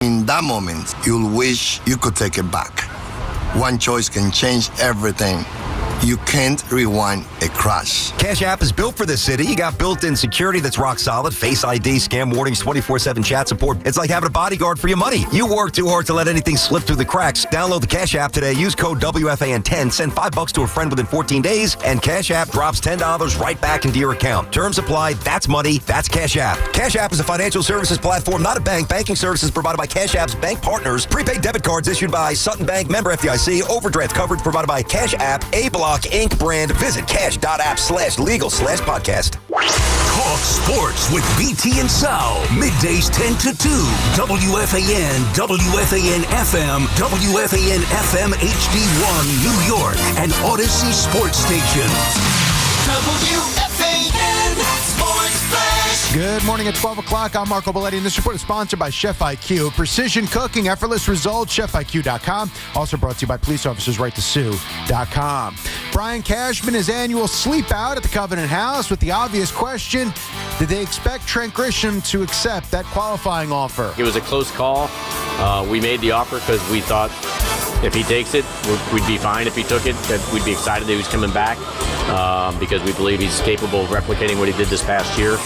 In that moment, you'll wish you could take it back. One choice can change everything. You can't rewind a crash. Cash App is built for the city. You got built-in security that's rock solid. Face ID, scam warnings, 24/7 chat support. It's like having a bodyguard for your money. You work too hard to let anything slip through the cracks. Download the Cash App today. Use code WFAN10. Send $5 to a friend within 14 days. And Cash App drops $10 right back into your account. Terms apply. That's money. That's Cash App. Cash App is a financial services platform, not a bank. Banking services provided by Cash App's bank partners. Prepaid debit cards issued by Sutton Bank, member FDIC. Overdraft coverage provided by Cash App. A-Block Inc. brand. Visit cash.app/legal/podcast. Talk sports with BT and Sal. Middays 10 to 2. WFAN, WFAN FM, WFAN FM HD1 New York, and Odyssey Sports Stations. WFAN Sports Flash. Good morning at 12 o'clock. I'm Marco Belletti, and this report is sponsored by Chef IQ. Precision cooking, effortless results, chefiq.com. Also brought to you by police officers, right2sue.com. Brian Cashman, his annual sleep out at the Covenant House with the obvious question, did they expect Trent Grisham to accept that qualifying offer? It was a close call. We made the offer because we thought if he takes it, we'd be fine. If he took it, that we'd be excited that he was coming back because we believe he's capable of replicating what he did this past year.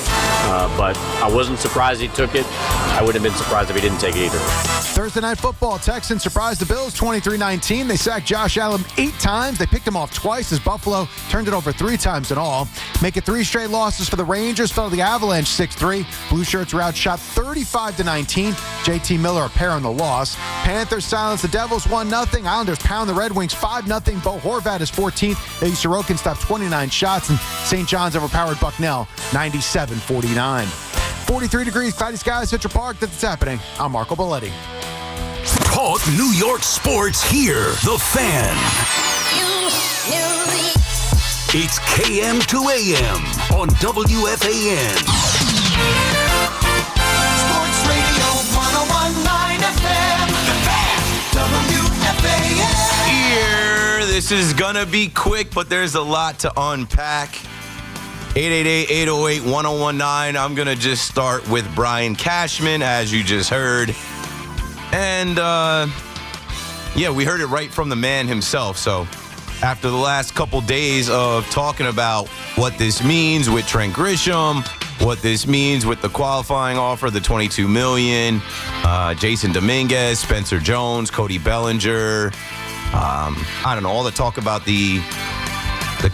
But I wasn't surprised he took it. I wouldn't have been surprised if he didn't take it either. Thursday Night Football, Texans surprised the Bills 23-19. They sacked Josh Allen 8 times. They picked him off twice as Buffalo turned it over 3 times in all. Make it 3 straight losses for the Rangers. Fell to the Avalanche 6-3. Blue Shirts were outshot 35-19. JT Miller a pair on the loss. Panthers silence the Devils 1-0. Islanders pound the Red Wings 5-0. Bo Horvat is 14th. Eddie Sorokin stopped 29 shots. And St. John's overpowered Bucknell 97-49. 43 degrees, cloudy skies, Central Park. That's what's happening. I'm Marco Belletti. Talk New York sports here. The Fan. It's KM to AM on WFAN. Sports Radio 101.9 FM. The Fan. WFAN. Here, this is gonna be quick, but there's a lot to unpack. 888-808-1019. I'm going to just start with Brian Cashman, as you just heard. And, we heard it right from the man himself. So after the last couple days of talking about what this means with Trent Grisham, what this means with the qualifying offer, the $22 million, Jason Dominguez, Spencer Jones, Cody Bellinger, I don't know, all the talk about the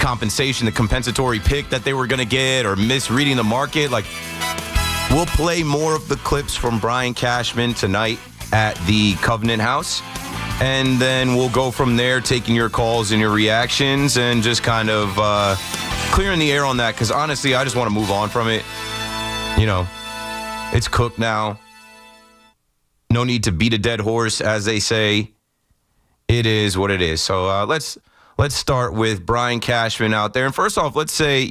compensation, the compensatory pick that they were going to get or misreading the market. Like, we'll play more of the clips from Brian Cashman tonight at the Covenant House. And then we'll go from there, taking your calls and your reactions and just kind of clearing the air on that. Because honestly, I just want to move on from it. You know, it's cooked now. No need to beat a dead horse, as they say. It is what it is. So let's start with Brian Cashman out there. And first off, let's say,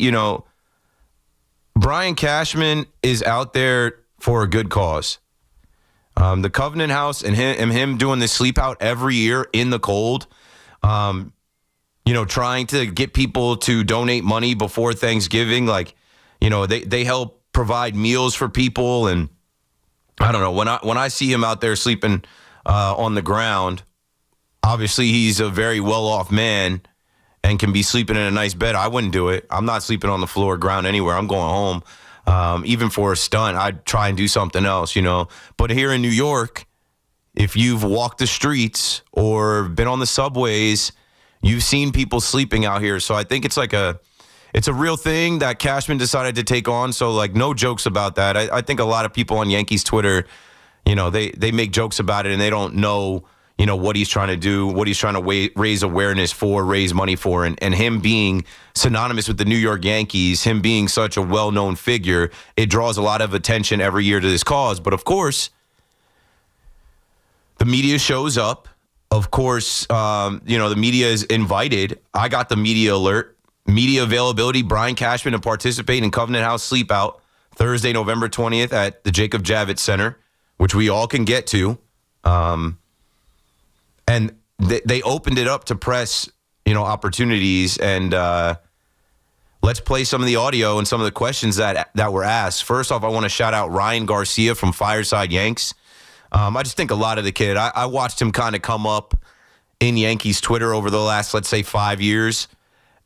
Brian Cashman is out there for a good cause. The Covenant House and him doing this sleep out every year in the cold, trying to get people to donate money before Thanksgiving. They help provide meals for people. And I don't know, when I see him out there sleeping on the ground, obviously, he's a very well-off man and can be sleeping in a nice bed. I wouldn't do it. I'm not sleeping on the floor, ground, anywhere. I'm going home. Even for a stunt, I'd try and do something else, But here in New York, if you've walked the streets or been on the subways, you've seen people sleeping out here. So I think it's a real thing that Cashman decided to take on. So, no jokes about that. I think a lot of people on Yankees Twitter, they make jokes about it and they don't know what he's trying to do, what he's trying to raise awareness for, raise money for, and him being synonymous with the New York Yankees, him being such a well-known figure, it draws a lot of attention every year to this cause. But, of course, the media shows up. Of course, the media is invited. I got the media alert. Media availability, Brian Cashman to participate in Covenant House Sleep Out Thursday, November 20th at the Jacob Javits Center, which we all can get to. And they opened it up to press, opportunities. And let's play some of the audio and some of the questions that were asked. First off, I want to shout out Ryan Garcia from Fireside Yanks. I just think a lot of the kid, I watched him kind of come up in Yankees Twitter over the last, let's say, 5 years.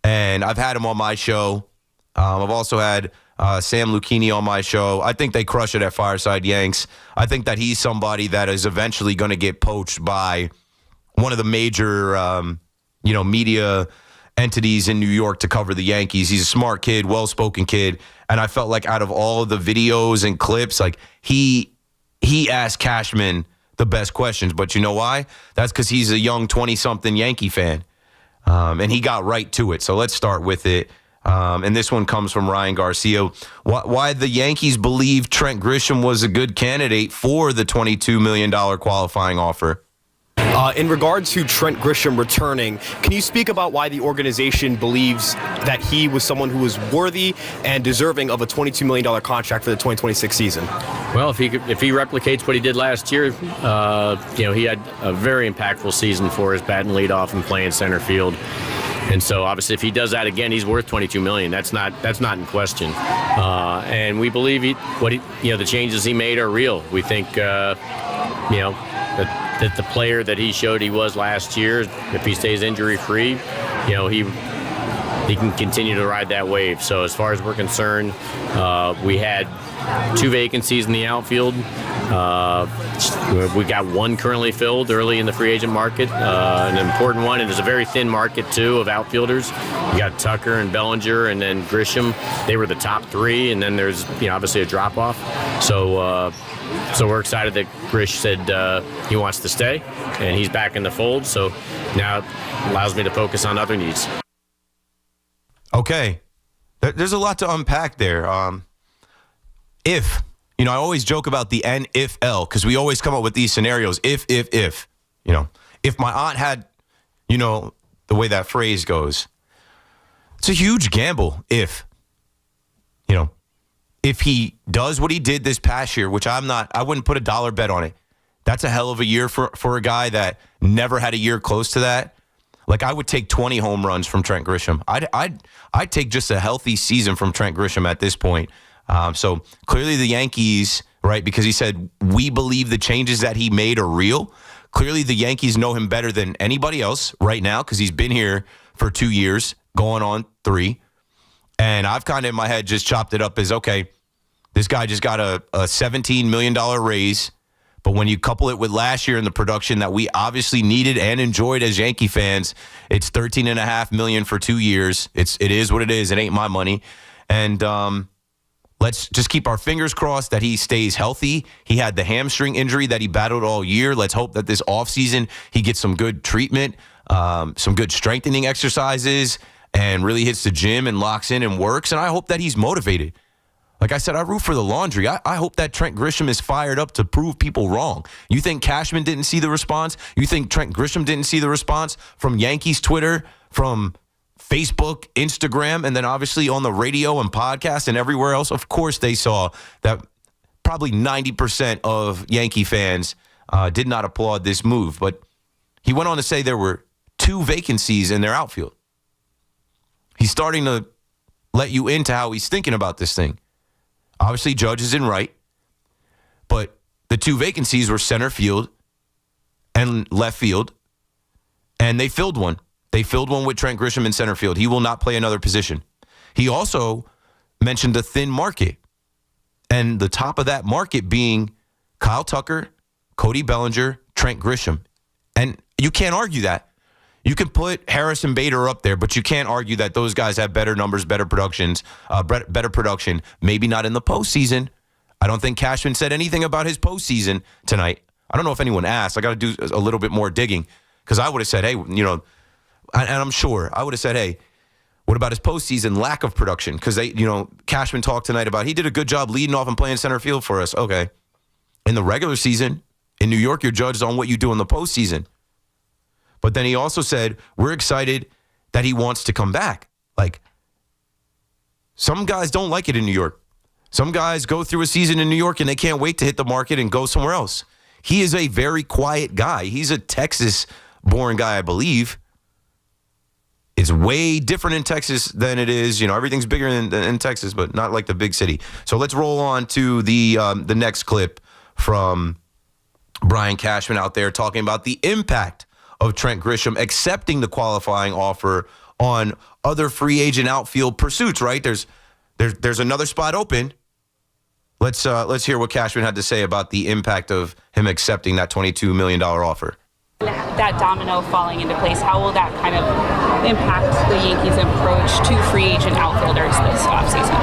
And I've had him on my show. I've also had Sam Lucchini on my show. I think they crush it at Fireside Yanks. I think that he's somebody that is eventually going to get poached by one of the major, media entities in New York to cover the Yankees. He's a smart kid, well-spoken kid. And I felt like out of all of the videos and clips, like he asked Cashman the best questions. But you know why? That's because he's a young 20-something Yankee fan. And he got right to it. So let's start with it. And this one comes from Ryan Garcia. Why the Yankees believe Trent Grisham was a good candidate for the $22 million qualifying offer. In regard to Trent Grisham returning, can you speak about why the organization believes that he was someone who was worthy and deserving of a $22 million contract for the 2026 season? Well, if he replicates what he did last year, he had a very impactful season for us, batting leadoff and playing center field. And so, obviously, if he does that again, he's worth $22 million. That's not in question. And we believe the changes he made are real. We think, that the player that he showed he was last year, if he stays injury-free, he can continue to ride that wave. So as far as we're concerned, we had 2 vacancies in the outfield. We got 1 currently filled early in the free agent market, an important one. And it's a very thin market, too, of outfielders. You got Tucker and Bellinger and then Grisham. They were the top 3, and then there's, obviously a drop-off. So we're excited that Grish said he wants to stay, and he's back in the fold. So now it allows me to focus on other needs. Okay. There's a lot to unpack there. I always joke about the N if L because we always come up with these scenarios. If my aunt had, the way that phrase goes, it's a huge gamble. If he does what he did this past year, which I wouldn't put a dollar bet on it. That's a hell of a year for a guy that never had a year close to that. Like, I would take 20 home runs from Trent Grisham. I'd take just a healthy season from Trent Grisham at this point. So clearly the Yankees, right, because he said, we believe the changes that he made are real. Clearly the Yankees know him better than anybody else right now because he's been here for 2 years, going on 3. And I've kind of in my head just chopped it up as, okay, this guy just got a $17 million raise. But when you couple it with last year and the production that we obviously needed and enjoyed as Yankee fans, it's $13.5 million for 2 years. It is what it is. It ain't my money. And let's just keep our fingers crossed that he stays healthy. He had the hamstring injury that he battled all year. Let's hope that this offseason he gets some good treatment, some good strengthening exercises, and really hits the gym and locks in and works. And I hope that he's motivated. Like I said, I root for the laundry. I hope that Trent Grisham is fired up to prove people wrong. You think Cashman didn't see the response? You think Trent Grisham didn't see the response from Yankees Twitter, from Facebook, Instagram, and then obviously on the radio and podcast and everywhere else? Of course they saw that probably 90% of Yankee fans did not applaud this move. But he went on to say there were 2 vacancies in their outfield. He's starting to let you into how he's thinking about this thing. Obviously, Judge is in right, but the 2 vacancies were center field and left field, and they filled one. They filled one with Trent Grisham in center field. He will not play another position. He also mentioned a thin market, and the top of that market being Kyle Tucker, Cody Bellinger, Trent Grisham. And you can't argue that. You can put Harrison Bader up there, but you can't argue that those guys have better numbers, better production. Maybe not in the postseason. I don't think Cashman said anything about his postseason tonight. I don't know if anyone asked. I got to do a little bit more digging because I would have said, hey, and I'm sure I would have said, hey, what about his postseason lack of production? Because Cashman talked tonight about he did a good job leading off and playing center field for us. Okay, in the regular season in New York, you're judged on what you do in the postseason. But then he also said, we're excited that he wants to come back. Like, some guys don't like it in New York. Some guys go through a season in New York and they can't wait to hit the market and go somewhere else. He is a very quiet guy. He's a Texas-born guy, I believe. It's way different in Texas than it is. Everything's bigger in Texas, but not like the big city. So let's roll on to the next clip from Brian Cashman out there talking about the impact of Trent Grisham accepting the qualifying offer on other free agent outfield pursuits, right? There's another spot open. Let's hear what Cashman had to say about the impact of him accepting that $22 million offer. That domino falling into place, how will that kind of impact the Yankees' approach to free agent outfielders this offseason?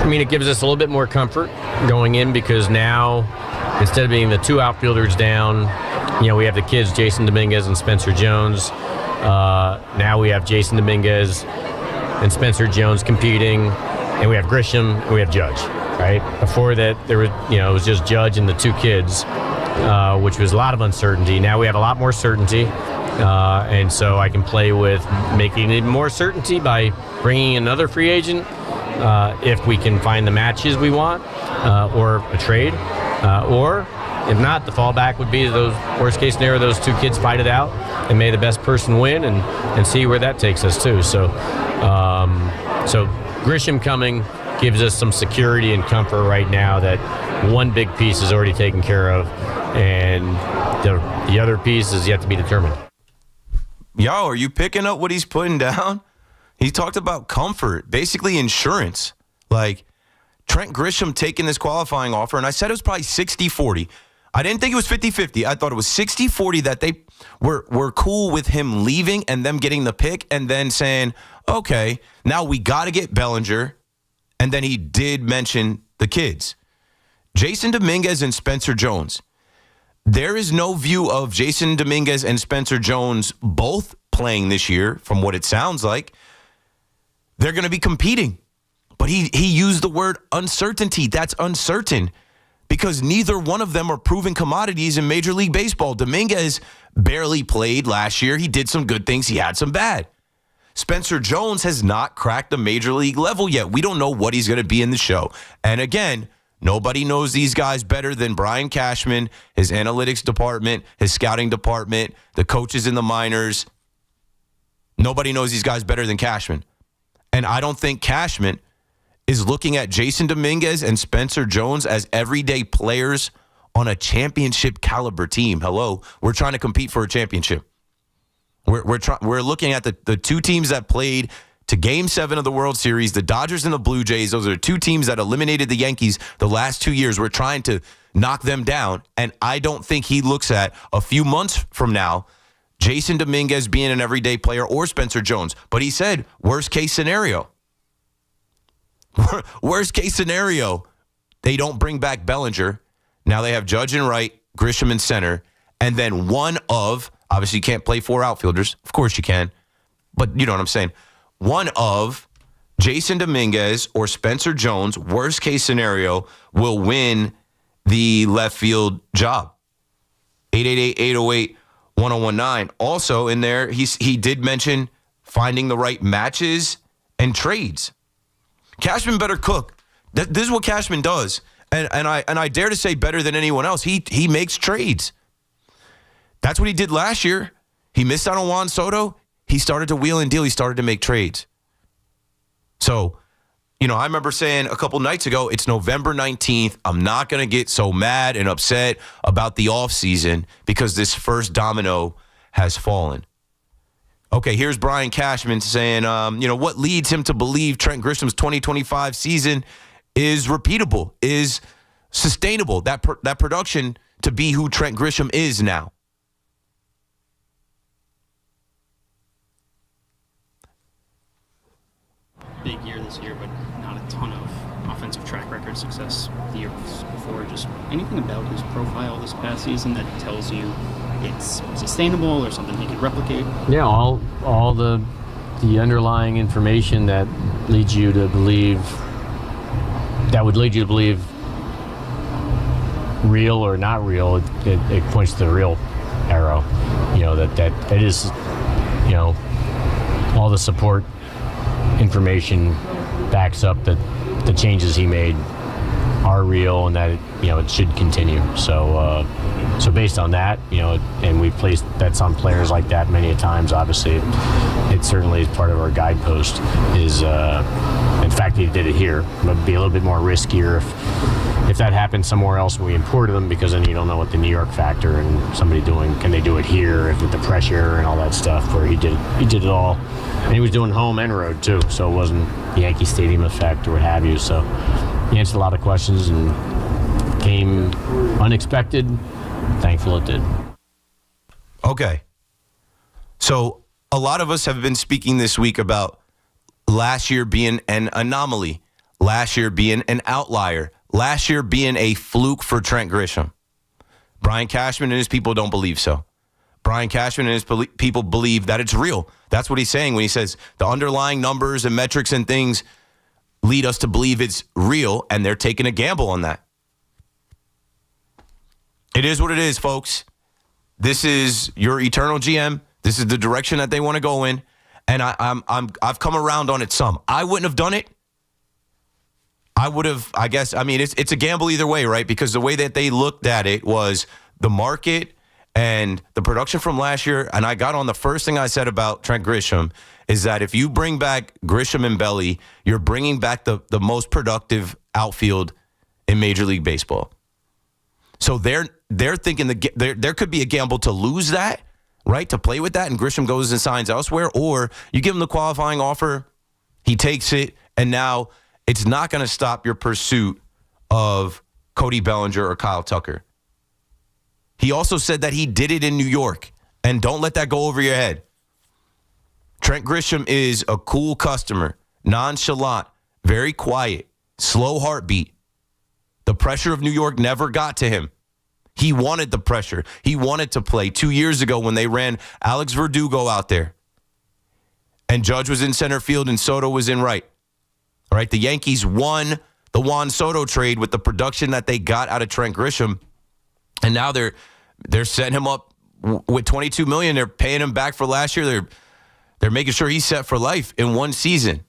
I mean, it gives us a little bit more comfort going in because now, instead of being the two outfielders down, we have the kids, Jason Dominguez and Spencer Jones. Now we have Jason Dominguez and Spencer Jones competing, and we have Grisham and we have Judge, right? Before that, there was, it was just Judge and the two kids, which was a lot of uncertainty. Now we have a lot more certainty, and so I can play with making it more certainty by bringing another free agent if we can find the matches we want, or a trade, or if not, the fallback would be those worst case scenario, those two kids fight it out and may the best person win and see where that takes us too. So Grisham coming gives us some security and comfort right now that one big piece is already taken care of, and the other piece is yet to be determined. Yo, are you picking up what he's putting down? He talked about comfort, basically insurance. Like Trent Grisham taking this qualifying offer, and I said it was probably 60-40. I didn't think it was 50-50. I thought it was 60-40 that they were cool with him leaving and them getting the pick and then saying, okay, now we got to get Bellinger. And then he did mention the kids. Jason Dominguez and Spencer Jones. There is no view of Jason Dominguez and Spencer Jones both playing this year, from what it sounds like. They're going to be competing. But he used the word uncertainty. That's uncertain because neither one of them are proven commodities in Major League Baseball. Dominguez barely played last year. He did some good things. He had some bad. Spencer Jones has not cracked the Major League level yet. We don't know what he's going to be in the show. And again, nobody knows these guys better than Brian Cashman, his analytics department, his scouting department, the coaches in the minors. Nobody knows these guys better than Cashman. And I don't think Cashman is looking at Jason Dominguez and Spencer Jones as everyday players on a championship caliber team. Hello, we're trying to compete for a championship. We're looking at the two teams that played to Game 7 of the World Series, the Dodgers and the Blue Jays. Those are two teams that eliminated the Yankees the last 2 years. We're trying to knock them down, and I don't think he looks at a few months from now Jason Dominguez being an everyday player or Spencer Jones. But he said, worst case scenario. Worst case scenario, they don't bring back Bellinger. Now they have Judge and Wright, Grisham in center, and then one of, obviously you can't play four outfielders. Of course you can, but you know what I'm saying. One of Jason Dominguez or Spencer Jones, worst case scenario, will win the left field job. 888-808-1019. Also in there, he did mention finding the right matches and trades. Cashman better cook. This is what Cashman does. And I dare to say better than anyone else. He makes trades. That's what he did last year. He missed out on Juan Soto. He started to wheel and deal. He started to make trades. So, I remember saying a couple nights ago, it's November 19th. I'm not going to get so mad and upset about the offseason because this first domino has fallen. Okay, here's Brian Cashman saying, what leads him to believe Trent Grisham's 2025 season is repeatable, is sustainable, that production to be who Trent Grisham is now. Big year this year, but not a ton of offensive track record success the year before. Just anything about his profile this past season that tells you it's sustainable or something he could replicate? Yeah, all the underlying information that leads you to believe, that would lead you to believe real or not real, it points to the real arrow. That it is, all the support information backs up that the changes he made are real and that it should continue. So based on that, and we've placed bets on players like that many a times. Obviously, it certainly is part of our guidepost. Is in fact, he did it here. It would be a little bit more riskier if that happened somewhere else when we imported them, because then you don't know what the New York factor and somebody can they do it here with the pressure and all that stuff. Where he did it all, and he was doing home and road too, so it wasn't the Yankee Stadium effect or what have you. So he answered a lot of questions and came unexpected. Thankful it did. Okay. So a lot of us have been speaking this week about last year being an anomaly, last year being an outlier, last year being a fluke for Trent Grisham. Brian Cashman and his people don't believe so. Brian Cashman and his people believe that it's real. That's what he's saying when he says the underlying numbers and metrics and things lead us to believe it's real, and they're taking a gamble on that. It is what it is, folks. This is your eternal GM. This is the direction that they want to go in, and I've come around on it some. I wouldn't have done it. I would have, I guess, I mean, it's a gamble either way, right? Because the way that they looked at it was the market and the production from last year, and I got on the first thing I said about Trent Grisham is that if you bring back Grisham and Belly, you're bringing back the most productive outfield in Major League Baseball. So they're thinking there could be a gamble to lose that, right? To play with that, and Grisham goes and signs elsewhere, or you give him the qualifying offer, he takes it, and now it's not going to stop your pursuit of Cody Bellinger or Kyle Tucker. He also said that he did it in New York, and don't let that go over your head. Trent Grisham is a cool customer, nonchalant, very quiet, slow heartbeat. The pressure of New York never got to him. He wanted the pressure. He wanted to play. 2 years ago when they ran Alex Verdugo out there, and Judge was in center field and Soto was in right. All right, the Yankees won the Juan Soto trade with the production that they got out of Trent Grisham, and now they're setting him up with $22 million. They're paying him back for last year. They're making sure he's set for life in one season.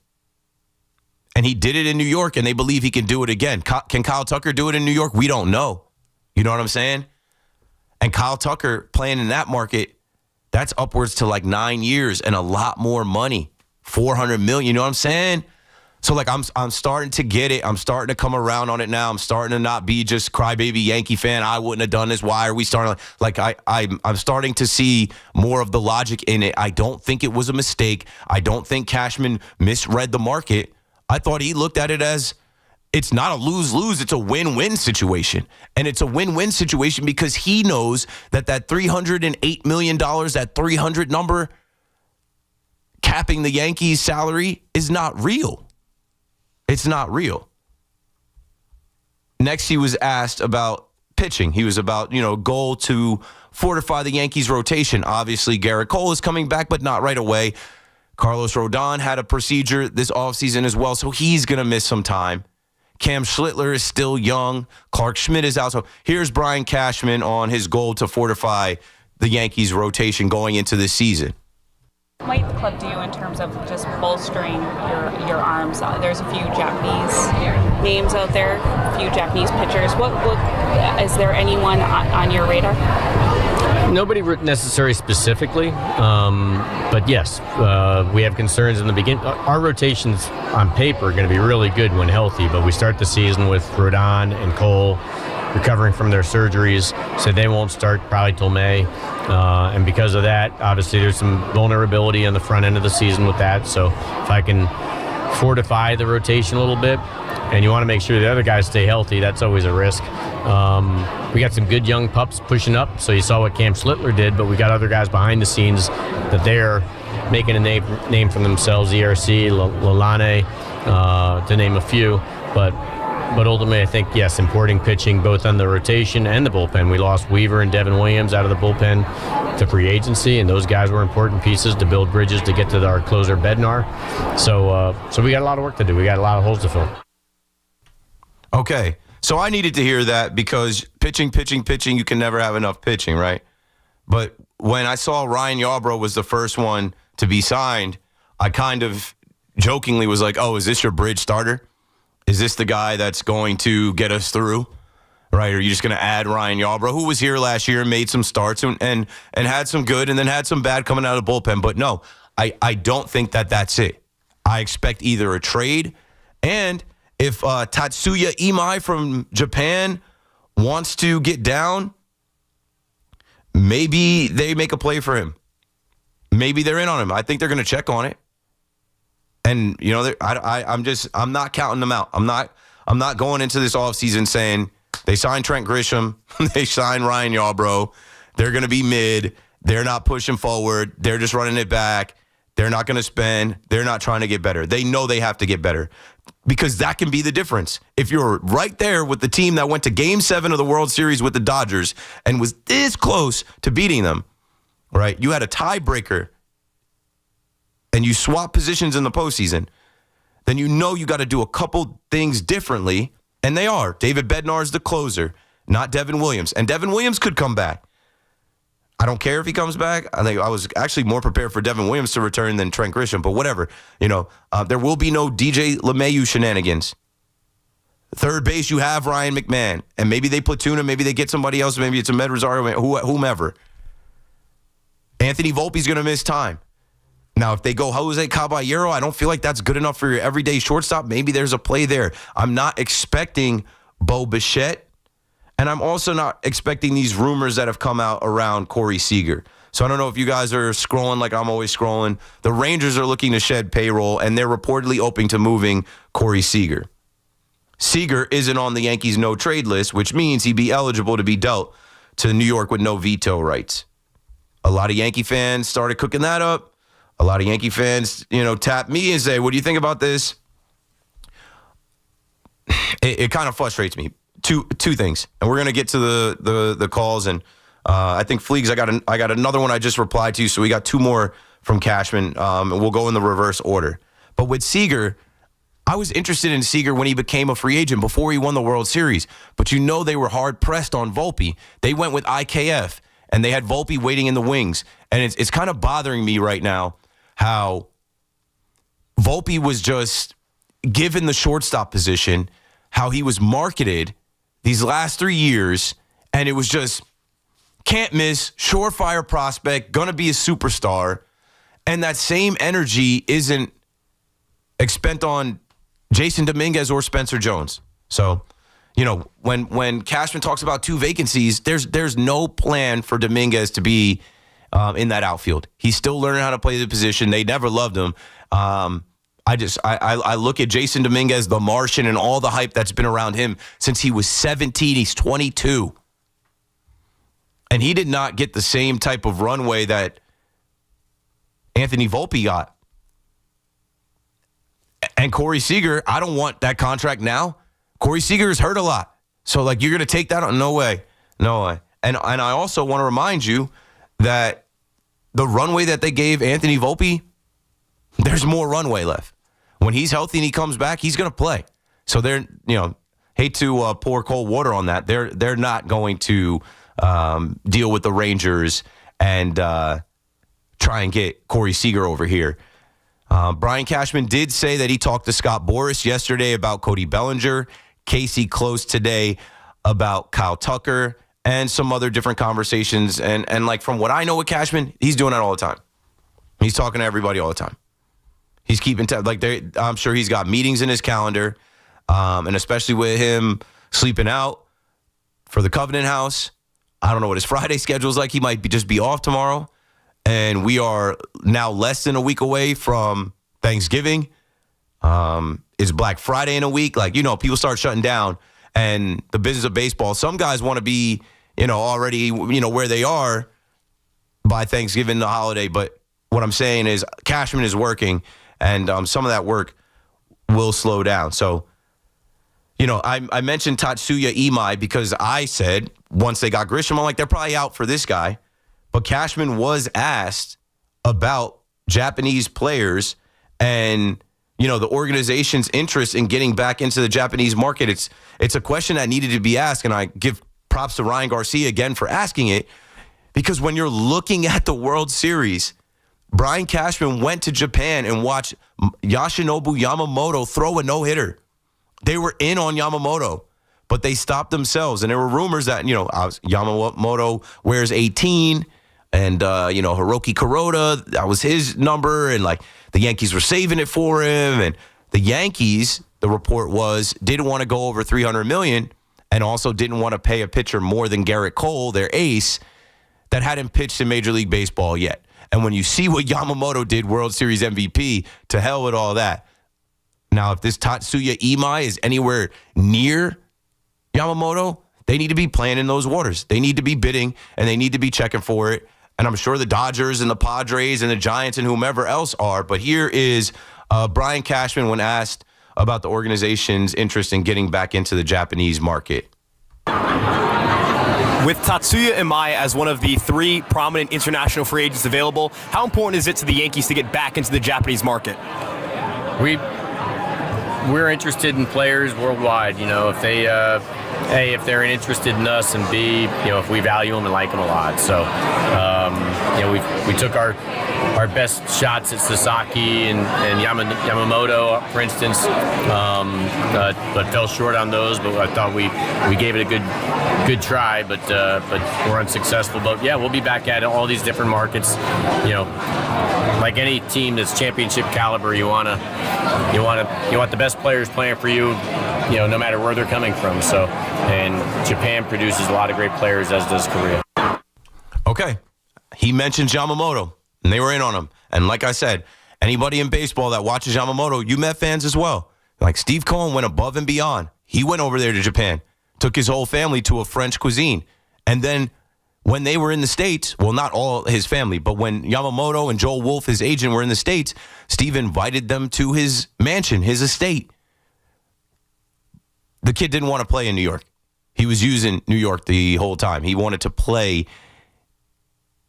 And he did it in New York, and they believe he can do it again. Can Kyle Tucker do it in New York? We don't know. You know what I'm saying? And Kyle Tucker playing in that market, that's upwards to like 9 years and a lot more money, $400 million. You know what I'm saying? So like I'm starting to get it. I'm starting to come around on it now. I'm starting to not be just crybaby Yankee fan. I wouldn't have done this. Why are we starting? I'm starting to see more of the logic in it. I don't think it was a mistake. I don't think Cashman misread the market. I thought he looked at it as it's not a lose-lose. It's a win-win situation. And it's a win-win situation because he knows that $308 million, that 300 number capping the Yankees' salary is not real. It's not real. Next, he was asked about pitching. He was about, goal to fortify the Yankees' rotation. Obviously, Garrett Cole is coming back, but not right away. Carlos Rodon had a procedure this offseason as well, so he's going to miss some time. Cam Schlittler is still young. Clark Schmidt is out. So here's Brian Cashman on his goal to fortify the Yankees' rotation going into this season. What might the club do in terms of just bolstering your arms? There's a few Japanese names out there, a few Japanese pitchers. What is there anyone on your radar? Nobody necessarily specifically, but yes, we have concerns in the beginning. Our rotations on paper are going to be really good when healthy, but we start the season with Rodon and Cole recovering from their surgeries, so they won't start probably till May. And because of that, obviously there's some vulnerability on the front end of the season with that. So if I can fortify the rotation a little bit, and you want to make sure the other guys stay healthy, that's always a risk. We got some good young pups pushing up, so you saw what Cam Schlittler did, but we got other guys behind the scenes that they're making a name for themselves, ERC, Lalane, to name a few. But ultimately, I think, yes, importing pitching both on the rotation and the bullpen. We lost Weaver and Devin Williams out of the bullpen to free agency, and those guys were important pieces to build bridges to get to our closer Bednar. So we got a lot of work to do. We got a lot of holes to fill. Okay, so I needed to hear that because pitching, you can never have enough pitching, right? But when I saw Ryan Yarbrough was the first one to be signed, I kind of jokingly was like, oh, is this your bridge starter? Is this the guy that's going to get us through, right? Or are you just going to add Ryan Yarbrough, who was here last year and made some starts and had some good and then had some bad coming out of the bullpen? But no, I don't think that's it. I expect either a trade, and if Tatsuya Imai from Japan wants to get down, maybe they make a play for him. Maybe they're in on him. I think they're going to check on it. And, you know, I'm not counting them out. I'm not going into this offseason saying they signed Trent Grisham, they signed Ryan Yarbrough, they're going to be mid, they're not pushing forward, they're just running it back, they're not going to spend, they're not trying to get better. They know they have to get better because that can be the difference. If you're right there with the team that went to Game 7 of the World Series with the Dodgers and was this close to beating them, right? You had a tiebreaker and you swap positions in the postseason, then you know you got to do a couple things differently, and they are. David Bednar's the closer, not Devin Williams. And Devin Williams could come back. I don't care if he comes back. I think I was actually more prepared for Devin Williams to return than Trent Grisham, but whatever. You know, there will be no DJ LeMahieu shenanigans. Third base, you have Ryan McMahon, and maybe they platoon him, maybe they get somebody else, maybe it's a Med Rosario, whomever. Anthony Volpe's going to miss time. Now, if they go Jose Caballero, I don't feel like that's good enough for your everyday shortstop. Maybe there's a play there. I'm not expecting Bo Bichette, and I'm also not expecting these rumors that have come out around Corey Seager. So I don't know if you guys are scrolling like I'm always scrolling. The Rangers are looking to shed payroll, and they're reportedly open to moving Corey Seager. Seager isn't on the Yankees no-trade list, which means he'd be eligible to be dealt to New York with no veto rights. A lot of Yankee fans started cooking that up. A lot of Yankee fans, you know, tap me and say, what do you think about this? It kind of frustrates me. Two things. And we're going to get to the calls. And I think Fleegs, I got another one I just replied to. So we got two more from Cashman. And we'll go in the reverse order. But with Seager, I was interested in Seager when he became a free agent before he won the World Series. But you know they were hard-pressed on Volpe. They went with IKF, and they had Volpe waiting in the wings. And it's kind of bothering me right now how Volpe was just given the shortstop position, how he was marketed these last 3 years, and it was just can't miss, surefire prospect, gonna be a superstar, and that same energy isn't expended on Jason Dominguez or Spencer Jones. So, you know, when Cashman talks about two vacancies, there's no plan for Dominguez to be in that outfield. He's still learning how to play the position. They never loved him. I look at Jason Dominguez, the Martian, and all the hype that's been around him since he was 17. He's 22. And he did not get the same type of runway that Anthony Volpe got. And Corey Seager, I don't want that contract now. Corey Seager has hurt a lot. So, like, you're going to take that on? No way. No way. And I also want to remind you that the runway that they gave Anthony Volpe, there's more runway left. When he's healthy and he comes back, he's going to play. So they're, you know, hate to pour cold water on that. They're not going to deal with the Rangers and try and get Corey Seager over here. Brian Cashman did say that he talked to Scott Boras yesterday about Cody Bellinger, Casey Close today about Kyle Tucker, and some other different conversations. And like from what I know with Cashman, he's doing that all the time. He's talking to everybody all the time. He's keeping I'm sure he's got meetings in his calendar, and especially with him sleeping out for the Covenant House. I don't know what his Friday schedule is like. He might just be off tomorrow. And we are now less than a week away from Thanksgiving. It's Black Friday in a week. Like, you know, people start shutting down. And the business of baseball, some guys want to be, you know, already, you know, where they are by Thanksgiving, the holiday. But what I'm saying is Cashman is working, and some of that work will slow down. So, you know, I mentioned Tatsuya Imai because I said once they got Grisham, I'm like, they're probably out for this guy. But Cashman was asked about Japanese players and, you know, the organization's interest in getting back into the Japanese market. It's a question that needed to be asked, and I give props to Ryan Garcia again for asking it, because when you're looking at the World Series, Brian Cashman went to Japan and watched Yoshinobu Yamamoto throw a no-hitter. They were in on Yamamoto, but they stopped themselves. And there were rumors that, you know, Yamamoto wears 18. And, Hiroki Kuroda, that was his number. And, the Yankees were saving it for him. And the Yankees, the report was, didn't want to go over $300 million and also didn't want to pay a pitcher more than Garrett Cole, their ace, that hadn't pitched in Major League Baseball yet. And when you see what Yamamoto did, World Series MVP, to hell with all that. Now, if this Tatsuya Imai is anywhere near Yamamoto, they need to be playing in those waters. They need to be bidding, and they need to be checking for it. And I'm sure the Dodgers and the Padres and the Giants and whomever else are. But here is Brian Cashman when asked about the organization's interest in getting back into the Japanese market. With Tatsuya Imai as one of the 3 prominent international free agents available, how important is it to the Yankees to get back into the Japanese market? We're interested in players worldwide. If they, A, if they're interested in us, and B, if we value them and like them a lot. So, we took our best shots at Sasaki and Yamamoto, for instance, but fell short on those. But I thought we gave it a good try, but we're unsuccessful. But yeah, we'll be back at all these different markets. Like any team that's championship caliber, you want the best players playing for you, no matter where they're coming from. So, and Japan produces a lot of great players, as does Korea. Okay. He mentioned Yamamoto, and they were in on him. And like I said, anybody in baseball that watches Yamamoto, you Met fans as well. Like Steve Cohen went above and beyond. He went over there to Japan, took his whole family to a French cuisine. And then when they were in the States, well, not all his family, but when Yamamoto and Joel Wolf, his agent, were in the States, Steve invited them to his mansion, his estate. The kid didn't want to play in New York. He was using New York the whole time. He wanted to play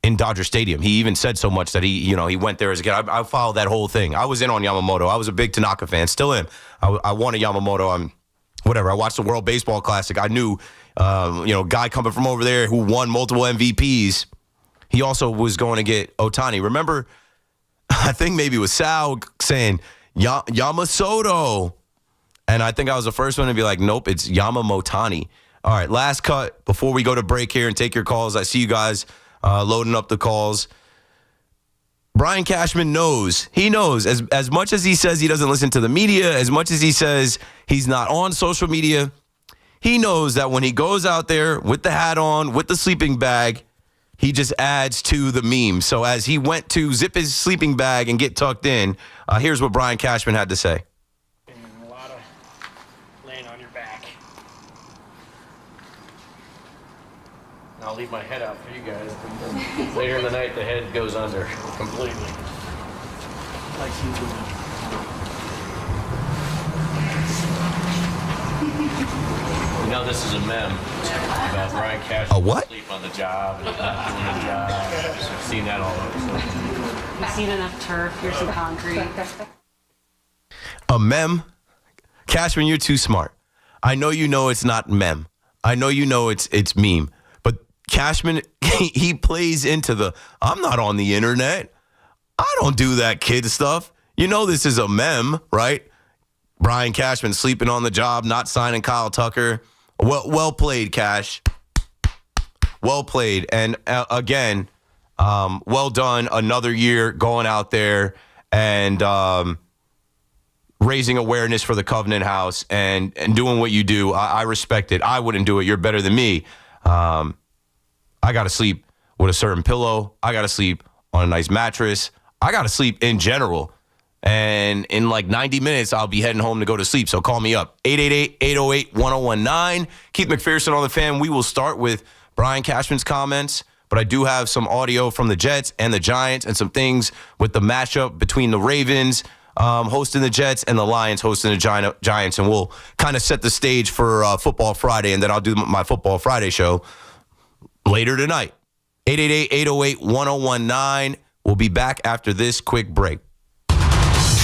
in Dodger Stadium. He even said so much that he went there as a kid. I followed that whole thing. I was in on Yamamoto. I was a big Tanaka fan. Still am. I wanted Yamamoto. I watched the World Baseball Classic. I knew, guy coming from over there who won multiple MVPs. He also was going to get Ohtani. Remember, I think maybe it was Sal saying Yamasoto. And I think I was the first one to be like, nope, it's Yamamotani. All right, last cut before we go to break here and take your calls. I see you guys loading up the calls. Brian Cashman knows. He knows. As much as he says he doesn't listen to the media, as much as he says he's not on social media, he knows that when he goes out there with the hat on, with the sleeping bag, he just adds to the meme. So as he went to zip his sleeping bag and get tucked in, here's what Brian Cashman had to say. A lot of laying on your back. I'll leave my head out for you guys. Later in the night, the head goes under completely. This is a meme about Brian Cashman. A what? Sleep on the job and not doing a job. I've seen that all over. I've seen enough turf. Here's some concrete. A meme? Cashman, you're too smart. I know you know it's not meme. I know you know it's meme. But Cashman, he plays into the, I'm not on the internet. I don't do that kid stuff. You know this is a meme, right? Brian Cashman sleeping on the job, not signing Kyle Tucker. Well played, Cash. Well played. And again, well done. Another year going out there and raising awareness for the Covenant House and doing what you do. I respect it. I wouldn't do it. You're better than me. I got to sleep with a certain pillow. I got to sleep on a nice mattress. I got to sleep in general. And in like 90 minutes, I'll be heading home to go to sleep. So call me up, 888-808-1019. Keith McPherson on the fan. We will start with Brian Cashman's comments, but I do have some audio from the Jets and the Giants and some things with the matchup between the Ravens hosting the Jets and the Lions hosting the Giants. And we'll kind of set the stage for Football Friday, and then I'll do my Football Friday show later tonight. 888-808-1019. We'll be back after this quick break.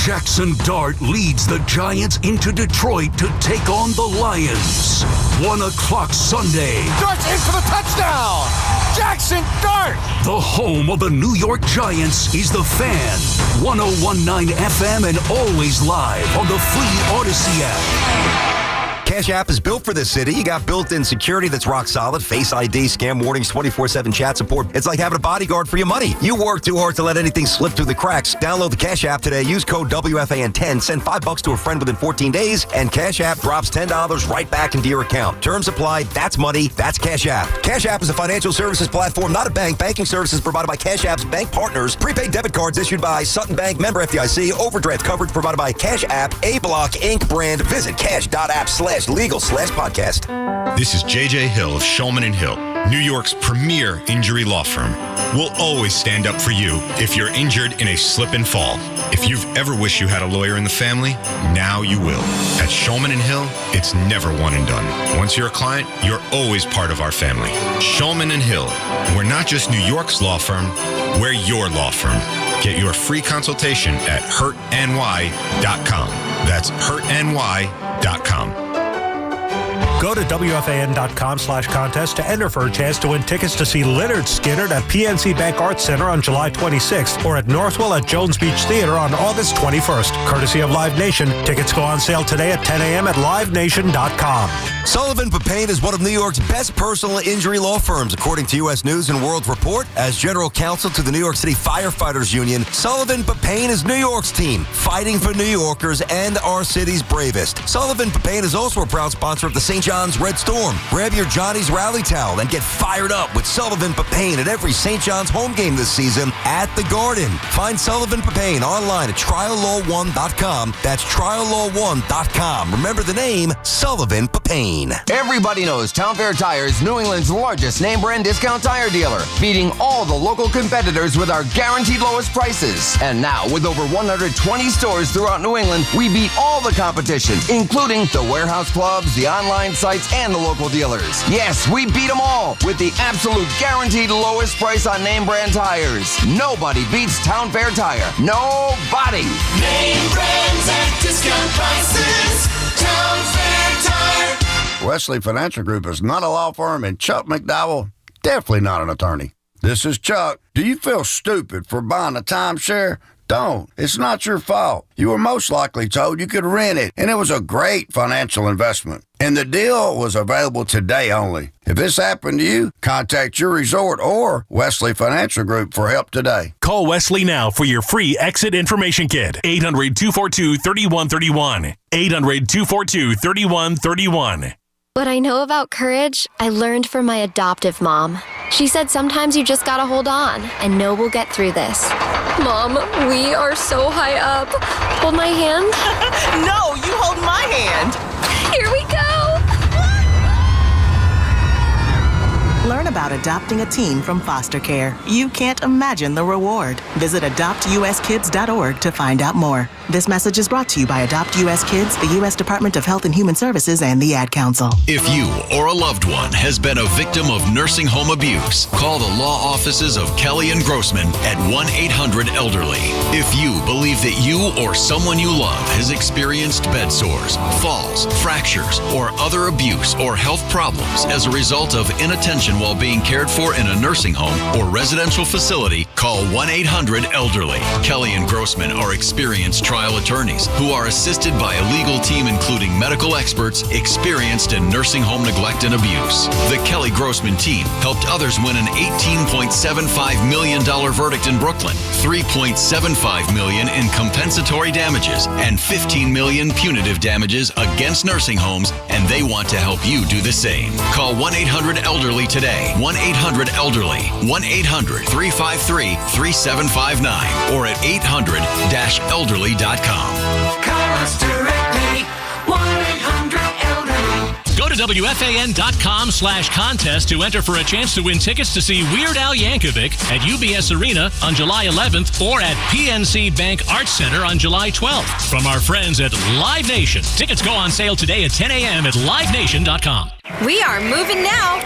Jackson Dart leads the Giants into Detroit to take on the Lions. 1 o'clock Sunday. Dart's in for the touchdown! Jackson Dart! The home of the New York Giants is The Fan. 101.9 FM and always live on the free Odyssey app. Cash App is built for this city. You got built-in security that's rock solid. Face ID, scam warnings, 24/7 chat support. It's like having a bodyguard for your money. You work too hard to let anything slip through the cracks. Download the Cash App today. Use code WFAN10. Send $5 to a friend within 14 days, and Cash App drops $10 right back into your account. Terms apply. That's money. That's Cash App. Cash App is a financial services platform, not a bank. Banking services provided by Cash App's bank partners. Prepaid debit cards issued by Sutton Bank, member FDIC. Overdraft coverage provided by Cash App, A Block Inc. brand. Visit cash.app/legal/podcast. This is JJ Hill of Shulman & Hill, New York's premier injury law firm. We'll always stand up for you if you're injured in a slip and fall. If you've ever wished you had a lawyer in the family, now you will. At Shulman & Hill, it's never one and done. Once you're a client, you're always part of our family. Shulman & Hill, we're not just New York's law firm, we're your law firm. Get your free consultation at hurtny.com. That's hurtny.com. Go to WFAN.com/contest to enter for a chance to win tickets to see Lynyrd Skynyrd at PNC Bank Arts Center on July 26th or at Northwell at Jones Beach Theater on August 21st. Courtesy of Live Nation. Tickets go on sale today at 10 a.m. at livenation.com. Sullivan Papain is one of New York's best personal injury law firms, according to U.S. News & World Report. As general counsel to the New York City Firefighters Union, Sullivan Papain is New York's team, fighting for New Yorkers and our city's bravest. Sullivan Papain is also a proud sponsor of the St. John's Red Storm. Grab your Johnny's Rally Towel and get fired up with Sullivan Papain at every St. John's home game this season at the Garden. Find Sullivan Papain online at triallaw1.com. That's triallaw1.com. Remember the name, Sullivan Papain. Everybody knows Town Fair Tire is New England's largest name brand discount tire dealer, beating all the local competitors with our guaranteed lowest prices. And now, with over 120 stores throughout New England, we beat all the competition, including the warehouse clubs, the online sites, and the local dealers. Yes, we beat them all with the absolute guaranteed lowest price on name brand tires. Nobody beats Town Fair Tire. Nobody. Name brands at discount prices. Town Fair Tire. Wesley Financial Group is not a law firm, and Chuck McDowell, definitely not an attorney. This is Chuck. Do you feel stupid for buying a timeshare? Don't. It's not your fault. You were most likely told you could rent it, and it was a great financial investment. And the deal was available today only. If this happened to you, contact your resort or Wesley Financial Group for help today. Call Wesley now for your free exit information kit. 800-242-3131. 800-242-3131. What I know about courage, I learned from my adoptive mom. She said sometimes you just gotta hold on and know we'll get through this. Mom, we are so high up. Hold my hand. No, you hold my hand. Here we go. Learn about adopting a teen from foster care. You can't imagine the reward. Visit adoptuskids.org to find out more. This message is brought to you by Adopt U.S. Kids, the U.S. Department of Health and Human Services, and the Ad Council. If you or a loved one has been a victim of nursing home abuse, call the law offices of Kelly and Grossman at 1-800-ELDERLY. If you believe that you or someone you love has experienced bed sores, falls, fractures, or other abuse or health problems as a result of inattention while being cared for in a nursing home or residential facility, call 1-800-ELDERLY. Kelly and Grossman are experienced trial attorneys who are assisted by a legal team including medical experts experienced in nursing home neglect and abuse. The Kelly Grossman team helped others win an $18.75 million verdict in Brooklyn, $3.75 million in compensatory damages, and $15 million punitive damages against nursing homes, and they want to help you do the same. Call 1-800-ELDERLY today. 1-800-ELDERLY. 1-800-353-3759 or at 800-elderly.com. Call us directly. 1-800-ELDERLY. Go to WFAN.com/contest to enter for a chance to win tickets to see Weird Al Yankovic at UBS Arena on July 11th or at PNC Bank Arts Center on July 12th. From our friends at Live Nation. Tickets go on sale today at 10 a.m. at livenation.com. We are moving now.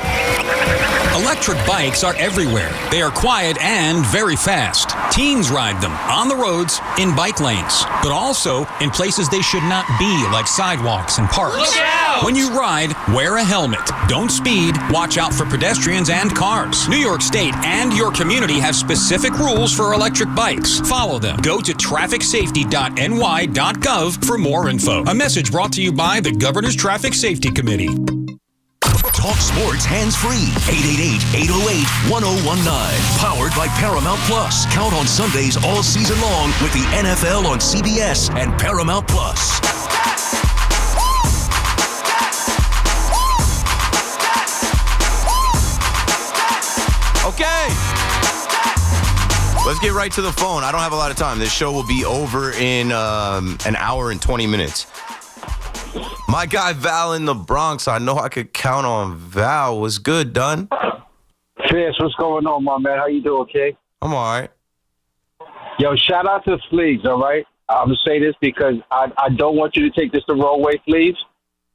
Electric bikes are everywhere. They are quiet and very fast. Teens ride them on the roads, in bike lanes, but also in places they should not be, like sidewalks and parks. Look out! When you ride, wear a helmet. Don't speed. Watch out for pedestrians and cars. New York State and your community have specific rules for electric bikes. Follow them. Go to trafficsafety.ny.gov for more info. A message brought to you by the Governor's Traffic Safety Committee. Talk sports hands-free. 888-808-1019. Powered by Paramount Plus. Count on Sundays all season long with the NFL on CBS and Paramount Plus. Okay. Let's get right to the phone. I don't have a lot of time. This show will be over in an hour and 20 minutes. My guy Val in the Bronx. I know I could count on Val. What's good, Dunn? Fierce, what's going on, my man? How you doing, okay? I'm all right. Yo, shout out to Fleegs, all right? I'm going to say this because I don't want you to take this the wrong way, Fleegs,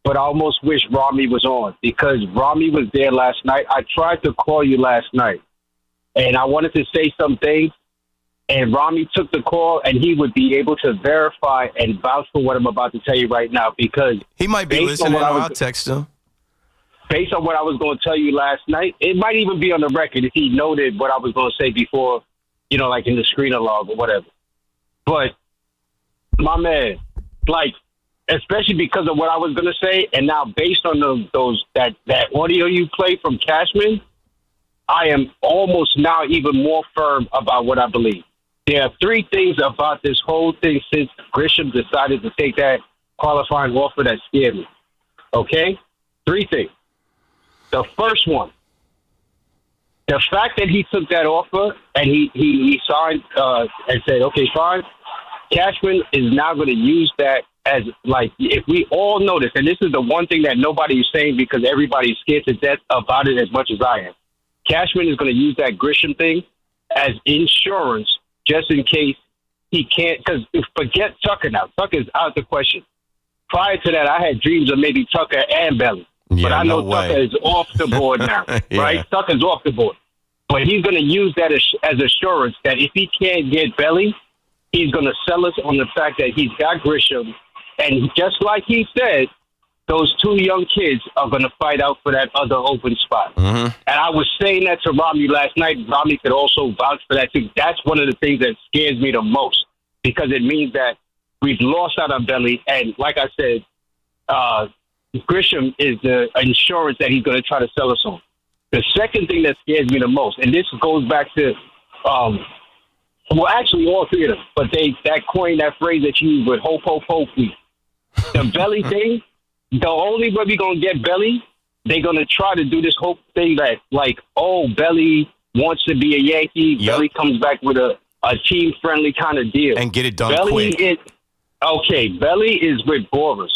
but I almost wish Rami was on because Rami was there last night. I tried to call you last night, and I wanted to say some things, and Rami took the call, and he would be able to verify and vouch for what I'm about to tell you right now because he might be listening. I'll text him. Based on what I was going to tell you last night, it might even be on the record if he noted what I was going to say before, you know, like in the screener log or whatever. But, my man, like, especially because of what I was going to say, and now based on that audio you played from Cashman, I am almost now even more firm about what I believe. There are three things about this whole thing since Grisham decided to take that qualifying offer that scared me. Okay? Three things. The first one, the fact that he took that offer and he signed and said, okay, fine, Cashman is now going to use that as, like, if we all notice, and this is the one thing that nobody is saying because everybody's scared to death about it as much as I am. Cashman is going to use that Grisham thing as insurance just in case he can't, because forget Tucker now. Tucker's out the question. Prior to that, I had dreams of maybe Tucker and Belly. But I know Tucker is off the board now, right? Tucker's off the board. But he's going to use that as assurance that if he can't get Belly, he's going to sell us on the fact that he's got Grisham. And just like he said, those two young kids are going to fight out for that other open spot. Mm-hmm. And I was saying that to Rami last night. Rami could also vouch for that too. That's one of the things that scares me the most because it means that we've lost out on Belly. And like I said, Grisham is the insurance that he's going to try to sell us on. The second thing that scares me the most, and this goes back to, well, actually all three of them, but that coined that phrase that you use with hope, hope, hope. The Belly thing, the only way we're going to get Belly, they're going to try to do this hope thing that, like, oh, Belly wants to be a Yankee. Yep. Belly comes back with a team-friendly kind of deal. And get it done Belly quick. Belly is with Boris.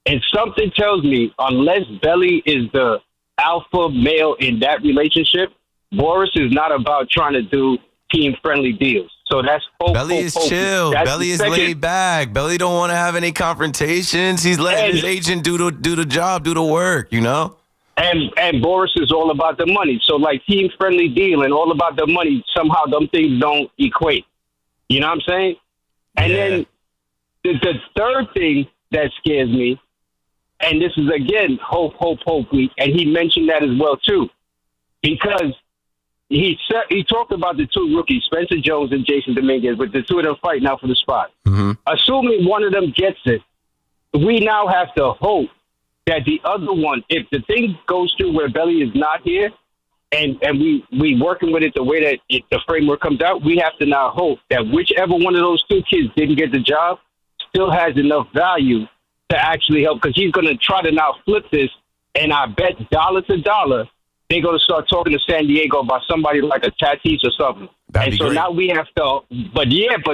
And something tells me, unless Belly is the alpha male in that relationship, Boris is not about trying to do team-friendly deals. So that's hope. Belly is chill. Belly is laid back. Belly don't want to have any confrontations. He's letting his agent do the job, do the work, you know? And Boris is all about the money. So, like, team-friendly deal and all about the money, somehow them things don't equate. You know what I'm saying? And then the third thing that scares me, and this is, again, hope week, and he mentioned that as well, too, because he talked about the two rookies, Spencer Jones and Jason Dominguez, with the two of them fighting out for the spot. Mm-hmm. Assuming one of them gets it, we now have to hope that the other one, if the thing goes through where Belly is not here, and we working with it the way that the framework comes out, we have to now hope that whichever one of those two kids didn't get the job still has enough value to actually help, because he's going to try to now flip this, and I bet dollar to dollar they're going to start talking to San Diego about somebody like a Tatis or something. That'd be great. Now we have to, but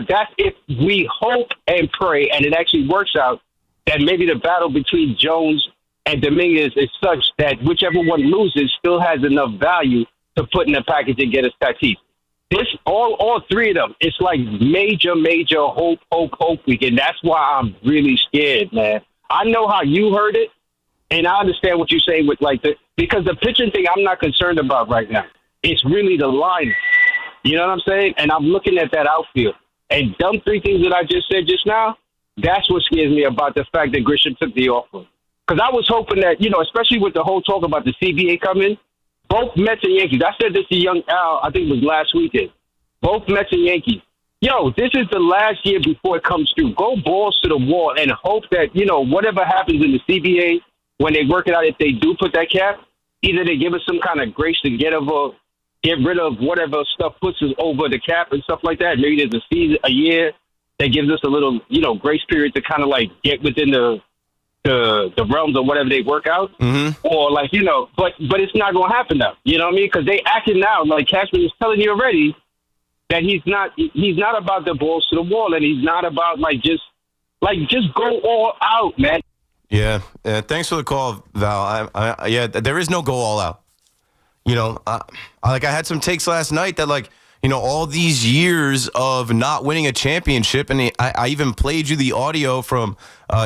that's if we hope and pray, and it actually works out, that maybe the battle between Jones and Dominguez is such that whichever one loses still has enough value to put in the package and get us Tatis. This, all three of them, it's like major hope week, and that's why I'm really scared, man. I know how you heard it, And I understand what you're saying with because the pitching thing I'm not concerned about right now. It's really the line. You know what I'm saying? And I'm looking at that outfield. And them three things that I just said just now, that's what scares me about the fact that Grisham took the offer. Because I was hoping that, especially with the whole talk about the CBA coming, both Mets and Yankees, I said this to young Al, I think it was last weekend, both Mets and Yankees. Yo, this is the last year before it comes through. Go balls to the wall and hope that, whatever happens in the CBA, when they work it out, if they do put that cap, either they give us some kind of grace to get rid of whatever stuff puts us over the cap and stuff like that. Maybe there's a year that gives us a little, grace period to kind of get within the realms of whatever they work out. Mm-hmm. Or but it's not going to happen now. You know what I mean? Because they acting now like Cashman is telling you already that he's not about the balls to the wall, and he's not about just go all out, man. Yeah. Thanks for the call, Val. There is no go all out. I had some takes last night that all these years of not winning a championship, and I even played you the audio from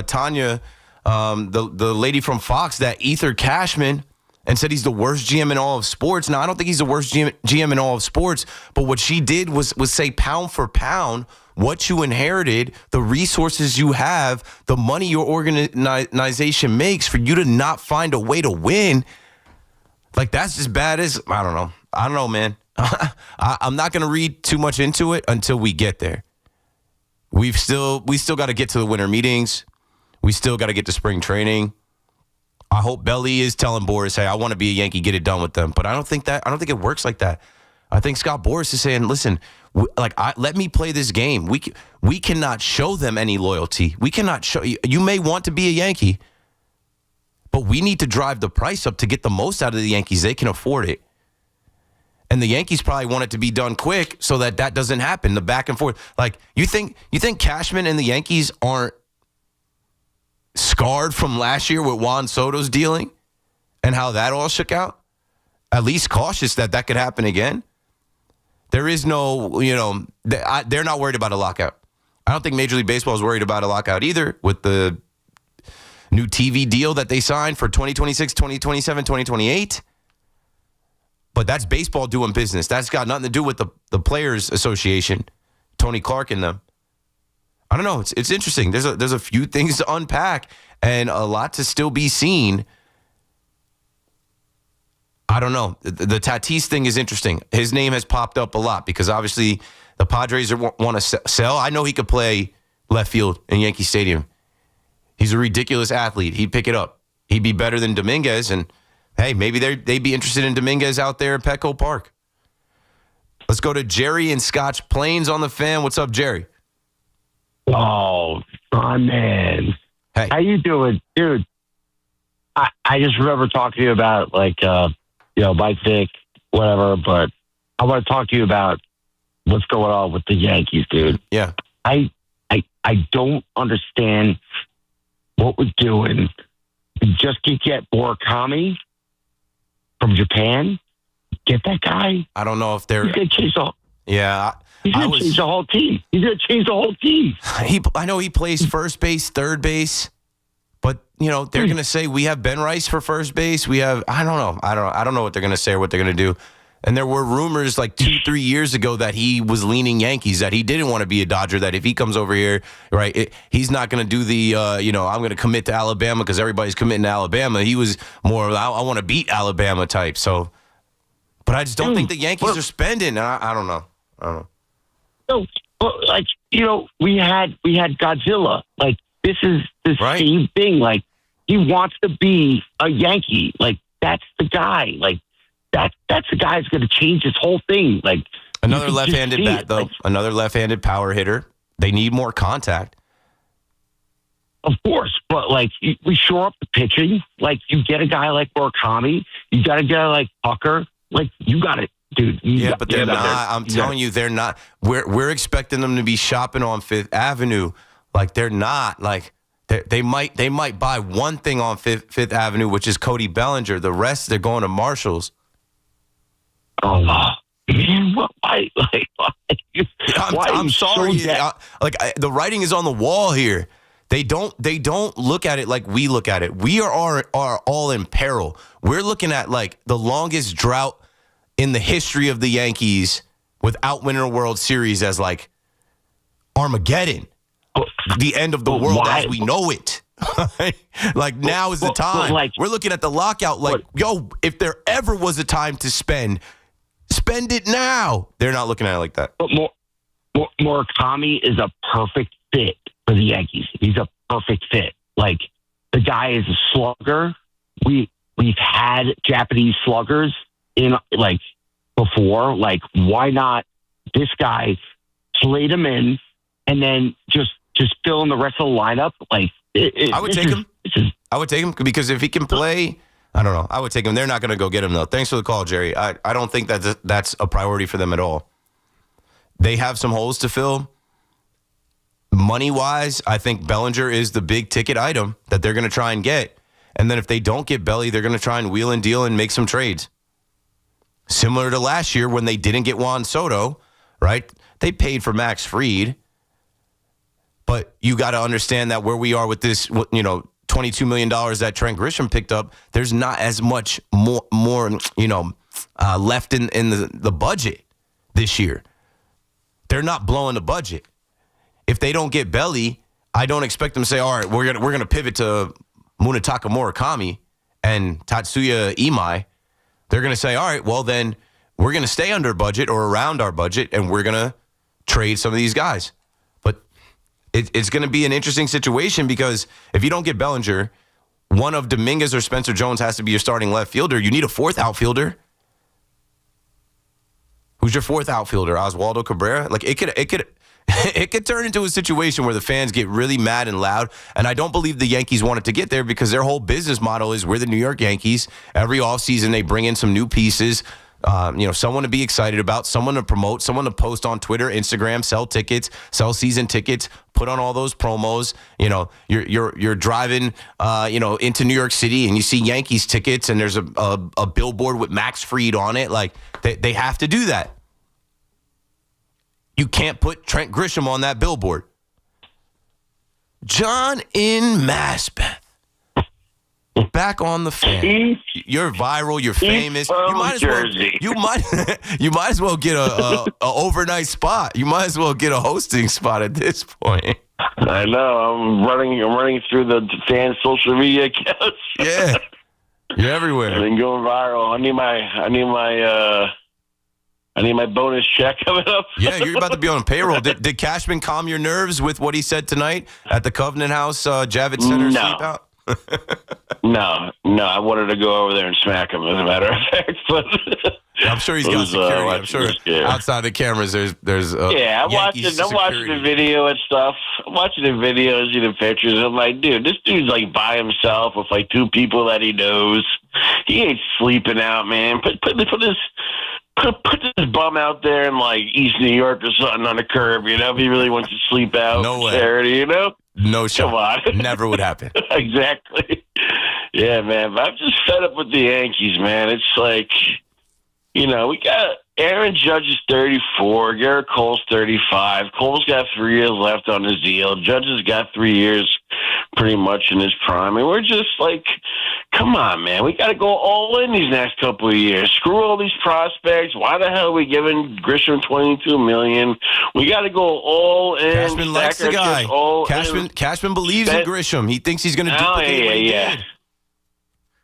Tanya, the lady from Fox, that Ether Cashman, and said he's the worst GM in all of sports. Now, I don't think he's the worst GM in all of sports, but what she did was say pound for pound, what you inherited, the resources you have, the money your organization makes, for you to not find a way to win. That's as bad as, I don't know, man. I'm not going to read too much into it until we get there. We still got to get to the winter meetings. We still got to get to spring training. I hope Belly is telling Boris, hey, I want to be a Yankee, get it done with them. But I don't think it works like that. I think Scott Boras is saying, listen, let me play this game. We cannot show them any loyalty. We cannot show you may want to be a Yankee, but we need to drive the price up to get the most out of the Yankees. They can afford it. And the Yankees probably want it to be done quick so that doesn't happen. The back and forth. You think Cashman and the Yankees aren't scarred from last year with Juan Soto's dealing and how that all shook out? At least cautious that could happen again. There is no, they're not worried about a lockout. I don't think Major League Baseball is worried about a lockout either with the new TV deal that they signed for 2026, 2027, 2028. But that's baseball doing business. That's got nothing to do with the Players Association, Tony Clark and them. I don't know. It's interesting. There's a few things to unpack and a lot to still be seen. I don't know. The Tatis thing is interesting. His name has popped up a lot because obviously the Padres want to sell. I know he could play left field in Yankee Stadium. He's a ridiculous athlete. He'd pick it up. He'd be better than Dominguez. And, hey, maybe they'd be interested in Dominguez out there at Petco Park. Let's go to Jerry in Scotch Plains on the Fan. What's up, Jerry? Oh, my man. Hey. How you doing? Dude, I just remember talking to you about, Mike Vick, whatever, but I want to talk to you about what's going on with the Yankees, dude. Yeah. I don't understand what we're doing. We just get Murakami from Japan. Get that guy. I don't know if they're... He's going to change the whole... Yeah. He's going to change the whole team. He's going to change the whole team. I know he plays first base, third base, but they're going to say we have Ben Rice for first base. We have I don't know. I don't know what they're going to say or what they're going to do. And there were rumors 2-3 years ago that he was leaning Yankees, that he didn't want to be a Dodger, that if he comes over here, right, he's not going to do the I'm going to commit to Alabama because everybody's committing to Alabama. He was more I want to beat Alabama type. So, but I just don't think the Yankees are spending. I don't know. No, we had Godzilla. This is the same thing. He wants to be a Yankee. That's the guy. That's the guy who's going to change this whole thing. Another left-handed bat, though. Another left-handed power hitter. They need more contact. Of course, but we shore up the pitching. You get a guy like Murakami. You got a guy like Tucker. You got it. Dude, but they're not. I'm telling you, they're not. We're expecting them to be shopping on Fifth Avenue. They're not. They might buy one thing on Fifth Avenue, which is Cody Bellinger. The rest, they're going to Marshall's. Oh man, why? I'm sorry. The writing is on the wall here. They don't look at it like we look at it. We are all in peril. We're looking at like the longest drought in the history of the Yankees without winning a World Series as like Armageddon, the end of the world as we know it. Like now is the time. We're looking at the lockout like, yo, if there ever was a time to spend it now. They're not looking at it like that. But Murakami is a perfect fit for the Yankees. He's a perfect fit. Like, the guy is a slugger. We've had Japanese sluggers in like before. Like, why not this guy, slate him in, and then just fill in the rest of the lineup? Like, I would take him. I would take him because if he can play, I don't know. I would take him. They're not going to go get him though. Thanks for the call, Jerry. I don't think that's a priority for them at all. They have some holes to fill. Money-wise, I think Bellinger is the big ticket item that they're going to try and get. And then if they don't get Belly, they're going to try and wheel and deal and make some trades. Similar to last year when they didn't get Juan Soto, right? They paid for Max Fried. But you got to understand that where we are with this, $22 million that Trent Grisham picked up, there's not as much more left in the budget this year. They're not blowing the budget. If they don't get Belly, I don't expect them to say, all right, we're gonna pivot to Munetaka Murakami and Tatsuya Imai. They're gonna say, all right, well then we're gonna stay under budget or around our budget, and we're gonna trade some of these guys. But it's gonna be an interesting situation because if you don't get Bellinger, one of Dominguez or Spencer Jones has to be your starting left fielder. You need a fourth outfielder. Who's your fourth outfielder? Oswaldo Cabrera? Like it could turn into a situation where the fans get really mad and loud. And I don't believe the Yankees wanted to get there because their whole business model is we're the New York Yankees. Every offseason they bring in some new pieces, someone to be excited about, someone to promote, someone to post on Twitter, Instagram, sell tickets, sell season tickets, put on all those promos. You're driving, into New York City and you see Yankees tickets and there's a billboard with Max Fried on it. Like they have to do that. You can't put Trent Grisham on that billboard. John in Maspeth. Back on the fan. You're viral. You're famous. You might as well get a overnight spot. You might as well get a hosting spot at this point. I know. I'm running through the fan social media accounts. Yeah, you're everywhere. I've been going viral. I need my bonus check coming up. Yeah, you're about to be on payroll. Did Cashman calm your nerves with what he said tonight at the Covenant House Javits Center sleep out? No, I wanted to go over there and smack him, as a matter of fact. But I'm sure he's got security. I'm sure outside the cameras, there's I'm watching the video and stuff. I'm watching the videos, the pictures. I'm like, dude, this dude's like by himself with like two people that he knows. He ain't sleeping out, man. Put this bum out there in like East New York or something on the curb, if he really wants to sleep out. No way. Charity, No shot. Come on. Never would happen. Exactly. Yeah, man. But I'm just fed up with the Yankees, man. It's like, we got Aaron Judge is 34, Garrett Cole's 35. Cole's got 3 years left on his deal. Judge has got 3 years pretty much in his prime. And we're just like, come on, man. We got to go all in these next couple of years. Screw all these prospects. Why the hell are we giving Grisham $22 million? We got to go all in. Cashman likes the guy. Cashman believes in Grisham. He thinks he's going to duplicate what he did.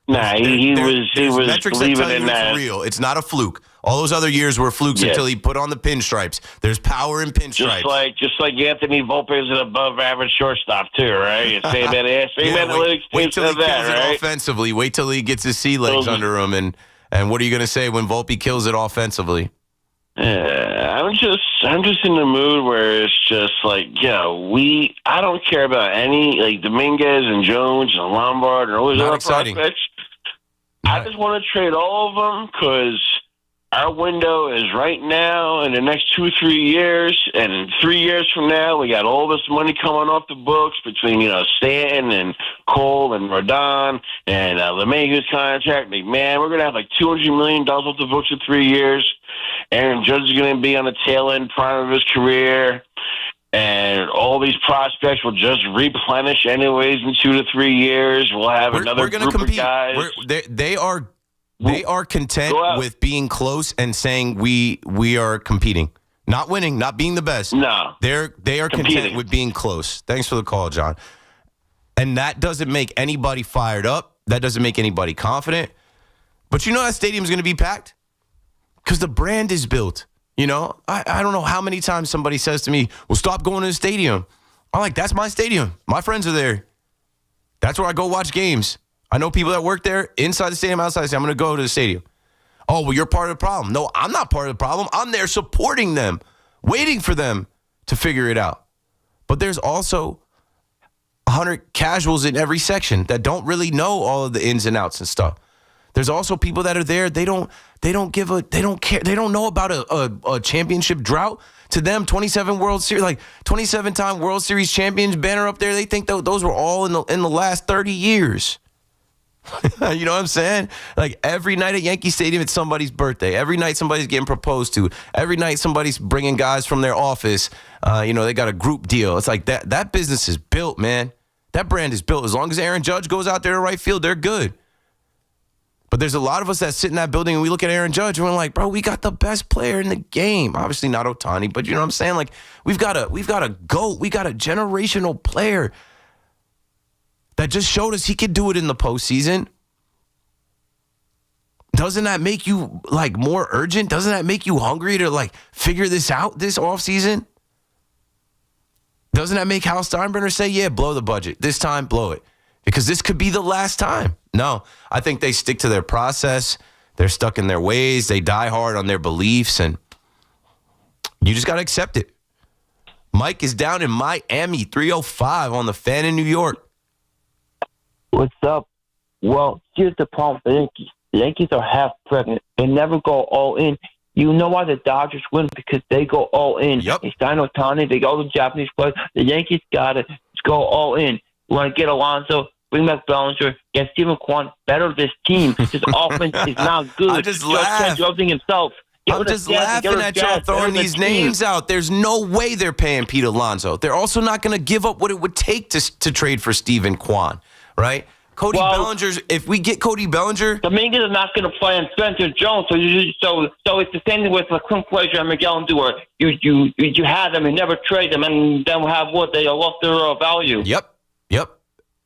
Nah, he was metrics believing that tell you in that. It's real. It's not a fluke. All those other years were flukes until he put on the pinstripes. There's power in pinstripes. Just like Anthony Volpe is an above-average shortstop too, right? Same analytics. Wait till he kills right? it offensively. Wait till he gets his sea legs under him, and what are you going to say when Volpe kills it offensively? I'm just in the mood where it's just like, I don't care about any like Dominguez and Jones and Lombard and all those other prospects. I just want to trade all of them because our window is right now in the next 2-3 years, and in 3 years from now, we got all this money coming off the books between Stanton and Cole and Rodon and LeMahieu's contract. Man, we're gonna have like $200 million off the books in 3 years. Aaron Judge is gonna be on the tail end prime of his career. and all these prospects will just replenish anyways in 2 to 3 years. We'll have another group of guys. They are content with being close and saying we are competing. Not winning, not being the best. No. They are content with being close. Thanks for the call, John. And that doesn't make anybody fired up. That doesn't make anybody confident. But you know that stadium's going to be packed? Because the brand is built. You know, I don't know how many times somebody says to me, well, stop going to the stadium. I'm like, that's my stadium. My friends are there. That's where I go watch games. I know people that work there inside the stadium, outside the stadium. I'm going to go to the stadium. Oh, well, you're part of the problem. No, I'm not part of the problem. I'm there supporting them, waiting for them to figure it out. But there's also 100 casuals in every section that don't really know all of the ins and outs and stuff. There's also people that are there. They don't care. They don't know about a championship drought. To them, 27 27-time World Series champions banner up there. They think those were all in the last 30 years. You know what I'm saying? Like every night at Yankee Stadium, it's somebody's birthday. Every night somebody's getting proposed to. Every night somebody's bringing guys from their office. They got a group deal. It's like that business is built, man. That brand is built. As long as Aaron Judge goes out there to right field, they're good. But there's a lot of us that sit in that building and we look at Aaron Judge and we're like, bro, we got the best player in the game. Obviously not Ohtani, but you know what I'm saying? Like we've got a GOAT. We got a generational player that just showed us he could do it in the postseason. Doesn't that make you like more urgent? Doesn't that make you hungry to like figure this out this offseason? Doesn't that make Hal Steinbrenner say, yeah, blow the budget. This time, blow it. Because this could be the last time. No, I think they stick to their process. They're stuck in their ways. They die hard on their beliefs, and you just got to accept it. Mike is down in Miami, 305 on the Fan in New York. What's up? Well, here's the problem with the Yankees. The Yankees are half pregnant. They never go all in. You know why the Dodgers win? Because they go all in. Yep. They sign Ohtani. They go to Japanese players. The Yankees got to go all in. You want to get Alonso, bring back Bellinger, get Stephen Kwan, better this team. This offense is not good. I just laugh. Himself. I'm just laughing at y'all throwing these names out. There's no way they're paying Pete Alonso. They're also not going to give up what it would take to trade for Stephen Kwan, right? Bellinger's. If we get Cody Bellinger, Dominguez is not going to play on Spencer Jones. So it's the same thing with Clint Frazier and Miguel Andújar. You had them and never trade them, and then have what they lost their value. Yep.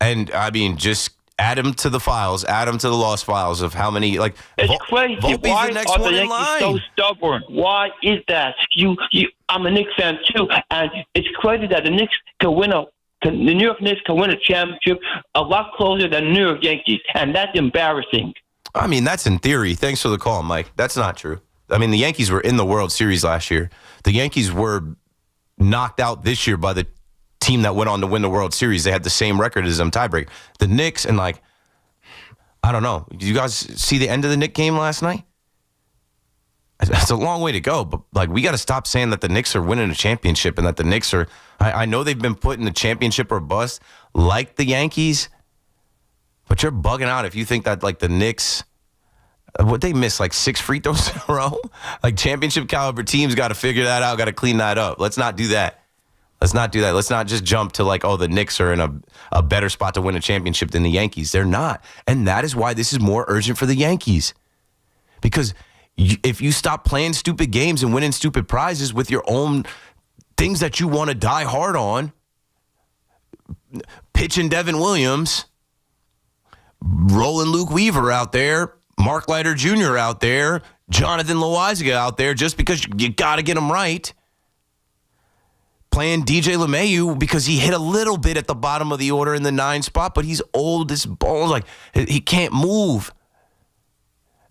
And I mean, just add them to the files, add them to the lost files of how many. Like it's crazy. Volpe's Why the next are one the in line? Yankees so stubborn? Why is that? I'm a Knicks fan too, and it's crazy that the Knicks can win the New York Knicks can win a championship a lot closer than New York Yankees, and that's embarrassing. I mean, that's in theory. Thanks for the call, Mike. That's not true. I mean, the Yankees were in the World Series last year. The Yankees were knocked out this year by the team that went on to win the World Series. They had the same record as them, tiebreak. The Knicks, and I don't know. Did you guys see the end of the Knicks game last night? It's a long way to go, but we got to stop saying that the Knicks are winning a championship and that the Knicks are. I know they've been put in the championship or bust like the Yankees, but you're bugging out if you think that the Knicks. What they missed 6 free throws in a row? Championship caliber teams got to figure that out, got to clean that up. Let's not do that. Let's not do that. Let's not just jump to the Knicks are in a better spot to win a championship than the Yankees. They're not. And that is why this is more urgent for the Yankees. Because if you stop playing stupid games and winning stupid prizes with your own things that you want to die hard on, pitching Devin Williams, rolling Luke Weaver out there, Mark Leiter Jr. out there, Jonathan Loaizaga out there, just because you got to get them right. Playing DJ LeMahieu because he hit a little bit at the bottom of the order in the 9 spot, but he's old as balls. He can't move.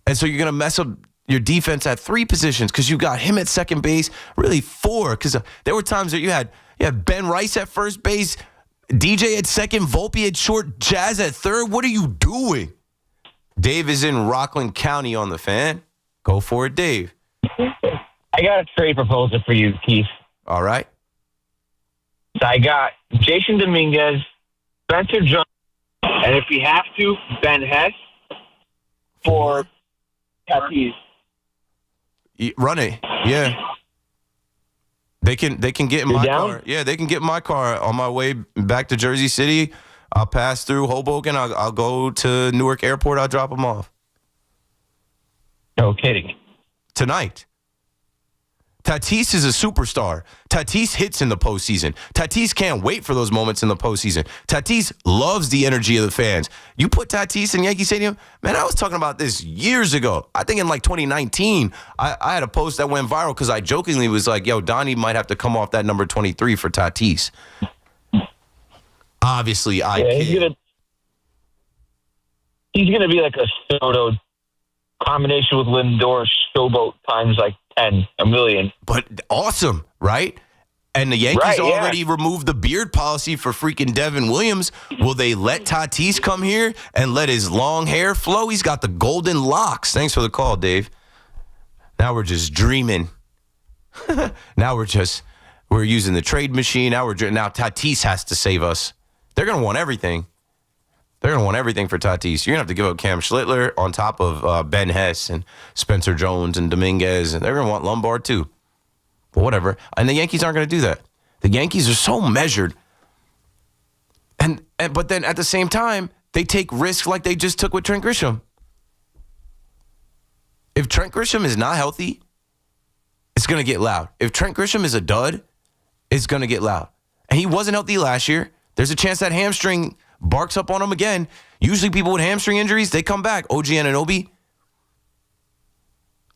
And so you're going to mess up your defense at 3 positions because you got him at second base, really 4, because there were times that you had Ben Rice at first base, DJ at second, Volpe at short, Jazz at third. What are you doing? Dave is in Rockland County on the Fan. Go for it, Dave. I got a trade proposal for you, Keith. All right. So I got Jason Dominguez, Spencer Jones, and if we have to, Ben Hess for Tatis. Run it. Yeah. They can get in my car. Yeah, they can get in my car on my way back to Jersey City. I'll pass through Hoboken. I'll go to Newark Airport. I'll drop them off. No kidding. Tonight. Tatis is a superstar. Tatis hits in the postseason. Tatis can't wait for those moments in the postseason. Tatis loves the energy of the fans. You put Tatis in Yankee Stadium, man, I was talking about this years ago. I think in like 2019, I had a post that went viral because I jokingly was like, yo, Donnie might have to come off that number 23 for Tatis. Obviously, he's gonna be like a Soto combination with Lindor, showboat times like 10, a million. But awesome, right? And the Yankees already removed the beard policy for freaking Devin Williams. Will they let Tatis come here and let his long hair flow? He's got the golden locks. Thanks for the call, Dave. Now we're just dreaming. Now we're using the trade machine. Now Tatis has to save us. They're going to want everything. They're going to want everything for Tatis. You're going to have to give up Cam Schlittler on top of Ben Hess and Spencer Jones and Dominguez, and they're going to want Lombard too. But whatever. And the Yankees aren't going to do that. The Yankees are so measured. But then at the same time, they take risks like they just took with Trent Grisham. If Trent Grisham is not healthy, it's going to get loud. If Trent Grisham is a dud, it's going to get loud. And he wasn't healthy last year. There's a chance that hamstring barks up on him again. Usually people with hamstring injuries, they come back. OG Anunoby.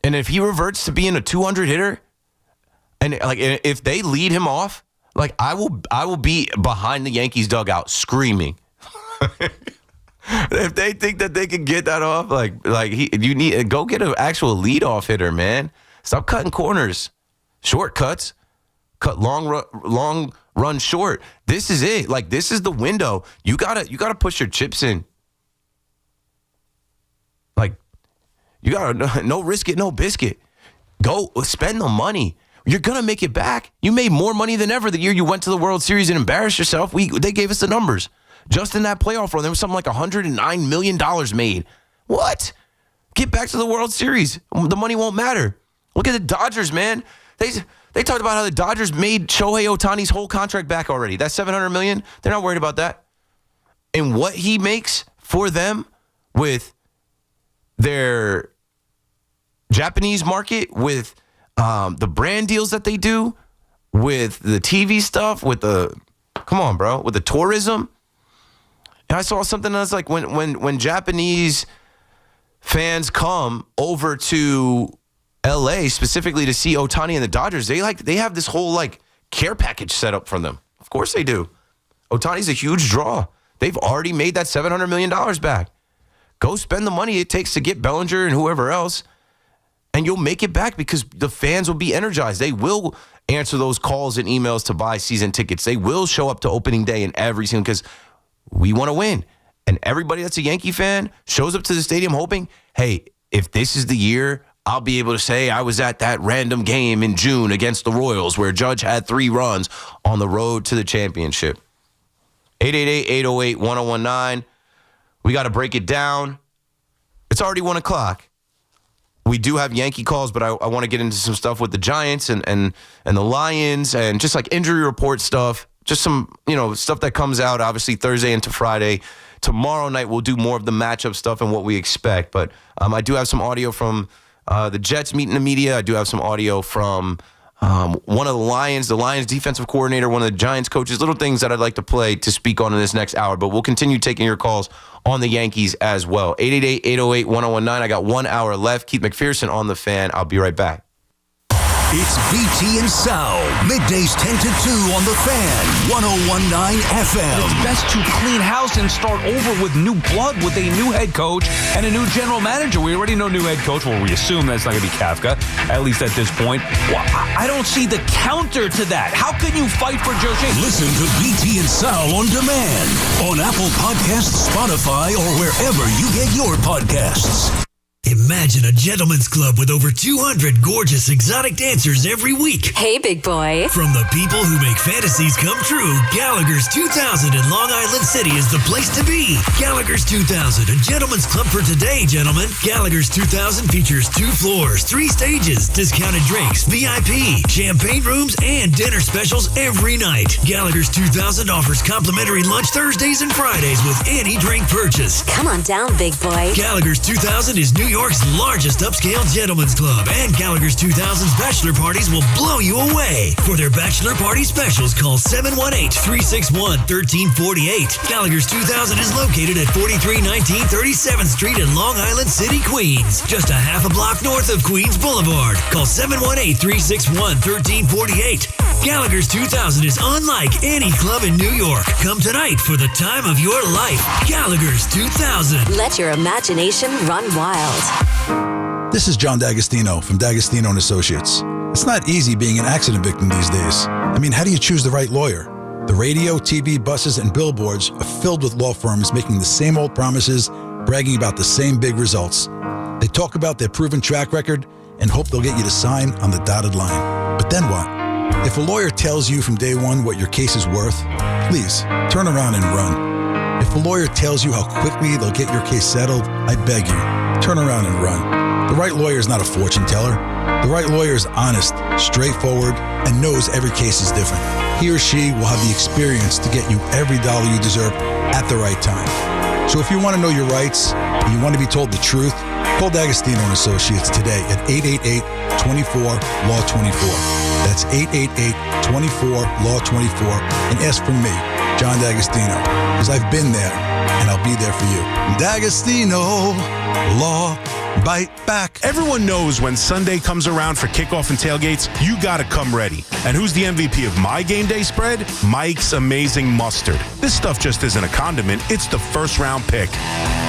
And if he reverts to being a 200 hitter, and like if they lead him off, like I will be behind the Yankees dugout screaming. If they think that they can get that off, you need go get an actual leadoff hitter, man. Stop cutting corners, shortcuts, cut long run short. This is it. Like this is the window. You gotta push your chips in. Like you gotta no risk it, no biscuit. Go spend the money. You're gonna make it back. You made more money than ever the year you went to the World Series and embarrassed yourself. They gave us the numbers. Just in that playoff run, there was something like $109 million made. What? Get back to the World Series. The money won't matter. Look at the Dodgers, man. They talked about how the Dodgers made Shohei Ohtani's whole contract back already. That's $700 million. They're not worried about that. And what he makes for them with their Japanese market, with the brand deals that they do, with the TV stuff, with the tourism. And I saw something that's like when Japanese fans come over to LA specifically to see Ohtani and the Dodgers, they have this whole care package set up for them. Of course they do. Ohtani's a huge draw. They've already made that $700 million back. Go spend the money it takes to get Bellinger and whoever else, and you'll make it back because the fans will be energized. They will answer those calls and emails to buy season tickets. They will show up to opening day in every season because we want to win. And everybody that's a Yankee fan shows up to the stadium hoping, hey, if this is the year, I'll be able to say I was at that random game in June against the Royals where Judge had 3 runs on the road to the championship. 888-808-1019. We got to break it down. It's already 1 o'clock. We do have Yankee calls, but I want to get into some stuff with the Giants and the Lions and just like injury report stuff. Just some, stuff that comes out obviously Thursday into Friday. Tomorrow night we'll do more of the matchup stuff and what we expect. But I do have some audio from the Jets meeting the media. I do have some audio from one of the Lions defensive coordinator, one of the Giants coaches, little things that I'd like to play to speak on in this next hour. But we'll continue taking your calls on the Yankees as well. 888-808-1019. I got 1 hour left. Keith McPherson on the Fan. I'll be right back. It's BT and Sal, middays 10 to 2 on the Fan, 101.9 FM. It's best to clean house and start over with new blood with a new head coach and a new general manager. We already know new head coach. Well, we assume that's not going to be Kafka, at least at this point. Well, I don't see the counter to that. How can you fight for Joe Shea? Listen to BT and Sal on demand on Apple Podcasts, Spotify, or wherever you get your podcasts. Imagine a gentleman's club with over 200 gorgeous exotic dancers every week. Hey, big boy. From the people who make fantasies come true, Gallagher's 2000 in Long Island City is the place to be. Gallagher's 2000, a gentleman's club for today, gentlemen. Gallagher's 2000 features 2 floors, 3 stages, discounted drinks, VIP, champagne rooms, and dinner specials every night. Gallagher's 2000 offers complimentary lunch Thursdays and Fridays with any drink purchase. Come on down, big boy. Gallagher's 2000 is New York's largest upscale gentleman's club, and Gallagher's 2000's bachelor parties will blow you away. For their bachelor party specials, call 718-361-1348. Gallagher's 2000 is located at 4319 37th Street in Long Island City, Queens, just a half a block north of Queens Boulevard. Call 718-361-1348. Gallagher's 2000 is unlike any club in New York. Come tonight for the time of your life. Gallagher's 2000. Let your imagination run wild. This is John D'Agostino from D'Agostino & Associates. It's not easy being an accident victim these days. I mean, how do you choose the right lawyer? The radio, TV, buses, and billboards are filled with law firms making the same old promises, bragging about the same big results. They talk about their proven track record and hope they'll get you to sign on the dotted line. But then what? If a lawyer tells you from day one what your case is worth, please turn around and run. If a lawyer tells you how quickly they'll get your case settled, I beg you, turn around and run. The right lawyer is not a fortune teller. The right lawyer is honest, straightforward, and knows every case is different. He or she will have the experience to get you every dollar you deserve at the right time. So if you want to know your rights and you want to be told the truth, call D'Agostino & Associates today at 888-24-LAW-24. That's 888-24-LAW-24 and ask for me, John D'Agostino, because I've been there and I'll be there for you. D'Agostino Law. Bite back. Everyone knows when Sunday comes around for kickoff and tailgates, you gotta come ready. And who's the MVP of my game day spread? Mike's Amazing Mustard. This stuff just isn't a condiment, it's the first round pick.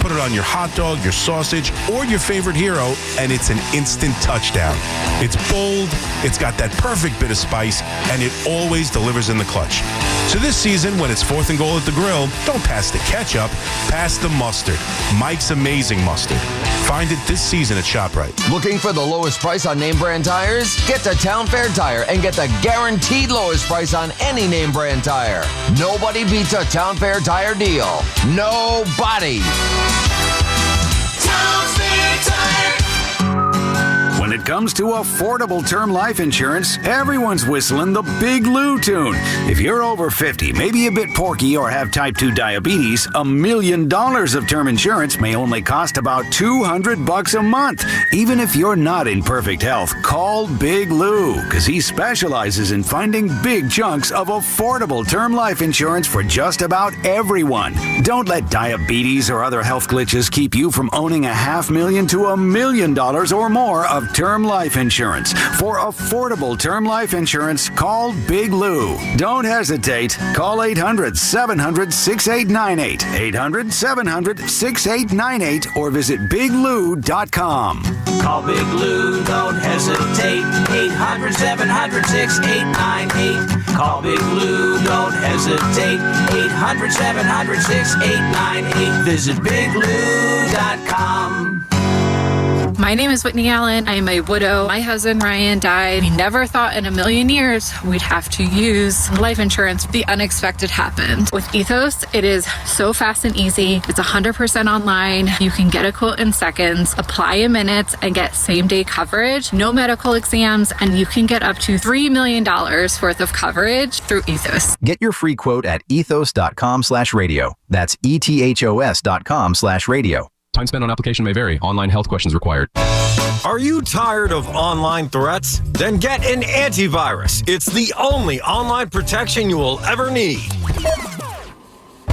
Put it on your hot dog, your sausage, or your favorite hero, and it's an instant touchdown. It's bold, it's got that perfect bit of spice, and it always delivers in the clutch. So this season, when it's 4th and goal at the grill, don't pass the ketchup, pass the mustard. Mike's Amazing Mustard. Find it this season at ShopRite. Looking for the lowest price on name brand tires? Get to Town Fair Tire and get the guaranteed lowest price on any name brand tire. Nobody beats a Town Fair Tire deal. Nobody. Town Fair Tire. When it comes to affordable term life insurance, everyone's whistling the Big Lou tune. If you're over 50, maybe a bit porky, or have type 2 diabetes, $1 million of term insurance may only cost about $200 a month. Even if you're not in perfect health, call Big Lou, because he specializes in finding big chunks of affordable term life insurance for just about everyone. Don't let diabetes or other health glitches keep you from owning $500,000 to $1 million or more of term life insurance. For affordable term life insurance, call Big Lou. Don't hesitate. Call 800-700-6898. 800-700-6898 or visit biglou.com. Call Big Lou, don't hesitate. 800-700-6898. Call Big Lou, don't hesitate. 800-700-6898. Visit biglou.com. My name is Whitney Allen. I am a widow. My husband, Ryan, died. We never thought in a million years we'd have to use life insurance. The unexpected happened. With Ethos, it is so fast and easy. It's 100% online. You can get a quote in seconds, apply in minutes, and get same-day coverage, no medical exams, and you can get up to $3 million worth of coverage through Ethos. Get your free quote at ethos.com/radio. That's ethos.com/radio. Time spent on application may vary. Online health questions required. Are you tired of online threats? Then get an antivirus. It's the only online protection you will ever need.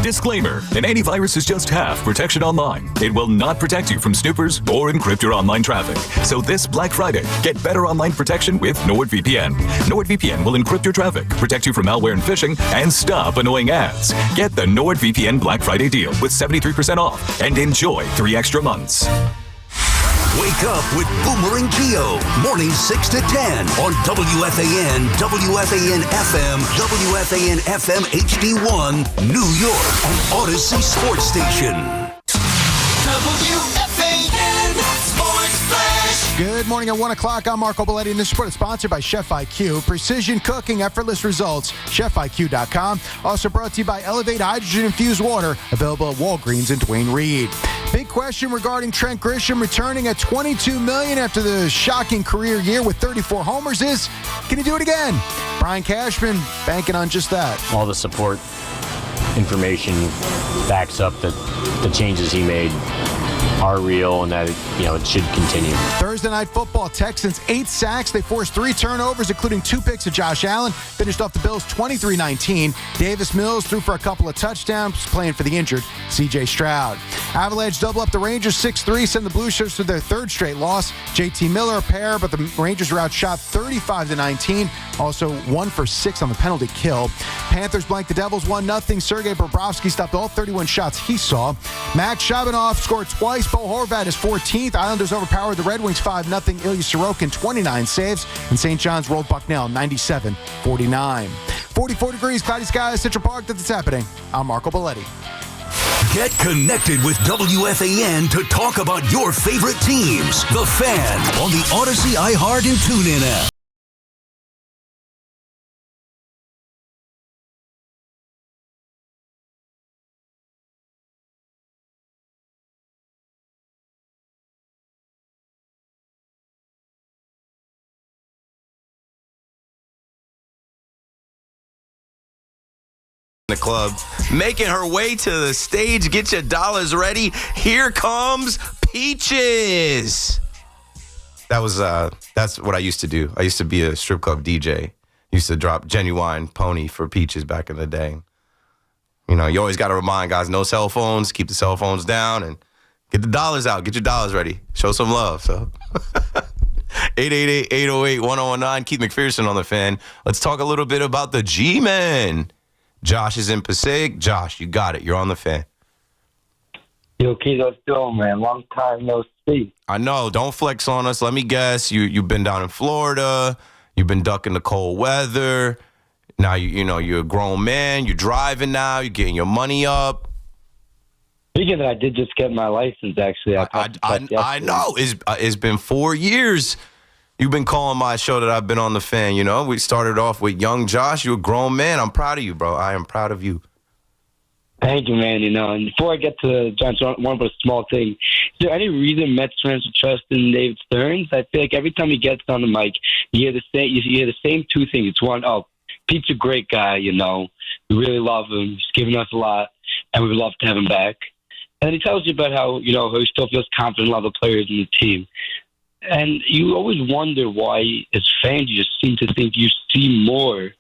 Disclaimer, an antivirus is just half protection online. It will not protect you from snoopers or encrypt your online traffic. So this Black Friday, get better online protection with NordVPN. NordVPN will encrypt your traffic, protect you from malware and phishing, and stop annoying ads. Get the NordVPN Black Friday deal with 73% off and enjoy 3 extra months. Wake up with Boomer and Geo, mornings 6 to 10 on WFAN, WFAN FM, WFAN FM HD1, New York, and Odyssey Sports Station. WFAN Sports. Good morning at 1 o'clock. I'm Marco Belletti, and this report is sponsored by Chef IQ. Precision cooking, effortless results. ChefIQ.com. Also brought to you by Elevate Hydrogen-Infused Water, available at Walgreens and Duane Reade. Big question regarding Trent Grisham returning at $22 million after the shocking career year with 34 homers is, can he do it again? Brian Cashman banking on just that. All the support information backs up that the changes he made are real and that it should continue. Thursday Night Football, Texans 8 sacks. They forced 3 turnovers, including 2 picks of Josh Allen. Finished off the Bills 23-19. Davis Mills threw for a couple of touchdowns, playing for the injured C.J. Stroud. Avalanche double up the Rangers 6-3, send the Blue Shirts to their 3rd straight loss. J.T. Miller a pair, but the Rangers were outshot 35-19. Also 1 for 6 on the penalty kill. Panthers blanked the Devils 1-0. Sergei Bobrovsky stopped all 31 shots he saw. Max Shabanov scored twice. Bo Horvat is 14th. Islanders overpowered the Red Wings 5-0. Ilya Sorokin 29 saves. And St. John's rolled Bucknell 97-49. 44 degrees, cloudy skies, Central Park. That's what's happening. I'm Marco Belletti. Get connected with WFAN to talk about your favorite teams. The Fan on the Odyssey, iHeart, and TuneIn app. The club making her way to the stage. Get your dollars ready. Here comes Peaches. That's what I used to do. I used to be a strip club DJ. Used to drop Genuine Pony for Peaches back in the day. You always got to remind guys, no cell phones, keep the cell phones down, and get the dollars out. Get your dollars ready. Show some love. So 888-808-1019. Keith McPherson on the Fan. Let's talk a little bit about the G-Men. Josh is in Passaic. Josh, you got it. You're on the Fan. Yo, Keith, what's doing, man? Long time no see. I know. Don't flex on us. Let me guess. You've been down in Florida. You've been ducking the cold weather. Now, you're a grown man. You're driving now. You're getting your money up. Speaking of that, I did just get my license, actually. I know. It's been 4 years. You've been calling my show that I've been on the Fan. We started off with young Josh. You're a grown man. I'm proud of you, bro. I am proud of you. Thank you, man. And before I get to John, one but a small thing. Is there any reason Mets fans would trust in David Stearns? I feel like every time he gets on the mic, you hear the same 2 things. It's one, Pete's a great guy, We really love him. He's given us a lot, and we would love to have him back. And then he tells you about how, he still feels confident in a lot of the players in the team. And you always wonder why, as fans, you just seem to think you see more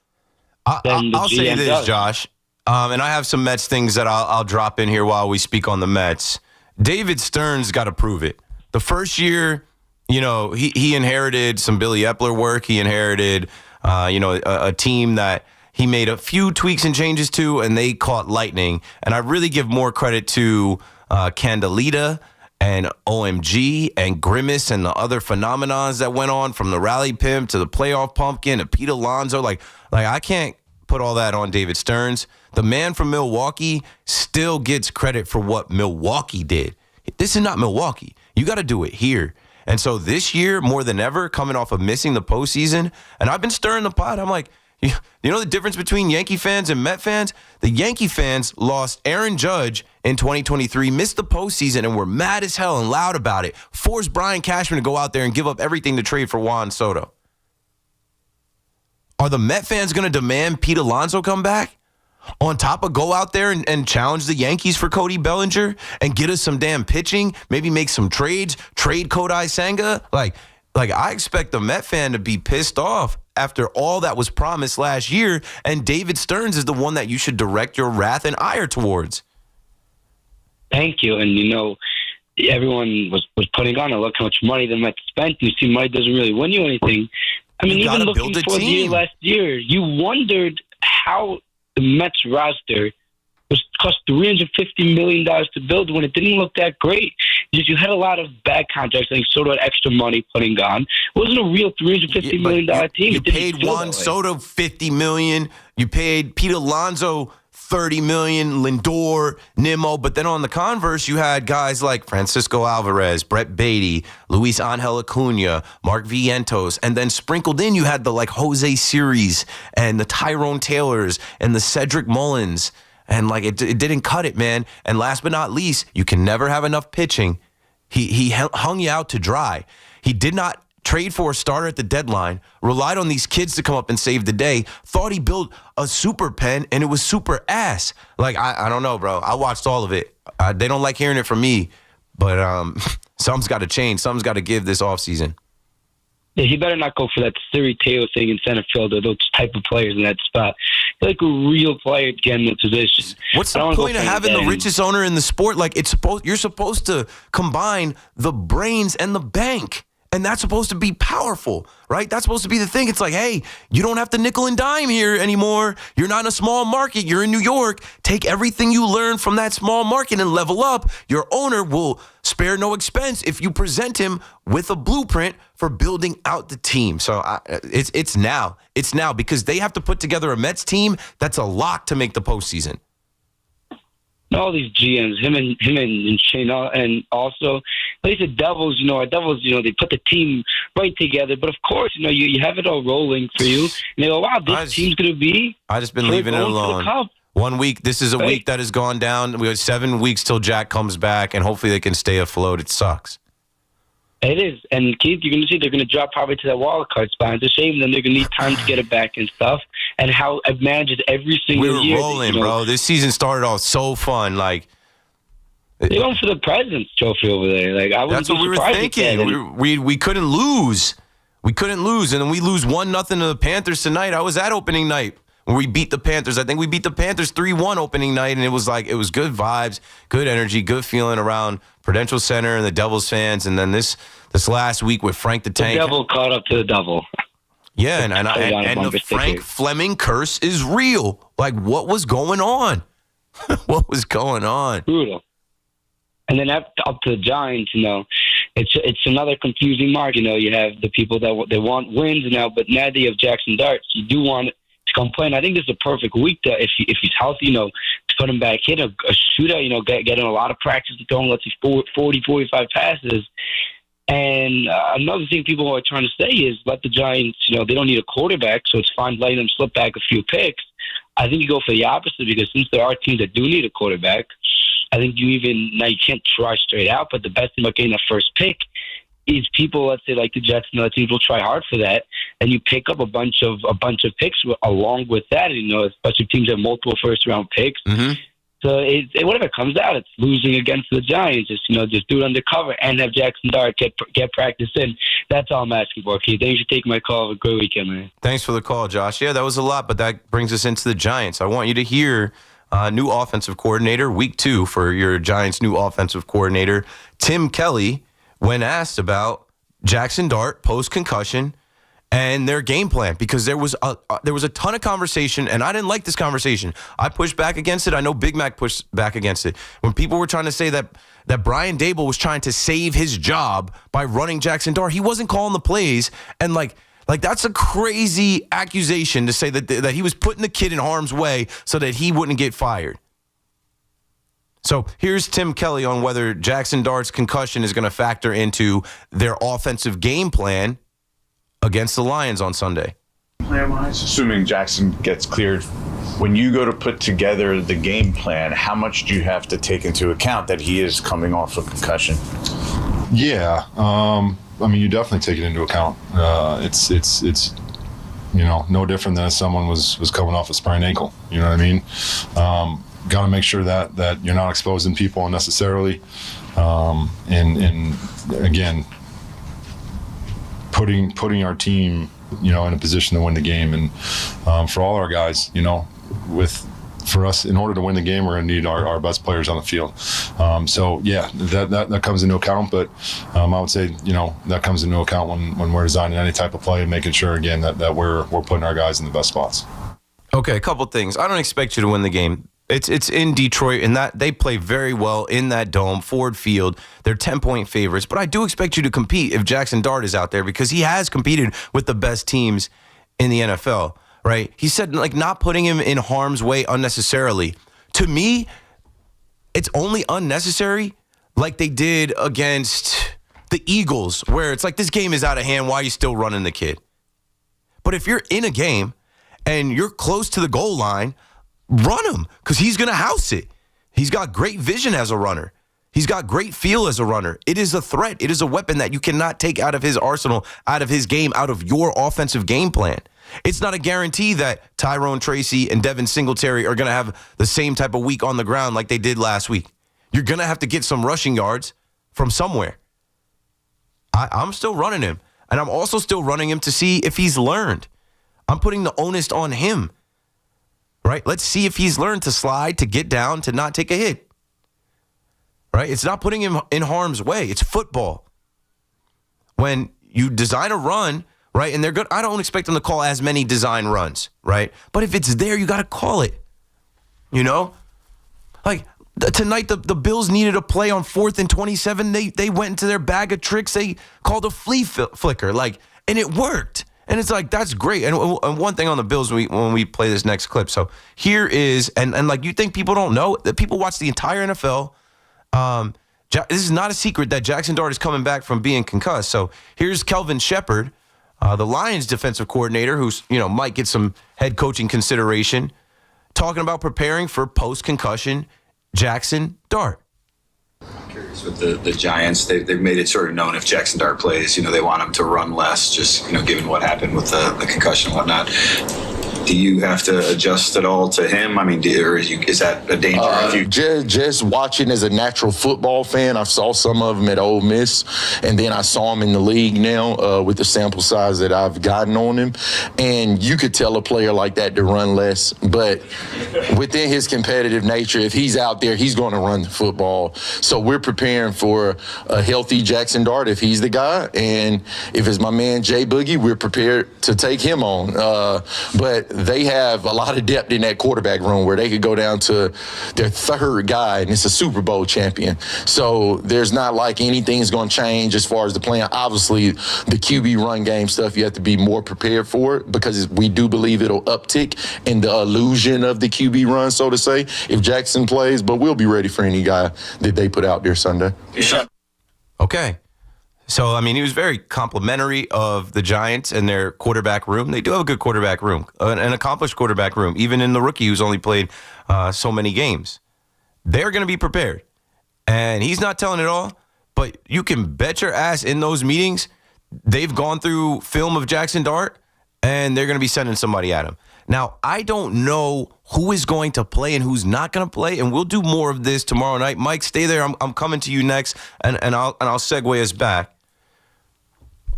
than the I'll GM say this, does. Josh, and I have some Mets things that I'll drop in here while we speak on the Mets. David Stearns got to prove it. The first year, he inherited some Billy Epler work. He inherited, a team that he made a few tweaks and changes to, and they caught lightning. And I really give more credit to Candelita and OMG and Grimace and the other phenomenons that went on, from the Rally Pimp to the Playoff Pumpkin to Pete Alonso. Like I can't put all that on David Stearns. The man from Milwaukee still gets credit for what Milwaukee did. This is not Milwaukee. You got to do it here. And so this year, more than ever, coming off of missing the postseason, and I've been stirring the pot. I'm like, you know the difference between Yankee fans and Met fans? The Yankee fans lost Aaron Judge in 2023, missed the postseason, and were mad as hell and loud about it. Forced Brian Cashman to go out there and give up everything to trade for Juan Soto. Are the Met fans going to demand Pete Alonso come back? On top of go out there and challenge the Yankees for Cody Bellinger and get us some damn pitching, maybe make some trades, trade Kodai Senga? Like I expect the Met fan to be pissed off after all that was promised last year, and David Stearns is the one that you should direct your wrath and ire towards. Thank you. And, everyone was putting on, look how much money the Mets spent. You see, money doesn't really win you anything. I mean, even looking for the year last year, you wondered how the Mets roster cost $350 million to build when it didn't look that great. You had a lot of bad contracts, and sort of extra money putting on. It wasn't a real $350 million team. You paid Juan Soto $50 million. You paid Pete Alonso $30 million, Lindor, Nimmo. But then on the converse, you had guys like Francisco Alvarez, Brett Beatty, Luis Angel Acuna, Mark Vientos. And then sprinkled in, you had the like Jose Siri and the Tyrone Taylors and the Cedric Mullins. And like it didn't cut it, man. And last but not least, you can never have enough pitching. He hung you out to dry. He did not trade for a starter at the deadline, relied on these kids to come up and save the day, thought he built a super pen, and it was super ass. Like, I don't know, bro. I watched all of it. They don't like hearing it from me, but something's got to change. Something's got to give this offseason. Yeah, he better not go for that Siri Taylor thing in center field or those type of players in that spot. He's like a real player to get in the position. What's the point of having the richest owner in the sport? Like, you're supposed to combine the brains and the bank. And that's supposed to be powerful, right? That's supposed to be the thing. It's like, hey, you don't have to nickel and dime here anymore. You're not in a small market. You're in New York. Take everything you learn from that small market and level up. Your owner will spare no expense if you present him with a blueprint for building out the team. So it's now. It's now because they have to put together a Mets team that's a lock to make the postseason. All these GMs, him and Shane, and also, like the Devils, our Devils, they put the team right together. But of course, you have it all rolling for you. And they go, wow, this team's going to be. I just been leaving it alone. 1 week, this is a week that has gone down. We have 7 weeks till Jack comes back, and hopefully they can stay afloat. It sucks. It is. And Keith, you're going to see they're going to drop probably to that wild card spot. It's a shame. Then they're going to need time to get it back and stuff. And how it manages every single year. We're rolling, bro. This season started off so fun. Like, they're going for the President's Trophy over there. Like, that's what we were thinking. We couldn't lose. We couldn't lose. And then we lose 1-0 to the Panthers tonight. I was at opening night when we beat the Panthers. I think we beat the Panthers 3-1 opening night. And it was good vibes, good energy, good feeling around Prudential Center and the Devils fans. And then this last week with Frank the Tank. The Devil caught up to the Devil. Yeah, and the Frank Fleming curse is real. Like, what was going on? What was going on? Brutal. And then up to the Giants, it's another confusing mark. You have the people that they want wins now, but now that you have Jackson Darts, you do want to complain. I think this is a perfect week to, if he's healthy, to put him back in a shootout, getting a lot of practice and throwing, let's say, 40, 45 passes. And another thing people are trying to say is let the Giants, they don't need a quarterback, so it's fine letting them slip back a few picks. I think you go for the opposite because since there are teams that do need a quarterback, I think you can't try straight out, but the best thing about getting that first pick is people, let's say like the Jets, teams will try hard for that, and you pick up a bunch of picks along with that. Especially teams have multiple first round picks. Mm-hmm. So whatever comes out, it's losing against the Giants. Just do it undercover and have Jackson Dart get practice in. That's all I'm asking for, Keith. Thanks for taking my call. Have a great weekend, man. Thanks for the call, Josh. Yeah, that was a lot, but that brings us into the Giants. I want you to hear new offensive coordinator, week 2 for your Giants' new offensive coordinator, Tim Kelly, when asked about Jackson Dart post-concussion and their game plan, because there was a ton of conversation, and I didn't like this conversation. I pushed back against it. I know Big Mac pushed back against it. When people were trying to say that Brian Daboll was trying to save his job by running Jackson Dart, he wasn't calling the plays, and like that's a crazy accusation to say that he was putting the kid in harm's way so that he wouldn't get fired. So here's Tim Kelly on whether Jackson Dart's concussion is going to factor into their offensive game plan against the Lions on Sunday. Plan-wise, assuming Jackson gets cleared, when you go to put together the game plan, how much do you have to take into account that he is coming off a concussion? Yeah, you definitely take it into account. It's no different than if someone was coming off a sprained ankle. You know what I mean? Got to make sure that you're not exposing people unnecessarily, and again, putting our team, in a position to win the game. And for all our guys, for us, in order to win the game, we're going to need our best players on the field. So yeah, that comes into account. But I would say, that comes into account when we're designing any type of play and making sure again that we're putting our guys in the best spots. Okay, a couple things. I don't expect you to win the game. It's in Detroit, and that they play very well in that dome, Ford Field. They're 10-point favorites, but I do expect you to compete if Jackson Dart is out there because he has competed with the best teams in the NFL. right? He said, like, not putting him in harm's way unnecessarily. To me, it's only unnecessary like they did against the Eagles, where it's like, this game is out of hand. Why are you still running the kid? But if you're in a game and you're close to the goal line, run him, because he's going to house it. He's got great vision as a runner. He's got great feel as a runner. It is a threat. It is a weapon that you cannot take out of his arsenal, out of his game, out of your offensive game plan. It's not a guarantee that Tyrone Tracy and Devin Singletary are going to have the same type of week on the ground like they did last week. You're going to have to get some rushing yards from somewhere. I'm still running him, and I'm also still running him to see if he's learned. I'm putting the onus on him, right? Let's see if he's learned to slide, to get down, to not take a hit. Right? It's not putting him in harm's way. It's football. When you design a run, right, and they're good, I don't expect them to call as many design runs, right? But if it's there, you got to call it. You know? Like, tonight, the Bills needed a play on 4th and 27. They went into their bag of tricks. They called a flea flicker, like, and it worked. And it's like, that's great. And one thing on the Bills when we play this next clip. So here is, and like, you think people don't know that people watch the entire NFL. This is not a secret that Jackson Dart is coming back from being concussed. So here's Kelvin Shepard, the Lions defensive coordinator, who's, might get some head coaching consideration, talking about preparing for post-concussion Jackson Dart. I'm curious with the Giants, they've made it sort of known if Jackson Dart plays, they want him to run less, just, given what happened with the concussion and whatnot. Do you have to adjust at all to him? I mean, is that a danger? Just watching as a natural football fan, I saw some of them at Ole Miss, and then I saw him in the league now with the sample size that I've gotten on him. And you could tell a player like that to run less, but within his competitive nature, if he's out there, he's going to run the football. So we're preparing for a healthy Jackson Dart if he's the guy. And if it's my man Jay Boogie, we're prepared to take him on. But they have a lot of depth in that quarterback room where they could go down to their third guy, and it's a Super Bowl champion. So there's not like anything's going to change as far as the plan. Obviously, the QB run game stuff, you have to be more prepared for it because we do believe it'll uptick in the illusion of the QB run, so to say, if Jackson plays. But we'll be ready for any guy that they put out there Sunday. Okay. So, I mean, he was very complimentary of the Giants and their quarterback room. They do have a good quarterback room, an accomplished quarterback room, even in the rookie who's only played so many games. They're going to be prepared. And he's not telling it all, but you can bet your ass in those meetings, they've gone through film of Jackson Dart, and they're going to be sending somebody at him. Now, I don't know who is going to play and who's not going to play, and we'll do more of this tomorrow night. Mike, stay there. I'm coming to you next, and I'll segue us back.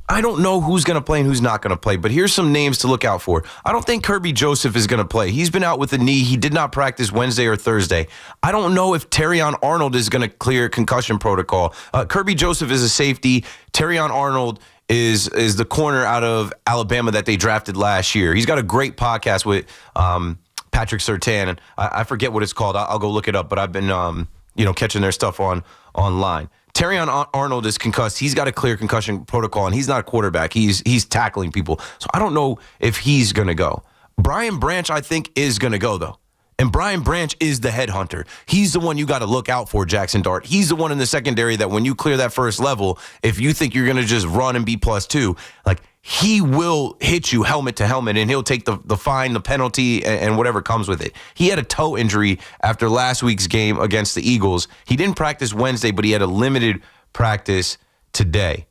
I don't know who's going to play and who's not going to play, but here's some names to look out for. I don't think Kirby Joseph is going to play. He's been out with a knee. He did not practice Wednesday or Thursday. I don't know if Terrion Arnold is going to clear concussion protocol. Kirby Joseph is a safety. Terrion Arnold is the corner out of Alabama that they drafted last year. He's got a great podcast with Patrick Surtain, and I forget what it's called. I'll go look it up, but I've been catching their stuff online. Terrion Arnold is concussed. He's got a clear concussion protocol, and he's not a quarterback. He's tackling people. So I don't know if he's going to go. Brian Branch, I think, is going to go, though. And Brian Branch is the headhunter. He's the one you got to look out for, Jackson Dart. He's the one in the secondary that when you clear that first level, if you think you're going to just run and be +2, like, he will hit you helmet to helmet, and he'll take the fine, the penalty, and whatever comes with it. He had a toe injury after last week's game against the Eagles. He didn't practice Wednesday, but he had a limited practice today.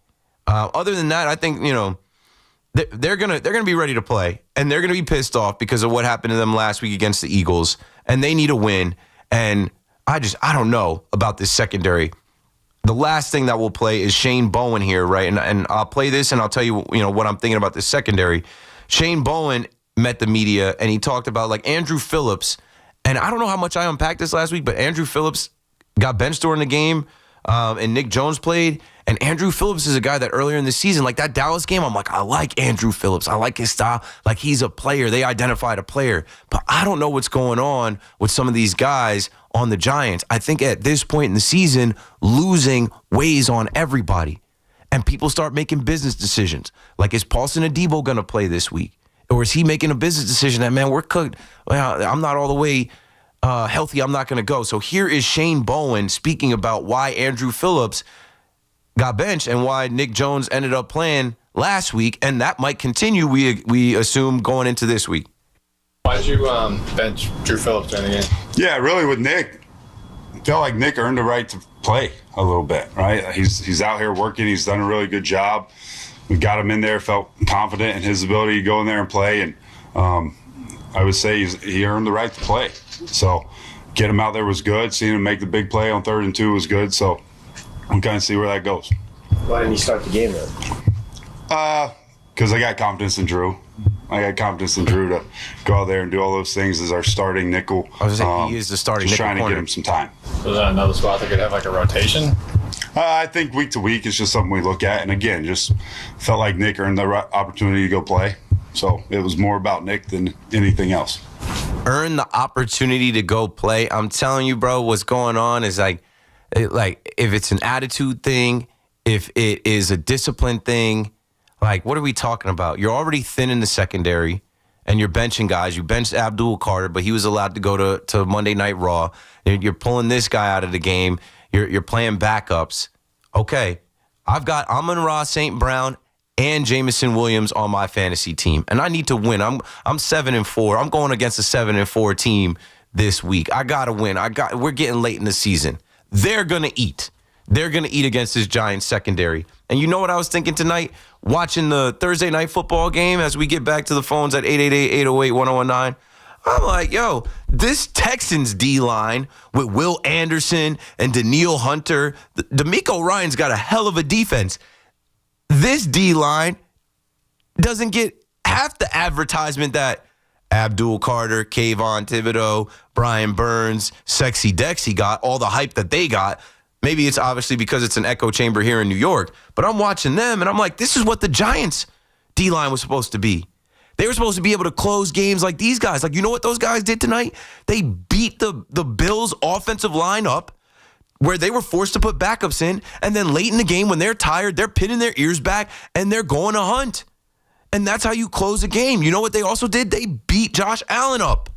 Other than that, I think, they're gonna be ready to play, and they're gonna be pissed off because of what happened to them last week against the Eagles, and they need a win. And I don't know about this secondary. The last thing that we'll play is Shane Bowen here, right? And I'll play this, and I'll tell you, what I'm thinking about this secondary. Shane Bowen met the media, and he talked about, like, Andrew Phillips. And I don't know how much I unpacked this last week, but Andrew Phillips got benched during the game, and Nick Jones played. And Andrew Phillips is a guy that earlier in the season, like that Dallas game, I'm like, I like Andrew Phillips. I like his style. Like, he's a player. They identified a player. But I don't know what's going on with some of these guys on the Giants. I think at this point in the season, losing weighs on everybody. And people start making business decisions. Like, is Paulson Adebo going to play this week? Or is he making a business decision that, man, we're cooked. Well, I'm not all the way healthy. I'm not going to go. So here is Shane Bowen speaking about why Andrew Phillips got benched and why Nick Jones ended up playing last week. And that might continue, we assume, going into this week. Why'd you bench Drew Phillips during the game? Yeah, really with Nick, I felt like Nick earned the right to play a little bit, right? He's out here working. He's done a really good job. We got him in there, felt confident in his ability to go in there and play. And I would say he earned the right to play. So get him out there was good. Seeing him make the big play on 3rd and 2 was good. So we kind of see where that goes. Why didn't you start the game then? Because I got confidence in Drew. I got confidence in Drew to go out there and do all those things as our starting nickel. I was saying he is the starting just nickel trying to corner. get him some time. Was that another spot that could have like a rotation? I think week to week is just something we look at. And again, just felt like Nick earned the opportunity to go play. So it was more about Nick than anything else. Earn the opportunity to go play. I'm telling you, bro, what's going on is like if it's an attitude thing, if it is a discipline thing, like, what are we talking about? You're already thin in the secondary, and you're benching guys. You benched Abdul Carter, but he was allowed to go to Monday Night Raw. You're pulling this guy out of the game. You're playing backups. Okay, I've got Amon-Ra St. Brown and Jamison Williams on my fantasy team, and I need to win. I'm 7-4. I'm going against a 7-4 team this week. I gotta win. We're getting late in the season. They're gonna eat. They're gonna eat against this Giants secondary. And you know what I was thinking tonight? Watching the Thursday night football game as we get back to the phones at 888-808-1019. I'm like, yo, this Texans D-line with Will Anderson and Daniil Hunter, D'Amico Ryan's got a hell of a defense. This D-line doesn't get half the advertisement that Abdul Carter, Kayvon Thibodeau, Brian Burns, Sexy Dexy got, all the hype that they got. Maybe it's obviously because it's an echo chamber here in New York, but I'm watching them and I'm like, this is what the Giants D-line was supposed to be. They were supposed to be able to close games like these guys. Like, you know what those guys did tonight? They beat the Bills' offensive line up where they were forced to put backups in, and then late in the game when they're tired, they're pinning their ears back and they're going to hunt. And that's how you close a game. You know what they also did? They beat Josh Allen up.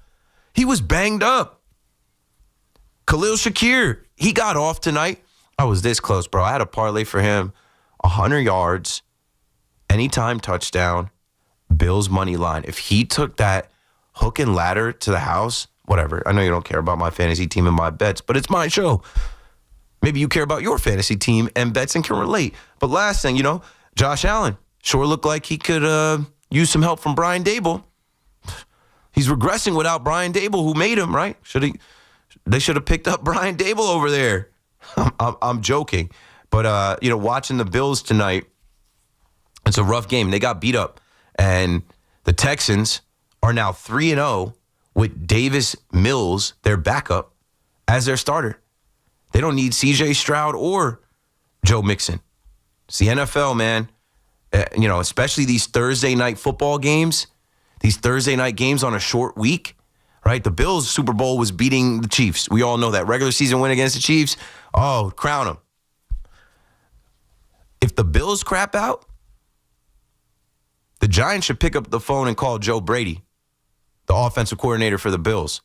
He was banged up. Khalil Shakir, he got off tonight. I was this close, bro. I had a parlay for him. 100 yards, anytime touchdown, Bills money line. If he took that hook and ladder to the house, whatever. I know you don't care about my fantasy team and my bets, but it's my show. Maybe you care about your fantasy team and bets and can relate. But last thing, Josh Allen sure looked like he could use some help from Brian Dable. He's regressing without Brian Dable, who made him, right? They should have picked up Brian Dable over there. I'm joking. But, watching the Bills tonight, it's a rough game. They got beat up. And the Texans are now 3-0 with Davis Mills, their backup, as their starter. They don't need C.J. Stroud or Joe Mixon. It's the NFL, man. Especially these Thursday night football games, these Thursday night games on a short week, right? The Bills' Super Bowl was beating the Chiefs. We all know that. Regular season win against the Chiefs, crown them. If the Bills crap out, the Giants should pick up the phone and call Joe Brady, the offensive coordinator for the Bills.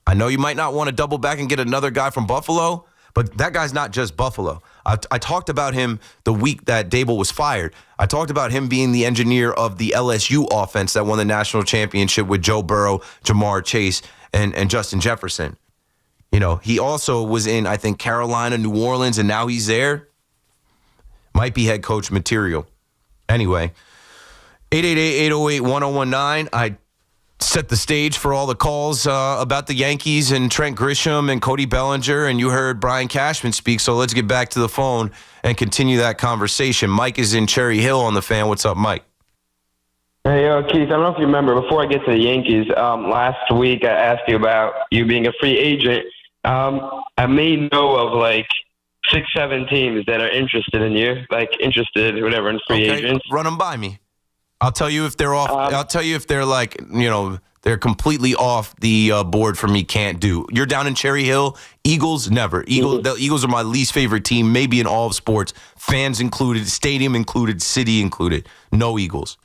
I know you might not want to double back and get another guy from Buffalo, but that guy's not just Buffalo. I talked about him the week that Dable was fired. I talked about him being the engineer of the LSU offense that won the national championship with Joe Burrow, Jamar Chase, and Justin Jefferson. He also was in, I think, Carolina, New Orleans, and now he's there. Might be head coach material. Anyway, 888-808-1019. I set the stage for all the calls about the Yankees and Trent Grisham and Cody Bellinger, and you heard Brian Cashman speak, so let's get back to the phone and continue that conversation. Mike is in Cherry Hill on the fan. What's up, Mike? Hey, Keith, I don't know if you remember, before I get to the Yankees, last week I asked you about you being a free agent. I may know of 6-7 teams that are interested in you, in free agents. Run them by me. I'll tell you if they're off. I'll tell you if they're they're completely off the board for me. Can't do. You're down in Cherry Hill. Eagles, never. The Eagles are my least favorite team, maybe in all of sports. Fans included, stadium included, city included. No Eagles.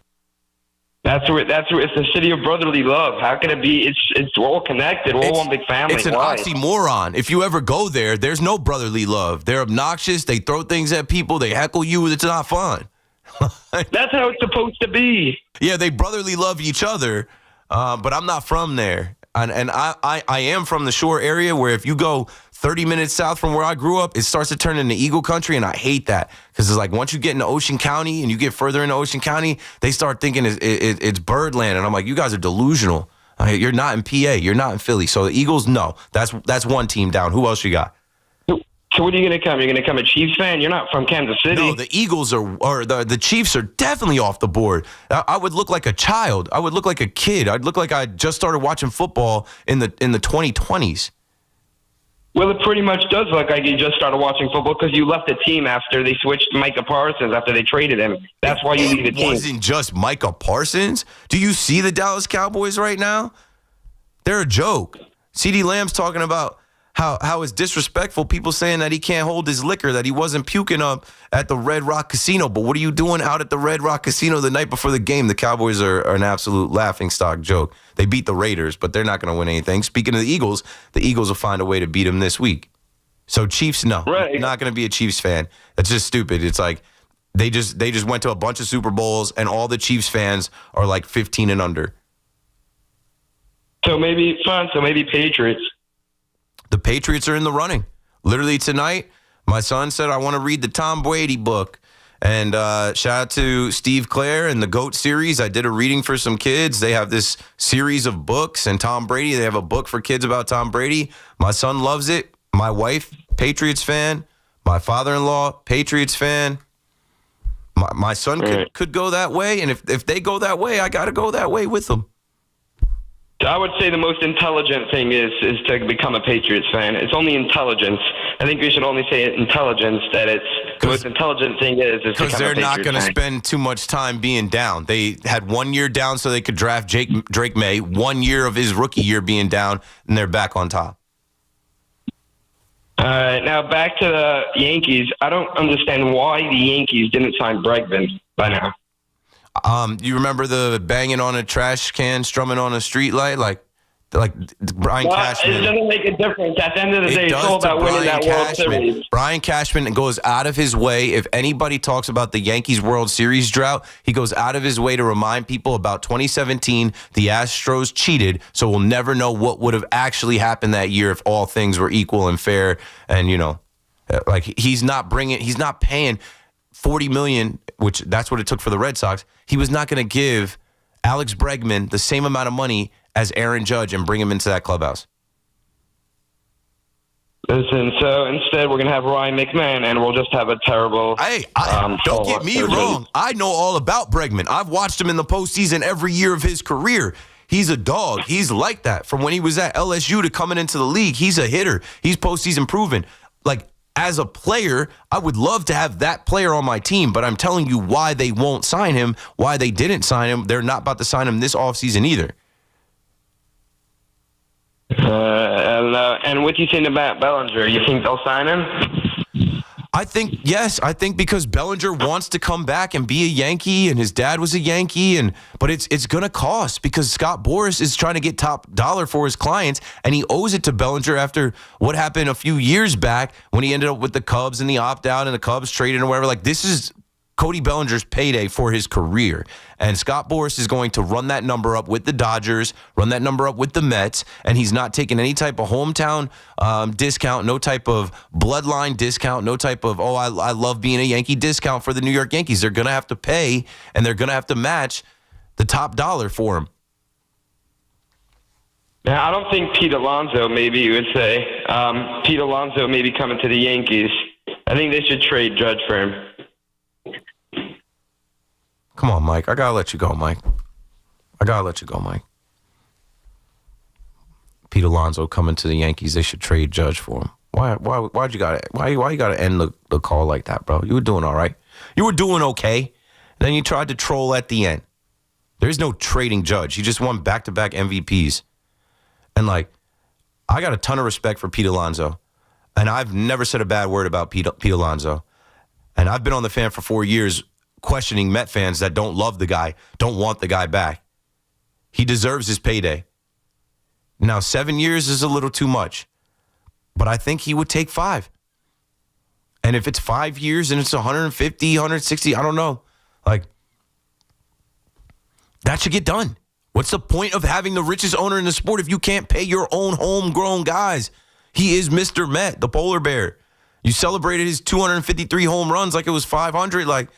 That's where it's the city of brotherly love. How can it be? It's all connected. We're all one big family. It's an Why? oxymoron. If you ever go there, there's no brotherly love. They're obnoxious. They throw things at people. They heckle you. It's not fun. That's how it's supposed to be. Yeah, they brotherly love each other, but I'm not from there. And I am from the shore area where if you go 30 minutes south from where I grew up, it starts to turn into Eagle Country, and I hate that because it's like once you get into Ocean County and you get further into Ocean County, they start thinking it's Birdland, and I'm like, you guys are delusional. You're not in PA. You're not in Philly. So the Eagles, no. That's one team down. Who else you got? So what are you going to come? You're going to come a Chiefs fan? You're not from Kansas City. No, the Eagles or the Chiefs are definitely off the board. I would look like a child. I would look like a kid. I'd look like I just started watching football in the 2020s. Well, it pretty much does look like you just started watching football because you left the team after they switched Micah Parsons after they traded him. That's why you leave the team. It wasn't just Micah Parsons. Do you see the Dallas Cowboys right now? They're a joke. CeeDee Lamb's talking about how it's disrespectful, people saying that he can't hold his liquor, that he wasn't puking up at the Red Rock Casino. But what are you doing out at the Red Rock Casino the night before the game? The Cowboys are an absolute laughingstock joke. They beat the Raiders, but they're not going to win anything. Speaking of the Eagles will find a way to beat them this week. So Chiefs, no. Right. I'm not going to be a Chiefs fan. That's just stupid. It's like they just went to a bunch of Super Bowls, and all the Chiefs fans are like 15 and under. So maybe Patriots. The Patriots are in the running. Literally tonight, my son said, I want to read the Tom Brady book. And shout out to Steve Clare and the GOAT series. I did a reading for some kids. They have this series of books. And Tom Brady, they have a book for kids about Tom Brady. My son loves it. My wife, Patriots fan. My father-in-law, Patriots fan. My son could go that way. And if they go that way, I got to go that way with them. I would say the most intelligent thing is to become a Patriots fan. It's only intelligence. I think we should only say intelligence, that it's the most intelligent thing is to become a Patriots fan. Because they're not going to spend too much time being down. They had 1 year down so they could draft Drake May, 1 year of his rookie year being down, and they're back on top. All right, now back to the Yankees. I don't understand why the Yankees didn't sign Bregman by now. You remember the banging on a trash can, strumming on a street light, like Brian Cashman? It doesn't make a difference. At the end of the day, it's all about winning that World Series. Brian Cashman goes out of his way. If anybody talks about the Yankees World Series drought, he goes out of his way to remind people about 2017. The Astros cheated, so we'll never know what would have actually happened that year if all things were equal and fair. And he's not paying $40 million, which that's what it took for the Red Sox. He was not going to give Alex Bregman the same amount of money as Aaron Judge and bring him into that clubhouse. Listen, so instead we're going to have Ryan McMahon, and we'll just have a terrible... Don't get me wrong. I know all about Bregman. I've watched him in the postseason every year of his career. He's a dog. He's like that. From when he was at LSU to coming into the league, he's a hitter. He's postseason proven. As a player, I would love to have that player on my team, but I'm telling you why they won't sign him, why they didn't sign him. They're not about to sign him this offseason either. And what do you think about Bellinger? You think they'll sign him? I think, yes. I think because Bellinger wants to come back and be a Yankee, and his dad was a Yankee, but it's going to cost because Scott Boras is trying to get top dollar for his clients, and he owes it to Bellinger after what happened a few years back when he ended up with the Cubs and the opt-out and the Cubs traded or whatever. This is Cody Bellinger's payday for his career. And Scott Boras is going to run that number up with the Dodgers, run that number up with the Mets, and he's not taking any type of hometown discount, no type of bloodline discount, no type of, I love being a Yankee discount for the New York Yankees. They're going to have to pay, and they're going to have to match the top dollar for him. Now, I don't think Pete Alonso, maybe you would say. Pete Alonso may be coming to the Yankees. I think they should trade Judge for him. Come on, Mike. I got to let you go, Mike. Pete Alonso coming to the Yankees. They should trade Judge for him. Why'd you got to end the call like that, bro? You were doing all right. You were doing okay. Then you tried to troll at the end. There's no trading Judge. He just won back-to-back MVPs. And I got a ton of respect for Pete Alonso. And I've never said a bad word about Pete Alonso. And I've been on the fan for 4 years questioning Met fans that don't love the guy, don't want the guy back. He deserves his payday. Now, 7 years is a little too much, but I think he would take 5. And if it's 5 years and it's 150, 160, I don't know. Like, that should get done. What's the point of having the richest owner in the sport if you can't pay your own homegrown guys? He is Mr. Met, the polar bear. You celebrated his 253 home runs like it was 500. Like,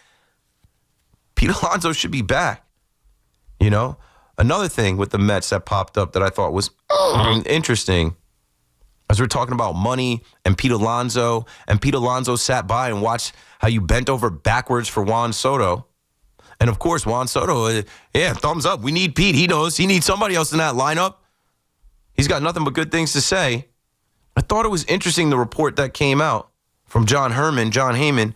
Pete Alonso should be back. You know? Another thing with the Mets that popped up that I thought was interesting, as we're talking about money and Pete Alonso sat by and watched how you bent over backwards for Juan Soto. And, of course, Juan Soto, thumbs up. We need Pete. He knows. He needs somebody else in that lineup. He's got nothing but good things to say. I thought it was interesting, the report that came out from John Heyman.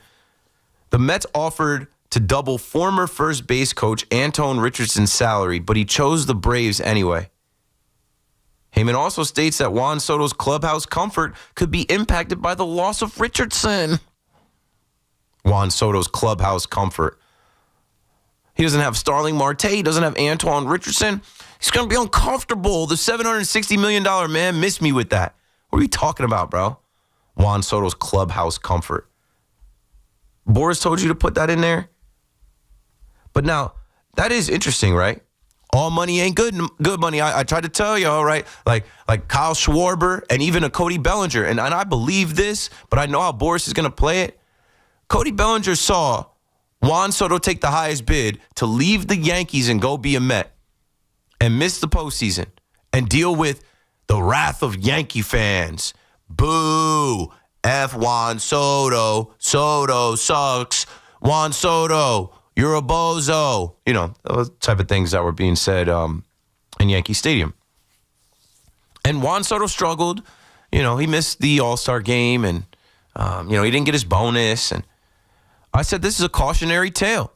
The Mets offered to double former first base coach Anton Richardson's salary, but he chose the Braves anyway. Heyman also states that Juan Soto's clubhouse comfort could be impacted by the loss of Richardson. Juan Soto's clubhouse comfort. He doesn't have Starling Marte. He doesn't have Antoine Richardson. He's going to be uncomfortable. The $760 million man missed me with that. What are you talking about, bro? Juan Soto's clubhouse comfort. Boris told you to put that in there? But now, that is interesting, right? All money ain't good money. I tried to tell you, all right? Like Kyle Schwarber and even a Cody Bellinger. And I believe this, but I know how Boris is going to play it. Cody Bellinger saw Juan Soto take the highest bid to leave the Yankees and go be a Met and miss the postseason and deal with the wrath of Yankee fans. Boo. F Juan Soto. Soto sucks. Juan Soto, you're a bozo. You know, those type of things that were being said in Yankee Stadium. And Juan Soto struggled. You know, he missed the All-Star game and, he didn't get his bonus. And I said, this is a cautionary tale.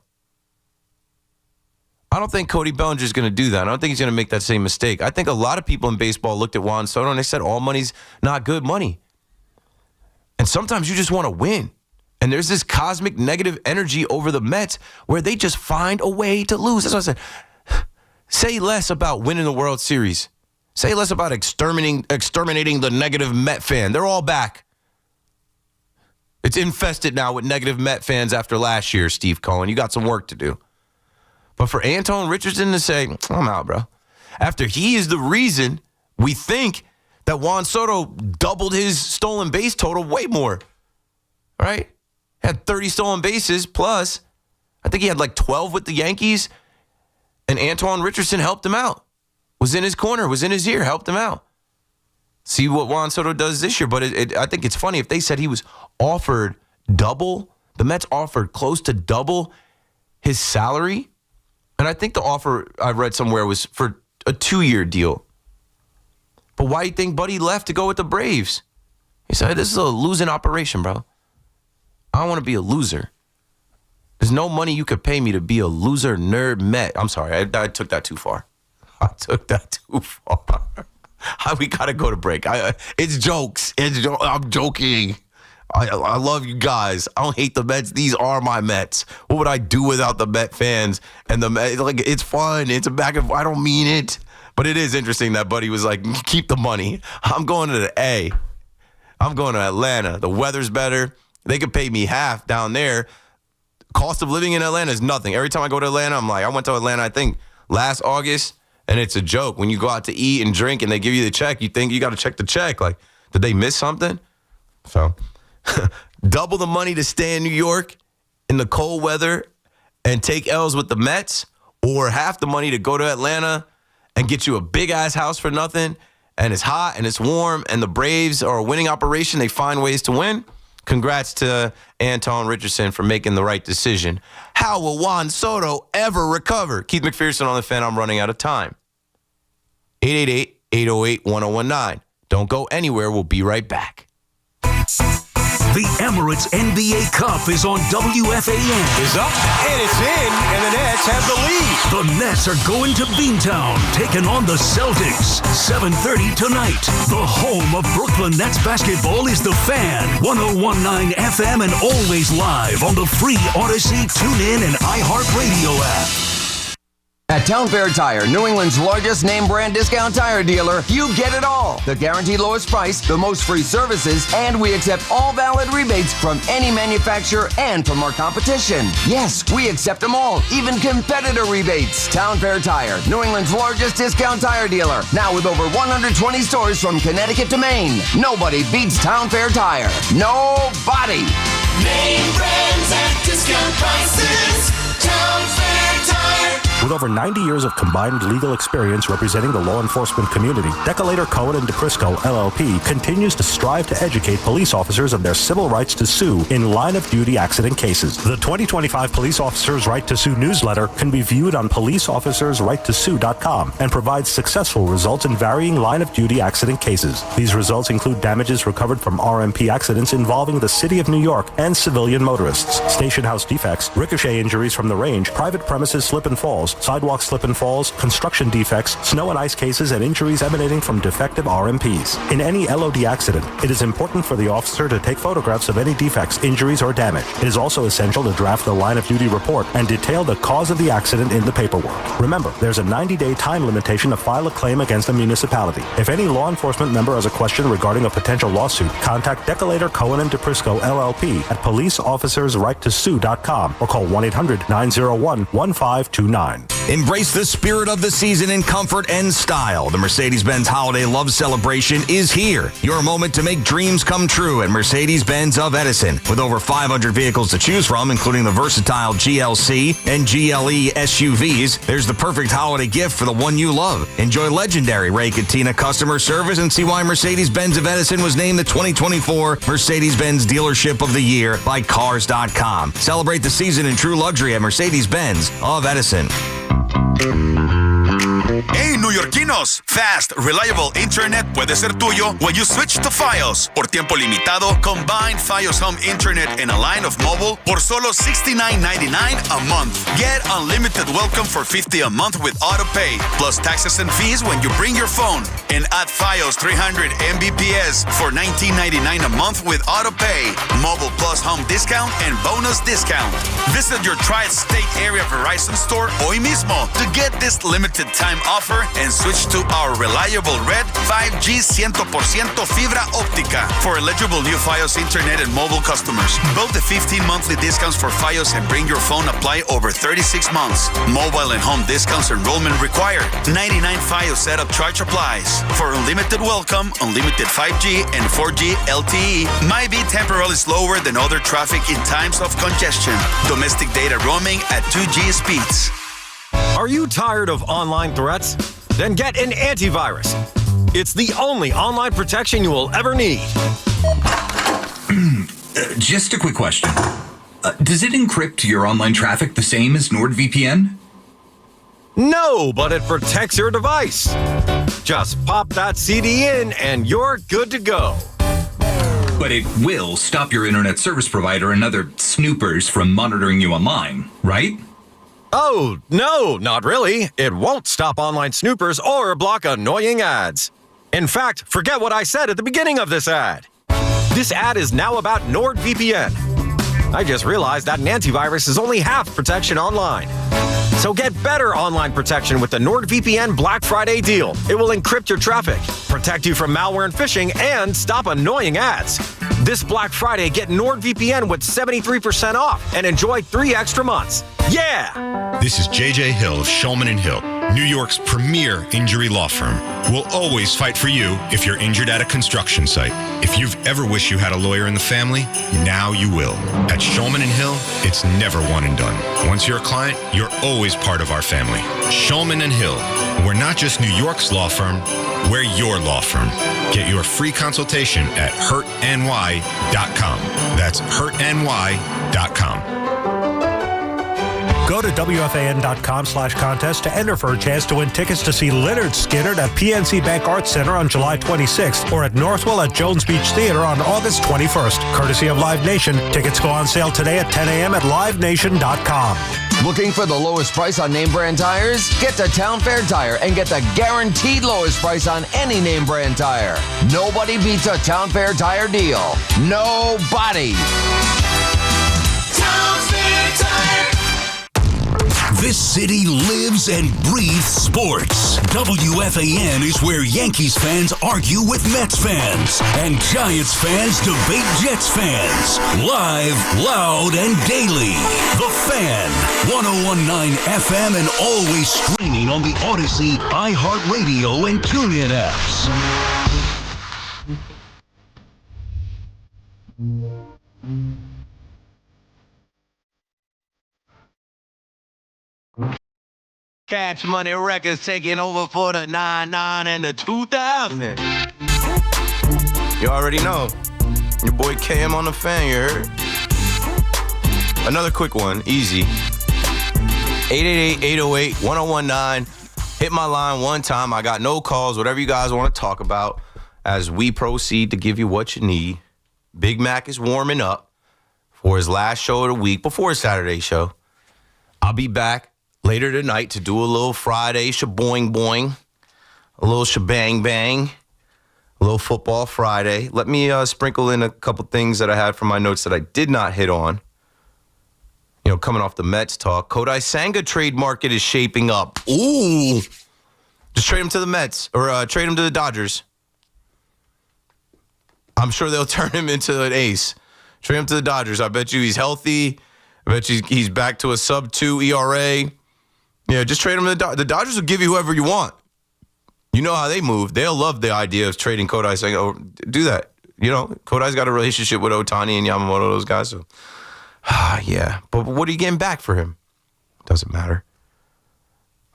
I don't think Cody Bellinger is going to do that. I don't think he's going to make that same mistake. I think a lot of people in baseball looked at Juan Soto and they said, all money's not good money. And sometimes you just want to win. And there's this cosmic negative energy over the Mets where they just find a way to lose. That's what I said. Say less about winning the World Series. Say less about exterminating the negative Met fan. They're all back. It's infested now with negative Met fans after last year, Steve Cohen. You got some work to do. But for Anton Richardson to say, I'm out, bro. After he is the reason we think that Juan Soto doubled his stolen base total way more. Right? Had 30 stolen bases plus. I think he had like 12 with the Yankees. And Antoine Richardson helped him out. Was in his corner, was in his ear, helped him out. See what Juan Soto does this year. But I think it's funny if they said he was offered double, the Mets offered close to double his salary. And I think the offer I read somewhere was for a 2-year deal. But why do you think Buddy left to go with the Braves? He said, this is a losing operation, bro. I don't want to be a loser. There's no money you could pay me to be a loser nerd Met. I'm sorry, I took that too far. We got to go to break. It's jokes. I'm joking. I love you guys. I don't hate the Mets. These are my Mets. What would I do without the Met fans? And the Mets, like, it's fun. It's a back and I don't mean it. But it is interesting that Buddy was like, keep the money. I'm going to the A. I'm going to Atlanta. The weather's better. They could pay me half down there. Cost of living in Atlanta is nothing. Every time I go to Atlanta, I'm like, I went to Atlanta, I think, last August, and it's a joke. When you go out to eat and drink and they give you the check, you think you got to check the check. Like, did they miss something? So, double the money to stay in New York in the cold weather and take L's with the Mets, or half the money to go to Atlanta and get you a big-ass house for nothing, and it's hot and it's warm, and the Braves are a winning operation. They find ways to win. Congrats to Anton Richardson for making the right decision. How will Juan Soto ever recover? Keith McPherson on the Fan. I'm running out of time. 888-808-1019. Don't go anywhere. We'll be right back. The Emirates NBA Cup is on WFAN. Is up, and it's in, and the Nets have the lead. The Nets are going to Beantown, taking on the Celtics. 7:30 tonight. The home of Brooklyn Nets basketball is The Fan. 101.9 FM and always live on the free Odyssey, TuneIn, and iHeartRadio app. At Town Fair Tire, New England's largest name brand discount tire dealer, you get it all. The guaranteed lowest price, the most free services, and we accept all valid rebates from any manufacturer and from our competition. Yes, we accept them all, even competitor rebates. Town Fair Tire, New England's largest discount tire dealer, now with over 120 stores from Connecticut to Maine. Nobody beats Town Fair Tire. Nobody. Name brands at discount prices. Town Fair Tire. With over 90 years of combined legal experience representing the law enforcement community, Decolator Cohen & DePrisco, LLP, continues to strive to educate police officers of their civil rights to sue in line-of-duty accident cases. The 2025 Police Officers' Right to Sue newsletter can be viewed on policeofficersrighttosue.com and provides successful results in varying line-of-duty accident cases. These results include damages recovered from RMP accidents involving the City of New York and civilian motorists, station house defects, ricochet injuries from the range, private premises slip and falls, sidewalk slip and falls, construction defects, snow and ice cases, and injuries emanating from defective RMPs. In any LOD accident, it is important for the officer to take photographs of any defects, injuries, or damage. It is also essential to draft the line-of-duty report and detail the cause of the accident in the paperwork. Remember, there's a 90-day time limitation to file a claim against a municipality. If any law enforcement member has a question regarding a potential lawsuit, contact Decolator Cohen & DePrisco, LLP at policeofficersrighttosue.com or call 1-800-901-1529. Embrace the spirit of the season in comfort and style. The Mercedes-Benz Holiday Love Celebration is here. Your moment to make dreams come true at Mercedes-Benz of Edison. With over 500 vehicles to choose from, including the versatile GLC and GLE SUVs, there's the perfect holiday gift for the one you love. Enjoy legendary Ray Cattina customer service and see why Mercedes-Benz of Edison was named the 2024 Mercedes-Benz Dealership of the Year by Cars.com. Celebrate the season in true luxury at Mercedes-Benz of Edison. Hey, neoyorquinos! Fast, reliable internet puede ser tuyo when you switch to Fios. Por tiempo limitado, combine Fios Home Internet and a line of mobile por solo $69.99 a month. Get unlimited welcome for $50 a month with autopay, plus taxes and fees when you bring your phone. And add Fios 300 Mbps for $19.99 a month with autopay, mobile plus home discount, and bonus discount. Visit your tri-state area Verizon store hoy mismo to get this limited time offer and switch to our reliable red 5G 100% fibra óptica for eligible new Fios internet and mobile customers. Both the 15 monthly discounts for Fios and bring your phone apply over 36 months. Mobile and home discounts enrollment required. 99 Fios setup charge applies. For unlimited welcome, unlimited 5G and 4G LTE might be temporarily slower than other traffic in times of congestion. Domestic data roaming at 2G speeds. Are you tired of online threats? Then get an antivirus. It's the only online protection you will ever need. Just a quick question. Does it encrypt your online traffic the same as NordVPN? No, but it protects your device. Just pop that CD in and you're good to go. But it will stop your internet service provider and other snoopers from monitoring you online, right? Oh, no, not really. It won't stop online snoopers or block annoying ads. In fact, forget what I said at the beginning of this ad. This ad is now about NordVPN. I just realized that an antivirus is only half protection online. So get better online protection with the NordVPN Black Friday deal. It will encrypt your traffic, protect you from malware and phishing, and stop annoying ads. This Black Friday, get NordVPN with 73% off and enjoy 3 extra months. Yeah! This is JJ Hill of Shulman & Hill, New York's premier injury law firm. We'll always fight for you if you're injured at a construction site. If you've ever wished you had a lawyer in the family, now you will. At Shulman & Hill, it's never one and done. Once you're a client, you're always part of our family. Shulman & Hill. We're not just New York's law firm, we're your law firm. Get your free consultation at hurtny.com. That's hurtny.com. Go Go to WFAN.com/contest to enter for a chance to win tickets to see Lynyrd Skynyrd at PNC Bank Arts Center on July 26th or at Northwell at Jones Beach Theater on August 21st. Courtesy of Live Nation. Tickets go on sale today at 10 a.m. at livenation.com. Looking for the lowest price on name brand tires? Get to Town Fair Tire and get the guaranteed lowest price on any name brand tire. Nobody beats a Town Fair Tire deal. Nobody. Town Fair Tire. This city lives and breathes sports. WFAN is where Yankees fans argue with Mets fans and Giants fans debate Jets fans. Live, loud, and daily. The Fan, 101.9 FM, and always streaming on the Odyssey, iHeartRadio, and TuneIn apps. Cash Money Records taking over for the 99 and the 2000. You already know. Your boy KM on the Fan, you heard? Another quick one, easy. 888-808-1019. Hit my line one time. I got no calls, whatever you guys want to talk about as we proceed to give you what you need. Big Mac is warming up for his last show of the week before his Saturday show. I'll be back later tonight to do a little Friday shaboing boing, a little shabang bang, a little football Friday. Let me sprinkle in a couple things that I had from my notes that I did not hit on. You know, coming off the Mets talk, Kodai Senga trade market is shaping up. Ooh, just trade him to the Mets or trade him to the Dodgers. I'm sure they'll turn him into an ace. Trade him to the Dodgers. I bet you he's healthy. I bet you he's back to a sub-2 ERA. Yeah, just trade him to the Dodgers. The Dodgers will give you whoever you want. You know how they move. They'll love the idea of trading Kodai Senga. Oh, do that. You know, Kodai's got a relationship with Ohtani and Yamamoto, those guys. So, yeah. But what are you getting back for him? Doesn't matter.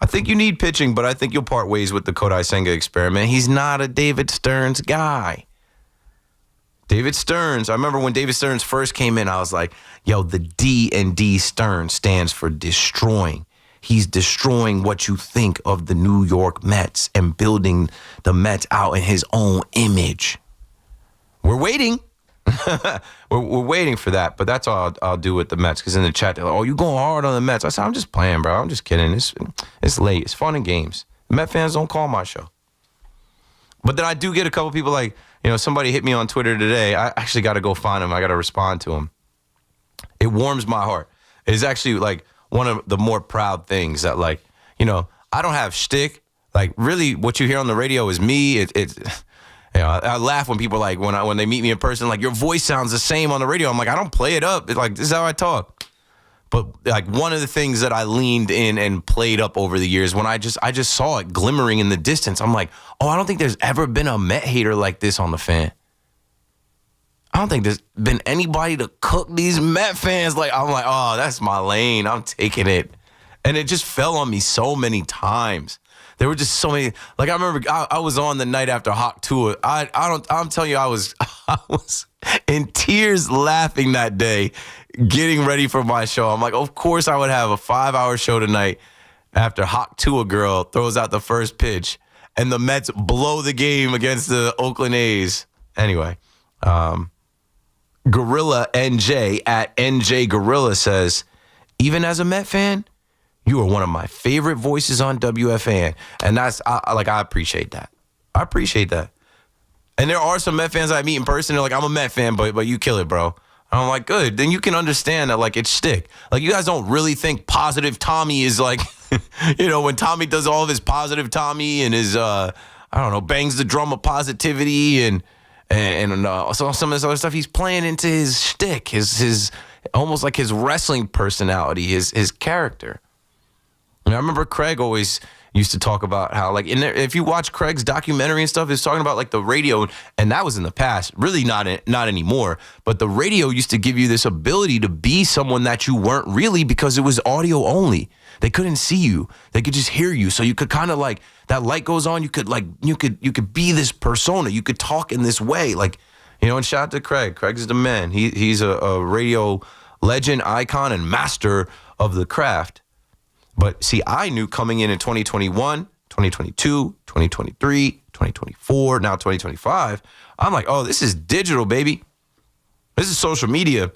I think you need pitching, but I think you'll part ways with the Kodai Senga experiment. He's not a David Stearns guy. David Stearns, I remember when David Stearns first came in, I was like, yo, the D and D Stearns stands for destroying. He's destroying what you think of the New York Mets and building the Mets out in his own image. We're waiting. we're waiting for that, but that's all I'll do with the Mets. Because in the chat, they're like, oh, you going hard on the Mets. I said, I'm just playing, bro. I'm just kidding. It's late. It's fun and games. Met fans don't call my show. But then I do get a couple people like, you know, somebody hit me on Twitter today. I actually got to go find him. I got to respond to him. It warms my heart. It's actually like one of the more proud things that, like, you know, I don't have shtick. Like, really, what you hear on the radio is me. You know, I laugh when people like when they meet me in person, like, your voice sounds the same on the radio. I'm like, I don't play it up. It's like, this is how I talk. But like, one of the things that I leaned in and played up over the years, when I just saw it glimmering in the distance, I'm like, oh, I don't think there's ever been a Met hater like this on the Fan. I don't think there's been anybody to cook these Met fans. Like, I'm like, oh, that's my lane. I'm taking it. And it just fell on me so many times. There were just so many. Like, I remember I was on the night after Hawk Tour. I'm telling you, I was in tears laughing that day, getting ready for my show. I'm like, of course I would have a 5-hour show tonight after Hawk Tua girl throws out the first pitch and the Mets blow the game against the Oakland A's. Anyway, Gorilla NJ at NJ Gorilla says, even as a Met fan, you are one of my favorite voices on WFAN. And that's, I appreciate that. I appreciate that. And there are some Met fans I meet in person. They're like, I'm a Met fan, but you kill it, bro. And I'm like, good. Then you can understand that, like, it's shtick. Like, you guys don't really think Positive Tommy is like, you know, when Tommy does all of his Positive Tommy and his, I don't know, bangs the drum of positivity and so some of this other stuff, he's playing into his shtick, his almost like his wrestling personality, his character. And I remember Craig always used to talk about how, like, if you watch Craig's documentary and stuff, he's talking about, like, the radio, and that was in the past, really not anymore, but the radio used to give you this ability to be someone that you weren't really because it was audio only. They couldn't see you. They could just hear you. So you could kind of, like, that light goes on, you could be this persona. You could talk in this way. Like, you know, and shout out to Craig. Craig's the man. He's a radio legend, icon, and master of the craft. But see, I knew coming in 2021, 2022, 2023, 2024, now 2025, I'm like, oh, this is digital, baby. This is social media.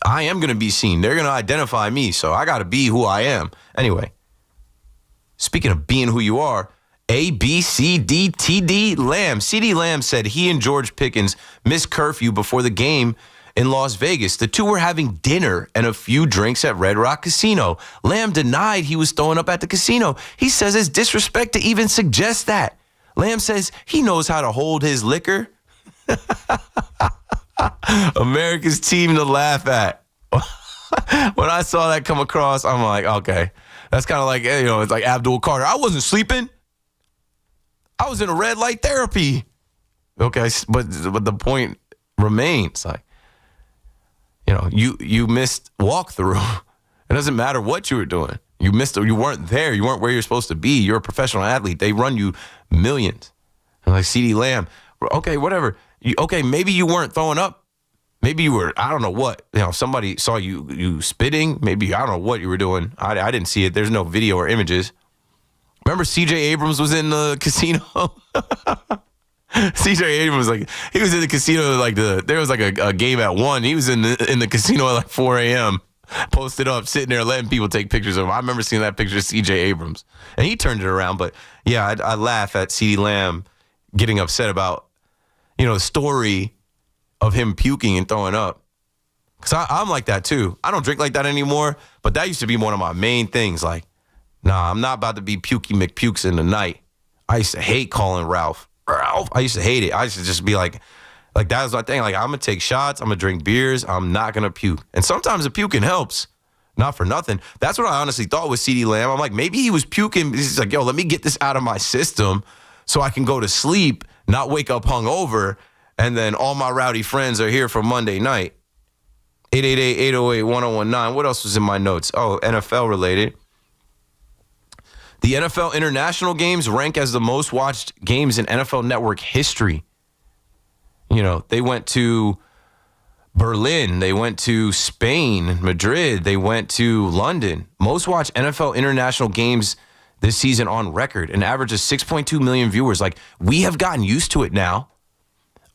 I am going to be seen. They're going to identify me, so I got to be who I am. Anyway, speaking of being who you are, ABCDTD Lamb. CD Lamb said he and George Pickens missed curfew before the game in Las Vegas. The two were having dinner and a few drinks at Red Rock Casino. Lamb denied he was throwing up at the casino. He says it's disrespect to even suggest that. Lamb says he knows how to hold his liquor. America's team to laugh at. When I saw that come across, I'm like, okay. That's kind of like, it's like Abdul Carter. I wasn't sleeping. I was in a red light therapy. Okay, but the point remains, like, you missed walkthrough. It doesn't matter what you were doing. You missed it. You weren't there. You weren't where you're supposed to be. You're a professional athlete. They run you millions. And like CD Lamb, okay, whatever. Maybe you weren't throwing up. Maybe you were, I don't know what. Somebody saw you spitting. Maybe, I don't know what you were doing. I didn't see it. There's no video or images. Remember CJ Abrams was in the casino? CJ Abrams, he was in the casino, there was a game at 1. He was in the casino at like 4 a.m. Posted up, sitting there letting people take pictures of him. I remember seeing that picture of CJ Abrams. And he turned it around. But yeah, I laugh at CeeDee Lamb getting upset about, the story of him puking and throwing up. Because I'm like that too. I don't drink like that anymore, but that used to be one of my main things. Like, nah, I'm not about to be pukey McPukes in the night. I used to hate calling Ralph. I used to hate it. I used to just be like that was my thing. Like, I'm going to take shots. I'm going to drink beers. I'm not going to puke. And sometimes the puking helps. Not for nothing. That's what I honestly thought with CeeDee Lamb. I'm like, maybe he was puking. He's like, yo, let me get this out of my system so I can go to sleep, not wake up hungover, and then all my rowdy friends are here for Monday night. 888-808-1019. What else was in my notes? Oh, NFL related. The NFL international games rank as the most watched games in NFL Network history. They went to Berlin. They went to Spain, Madrid. They went to London. Most watched NFL international games this season on record. An average of 6.2 million viewers. Like, we have gotten used to it now.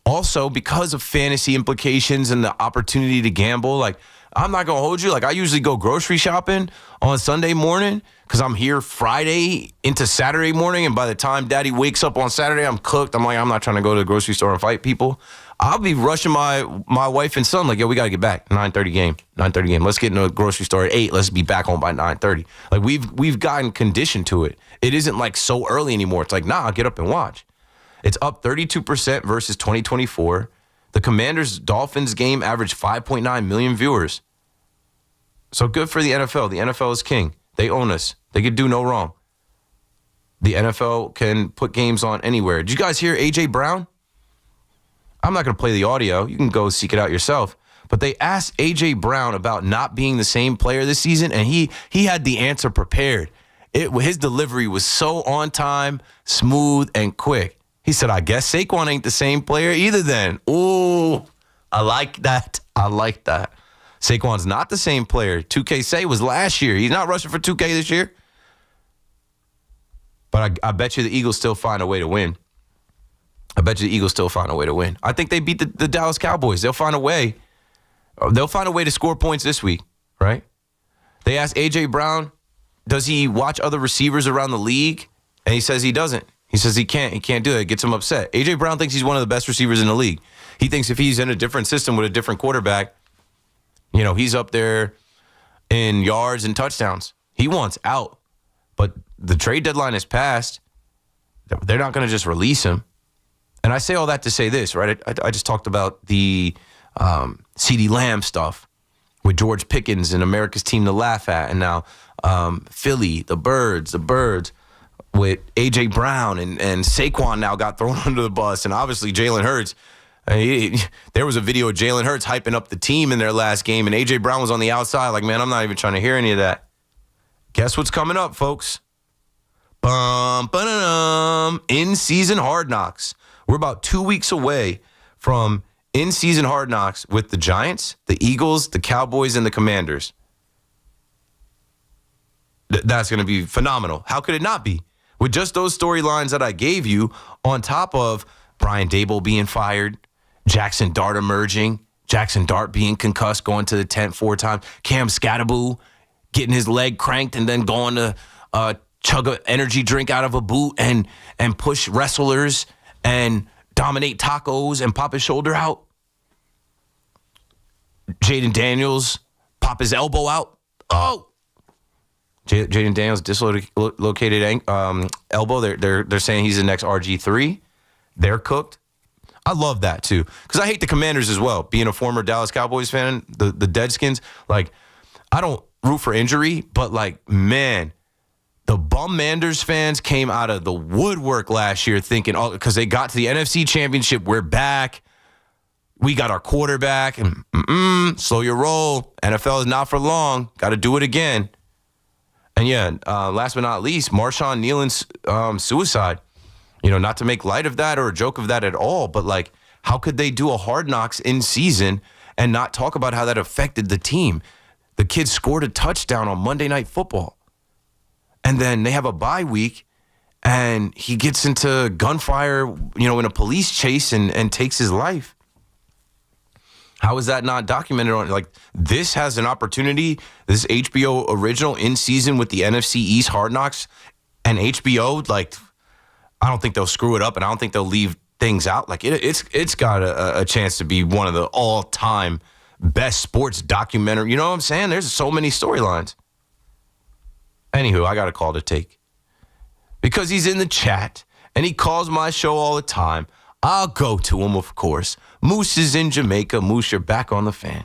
Also, because of fantasy implications and the opportunity to gamble, like, I'm not going to hold you. Like, I usually go grocery shopping on Sunday morning because I'm here Friday into Saturday morning. And by the time Daddy wakes up on Saturday, I'm cooked. I'm like, I'm not trying to go to the grocery store and fight people. I'll be rushing my wife and son. Like, yo, we got to get back. 9:30 game. 9:30 game. Let's get in the grocery store at 8. Let's be back home by 9:30. Like, we've gotten conditioned to it. It isn't like so early anymore. It's like, nah, I'll get up and watch. It's up 32% versus 2024. The Commanders-Dolphins game averaged 5.9 million viewers. So good for the NFL. The NFL is king. They own us. They could do no wrong. The NFL can put games on anywhere. Did you guys hear A.J. Brown? I'm not going to play the audio. You can go seek it out yourself. But they asked A.J. Brown about not being the same player this season, and he had the answer prepared. His delivery was so on time, smooth, and quick. He said, I guess Saquon ain't the same player either then. Ooh, I like that. I like that. Saquon's not the same player. 2K say was last year. He's not rushing for 2K this year. But I bet you the Eagles still find a way to win. I think they beat the Dallas Cowboys. They'll find a way. They'll find a way to score points this week, right? They asked A.J. Brown, does he watch other receivers around the league? And he says he doesn't. He says he can't do it. It gets him upset. A.J. Brown thinks he's one of the best receivers in the league. He thinks if he's in a different system with a different quarterback, he's up there in yards and touchdowns. He wants out. But the trade deadline is passed. They're not going to just release him. And I say all that to say this, right? I just talked about the CeeDee Lamb stuff with George Pickens and America's team to laugh at. And now Philly, the birds. With A.J. Brown and Saquon now got thrown under the bus. And obviously Jalen Hurts. There was a video of Jalen Hurts hyping up the team in their last game. And A.J. Brown was on the outside like, man, I'm not even trying to hear any of that. Guess what's coming up, folks? In-season Hard Knocks. We're about 2 weeks away from in-season Hard Knocks with the Giants, the Eagles, the Cowboys, and the Commanders. That's going to be phenomenal. How could it not be? With just those storylines that I gave you, on top of Brian Dable being fired, Jackson Dart emerging, Jackson Dart being concussed, going to the tent 4 times, Cam Scattaboo getting his leg cranked and then going to chug an energy drink out of a boot and push wrestlers and dominate tacos and pop his shoulder out. Jaden Daniels pop his elbow out. Oh! Jaden Daniels dislocated elbow. They're saying he's the next RG3. They're cooked. I love that too, because I hate the Commanders as well. Being a former Dallas Cowboys fan, the Deadskins, like, I don't root for injury, but like, man, the bum Manders fans came out of the woodwork last year thinking, oh, because they got to the NFC Championship, we're back. We got our quarterback, and slow your roll. NFL is not for long. Got to do it again. And yeah, last but not least, Marshawn Nealon's suicide. You know, not to make light of that or a joke of that at all, but like, how could they do a Hard Knocks in season and not talk about how that affected the team? The kid scored a touchdown on Monday Night Football. And then they have a bye week, and he gets into gunfire, you know, in a police chase and takes his life. How is that not documented on? Like, this has an opportunity, this HBO original in season with the NFC East Hard Knocks and HBO, like, I don't think they'll screw it up, and I don't think they'll leave things out. Like, it's got a chance to be one of the all-time best sports documentary. You know what I'm saying? There's so many storylines. Anywho, I got a call to take. Because he's in the chat, and he calls my show all the time. I'll go to him, of course. Moose is in Jamaica. Moose, you're back on the fan.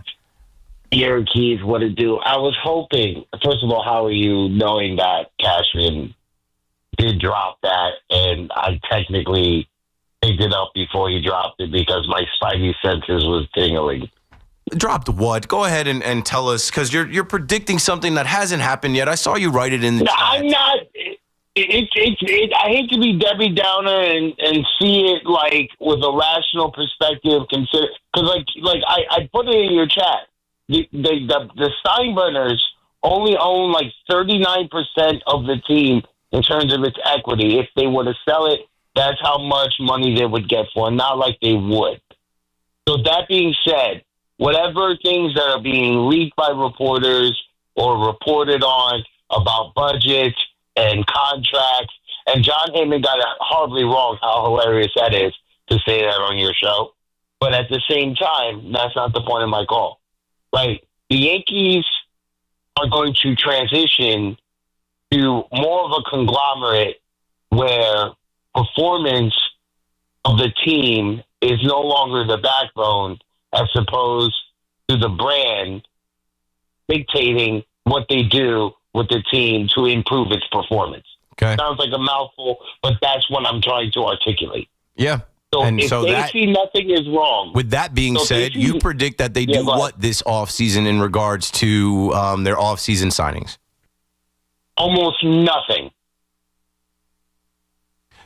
Here, Keith, what to do? I was hoping, first of all, how are you knowing that Cashman did drop that, and I technically picked it up before he dropped it because my spidey senses was tingling. Dropped what? Go ahead and tell us, because you're predicting something that hasn't happened yet. I saw you write it in the chat. I'm not. I hate to be Debbie Downer and see it like with a rational perspective. Consider, because like I put it in your chat. The Steinbrenners only own like 39% of the team in terms of its equity. If they were to sell it, that's how much money they would get for it. Not like they would. So that being said, whatever things that are being leaked by reporters or reported on about budgets and contracts, and John Heyman got it horribly wrong how hilarious that is to say that on your show. But at the same time, that's not the point of my call. Like, the Yankees are going to transition to more of a conglomerate where performance of the team is no longer the backbone as opposed to the brand dictating what they do with the team to improve its performance. Okay. Sounds like a mouthful, but that's what I'm trying to articulate. Yeah. So and if so they that, see nothing is wrong. With that being said, you predict that they do what this offseason in regards to their offseason signings? Almost nothing.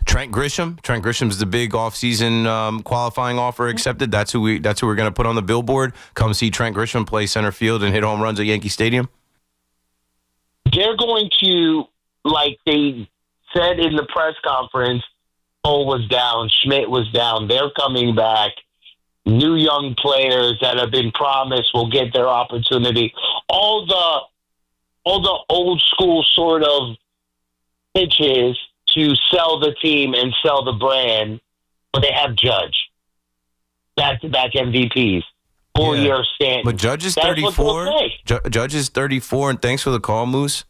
Trent Grisham's the big offseason qualifying offer accepted. That's who we're going to put on the billboard. Come see Trent Grisham play center field and hit home runs at Yankee Stadium. They're going to, like they said in the press conference, Cole was down, Schmidt was down. They're coming back. New young players that have been promised will get their opportunity. All the old school sort of pitches to sell the team and sell the brand, but they have Judge. Back-to-back MVPs. 4-year stand. But Judge is 34. Judge is 34, and thanks for the call, Moose.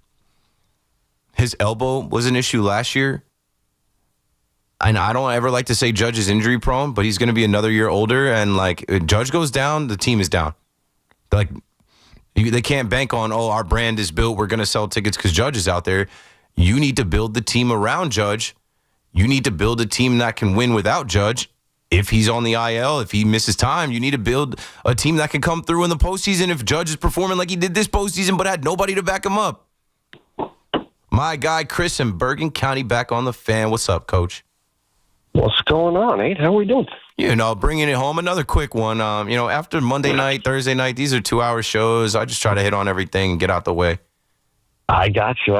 His elbow was an issue last year. And I don't ever like to say Judge is injury prone, but he's going to be another year older. And like, if Judge goes down, the team is down. Like, they can't bank on, our brand is built, we're going to sell tickets because Judge is out there. You need to build the team around Judge. You need to build a team that can win without Judge. If he's on the IL, if he misses time, you need to build a team that can come through in the postseason if Judge is performing like he did this postseason but had nobody to back him up. My guy Chris in Bergen County back on the fan. What's up, Coach? What's going on, Nate? How are we doing? Bringing it home. Another quick one. After Monday night, Thursday night, these are 2-hour shows. I just try to hit on everything and get out the way. I got you.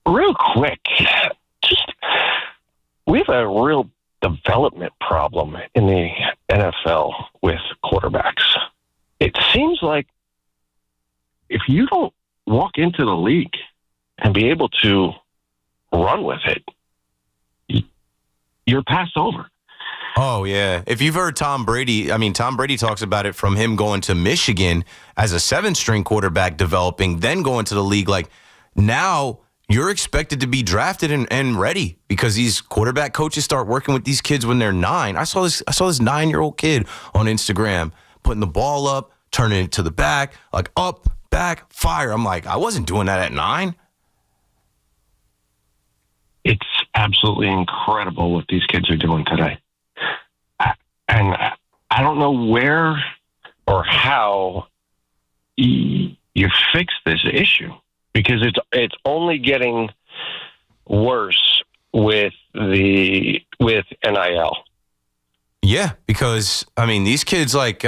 Real quick, we have a real development problem in the NFL with quarterbacks. It seems like if you don't walk into the league and be able to run with it, you're passed over. Oh, yeah. If you've heard Tom Brady, Tom Brady talks about it from him going to Michigan as a 7-string quarterback developing, then going to the league. Like, now you're expected to be drafted and ready because these quarterback coaches start working with these kids when they're 9. I saw this 9-year-old kid on Instagram putting the ball up, turning it to the back, like up, back, fire. I'm like, I wasn't doing that at 9. It's absolutely incredible what these kids are doing today. And I don't know where or how you fix this issue because it's only getting worse with NIL. Yeah, because these kids like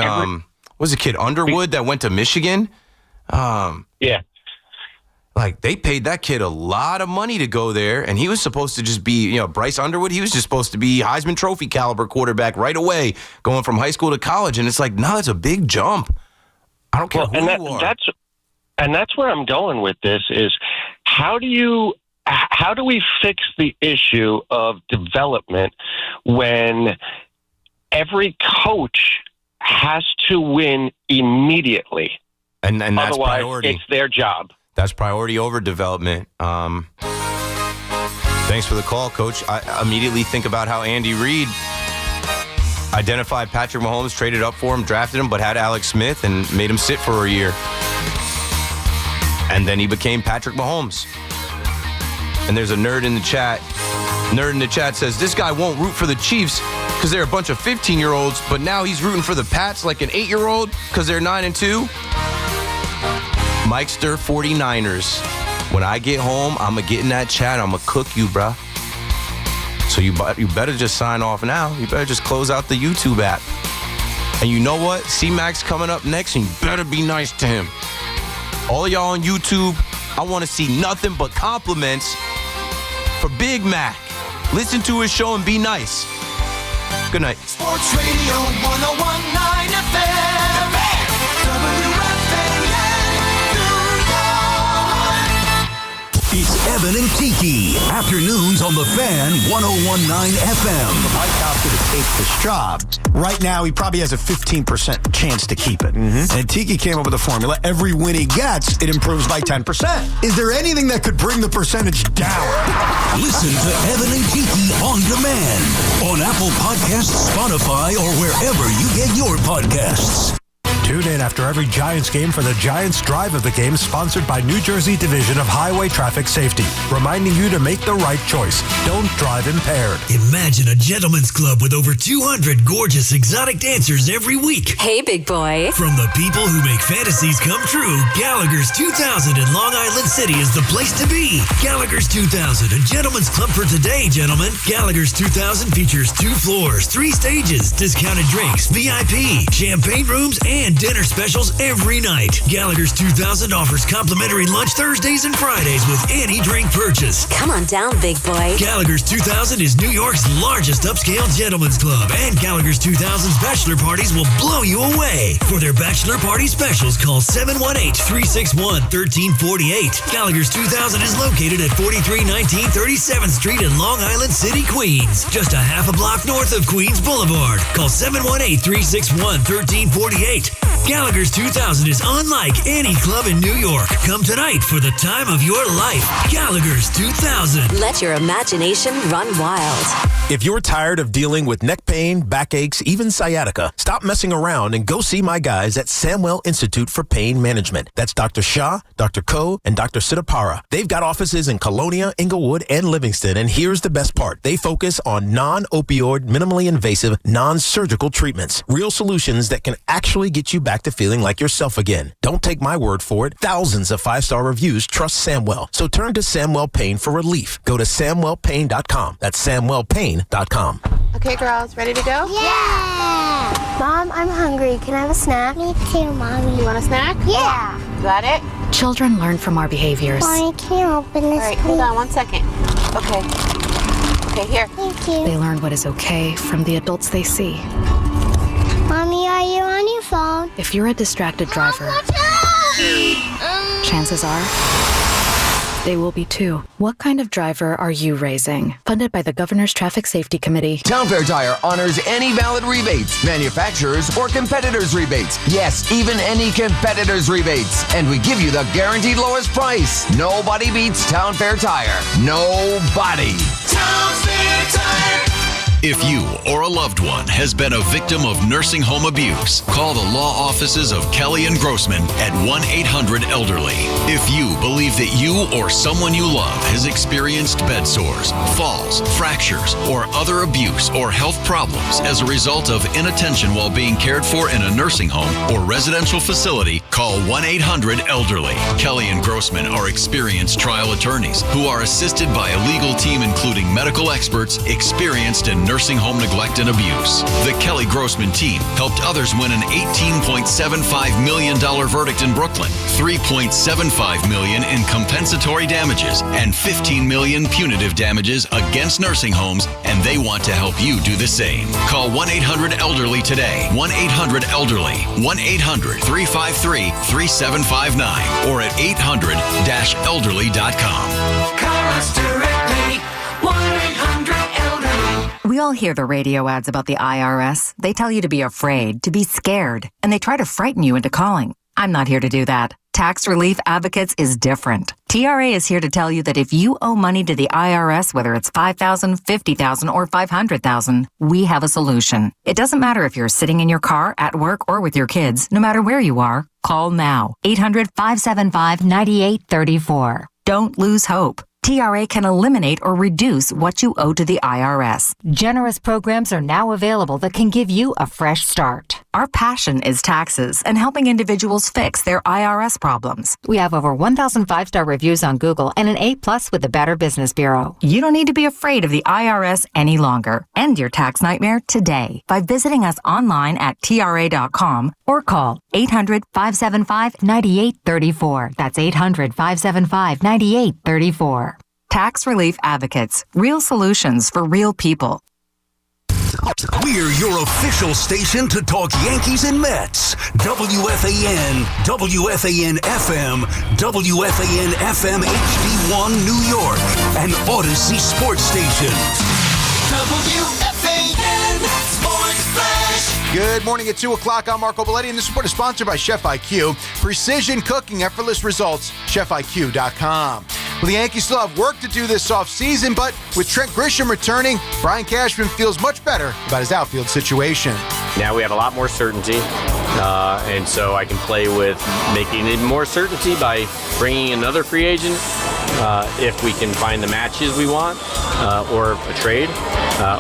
was a kid Underwood that went to Michigan. Yeah. Like, they paid that kid a lot of money to go there, and he was supposed to just be, Bryce Underwood, he was just supposed to be Heisman Trophy caliber quarterback right away, going from high school to college, and it's like, no, that's a big jump. I don't care who you are. That's where I'm going with this is how do we fix the issue of development when every coach has to win immediately? And that's otherwise, priority. It's their job. That's priority over development. Thanks for the call, Coach. I immediately think about how Andy Reid identified Patrick Mahomes, traded up for him, drafted him, but had Alex Smith and made him sit for a year. And then he became Patrick Mahomes. And there's a nerd in the chat. Nerd in the chat says, this guy won't root for the Chiefs because they're a bunch of 15-year-olds, but now he's rooting for the Pats like an 8-year-old because they're 9-2. Mikester 49ers. When I get home, I'm going to get in that chat. I'm going to cook you, bruh. So you better just sign off now. You better just close out the YouTube app. And you know what? C-Mac's coming up next, and you better be nice to him. All of y'all on YouTube, I want to see nothing but compliments for Big Mac. Listen to his show and be nice. Good night. Sports Radio 101.9 FM. WFAN It's Evan and Tiki. Afternoons on the Fan 101.9 FM. Mike opted to take this job. Right now, he probably has a 15% chance to keep it. Mm-hmm. And Tiki came up with a formula. Every win he gets, it improves by 10%. Is there anything that could bring the percentage down? Listen to Evan and Tiki on demand on Apple Podcasts, Spotify, or wherever you get your podcasts. Tune in after every Giants game for the Giants Drive of the Game, sponsored by New Jersey Division of Highway Traffic Safety, reminding you to make the right choice. Don't drive impaired. Imagine a gentleman's club with over 200 gorgeous exotic dancers every week. Hey, big boy. From the people who make fantasies come true, Gallagher's 2000 in Long Island City is the place to be. Gallagher's 2000, a gentleman's club for today, gentlemen. Gallagher's 2000 features 2 floors, 3 stages, discounted drinks, VIP, champagne rooms, and dinner specials every night. Gallagher's 2000 offers complimentary lunch Thursdays and Fridays with any drink purchase. Come on down, big boy. Gallagher's 2000 is New York's largest upscale gentleman's club, and Gallagher's 2000's bachelor parties will blow you away. For their bachelor party specials, call 718-361-1348. Gallagher's 2000 is located at 4319 37th Street in Long Island City, Queens, just a half a block north of Queens Boulevard. Call 718-361-1348. Gallagher's 2000 is unlike any club in New York. Come tonight for the time of your life. Gallagher's 2000. Let your imagination run wild. If you're tired of dealing with neck pain, backaches, even sciatica, stop messing around and go see my guys at Samwell Institute for Pain Management. That's Dr. Shah, Dr. Ko, and Dr. Siddhapara. They've got offices in Colonia, Inglewood, and Livingston, and here's the best part. They focus on non-opioid, minimally invasive, non-surgical treatments. Real solutions that can actually get you back to feeling like yourself again. Don't take my word for it. Thousands of 5-star reviews trust Samwell. So turn to Samwell Pain for relief. Go to samwellpain.com. That's samwellpain.com. Okay, girls, ready to go? Yeah! Mom, I'm hungry. Can I have a snack? Me too, Mommy. You want a snack? Yeah! Got it? Children learn from our behaviors. Mommy, can you open this? All right, hold on 1 second. Okay. Okay, here. Thank you. They learn what is okay from the adults they see. Mommy, are you on your phone? If you're a distracted driver, chances are they will be too. What kind of driver are you raising? Funded by the Governor's Traffic Safety Committee. Town Fair Tire honors any valid rebates, manufacturers or competitors' rebates. Yes, even any competitors' rebates. And we give you the guaranteed lowest price. Nobody beats Town Fair Tire. Nobody. Town Fair Tire. If you or a loved one has been a victim of nursing home abuse, call the law offices of Kelly and Grossman at 1-800-ELDERLY. If you believe that you or someone you love has experienced bed sores, falls, fractures, or other abuse or health problems as a result of inattention while being cared for in a nursing home or residential facility, call 1-800-ELDERLY. Kelly and Grossman are experienced trial attorneys who are assisted by a legal team including medical experts experienced in nursing home neglect and abuse. The Kelly Grossman team helped others win an $18.75 million verdict in Brooklyn, $3.75 million in compensatory damages, and $15 million punitive damages against nursing homes, and they want to help you do the same. Call 1-800-ELDERLY today. 1-800-ELDERLY. 1-800-353-3759 or at 800-elderly.com. Call us directly. 1-800-ELDERLY. We all hear the radio ads about the IRS. They tell you to be afraid, to be scared, and they try to frighten you into calling. I'm not here to do that. Tax Relief Advocates is different. TRA is here to tell you that if you owe money to the IRS, whether it's $5,000, $50,000, or $500,000, we have a solution. It doesn't matter if you're sitting in your car, at work, or with your kids. No matter where you are, call now. 800-575-9834. Don't lose hope. TRA can eliminate or reduce what you owe to the IRS. Generous programs are now available that can give you a fresh start. Our passion is taxes and helping individuals fix their IRS problems. We have over 1,000 5-star reviews on Google and an A+ with the Better Business Bureau. You don't need to be afraid of the IRS any longer. End your tax nightmare today by visiting us online at TRA.com or call 800-575-9834. That's 800-575-9834. Tax Relief Advocates. Real solutions for real people. We're your official station to talk Yankees and Mets. WFAN, WFAN FM, WFAN FM HD1 New York, and Odyssey Sports Stations. WFAN Sports Flash. Good morning at 2 o'clock. I'm Marco Belletti, and this report is sponsored by Chef IQ. Precision cooking, effortless results, chefiq.com. Well, the Yankees still have work to do this offseason, but with Trent Grisham returning, Brian Cashman feels much better about his outfield situation. Now we have a lot more certainty, and so I can play with making it more certainty by bringing another free agent if we can find the matches we want, or a trade,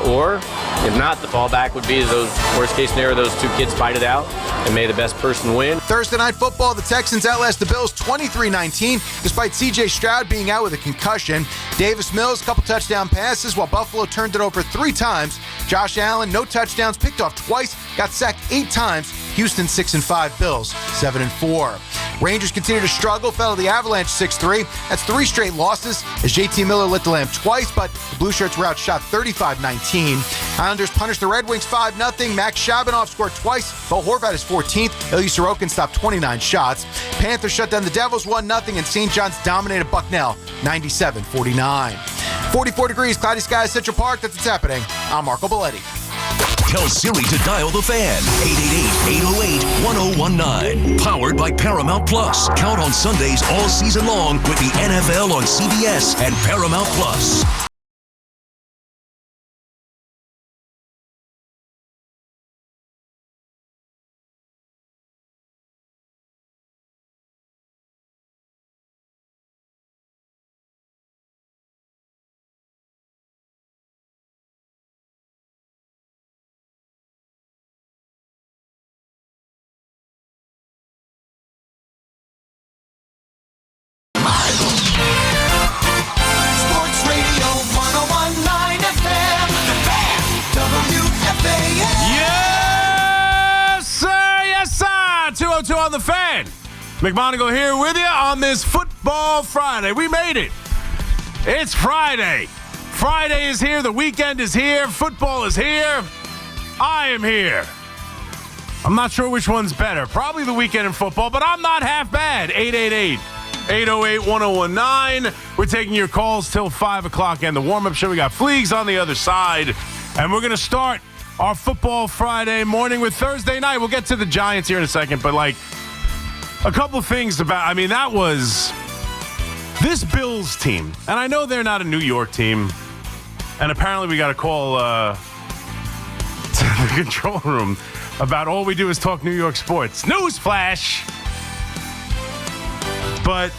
or if not, the fallback would be those worst-case scenario, those two kids fight it out, and may the best person win. Thursday Night Football, the Texans outlast the Bills 23-19, despite C.J. Stroud being out with a concussion. Davis Mills, a couple touchdown passes, while Buffalo turned it over 3 times. Josh Allen, no touchdowns, picked off twice, got sacked 8 times. Houston 6-5, Bills 7-4. Rangers continue to struggle, fell to the Avalanche 6-3. That's 3 straight losses as JT Miller lit the lamp twice, but the Blue Shirts were outshot 35-19. Islanders punished the Red Wings 5-0. Max Shabanov scored twice. Bo Horvat is 14th. Ilya Sorokin stopped 29 shots. Panthers shut down the Devils 1-0, and St. John's dominated Bucknell 97-49. 44 degrees, cloudy skies, Central Park. That's what's happening. I'm Marco Belletti. Tell Siri to dial the fan. 888-808-1019. Powered by Paramount Plus. Count on Sundays all season long with the NFL on CBS and Paramount Plus. Sports Radio McMonigle here with you on this Football Friday. We made it. It's Friday. Friday is here. The weekend is here. Football is here. I am here. I'm not sure which one's better. Probably the weekend in football, but I'm not half bad. 888-808-1019. We're taking your calls till 5 o'clock and the warm-up show. We got Fleegs on the other side, and we're going to start our Football Friday morning with Thursday night. We'll get to the Giants here in a second, but a couple things about, that was this Bills team. And I know they're not a New York team. And apparently we got a call to the control room about all we do is talk New York sports. Newsflash! But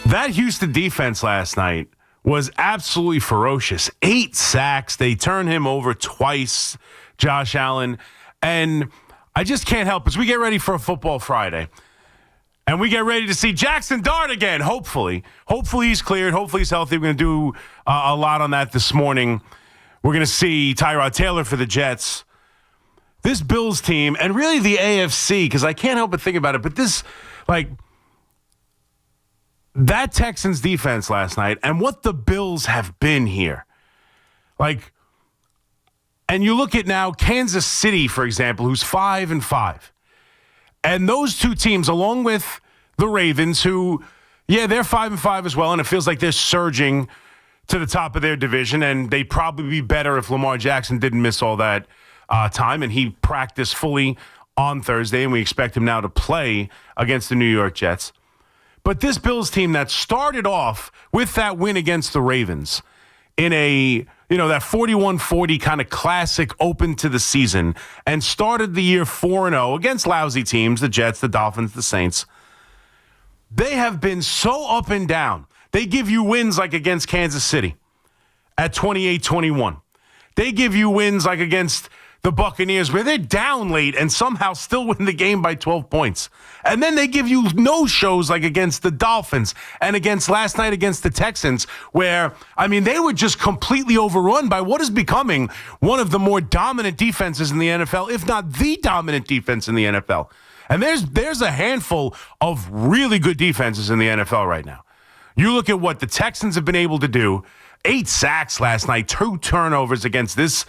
that Houston defense last night was absolutely ferocious. 8 sacks. They turned him over twice, Josh Allen. And I just can't help as we get ready for a Football Friday. And we get ready to see Jackson Dart again, hopefully. Hopefully he's cleared. Hopefully he's healthy. We're going to do a lot on that this morning. We're going to see Tyrod Taylor for the Jets. This Bills team, and really the AFC, because I can't help but think about it, but this, that Texans defense last night and what the Bills have been here. And you look at now Kansas City, for example, who's 5-5. And those two teams, along with the Ravens, who, they're 5-5 as well, and it feels like they're surging to the top of their division, and they'd probably be better if Lamar Jackson didn't miss all that time, and he practiced fully on Thursday, and we expect him now to play against the New York Jets. But this Bills team that started off with that win against the Ravens in a, that 41-40 kind of classic open to the season and started the year 4-0 against lousy teams, the Jets, the Dolphins, the Saints. They have been so up and down. They give you wins like against Kansas City at 28-21. They give you wins like against the Buccaneers where they're down late and somehow still win the game by 12 points. And then they give you no-shows like against the Dolphins and against last night against the Texans where, they were just completely overrun by what is becoming one of the more dominant defenses in the NFL, if not the dominant defense in the NFL. And there's a handful of really good defenses in the NFL right now. You look at what the Texans have been able to do. 8 sacks last night, 2 turnovers against this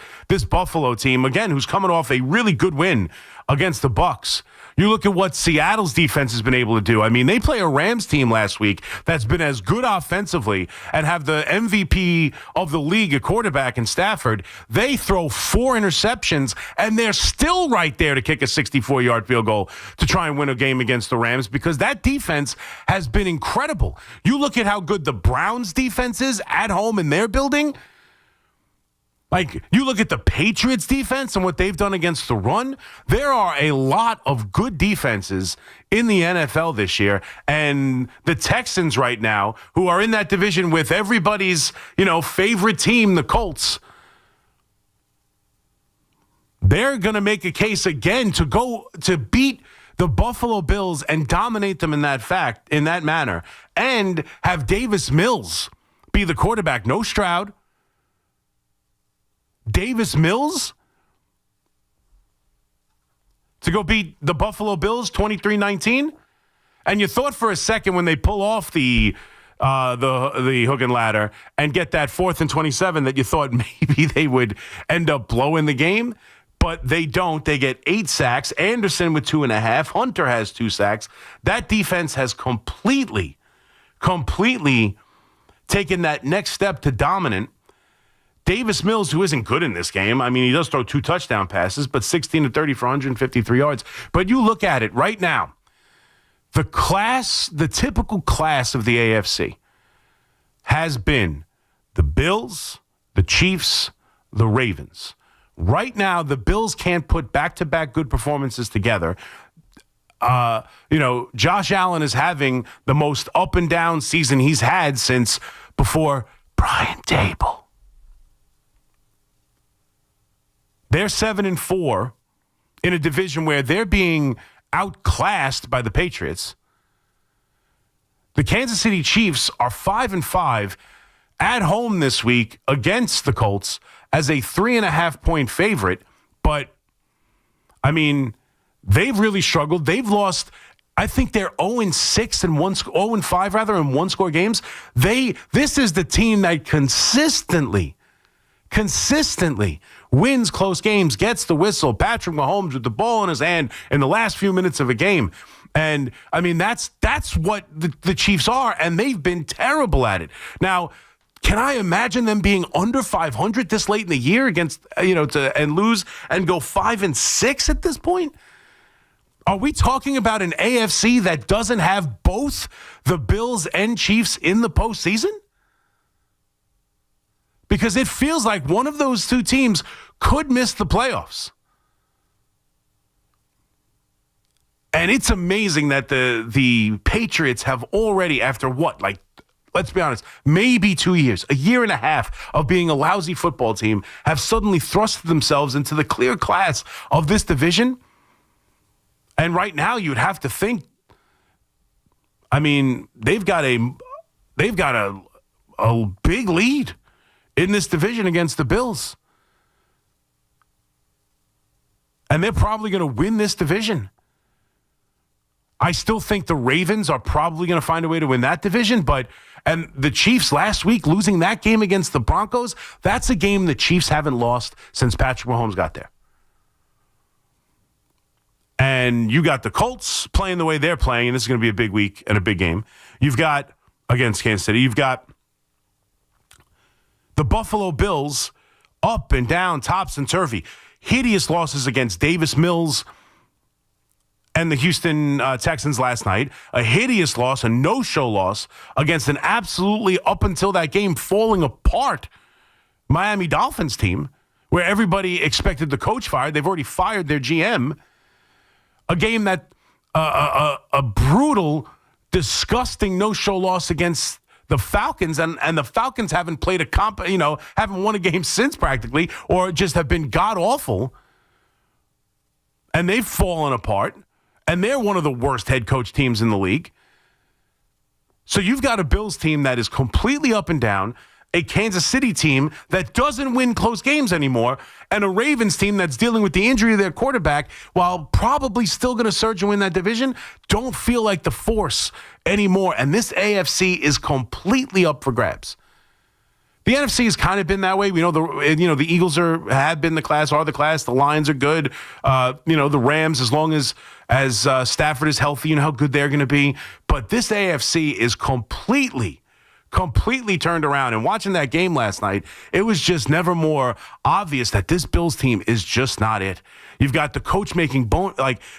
Buffalo team, again, who's coming off a really good win against the Bucs. You look at what Seattle's defense has been able to do. They play a Rams team last week that's been as good offensively and have the MVP of the league, a quarterback in Stafford. They throw 4 interceptions, and they're still right there to kick a 64-yard field goal to try and win a game against the Rams because that defense has been incredible. You look at how good the Browns defense is at home in their building. You look at the Patriots defense and what they've done against the run. There are a lot of good defenses in the NFL this year. And the Texans right now, who are in that division with everybody's, favorite team, the Colts, they're going to make a case again to go to beat the Buffalo Bills and dominate them in that manner and have Davis Mills be the quarterback. No Stroud. Davis Mills to go beat the Buffalo Bills 23-19. And you thought for a second when they pull off the hook and ladder and get that 4th and 27 that you thought maybe they would end up blowing the game. But they don't. They get 8 sacks. Anderson with 2.5. Hunter has 2 sacks. That defense has completely taken that next step to dominant. Davis Mills, who isn't good in this game, he does throw 2 touchdown passes, but 16 to 30 for 153 yards. But you look at it right now, the typical class of the AFC has been the Bills, the Chiefs, the Ravens. Right now, the Bills can't put back-to-back good performances together. Josh Allen is having the most up and down season he's had since before Brian Dable. They're 7-4 in a division where they're being outclassed by the Patriots. The Kansas City Chiefs are 5-5 at home this week against the Colts as a 3.5-point favorite. But, they've really struggled. They've lost. I think they're 0-6 and 0-5 rather in one-score games. This is the team that consistently wins close games, gets the whistle. Patrick Mahomes with the ball in his hand in the last few minutes of a game. And, I mean, that's what the Chiefs are, and they've been terrible at it. Now, can I imagine them being under 500 this late in the year against, and lose and go 5-6 at this point? Are we talking about an AFC that doesn't have both the Bills and Chiefs in the postseason? Because it feels like one of those two teams could miss the playoffs. And it's amazing that the Patriots have already, after what, let's be honest, maybe 2 years, a year and a half of being a lousy football team, have suddenly thrust themselves into the clear class of this division. And right now, you'd have to think, I mean, they've got a big lead in this division against the Bills. And they're probably going to win this division. I still think the Ravens are probably going to find a way to win that division, and the Chiefs last week losing that game against the Broncos, that's a game the Chiefs haven't lost since Patrick Mahomes got there. And you got the Colts playing the way they're playing, and this is going to be a big week and a big game. You've got, against Kansas City, you've got the Buffalo Bills up and down, tops and turvy. Hideous losses against Davis Mills and the Houston Texans last night. A hideous loss, a no-show loss against an absolutely, up until that game, falling apart Miami Dolphins team, where everybody expected the coach fired. They've already fired their GM. A game that a brutal, disgusting no-show loss against the Falcons, and the Falcons haven't played haven't won a game since practically, or just have been god-awful, and they've fallen apart, and they're one of the worst head coach teams in the league. So you've got a Bills team that is completely up and down, a Kansas City team that doesn't win close games anymore, and a Ravens team that's dealing with the injury of their quarterback, while probably still going to surge and win that division, don't feel like the force anymore. And this AFC is completely up for grabs. The NFC has kind of been that way. We know the Eagles have been the class, are the class. The Lions are good. The Rams, as long as Stafford is healthy, how good they're going to be. But this AFC is completely turned around. And watching that game last night, it was just never more obvious that this Bills team is just not it. You've got the coach making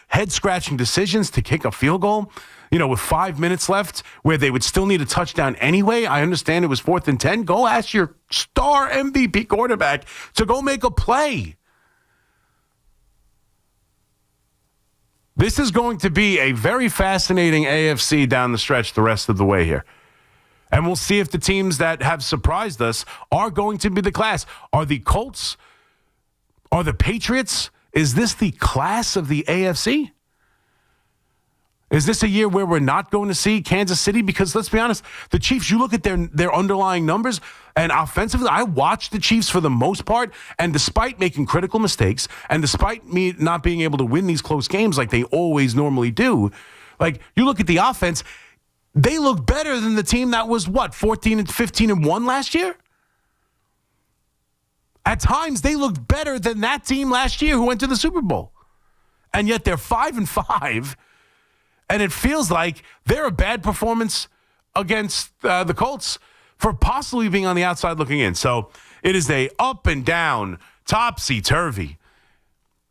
head-scratching decisions to kick a field goal, with 5 minutes left, where they would still need a touchdown anyway. I understand it was 4th and 10. Go ask your star MVP quarterback to go make a play. This is going to be a very fascinating AFC down the stretch the rest of the way here. And we'll see if the teams that have surprised us are going to be the class. Are the Colts? Are the Patriots? Is this the class of the AFC? Is this a year where we're not going to see Kansas City? Because let's be honest, the Chiefs, you look at their underlying numbers, and offensively, I watched the Chiefs for the most part, and despite making critical mistakes, and despite me not being able to win these close games like they always normally do, you look at the offense, they look better than the team that was, 14-15-1 last year? At times, they looked better than that team last year who went to the Super Bowl. And yet they're 5-5, and it feels like they're a bad performance against the Colts for possibly being on the outside looking in. So it is a up and down, topsy-turvy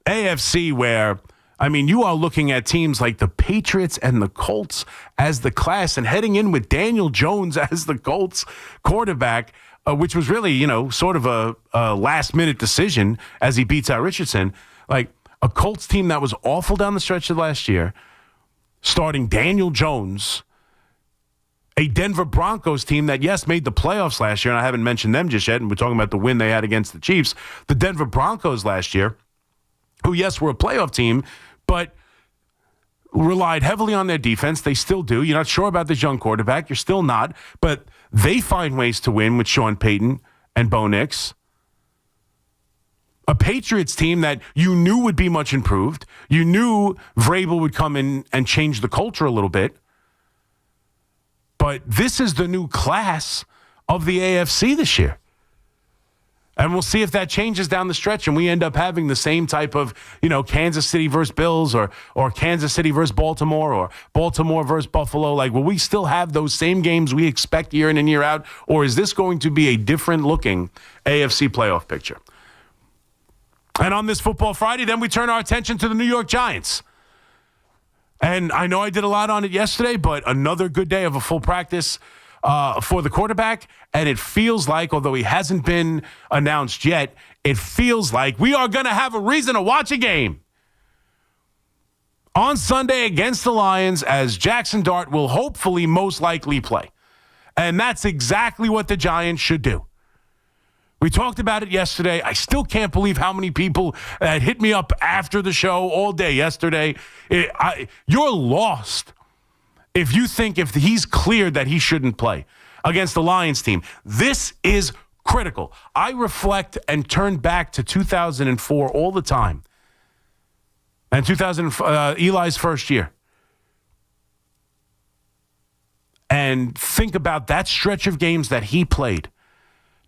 AFC where, you are looking at teams like the Patriots and the Colts as the class, and heading in with Daniel Jones as the Colts quarterback, which was really, sort of a last-minute decision as he beats out Richardson. A Colts team that was awful down the stretch of last year, starting Daniel Jones, a Denver Broncos team that, yes, made the playoffs last year, and I haven't mentioned them just yet, and we're talking about the win they had against the Chiefs. The Denver Broncos last year, who, yes, were a playoff team, but relied heavily on their defense. They still do. You're not sure about this young quarterback. You're still not. But they find ways to win with Sean Payton and Bo Nix. A Patriots team that you knew would be much improved. You knew Vrabel would come in and change the culture a little bit. But this is the new class of the AFC this year. And we'll see if that changes down the stretch and we end up having the same type of, Kansas City versus Bills or Kansas City versus Baltimore or Baltimore versus Buffalo. Like, will we still have those same games we expect year in and year out? Or is this going to be a different looking AFC playoff picture? And on this Football Friday, then we turn our attention to the New York Giants. And I know I did a lot on it yesterday, but another good day of a full practice for the quarterback. And it feels like, although he hasn't been announced yet, it feels like we are going to have a reason to watch a game on Sunday against the Lions, as Jackson Dart will hopefully most likely play. And that's exactly what the Giants should do. We talked about it yesterday. I still can't believe how many people hit me up after the show all day yesterday. You're lost if you think if he's cleared that he shouldn't play against the Lions team. This is critical. I reflect and turn back to 2004 all the time. And Eli's first year. And think about that stretch of games that he played.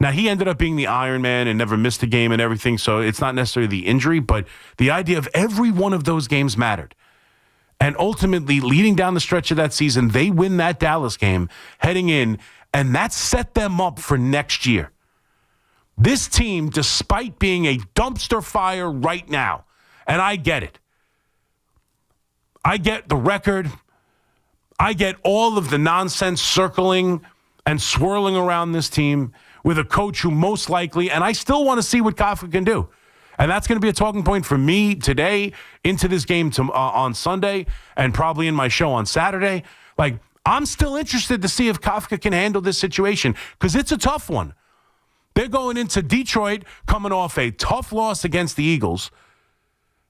Now, he ended up being the Iron Man and never missed a game and everything, so it's not necessarily the injury, but the idea of every one of those games mattered. And ultimately, leading down the stretch of that season, they win that Dallas game heading in, and that set them up for next year. This team, despite being a dumpster fire right now, and I get it. I get the record. I get all of the nonsense circling and swirling around this team with a coach who most likely, and I still want to see what Kafka can do. And that's going to be a talking point for me today into this game on Sunday and probably in my show on Saturday. Like, I'm still interested to see if Kafka can handle this situation because it's a tough one. They're going into Detroit coming off a tough loss against the Eagles.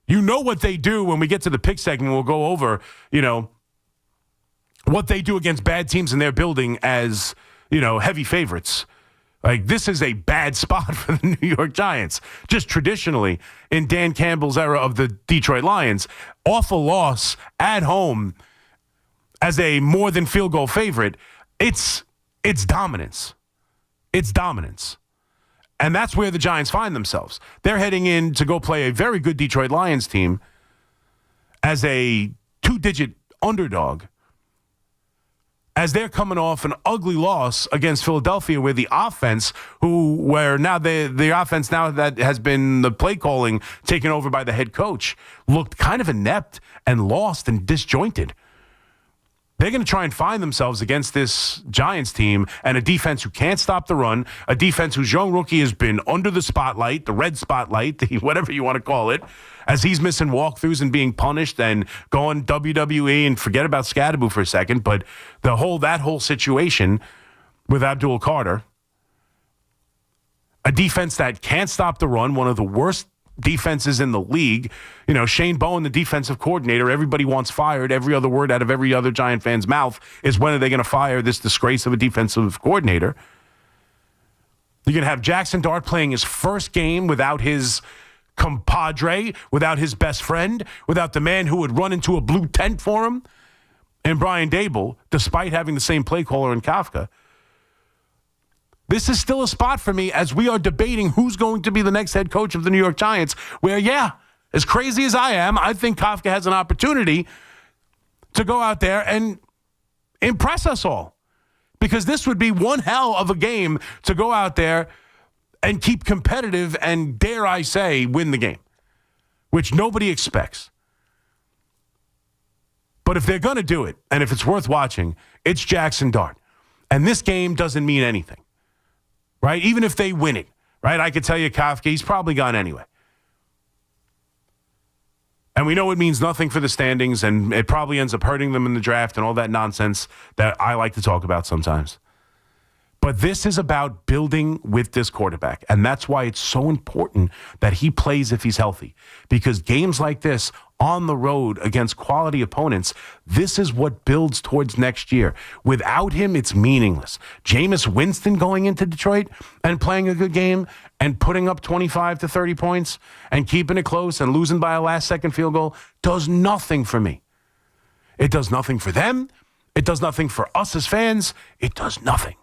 You know what they do when we get to the pick segment. We'll go over, what they do against bad teams in their building as, heavy favorites. Like, this is a bad spot for the New York Giants. Just traditionally, in Dan Campbell's era of the Detroit Lions, awful loss at home as a more than field goal favorite. It's dominance. It's dominance. And that's where the Giants find themselves. They're heading in to go play a very good Detroit Lions team as a 2-digit underdog, as they're coming off an ugly loss against Philadelphia, where the offense, the offense now that has been the play calling taken over by the head coach, looked kind of inept and lost and disjointed. They're going to try and find themselves against this Giants team and a defense who can't stop the run, a defense whose young rookie has been under the spotlight, the red spotlight, whatever you want to call it, as he's missing walkthroughs and being punished and going WWE, and forget about Scadaboo for a second, but that whole situation with Abdul Carter, a defense that can't stop the run, one of the worst defenses in the league. Shane Bowen, the defensive coordinator, everybody wants fired. Every other word out of every other Giant fan's mouth is, when are they going to fire this disgrace of a defensive coordinator? You're going to have Jackson Dart playing his first game without his compadre, without his best friend, without the man who would run into a blue tent for him, and Brian Dable, despite having the same play caller in Kafka. This is still a spot for me as we are debating who's going to be the next head coach of the New York Giants, where, as crazy as I am, I think Kafka has an opportunity to go out there and impress us all. Because this would be one hell of a game to go out there and keep competitive and, dare I say, win the game, which nobody expects. But if they're going to do it, and if it's worth watching, it's Jackson Dart. And this game doesn't mean anything. Right? Even if they win it, right? I could tell you Kafka, he's probably gone anyway. And we know it means nothing for the standings, and it probably ends up hurting them in the draft and all that nonsense that I like to talk about sometimes. But this is about building with this quarterback. And that's why it's so important that he plays if he's healthy. Because games like this on the road against quality opponents, this is what builds towards next year. Without him, it's meaningless. Jameis Winston going into Detroit and playing a good game and putting up 25 to 30 points and keeping it close and losing by a last-second field goal does nothing for me. It does nothing for them. It does nothing for us as fans. It does nothing.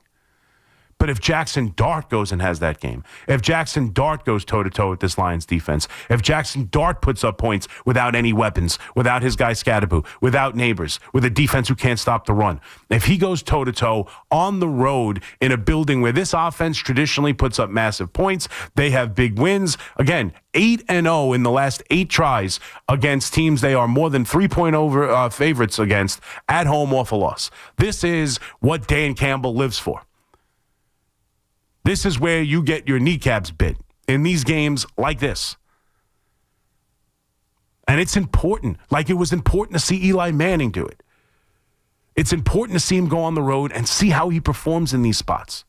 But if Jackson Dart goes and has that game, if Jackson Dart goes toe-to-toe with this Lions defense, if Jackson Dart puts up points without any weapons, without his guy Scadaboo, without Neighbors, with a defense who can't stop the run, if he goes toe-to-toe on the road in a building where this offense traditionally puts up massive points, they have big wins. Again, 8-0 in the last 8 tries against teams they are more than 3-point over favorites against at home off a loss. This is what Dan Campbell lives for. This is where you get your kneecaps bit in these games like this. And it's important, like it was important to see Eli Manning do it. It's important to see him go on the road and see how he performs in these spots.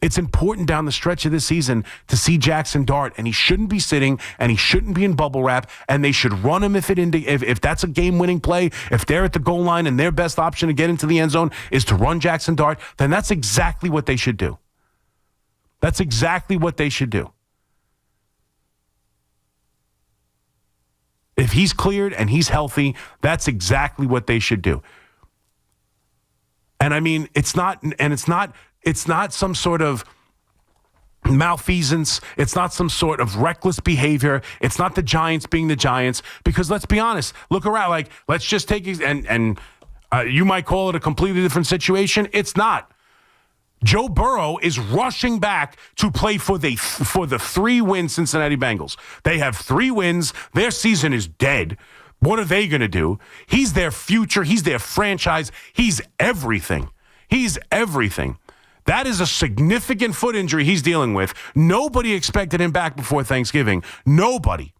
It's important down the stretch of this season to see Jackson Dart, and he shouldn't be sitting, and he shouldn't be in bubble wrap, and they should run him if that's a game-winning play. If they're at the goal line and their best option to get into the end zone is to run Jackson Dart, then that's exactly what they should do. That's exactly what they should do. If he's cleared and he's healthy, that's exactly what they should do. And I mean, it's not some sort of malfeasance. It's not some sort of reckless behavior. It's not the Giants being the Giants. Because let's be honest, look around. Like, let's just take and you might call it a completely different situation. It's not. Joe Burrow is rushing back to play for the 3-win Cincinnati Bengals. They have 3 wins. Their season is dead. What are they going to do? He's their future. He's their franchise. He's everything. He's everything. That is a significant foot injury he's dealing with. Nobody expected him back before Thanksgiving. Nobody.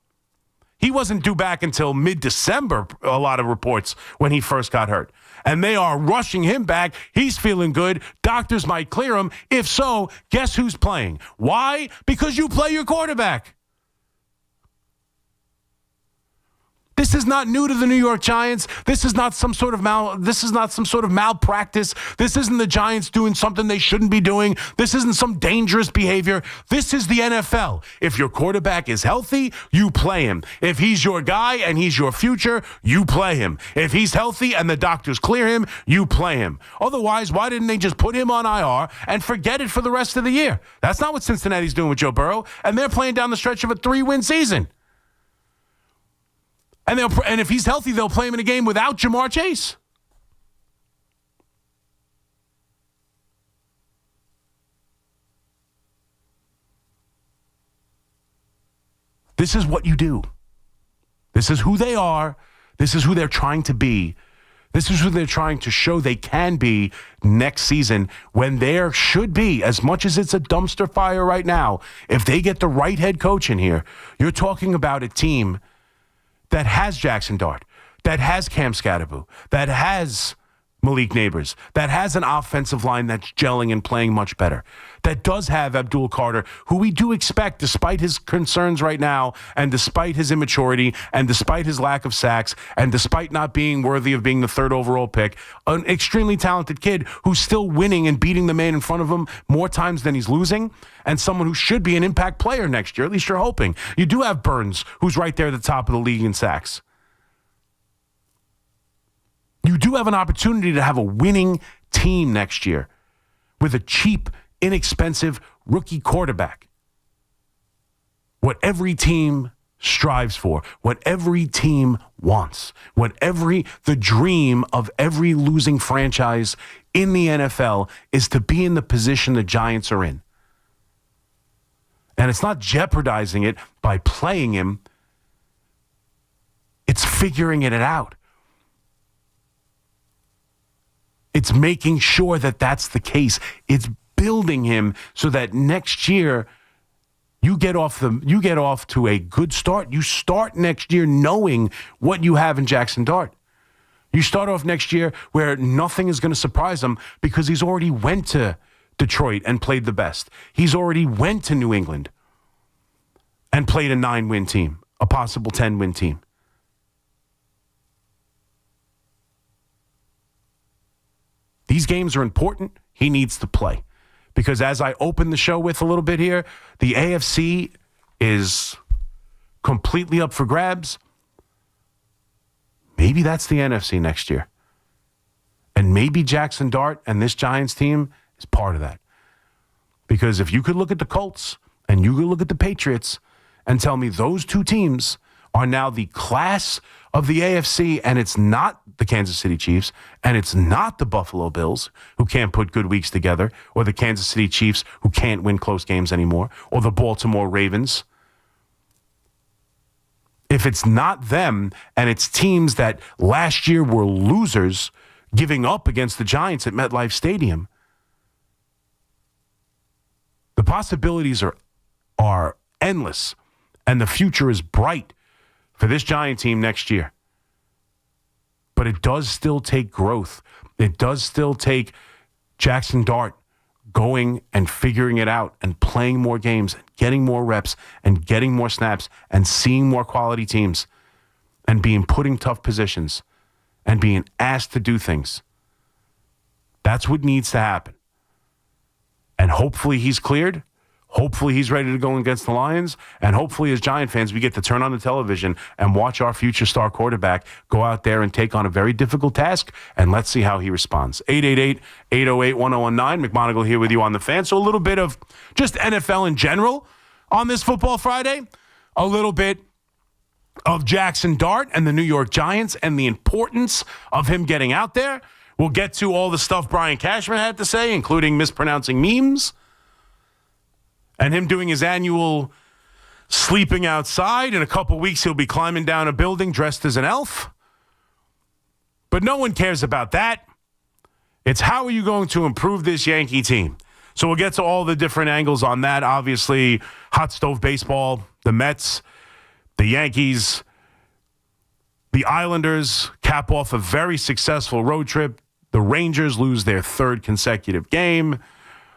He wasn't due back until mid-December, a lot of reports, when he first got hurt. And they are rushing him back. He's feeling good. Doctors might clear him. If so, guess who's playing? Why? Because you play your quarterback. This is not new to the New York Giants. This is not some sort of malpractice. This isn't the Giants doing something they shouldn't be doing. This isn't some dangerous behavior. This is the NFL. If your quarterback is healthy, you play him. If he's your guy and he's your future, you play him. If he's healthy and the doctors clear him, you play him. Otherwise, why didn't they just put him on IR and forget it for the rest of the year? That's not what Cincinnati's doing with Joe Burrow, and they're playing down the stretch of a 3-win season. And if he's healthy, they'll play him in a game without Jamar Chase. This is what you do. This is who they are. This is who they're trying to be. This is who they're trying to show they can be next season, when there should be, as much as it's a dumpster fire right now, if they get the right head coach in here, you're talking about a team that has Jackson Dart, that has Cam Scadaboo, that has Malik Neighbors, that has an offensive line that's gelling and playing much better, that does have Abdul Carter, who we do expect, despite his concerns right now, and despite his immaturity, and despite his lack of sacks, and despite not being worthy of being the 3rd overall pick, an extremely talented kid who's still winning and beating the man in front of him more times than he's losing, and someone who should be an impact player next year. At least you're hoping. You do have Burns, who's right there at the top of the league in sacks. You do have an opportunity to have a winning team next year with a cheap, inexpensive rookie quarterback. What every team strives for, what every team wants, the dream of every losing franchise in the NFL is to be in the position the Giants are in. And it's not jeopardizing it by playing him. It's figuring it out. It's making sure that that's the case. It's building him so that next year you get off to a good start. You start next year knowing what you have in Jackson Dart. You start off next year where nothing is going to surprise him because he's already went to Detroit and played the best. He's already went to New England and played a 9-win team, a possible 10-win team. These games are important. He needs to play. Because as I opened the show with a little bit here, the AFC is completely up for grabs. Maybe that's the NFC next year. And maybe Jackson Dart and this Giants team is part of that. Because if you could look at the Colts and you could look at the Patriots and tell me those two teams are now the class of the AFC, and it's not the Kansas City Chiefs, and it's not the Buffalo Bills, who can't put good weeks together, or the Kansas City Chiefs, who can't win close games anymore, or the Baltimore Ravens. If it's not them, and it's teams that last year were losers giving up against the Giants at MetLife Stadium, the possibilities are endless, and the future is bright for this Giant team next year. But it does still take growth. It does still take Jackson Dart going and figuring it out and playing more games, getting more reps and getting more snaps and seeing more quality teams and being put in tough positions and being asked to do things. That's what needs to happen. And hopefully he's cleared. Hopefully he's ready to go against the Lions. And hopefully as Giant fans, we get to turn on the television and watch our future star quarterback go out there and take on a very difficult task. And let's see how he responds. 888-808-1019. McMonigle here with you on the Fan. So a little bit of just NFL in general on this Football Friday. A little bit of Jackson Dart and the New York Giants and the importance of him getting out there. We'll get to all the stuff Brian Cashman had to say, including mispronouncing memes. And him doing his annual sleeping outside. In a couple weeks, he'll be climbing down a building dressed as an elf. But no one cares about that. It's how are you going to improve this Yankee team? So we'll get to all the different angles on that. Obviously, hot stove baseball, the Mets, the Yankees, the Islanders cap off a very successful road trip. The Rangers lose their third consecutive game.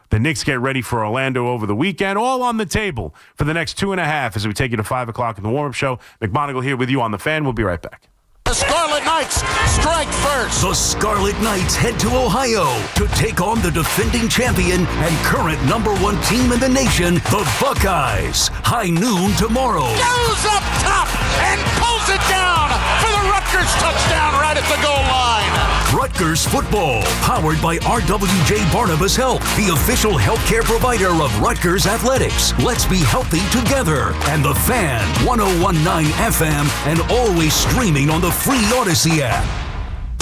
The Knicks get ready for Orlando over the weekend. All on the table for the next 2.5 as we take you to 5 o'clock in the warm-up show. McMonigle here with you on the Fan. We'll be right back. The Scarlet Knights strike first. The Scarlet Knights head to Ohio to take on the defending champion and current #1 team in the nation, the Buckeyes. High noon tomorrow. Goes up top and pulls it down for the Rutgers touchdown right at the goal line. Rutgers football, powered by RWJ Barnabas Health, the official healthcare provider of Rutgers Athletics. Let's be healthy together. And the Fan, 101.9 FM, and always streaming on the free Odyssey app.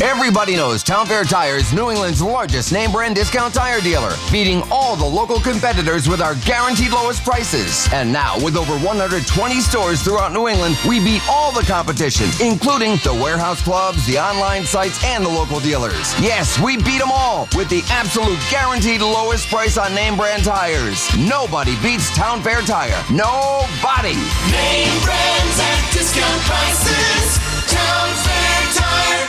Everybody knows Town Fair Tire is New England's largest name brand discount tire dealer, beating all the local competitors with our guaranteed lowest prices. And now, with over 120 stores throughout New England, we beat all the competition, including the warehouse clubs, the online sites, and the local dealers. Yes, we beat them all with the absolute guaranteed lowest price on name brand tires. Nobody beats Town Fair Tire. Nobody. Name brands at discount prices. Town Fair Tire.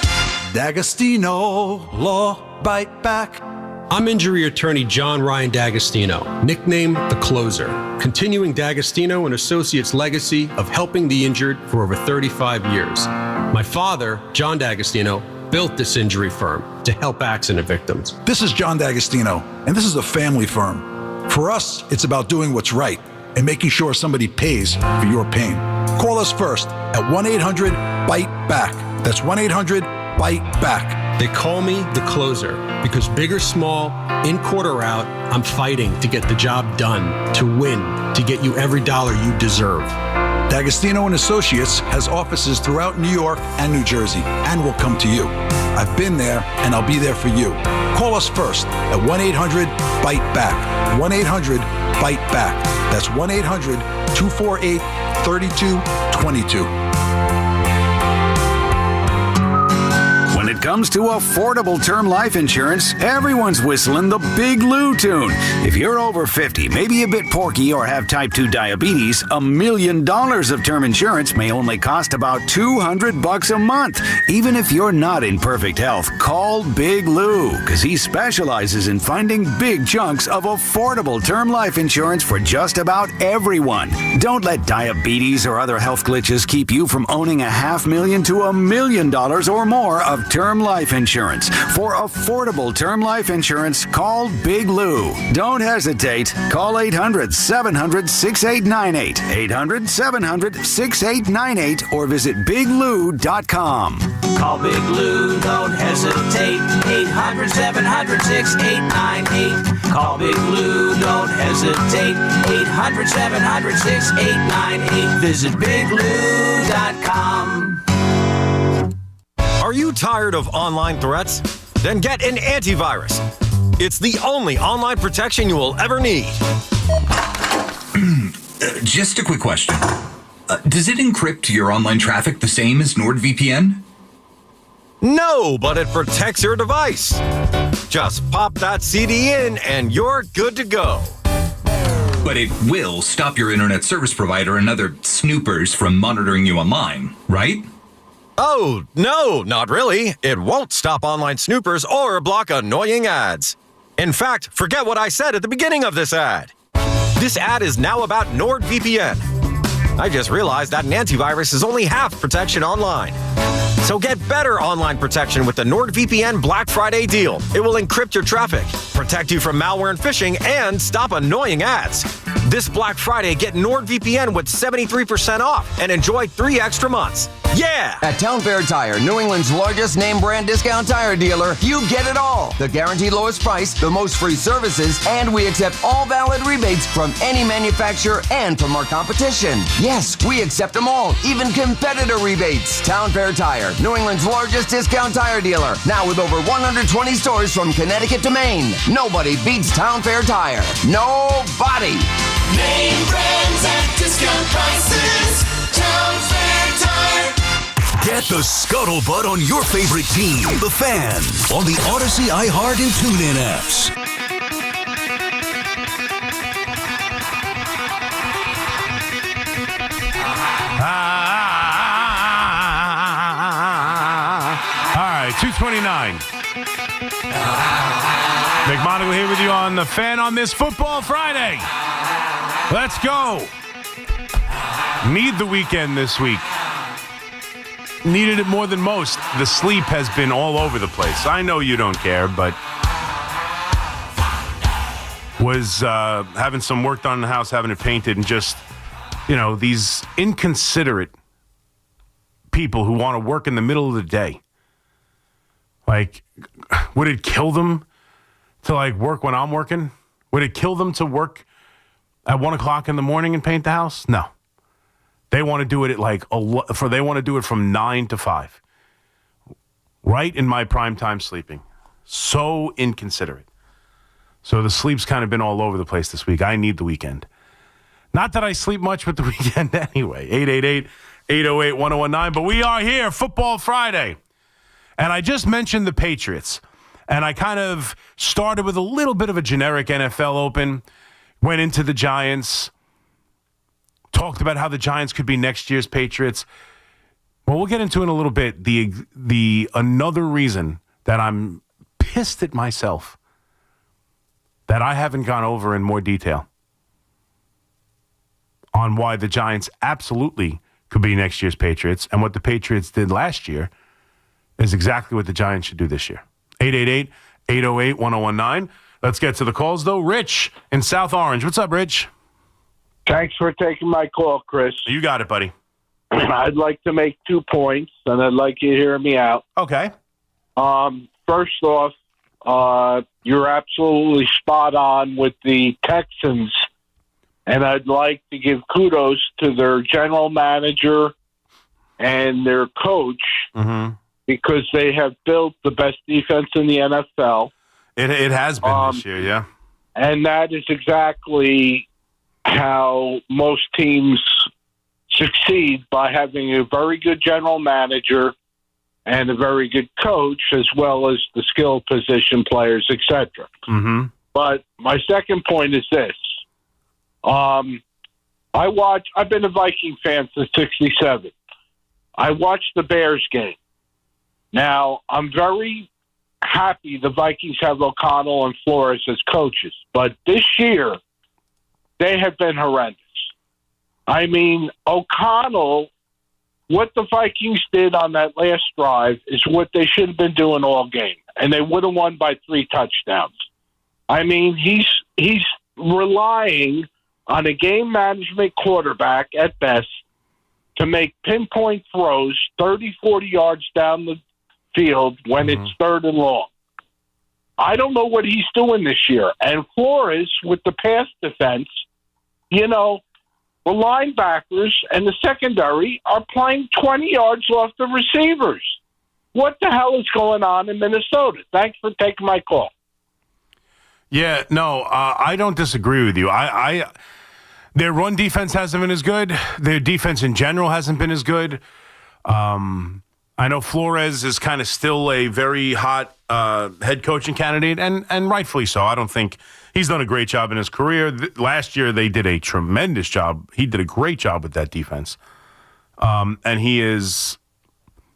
D'Agostino, Law Bite Back. I'm injury attorney John Ryan D'Agostino, nicknamed The Closer, continuing D'Agostino and Associates' legacy of helping the injured for over 35 years. My father, John D'Agostino, built this injury firm to help accident victims. This is John D'Agostino, and this is a family firm. For us, it's about doing what's right and making sure somebody pays for your pain. Call us first at 1-800-BITE-BACK. That's 1-800-BITE BACK. They call me The Closer because big or small, in court or out, I'm fighting to get the job done, to win, to get you every dollar you deserve. D'Agostino and Associates has offices throughout New York and New Jersey and will come to you. I've been there and I'll be there for you. Call us first at 1-800-BITE-BACK. 1-800-BITE-BACK. That's 1-800-248-3222. When it it comes to affordable term life insurance, everyone's whistling the Big Lou tune. If you're over 50, maybe a bit porky, or have type 2 diabetes, $1 million of term insurance may only cost about $200 a month. Even if you're not in perfect health, call Big Lou, because he specializes in finding big chunks of affordable term life insurance for just about everyone. Don't let diabetes or other health glitches keep you from owning $500,000 to $1 million or more of term life insurance. For affordable term life insurance, call Big Lou. Don't hesitate. Call 800-700-6898, 800-700-6898, or visit biglou.com. Call Big Lou, don't hesitate. 800-700-6898. Call Big Lou, don't hesitate. 800-700-6898. Visit biglou.com. Are you tired of online threats? Then get an antivirus. It's the only online protection you will ever need. Just a quick question. Does it encrypt your online traffic the same as NordVPN? No, but it protects your device. Just pop that CD in and you're good to go. But it will stop your internet service provider and other snoopers from monitoring you online, right? Oh, no, not really. It won't stop online snoopers or block annoying ads. In fact, forget what I said at the beginning of this ad. This ad is now about NordVPN. I just realized that an antivirus is only half protection online. So get better online protection with the NordVPN Black Friday deal. It will encrypt your traffic, protect you from malware and phishing, and stop annoying ads. This Black Friday, get NordVPN with 73% off and enjoy 3 extra months. Yeah! At Town Fair Tire, New England's largest name brand discount tire dealer, you get it all. The guaranteed lowest price, the most free services, and we accept all valid rebates from any manufacturer and from our competition. Yes, we accept them all, even competitor rebates. Town Fair Tire, New England's largest discount tire dealer, now with over 120 stores from Connecticut to Maine. Nobody beats Town Fair Tire. Nobody! Name brands at discount prices. Town Fair Tire. Get the scuttlebutt on your favorite team, the Fan, on the Odyssey, iHeart, and TuneIn apps. All right, 2:29. McMonigle here with you on the Fan on this Football Friday. Let's go. Need the weekend this week. Needed it more than most. The sleep has been all over the place. I know you don't care, but was having some work done in the house, having it painted, and just, these inconsiderate people who want to work in the middle of the day. Like, would it kill them to, work when I'm working? Would it kill them to work at 1 o'clock in the morning and paint the house? No. They want to do it at they want to do it from 9 to 5. Right in my prime time sleeping. So inconsiderate. So the sleep's kind of been all over the place this week. I need the weekend. Not that I sleep much with the weekend anyway. 888-808-1019. But we are here, Football Friday. And I just mentioned the Patriots. And I kind of started with a little bit of a generic NFL open. Went into the Giants. Talked about how the Giants could be next year's Patriots. Well, we'll get into it in a little bit. The another reason that I'm pissed at myself that I haven't gone over in more detail on why the Giants absolutely could be next year's Patriots, and what the Patriots did last year is exactly what the Giants should do this year. 888-808-1019. Let's get to the calls, though. Rich in South Orange. What's up, Rich? Thanks for taking my call, Chris. You got it, buddy. I'd like to make 2 points, and I'd like you to hear me out. Okay. First off, you're absolutely spot on with the Texans, and I'd like to give kudos to their general manager and their coach because they have built the best defense in the NFL. It has been this year, yeah. And that is exactly how most teams succeed, by having a very good general manager and a very good coach, as well as the skill position players, etc. Mm-hmm. But my second point is this. I've been a Viking fan since 1967. I watched the Bears game. Now, I'm very happy the Vikings have O'Connell and Flores as coaches, but this year, they have been horrendous. I mean, O'Connell, what the Vikings did on that last drive is what they should have been doing all game, and they would have won by 3 touchdowns. I mean, he's relying on a game management quarterback at best to make pinpoint throws 30, 40 yards down the field when it's 3rd and long. I don't know what he's doing this year. And Flores, with the pass defense, the linebackers and the secondary are playing 20 yards off the receivers. What the hell is going on in Minnesota? Thanks for taking my call. Yeah, no, I don't disagree with you. Their run defense hasn't been as good. Their defense in general hasn't been as good. I know Flores is kind of still a very hot head coaching candidate, and rightfully so. I don't think he's done a great job in his career. Last year, they did a tremendous job. He did a great job with that defense. And he is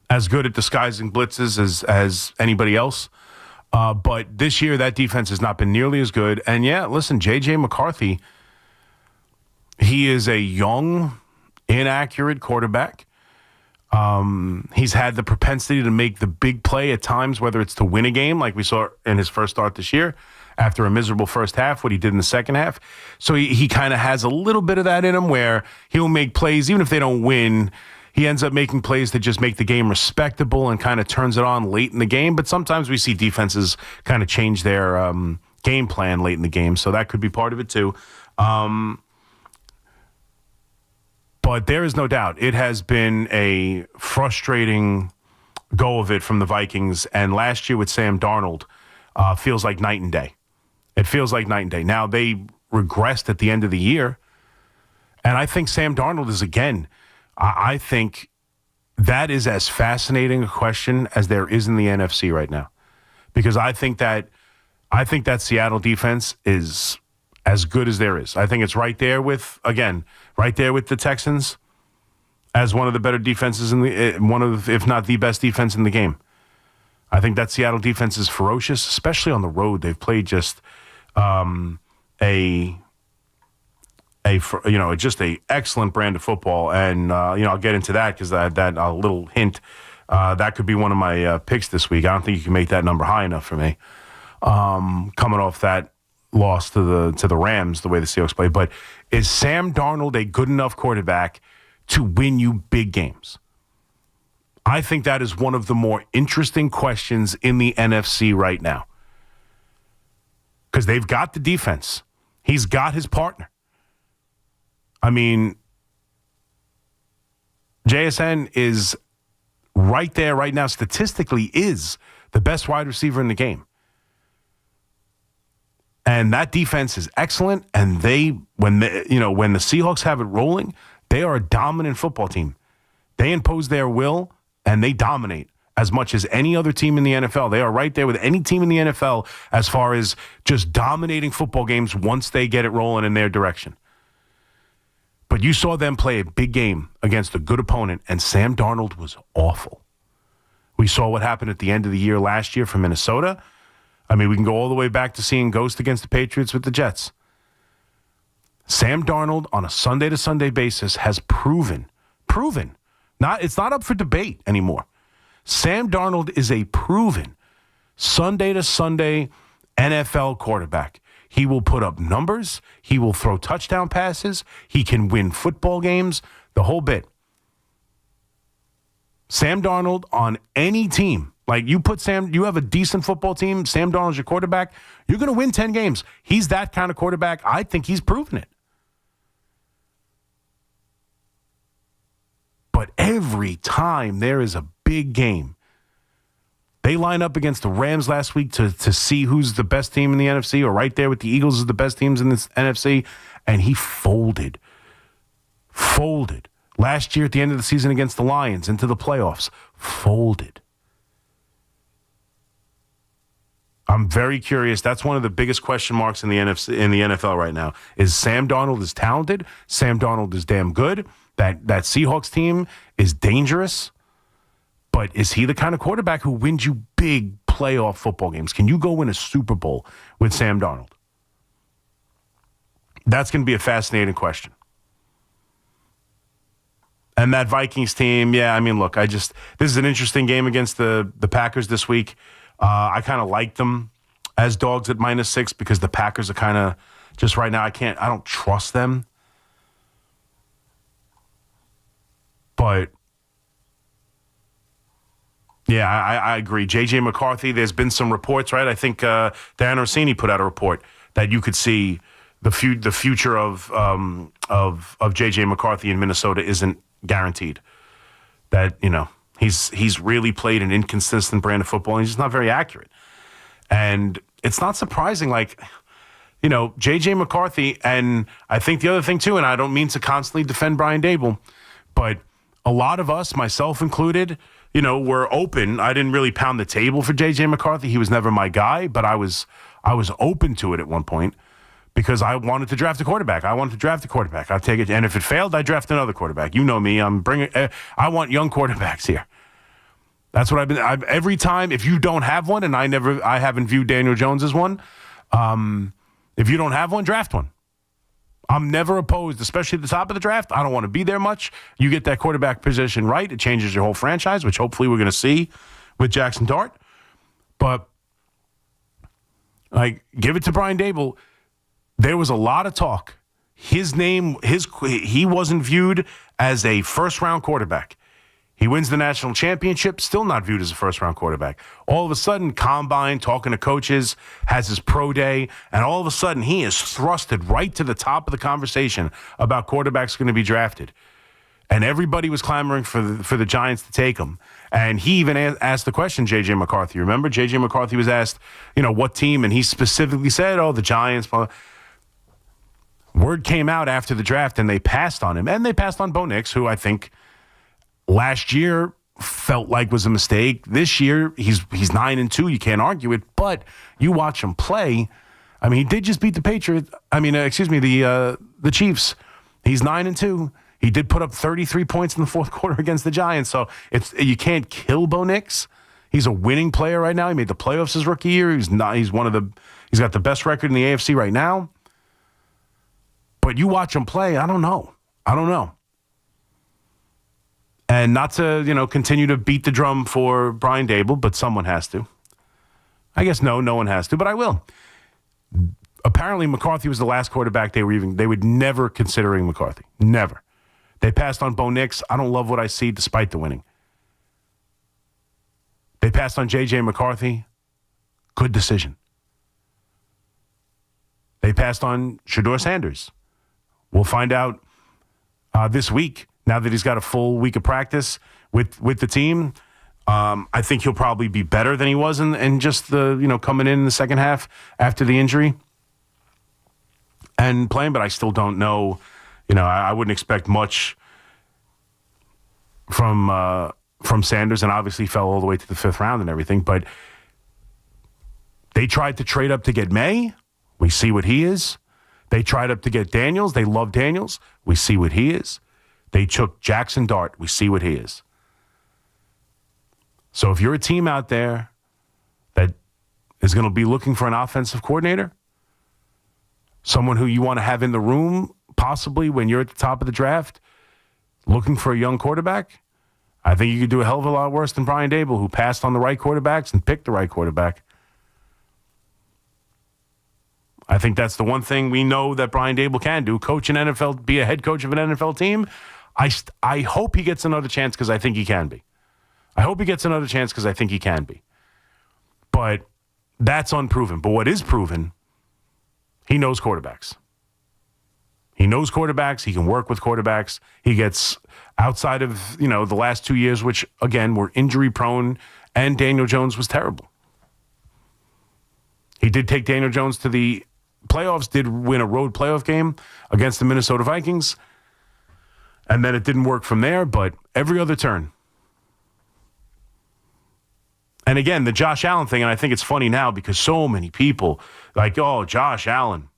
as good at disguising blitzes as anybody else. But this year, that defense has not been nearly as good. And yeah, listen, J.J. McCarthy, he is a young, inaccurate quarterback. He's had the propensity to make the big play at times, whether it's to win a game, like we saw in his first start this year, after a miserable first half, what he did in the second half. So he kind of has a little bit of that in him where he'll make plays, even if they don't win, he ends up making plays that just make the game respectable and kind of turns it on late in the game. But sometimes we see defenses kind of change their game plan late in the game, so that could be part of it too. But there is no doubt it has been a frustrating go of it from the Vikings. And last year with Sam Darnold feels like night and day. It feels like night and day. Now, they regressed at the end of the year. And I think Sam Darnold is, again, I think that is as fascinating a question as there is in the NFC right now. Because I think that Seattle defense is as good as there is. I think it's right there with the Texans as one of the better defenses if not the best defense in the game. I think that Seattle defense is ferocious, especially on the road. They've played just just a excellent brand of football, and I'll get into that because that little hint that could be one of my picks this week. I don't think you can make that number high enough for me. Coming off that loss to the Rams, the way the Seahawks play. But is Sam Darnold a good enough quarterback to win you big games? I think that is one of the more interesting questions in the NFC right now. Because they've got the defense. He's got his partner. I mean, JSN is right there right now, statistically is the best wide receiver in the game. And that defense is excellent. And when the Seahawks have it rolling, they are a dominant football team. They impose their will and they dominate as much as any other team in the NFL. They are right there with any team in the NFL as far as just dominating football games once they get it rolling in their direction. But you saw them play a big game against a good opponent, and Sam Darnold was awful. We saw what happened at the end of the year last year for Minnesota. I mean, we can go all the way back to seeing Ghost against the Patriots with the Jets. Sam Darnold on a Sunday-to-Sunday basis has proven, it's not up for debate anymore. Sam Darnold is a proven Sunday-to-Sunday NFL quarterback. He will put up numbers. He will throw touchdown passes. He can win football games, the whole bit. Sam Darnold on any team. Like you have a decent football team, Sam Darnold's your quarterback, you're going to win 10 games. He's that kind of quarterback. I think he's proven it. But every time there is a big game, they line up against the Rams last week to see who's the best team in the NFC, or right there with the Eagles as the best teams in this NFC, and he folded. Last year at the end of the season against the Lions into the playoffs, folded. I'm very curious. That's one of the biggest question marks in the NFL right now. Is Sam Darnold is talented? Sam Darnold is damn good. That Seahawks team is dangerous. But is he the kind of quarterback who wins you big playoff football games? Can you go win a Super Bowl with Sam Darnold? That's going to be a fascinating question. And that Vikings team, look, this is an interesting game against the Packers this week. I kind of like them as dogs at -6 because the Packers are kind of just right now. I don't trust them. But yeah, I agree. J.J. McCarthy, there's been some reports, right? I think Dan Orsini put out a report that you could see the future of J.J. McCarthy in Minnesota isn't guaranteed. That, he's really played an inconsistent brand of football, and he's just not very accurate. And it's not surprising, J.J. McCarthy, and I think the other thing, too, and I don't mean to constantly defend Brian Daboll, but a lot of us, myself included, were open. I didn't really pound the table for J.J. McCarthy. He was never my guy, but I was open to it at one point because I wanted to draft a quarterback. I'll take it. And if it failed, I draft another quarterback. You know me. I want young quarterbacks here. That's what every time, if you don't have one, and I haven't viewed Daniel Jones as one, if you don't have one, draft one. I'm never opposed, especially at the top of the draft. I don't want to be there much. You get that quarterback position right, it changes your whole franchise, which hopefully we're going to see with Jackson Dart. But, give it to Brian Daboll. There was a lot of talk. His name, he wasn't viewed as a first-round quarterback. He wins the national championship, still not viewed as a first-round quarterback. All of a sudden, combine, talking to coaches, has his pro day, and all of a sudden he is thrusted right to the top of the conversation about quarterbacks going to be drafted. And everybody was clamoring for the Giants to take him. And he even asked the question, J.J. McCarthy. Remember, J.J. McCarthy was asked, what team? And he specifically said, the Giants. Word came out after the draft, and they passed on him. And they passed on Bo Nix, who I think last year felt like was a mistake. This year, he's 9-2. You can't argue it. But you watch him play. I mean, he did just beat the Patriots. The Chiefs. He's 9-2. He did put up 33 points in the fourth quarter against the Giants. So you can't kill Bo Nix. He's a winning player right now. He made the playoffs his rookie year. He's got the best record in the AFC right now. But you watch him play, I don't know. And not to, continue to beat the drum for Brian Daboll, but someone has to. I guess no one has to, but I will. Apparently, McCarthy was the last quarterback they would never considering McCarthy. Never. They passed on Bo Nix. I don't love what I see despite the winning. They passed on J.J. McCarthy. Good decision. They passed on Shedeur Sanders. We'll find out this week, now that he's got a full week of practice with the team. I think he'll probably be better than he was in just the, coming in the second half after the injury and playing, but I still don't know. I wouldn't expect much from Sanders, and obviously fell all the way to the fifth round and everything, but they tried to trade up to get May. We see what he is. They tried up to get Daniels. They love Daniels. We see what he is. They took Jackson Dart. We see what he is. So if you're a team out there that is going to be looking for an offensive coordinator, someone who you want to have in the room possibly when you're at the top of the draft, looking for a young quarterback, I think you could do a hell of a lot worse than Brian Daboll, who passed on the right quarterbacks and picked the right quarterback. I think that's the one thing we know that Brian Daboll can do, coach an NFL, be a head coach of an NFL team. I hope he gets another chance because I think he can be. But that's unproven. But what is proven, he knows quarterbacks. He can work with quarterbacks. He gets outside of, the last 2 years, which, again, were injury-prone, and Daniel Jones was terrible. He did take Daniel Jones to the playoffs, did win a road playoff game against the Minnesota Vikings, and then it didn't work from there, but every other turn, And again, the Josh Allen thing, and I think it's funny now because so many people like, oh, Josh Allen.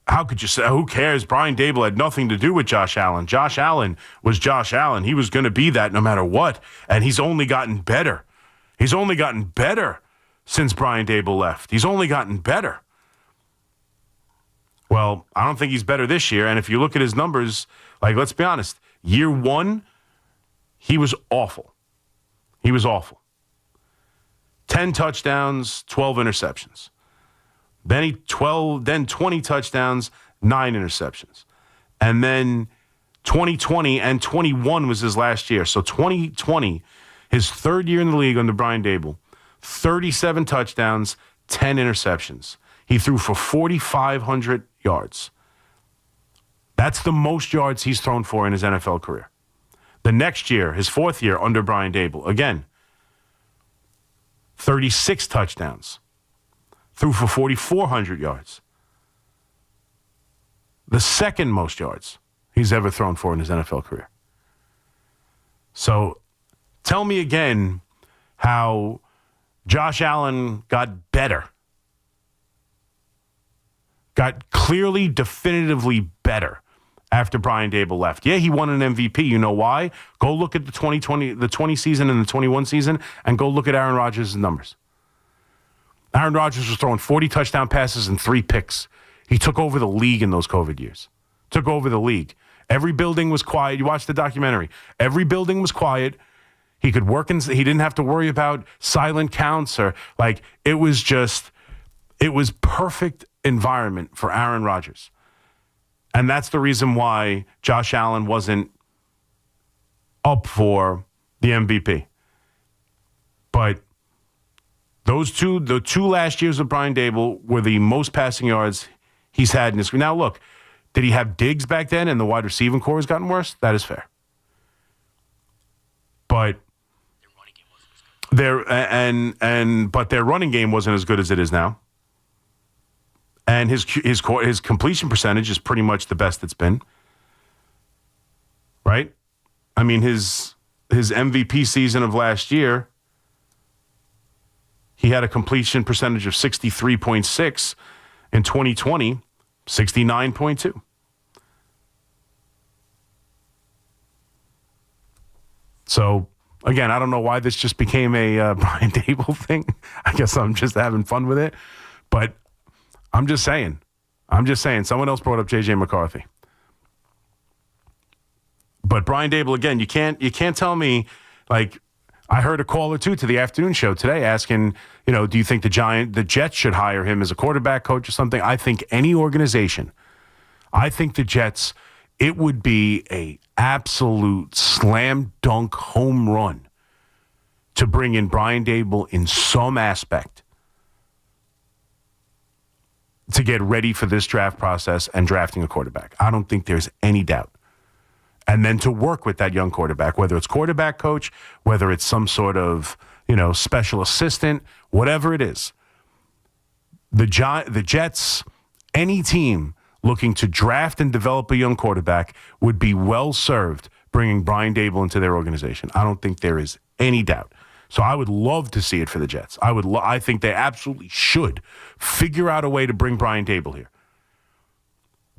How could you say, who cares? Brian Daboll had nothing to do with Josh Allen. Josh Allen was Josh Allen. He was going to be that no matter what. And he's only gotten better. He's only gotten better since Brian Daboll left. He's only gotten better. Well, I don't think he's better this year. And if you look at his numbers, like, let's be honest, year one, he was awful. He was awful. 10 touchdowns, 12 interceptions. Then 20 touchdowns, 9 interceptions. And then 2020 and 21 was his last year. So 2020, his third year in the league under Brian Daboll, 37 touchdowns, 10 interceptions. He threw for 4,500 yards. That's the most yards he's thrown for in his NFL career. The next year, his fourth year under Brian Daboll, again, 36 touchdowns. Threw for 4,400 yards. The second most yards he's ever thrown for in his NFL career. So tell me again how Josh Allen got better. Got clearly, definitively better after Brian Daboll left. Yeah, he won an MVP. You know why? Go look at the 20 season and the 21 season and go look at Aaron Rodgers' numbers. Aaron Rodgers was throwing 40 touchdown passes and 3 picks. He took over the league in those COVID years. Took over the league. Every building was quiet. You watched the documentary. Every building was quiet. He could work and he didn't have to worry about silent counts or it was perfect environment for Aaron Rodgers. And that's the reason why Josh Allen wasn't up for the MVP. But the two last years of Brian Daboll were the most passing yards he's had in his career. Now, look, did he have Diggs back then and the wide receiving core has gotten worse? That is fair. But their running game wasn't as good as it is now. And his completion percentage is pretty much the best it's been. Right? I mean, his MVP season of last year, he had a completion percentage of 63.6. In 2020, 69.2. So, again, I don't know why this just became a Brian Daboll thing. I guess I'm just having fun with it. But I'm just saying. Someone else brought up J.J. McCarthy. But Brian Daboll, again, you can't tell me, I heard a call or two to the afternoon show today asking, do you think the Jets should hire him as a quarterback coach or something? I think any organization, the Jets, it would be a absolute slam dunk home run to bring in Brian Daboll in some aspect to get ready for this draft process and drafting a quarterback. I don't think there's any doubt. And then to work with that young quarterback, whether it's quarterback coach, whether it's some sort of, special assistant, whatever it is. The Jets, any team looking to draft and develop a young quarterback would be well served bringing Brian Daboll into their organization. I don't think there is any doubt. So I would love to see it for the Jets. I think they absolutely should figure out a way to bring Brian Daboll here.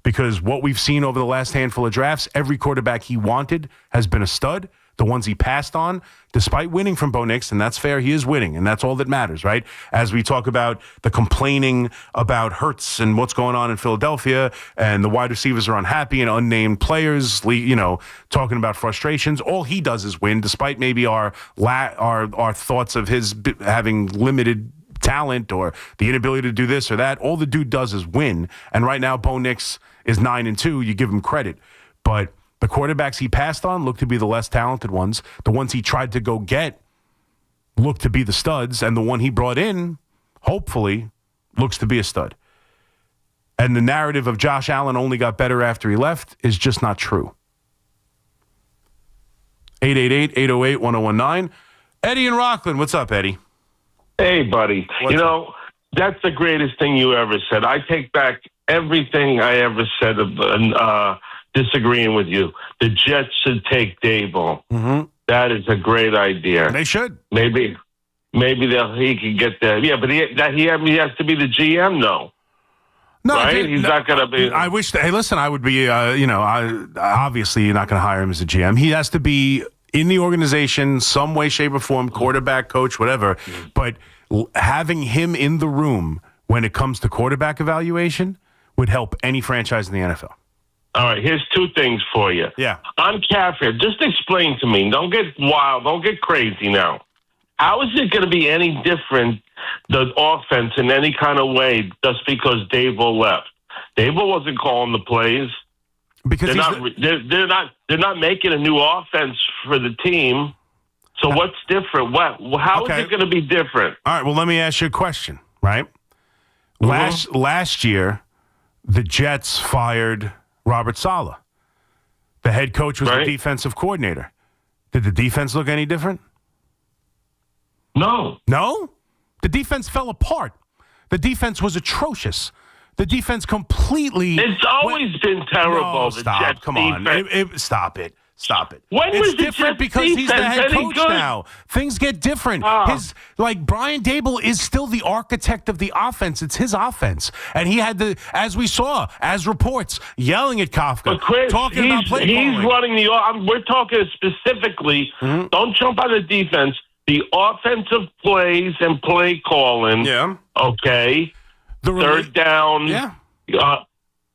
Because what we've seen over the last handful of drafts, every quarterback he wanted has been a stud. The ones he passed on, despite winning from Bo Nix, and that's fair, he is winning, and that's all that matters, right? As we talk about the complaining about Hurts and what's going on in Philadelphia, and the wide receivers are unhappy and unnamed players, talking about frustrations, all he does is win, despite maybe our thoughts of his having limited talent or the inability to do this or that. All the dude does is win. And right now, Bo Nix is 9-2. You give him credit. But the quarterbacks he passed on look to be the less talented ones. The ones he tried to go get look to be the studs. And the one he brought in, hopefully, looks to be a stud. And the narrative of Josh Allen only got better after he left is just not true. 888-808-1019. Eddie in Rockland. What's up, Eddie? Hey, buddy. That's the greatest thing you ever said. I take back everything I ever said of disagreeing with you. The Jets should take Daboll. Mm-hmm. That is a great idea. They should. Maybe he can get there. Yeah, but he has to be the GM, though. No, right? He's not going to be. I wish. Hey, listen, I would be. Obviously, you're not going to hire him as a GM. He has to be in the organization, some way, shape, or form, quarterback, coach, whatever. But having him in the room when it comes to quarterback evaluation would help any franchise in the NFL. All right, here's two things for you. Yeah. On Kaepernick, just explain to me. Don't get wild. Don't get crazy now. How is it going to be any different, the offense, in any kind of way, just because Dable left? Dable wasn't calling the plays. Because they're not making a new offense for the team. So what's different? How is it going to be different? All right, well, let me ask you a question, right? Last year, the Jets fired Robert Saleh. The head coach was the defensive coordinator. Did the defense look any different? No. No? The defense fell apart. The defense was atrocious. The defense completely... It's always been terrible. No, the stop. Jets Come on. Stop it. When it's was the different Jets because he's the defense head any coach good? now. Things get different. Brian Dable is still the architect of the offense. It's his offense. And he had as we saw, as reports, yelling at Kafka, But Chris, talking about play he's calling. running we're talking specifically, don't jump on the defense, the offensive plays and play calling. Yeah. Okay. Third down. Yeah.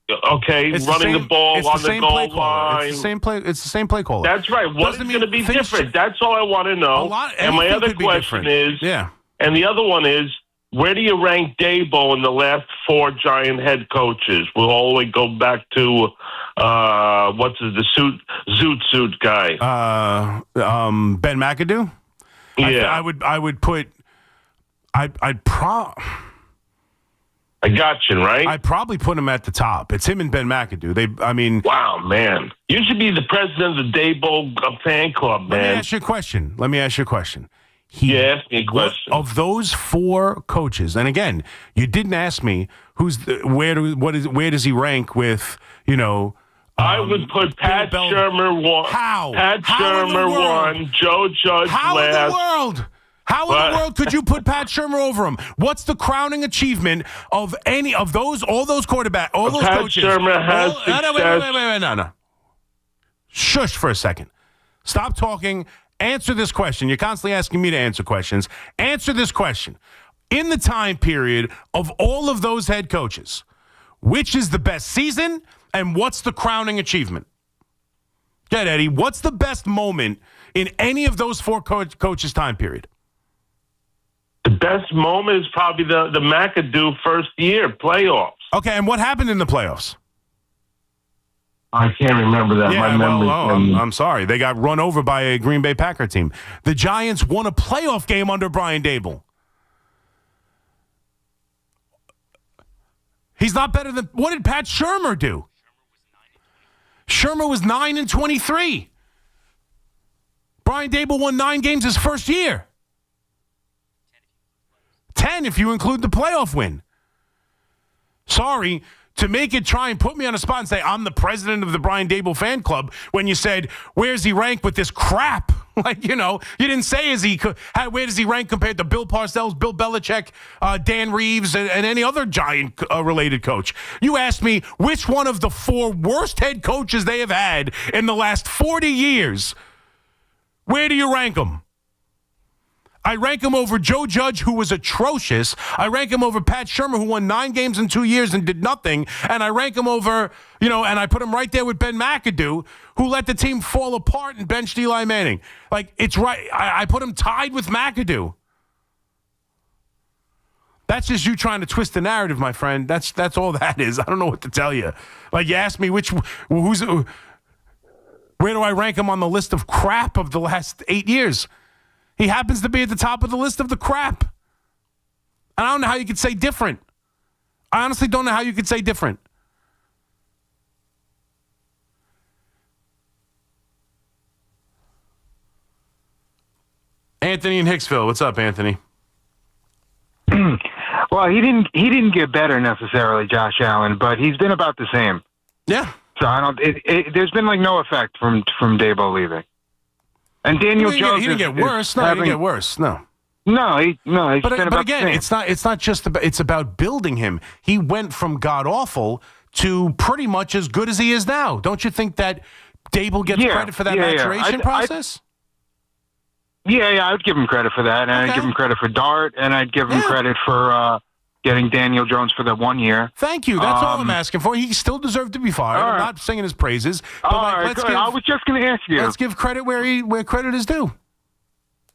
Running the ball on the goal line. It's the same play caller. That's right. What is going to be different? That's all I want to know. And my other question is, and the other one is, where do you rank Dable in the last 4 Giant head coaches? We'll always go back to Zoot Suit guy? Ben McAdoo. Yeah, I would put. I got you, right? I'd probably put him at the top. It's him and Ben McAdoo. Wow, man. You should be the president of the Dable fan club, man. Let me ask you a question. Ask me a question. Of those 4 coaches, and again, you didn't ask me where does he rank with, I would put Pat Shermer 1. How? Pat Shermer 1, Joe Judge How last. in the world? How in the world could you put Pat Shermer over him? What's the crowning achievement of any of those, all those quarterbacks, all those Pat coaches? Shermer has success. No. Shush for a second. Stop talking. Answer this question. You're constantly asking me to answer questions. Answer this question. In the time period of all of those head coaches, which is the best season and what's the crowning achievement? Get Eddie. What's the best moment in any of those 4 coaches' time period? The best moment is probably the McAdoo first year playoffs. Okay, and what happened in the playoffs? I can't remember that. Yeah, My memory. I'm sorry. They got run over by a Green Bay Packer team. The Giants won a playoff game under Brian Dable. He's not better than... What did Pat Shermer do? Shermer was 9-23. Brian Dable won 9 games his first year. 10 if you include the playoff win. Sorry, to make it try and put me on a spot and say I'm the president of the Brian Dable fan club when you said, where's he rank with this crap? You didn't say where does he rank compared to Bill Parcells, Bill Belichick, Dan Reeves, and any other Giant related coach. You asked me which one of the 4 worst head coaches they have had in the last 40 years. Where do you rank them? I rank him over Joe Judge, who was atrocious. I rank him over Pat Shermer, who won 9 games in 2 years and did nothing. And I rank him over, and I put him right there with Ben McAdoo, who let the team fall apart and benched Eli Manning. It's right. I put him tied with McAdoo. That's just you trying to twist the narrative, my friend. That's all that is. I don't know what to tell you. You asked me where do I rank him on the list of crap of the last 8 years? He happens to be at the top of the list of the crap. And I don't know how you could say different. I honestly don't know how you could say different. Anthony in Hicksville. What's up, Anthony? Well, he didn't get better necessarily, Josh Allen, but he's been about the same. Yeah. So I don't. There's been no effect from Dable leaving. And Daniel Jones, he didn't get worse. No, he didn't get worse. No. No, he's But been about again, the same. it's not just about, it's about building him. He went from god awful to pretty much as good as he is now. Don't you think that Dable gets credit for that maturation process? I would give him credit for that, and I'd give him credit for Dart, and I'd give him credit for getting Daniel Jones for that 1 year. Thank you. That's all I'm asking for. He still deserved to be fired. I'm not singing his praises. But I was just going to ask you. Let's give credit where credit is due.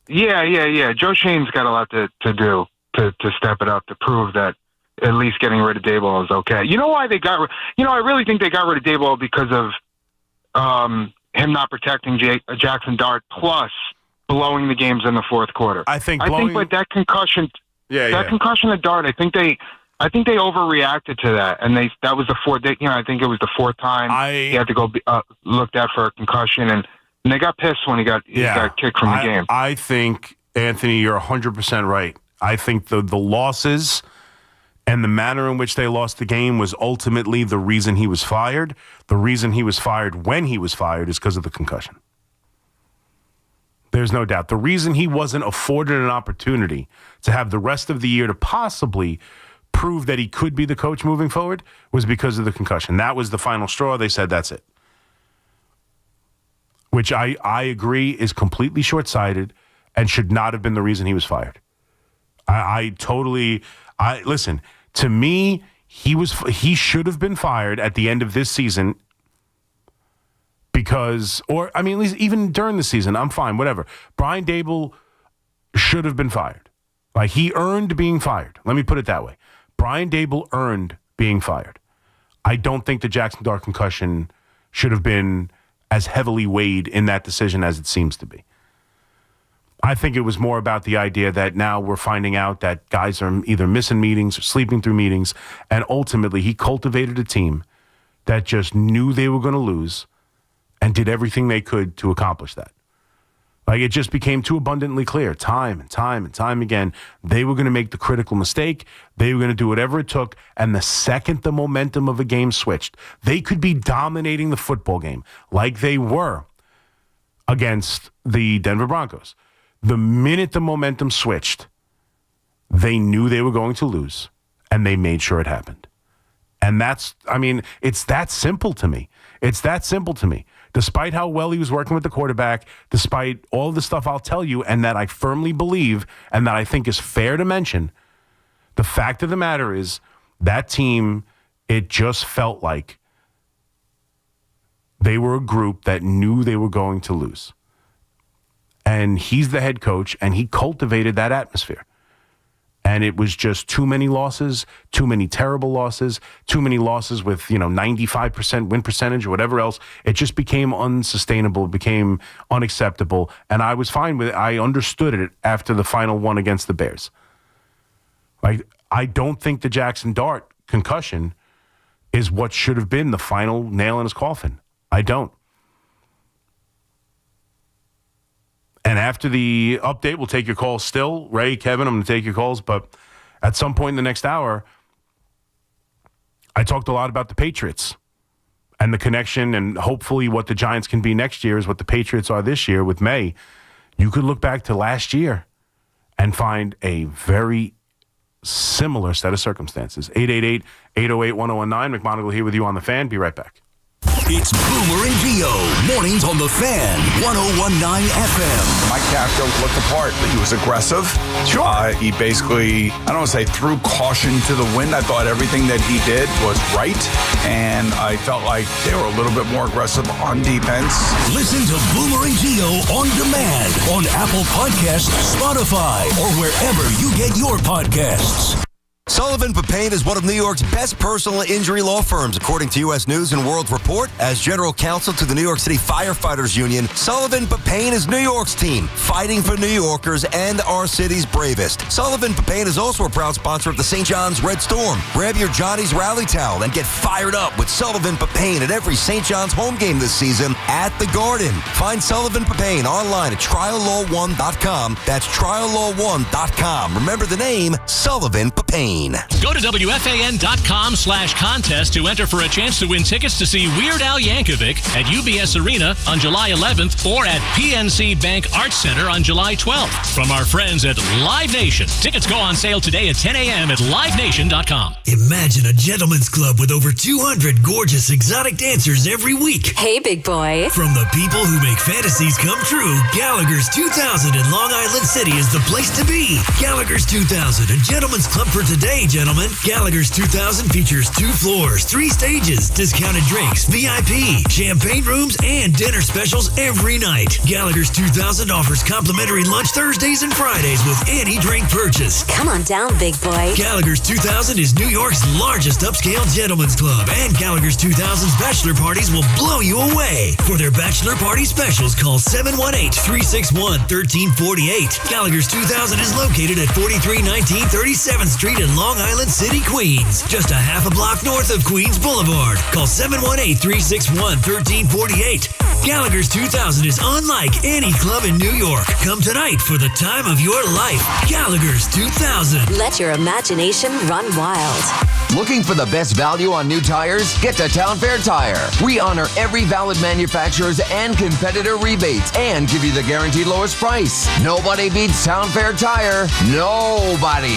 Yeah. Joe Shane's got a lot to do to step it up, to prove that at least getting rid of Daboll is okay. You know why they got I really think they got rid of Daboll because of him not protecting Jackson Dart, plus blowing the games in the fourth quarter. I think like that concussion concussion of Dart, I think they overreacted to that, and that was the fourth. I think it was the fourth time he had to go looked at for a concussion, and they got pissed when he got kicked from the game. I think, Anthony, you're 100% right. I think the losses and the manner in which they lost the game was ultimately the reason he was fired. The reason he was fired when he was fired is because of the concussion. There's no doubt. The reason he wasn't afforded an opportunity to have the rest of the year to possibly prove that he could be the coach moving forward was because of the concussion. That was the final straw. They said that's it. Which I agree is completely short-sighted and should not have been the reason he was fired. Listen, to me, he should have been fired at the end of this season because, at least even during the season, I'm fine, whatever. Brian Dable should have been fired. Like, he earned being fired. Let me put it that way. Brian Dable earned being fired. I don't think the Jackson Dart concussion should have been as heavily weighed in that decision as it seems to be. I think it was more about the idea that now we're finding out that guys are either missing meetings or sleeping through meetings, and ultimately he cultivated a team that just knew they were going to lose and did everything they could to accomplish that. Like, it just became too abundantly clear time and time again. They were going to make the critical mistake. They were going to do whatever it took. And the second the momentum of a game switched, they could be dominating the football game like they were against the Denver Broncos. The minute the momentum switched, they knew they were going to lose, and they made sure it happened. And it's that simple to me. It's that simple to me. Despite how well he was working with the quarterback, despite all the stuff I'll tell you, and that I firmly believe, and that I think is fair to mention, the fact of the matter is that team, it just felt like they were a group that knew they were going to lose. And he's the head coach, and he cultivated that atmosphere. And it was just too many losses, too many terrible losses, too many losses with, 95% win percentage or whatever else. It just became unsustainable, it became unacceptable. And I was fine with it. I understood it after the final one against the Bears. Like, I don't think the Jackson Dart concussion is what should have been the final nail in his coffin. I don't. And after the update, we'll take your calls still. Ray, Kevin, I'm going to take your calls. But at some point in the next hour, I talked a lot about the Patriots and the connection, and hopefully what the Giants can be next year is what the Patriots are this year with May. You could look back to last year and find a very similar set of circumstances. 888-808-1019. McMonigle here with you on The Fan. Be right back. It's Boomer and Gio, mornings on The Fan, 101.9 FM. Mike Kafka looked the part. He was aggressive. Sure. He basically, I don't want to say threw caution to the wind. I thought everything that he did was right, and I felt like they were a little bit more aggressive on defense. Listen to Boomer and Gio on demand on Apple Podcasts, Spotify, or wherever you get your podcasts. Sullivan Papain is one of New York's best personal injury law firms, according to U.S. News & World Report. As general counsel to the New York City Firefighters Union, Sullivan Papain is New York's team, fighting for New Yorkers and our city's bravest. Sullivan Papain is also a proud sponsor of the St. John's Red Storm. Grab your Johnny's Rally towel and get fired up with Sullivan Papain at every St. John's home game this season at the Garden. Find Sullivan Papain online at triallaw1.com. That's triallaw1.com. Remember the name, Sullivan Papain. Green. Go to WFAN.com/contest to enter for a chance to win tickets to see Weird Al Yankovic at UBS Arena on July 11th or at PNC Bank Arts Center on July 12th. From our friends at Live Nation. Tickets go on sale today at 10 a.m. at livenation.com. Imagine a gentleman's club with over 200 gorgeous exotic dancers every week. Hey, big boy. From the people who make fantasies come true, Gallagher's 2000 in Long Island City is the place to be. Gallagher's 2000, a gentleman's club for today, gentlemen. Gallagher's 2000 features 2 floors, 3 stages, discounted drinks, VIP, champagne rooms, and dinner specials every night. Gallagher's 2000 offers complimentary lunch Thursdays and Fridays with any drink purchase. Come on down, big boy. Gallagher's 2000 is New York's largest upscale gentleman's club, and Gallagher's 2000's bachelor parties will blow you away. For their bachelor party specials, call 718-361-1348. Gallagher's 2000 is located at 4319 37th Street in Long Island City, Queens, just a half a block north of Queens Boulevard. Call 718-361-1348. Gallagher's 2000 is unlike any club in New York. Come tonight for the time of your life. Gallagher's 2000. Let your imagination run wild. Looking for the best value on new tires? Get to Town Fair Tire. We honor every valid manufacturer's and competitor rebates and give you the guaranteed lowest price. Nobody beats Town Fair Tire. Nobody.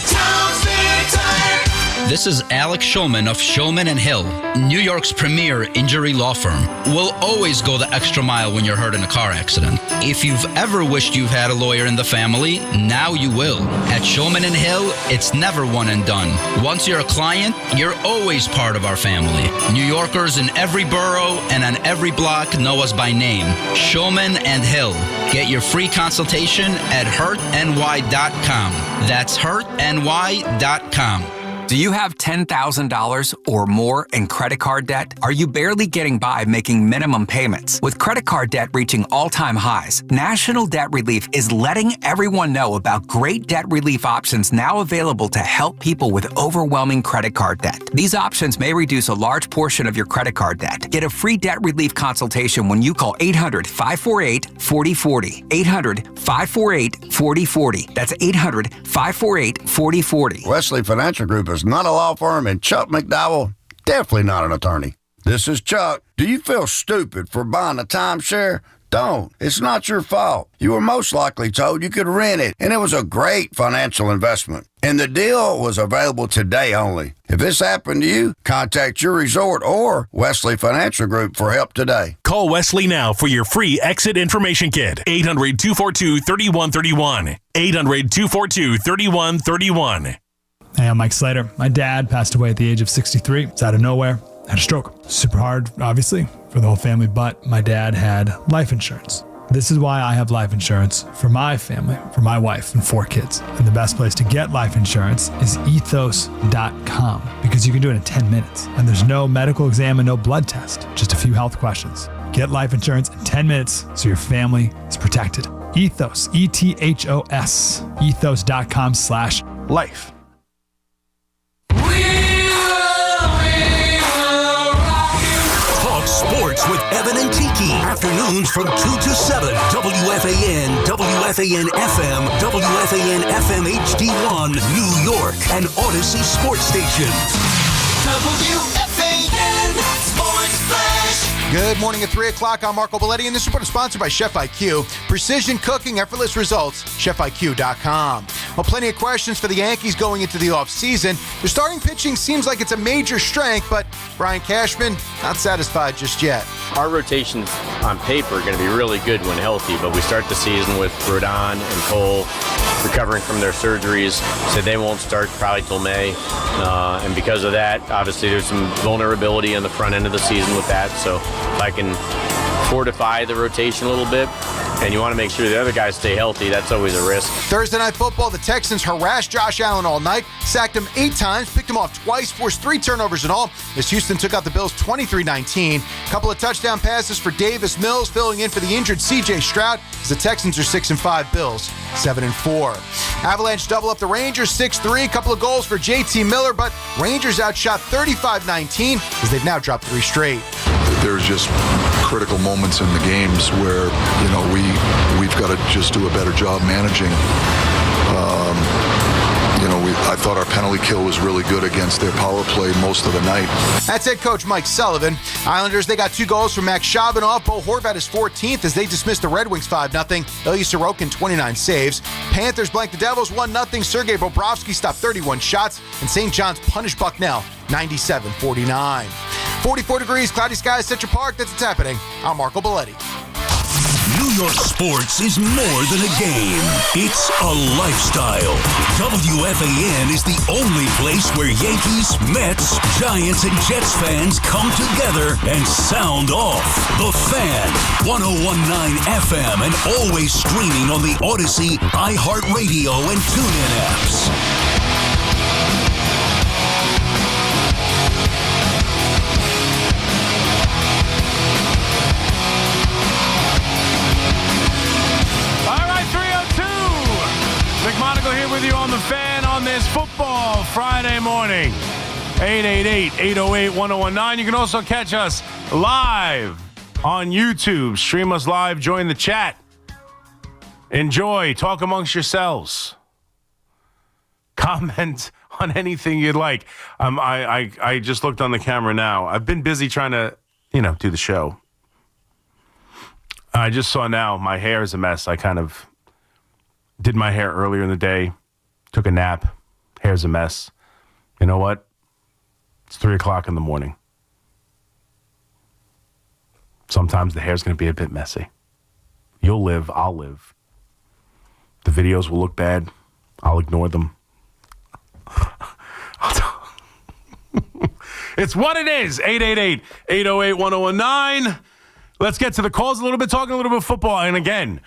Town Fair Tire. This is Alex Shulman of Shulman & Hill, New York's premier injury law firm. We'll always go the extra mile when you're hurt in a car accident. If you've ever wished you've had a lawyer in the family, now you will. At Shulman & Hill, it's never one and done. Once you're a client, you're always part of our family. New Yorkers in every borough and on every block know us by name. Shulman & Hill. Get your free consultation at hurtny.com. That's hurtny.com. Do you have $10,000 or more in credit card debt? Are you barely getting by making minimum payments? With credit card debt reaching all-time highs, National Debt Relief is letting everyone know about great debt relief options now available to help people with overwhelming credit card debt. These options may reduce a large portion of your credit card debt. Get a free debt relief consultation when you call 800-548-4040. 800-548-4040. That's 800-548-4040. Wesley Financial Group is not a law firm, and Chuck McDowell, definitely not an attorney. This is Chuck. Do you feel stupid for buying a timeshare? Don't. It's not your fault. You were most likely told you could rent it, and it was a great financial investment. And the deal was available today only. If this happened to you, contact your resort or Wesley Financial Group for help today. Call Wesley now for your free exit information kit. 800-242-3131. 800-242-3131. Hey, I'm Mike Slater. My dad passed away at the age of 63. It's out of nowhere. Had a stroke. Super hard, obviously, for the whole family, but my dad had life insurance. This is why I have life insurance for my family, for my wife and 4 kids. And the best place to get life insurance is ethos.com, because you can do it in 10 minutes. And there's no medical exam and no blood test, just a few health questions. Get life insurance in 10 minutes so your family is protected. Ethos, ETHOS, ethos.com/life. Talk sports with Evan and Tiki. Afternoons from 2 to 7. WFAN, WFAN FM, WFAN FM HD1, New York, and Odyssey Sports Stations. WFAN Sports Flash. Good morning at 3 o'clock. I'm Marco Belletti, and this report is sponsored by Chef IQ. Precision cooking, effortless results, chefiq.com. Well, plenty of questions for the Yankees going into the offseason. Their starting pitching seems like it's a major strength, but Brian Cashman, not satisfied just yet. Our rotations on paper are going to be really good when healthy, but we start the season with Rodon and Cole recovering from their surgeries, so they won't start probably till May. And because of that, obviously there's some vulnerability in the front end of the season with that. So if I can fortify the rotation a little bit, and you want to make sure the other guys stay healthy, that's always a risk. Thursday Night Football, the Texans harassed Josh Allen all night, sacked him 8 times, picked him off twice, forced 3 turnovers in all, as Houston took out the Bills 23-19. Couple of touchdown passes for Davis Mills, filling in for the injured C.J. Stroud, as the Texans are 6-5, Bills 7-4. Avalanche double up the Rangers 6-3, couple of goals for J.T. Miller, but Rangers outshot 35-19, as they've now dropped 3 straight. There's just critical moments in the games where, you know, we've got to just do a better job managing, I thought our penalty kill was really good against their power play most of the night. That's head coach Mike Sullivan. Islanders, they got 2 goals from Max Shabanoff. Bo Horvat is 14th as they dismissed the Red Wings 5-0. Ilya Sorokin, 29 saves. Panthers blanked the Devils 1-0. Sergei Bobrovsky stopped 31 shots. And St. John's punished Bucknell 97-49. 44 degrees, cloudy skies, Central Park. That's what's happening. I'm Marco Belletti. New York sports is more than a game. It's a lifestyle. WFAN is the only place where Yankees, Mets, Giants, and Jets fans come together and sound off. The Fan, 101.9 FM, and always streaming on the Odyssey, iHeartRadio, and TuneIn apps. McMonigle here with you on The Fan on this football Friday morning. 888-808-1019. You can also catch us live on YouTube. Stream us live. Join the chat. Enjoy. Talk amongst yourselves. Comment on anything you'd like. I just looked on the camera now. I've been busy trying to, do the show. I just saw now my hair is a mess. I kind of did my hair earlier in the day, took a nap, hair's a mess. You know what? It's 3 o'clock in the morning. Sometimes the hair's going to be a bit messy. You'll live, I'll live. The videos will look bad. I'll ignore them. It's what it is. 888-808-1019. Let's get to the calls a little bit, talking a little bit of football. And again,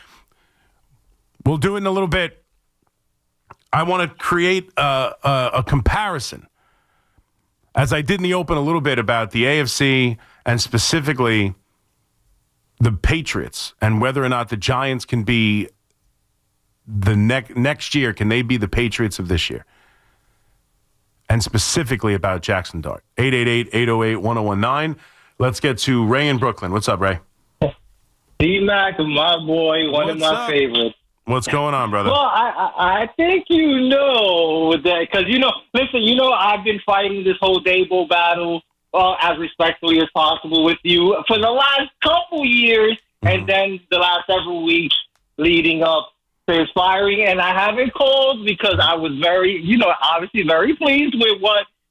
we'll do it in a little bit. I want to create a comparison, as I did in the open a little bit, about the AFC and specifically the Patriots and whether or not the Giants can be the next year. Can they be the Patriots of this year? And specifically about Jackson Dart. 888-808-1019. Let's get to Ray in Brooklyn. What's up, Ray? D-Mac, my boy, one of my favorites. What's going on, brother? Well, I think you know that because, listen, I've been fighting this whole Dable battle as respectfully as possible with you for the last couple years and then the last several weeks leading up to his firing. And I haven't called because I was very, obviously very pleased with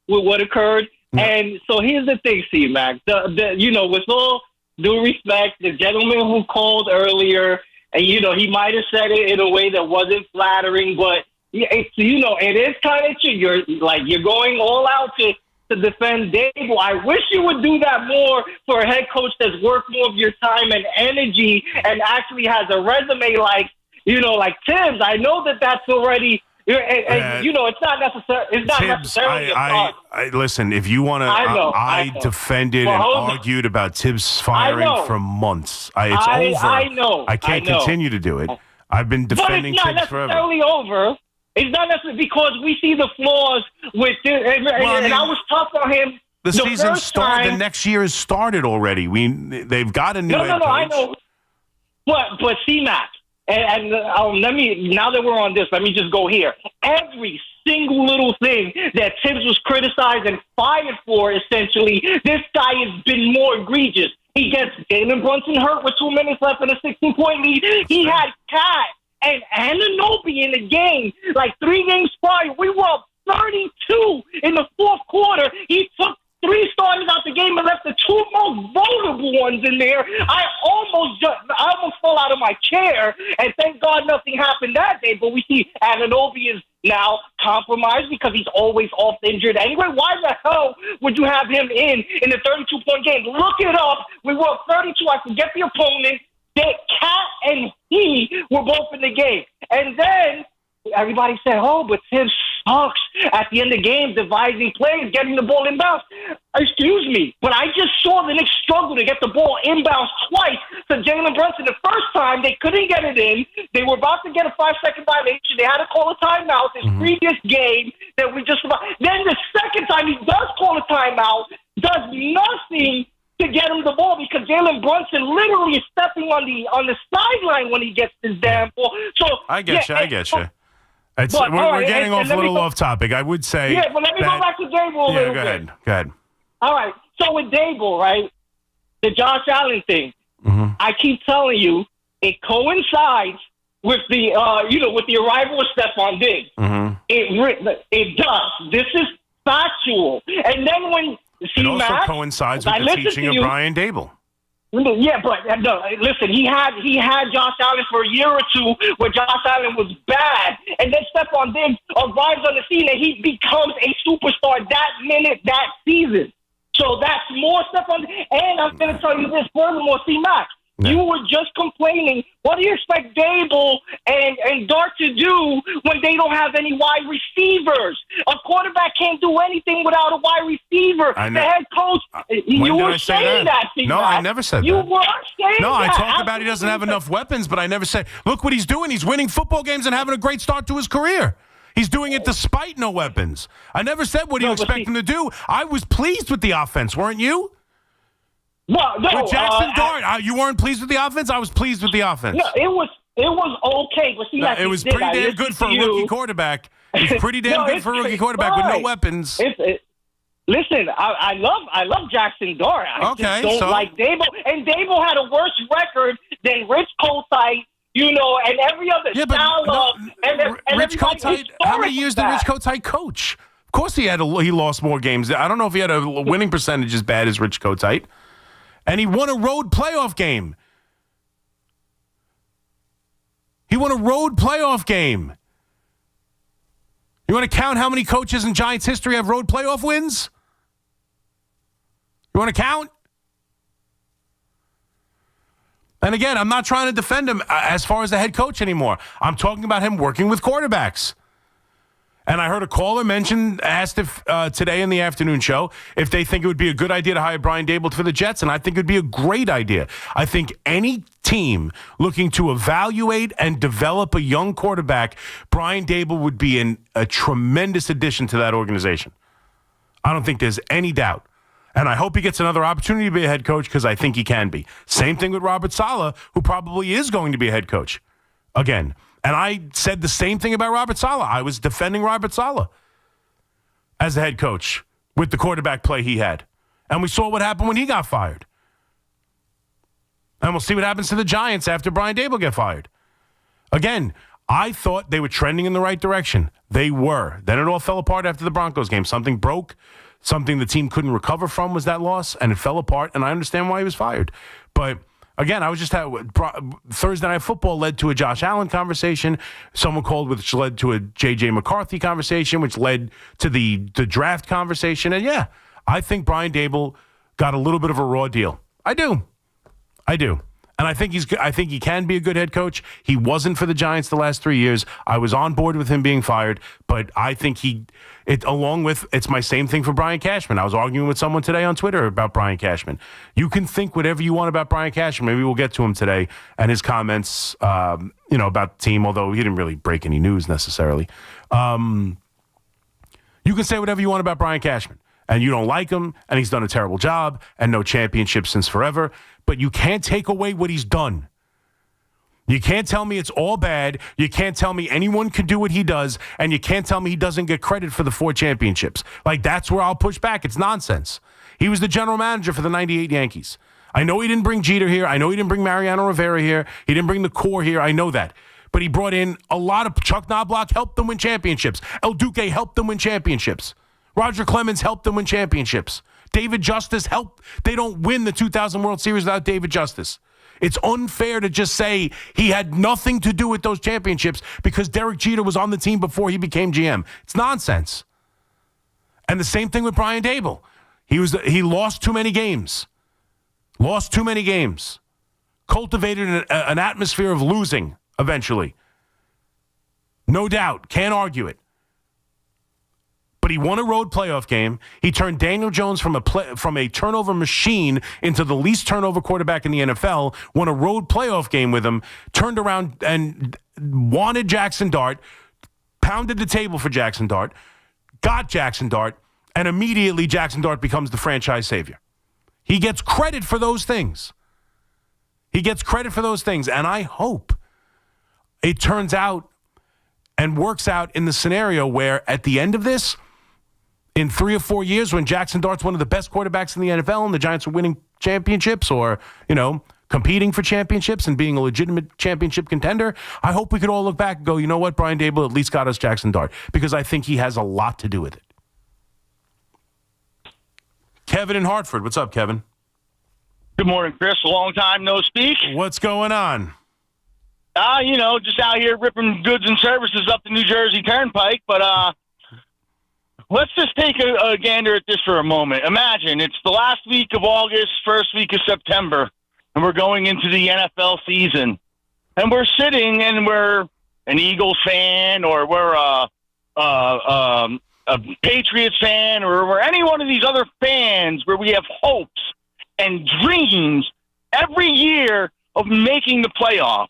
what occurred. And so here's the thing, C-Mac. With all due respect, the gentleman who called earlier, and, he might have said it in a way that wasn't flattering, but it's, it is kind of true. You're going all out to defend Dable. I wish you would do that more for a head coach that's worked more of your time and energy and actually has a resume like Tibbs. I know that's already, it's not necessary. It's not necessarily a thought. Listen, if you want to, I defended and argued about Tibbs firing for months. It's over. I know. I can't continue to do it. I've been defending Tibbs forever. It's not necessarily over. It's not necessarily because we see the flaws with Tibbs. And I was tough on him. The season started. The next year has started already. They've got a new head coach. I know. But C-Mac. And let me, now that we're on this, let me just go here. Every single little thing that Tibbs was criticized and fired for, essentially, this guy has been more egregious. He gets Jalen Brunson hurt with 2 minutes left in a 16-point lead. He had Cat and Anunoby in the game, like 3 games prior. We were up 32 in the fourth quarter. He took 3 starters out the game and left the 2 most vulnerable ones in there. I almost fell out of my chair, and thank God nothing happened that day. But we see Anunoby is now compromised because he's always off injured anyway. Why the hell would you have him in the 32-point game? Look it up. We were up 32. I forget the opponent. Cat and he were both in the game. And then everybody said, but Tibbs sucks at the end of the game, devising plays, getting the ball inbounds. Excuse me, but I just saw the Knicks struggle to get the ball inbounds twice to Jalen Brunson. The first time, they couldn't get it in. They were about to get a 5-second violation. They had to call a timeout this previous game that we just about. Then the second time, he does call a timeout, does nothing to get him the ball because Jalen Brunson literally is stepping on the sideline when he gets this damn ball. So I get you. We're getting off a little off topic. I would say. Yeah, but let me go back to Dable a little bit. Go ahead. All right. So with Dable, right, the Josh Allen thing, I keep telling you, it coincides with the with the arrival of Stephon Diggs. It does. This is factual. And then when it also coincides with the teaching of Brian Dable. Yeah, but no, listen, he had Josh Allen for a year or two where Josh Allen was bad, and then Stephon Diggs arrives on the scene and he becomes a superstar that minute, that season. So that's more Stephon. And I'm going to tell you this furthermore, C-Mac. Yeah. You were just complaining. What do you expect Dable and Dart to do when they don't have any wide receivers? A quarterback can't do anything without a wide receiver. The head coach, you were saying that. No, I never said that. You were saying that. No, I talked about he doesn't have enough weapons, but I never said, look what he's doing. He's winning football games and having a great start to his career. He's doing it despite no weapons. I never said what do you expect him to do. I was pleased with the offense, weren't you? No, with Jackson Dart, you weren't pleased with the offense? I was pleased with the offense. No, it was okay, but see, it was pretty damn good for a rookie quarterback. It was pretty damn good for a rookie quarterback with no weapons. Listen, I love Jackson Dart. I just don't like Dable, and Dable had a worse record than Rich Kotite. And every other Rich Kotite. How many years did Rich Kotite coach? Of course, he lost more games. I don't know if he had a winning percentage as bad as Rich Kotite. And he won a road playoff game. You want to count how many coaches in Giants history have road playoff wins? You want to count? And again, I'm not trying to defend him as far as the head coach anymore. I'm talking about him working with quarterbacks. And I heard a caller asked if today in the afternoon show if they think it would be a good idea to hire Brian Dable for the Jets, and I think it would be a great idea. I think any team looking to evaluate and develop a young quarterback, Brian Dable would be a tremendous addition to that organization. I don't think there's any doubt. And I hope he gets another opportunity to be a head coach because I think he can be. Same thing with Robert Saleh, who probably is going to be a head coach again. And I said the same thing about Robert Saleh. I was defending Robert Saleh as the head coach with the quarterback play he had. And we saw what happened when he got fired. And we'll see what happens to the Giants after Brian Dable got fired. Again, I thought they were trending in the right direction. They were. Then it all fell apart after the Broncos game. Something broke. Something the team couldn't recover from was that loss, and it fell apart, and I understand why he was fired. But again, I was just Thursday Night Football led to a Josh Allen conversation. Someone called, which led to a J.J. McCarthy conversation, which led to the draft conversation. And yeah, I think Brian Dable got a little bit of a raw deal. I do. And I think he can be a good head coach. He wasn't for the Giants the last 3 years. I was on board with him being fired, but I think it's my same thing for Brian Cashman. I was arguing with someone today on Twitter about Brian Cashman. You can think whatever you want about Brian Cashman. Maybe we'll get to him today and his comments, about the team, although he didn't really break any news necessarily. You can say whatever you want about Brian Cashman. And you don't like him, and he's done a terrible job, and no championship since forever. But you can't take away what he's done. You can't tell me it's all bad. You can't tell me anyone can do what he does, and you can't tell me he doesn't get credit for the 4 championships. That's where I'll push back. It's nonsense. He was the general manager for the 98 Yankees. I know he didn't bring Jeter here. I know he didn't bring Mariano Rivera here. He didn't bring the core here. I know that. But he brought in a lot of Chuck Knobloch, helped them win championships. El Duque helped them win championships. Roger Clemens helped them win championships. David Justice helped. They don't win the 2000 World Series without David Justice. It's unfair to just say he had nothing to do with those championships because Derek Jeter was on the team before he became GM. It's nonsense. And the same thing with Brian Dable. He lost too many games. Cultivated an atmosphere of losing eventually. No doubt. Can't argue it. But he won a road playoff game. He turned Daniel Jones from a turnover machine into the least turnover quarterback in the NFL, won a road playoff game with him, turned around and wanted Jackson Dart, pounded the table for Jackson Dart, got Jackson Dart, and immediately Jackson Dart becomes the franchise savior. He gets credit for those things. And I hope it turns out and works out in the scenario where at the end of this, in 3 or 4 years, when Jackson Dart's one of the best quarterbacks in the NFL and the Giants are winning championships or, competing for championships and being a legitimate championship contender, I hope we could all look back and go, you know what, Brian Daboll at least got us Jackson Dart, because I think he has a lot to do with it. Kevin in Hartford. What's up, Kevin? Good morning, Chris. A long time no speak. What's going on? Just out here ripping goods and services up the New Jersey Turnpike, but let's just take a gander at this for a moment. Imagine it's the last week of August, first week of September, and we're going into the NFL season. And we're sitting and we're an Eagles fan, or we're a Patriots fan, or we're any one of these other fans where we have hopes and dreams every year of making the playoffs.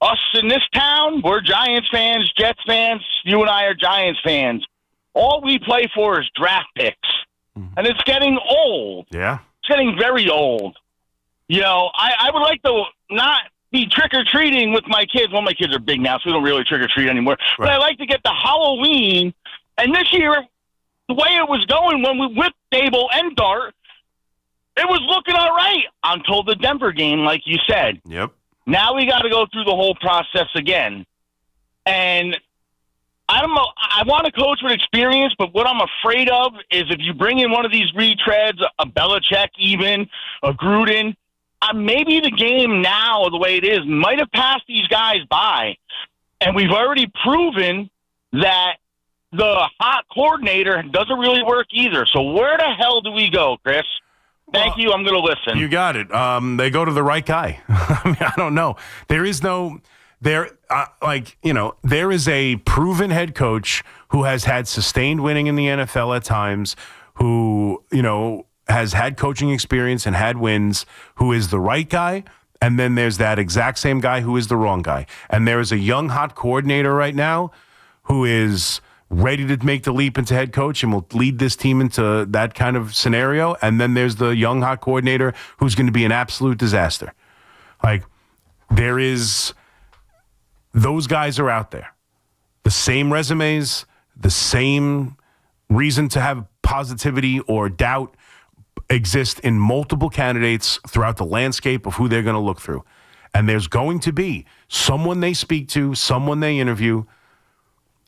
Us in this town, we're Giants fans, Jets fans. You and I are Giants fans. All we play for is draft picks. And it's getting old. Yeah. It's getting very old. I would like to not be trick-or-treating with my kids. Well, my kids are big now, so we don't really trick-or-treat anymore. Right. But I like to get the Halloween. And this year, the way it was going when we with Daboll and Dart, it was looking all right until the Denver game, like you said. Yep. Now we got to go through the whole process again. And I don't know. I want a coach with experience, but what I'm afraid of is if you bring in one of these retreads, a Belichick even, a Gruden, maybe the game now, the way it is, might have passed these guys by. And we've already proven that the hot coordinator doesn't really work either. So where the hell do we go, Chris? Thank you. I'm going to listen. You got it. They go to the right guy. I don't know. There is there is a proven head coach who has had sustained winning in the NFL at times, who, has had coaching experience and had wins, who is the right guy. And then there's that exact same guy who is the wrong guy. And there is a young, hot coordinator right now who is ready to make the leap into head coach and will lead this team into that kind of scenario. And then there's the young, hot coordinator who's going to be an absolute disaster. Those guys are out there. The same resumes, the same reason to have positivity or doubt exist in multiple candidates throughout the landscape of who they're going to look through. And there's going to be someone they speak to, someone they interview,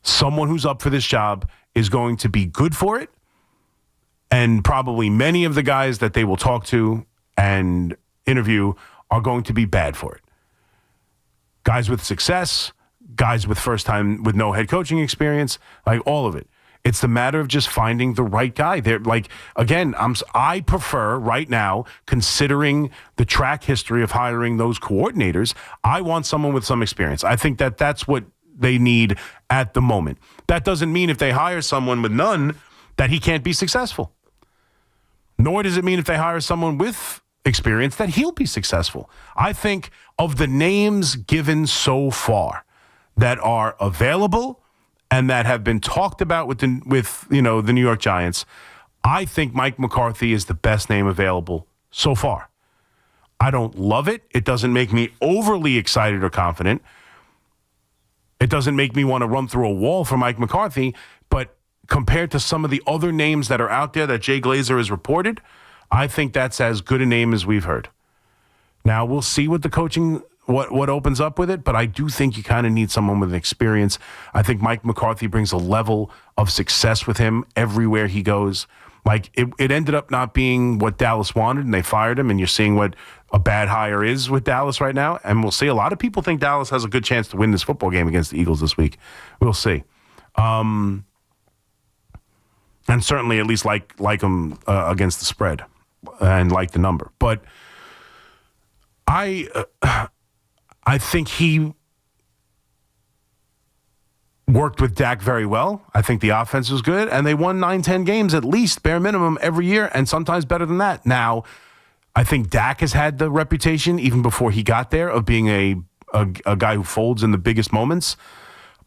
someone who's up for this job is going to be good for it. And probably many of the guys that they will talk to and interview are going to be bad for it. Guys with success, guys with first time with no head coaching experience, all of it. It's the matter of just finding the right guy. I prefer right now, considering the track history of hiring those coordinators, I want someone with some experience. I think that's what they need at the moment. That doesn't mean if they hire someone with none that he can't be successful. Nor does it mean if they hire someone with experience that he'll be successful. I think of the names given so far that are available and that have been talked about with the New York Giants, I think Mike McCarthy is the best name available so far. I don't love it. It doesn't make me overly excited or confident. It doesn't make me want to run through a wall for Mike McCarthy, but compared to some of the other names that are out there that Jay Glazer has reported, I think that's as good a name as we've heard. Now, we'll see what the coaching, what opens up with it, but I do think you kind of need someone with experience. I think Mike McCarthy brings a level of success with him everywhere he goes. It ended up not being what Dallas wanted, and they fired him, and you're seeing what a bad hire is with Dallas right now, and we'll see. A lot of people think Dallas has a good chance to win this football game against the Eagles this week. We'll see. And certainly at least like them against the spread and like the number. But I think he worked with Dak very well. I think the offense was good, and they won 9-10 games at least, bare minimum, every year, and sometimes better than that. Now, I think Dak has had the reputation, even before he got there, of being a guy who folds in the biggest moments.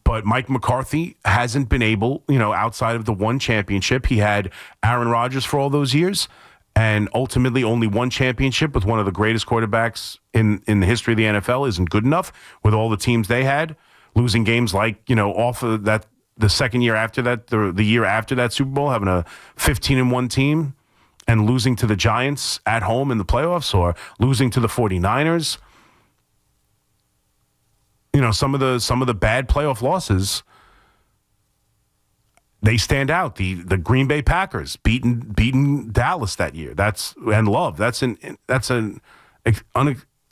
But Mike McCarthy hasn't been able, outside of the one championship. He had Aaron Rodgers for all those years, and ultimately only one championship with one of the greatest quarterbacks in the history of the NFL isn't good enough with all the teams they had. losing games like, off of that, the second year after that, the year after that Super Bowl, having a 15-1 team and losing to the Giants at home in the playoffs, or losing to the 49ers. Some of the bad playoff losses, they stand out. The Green Bay Packers beating Dallas that year. That's an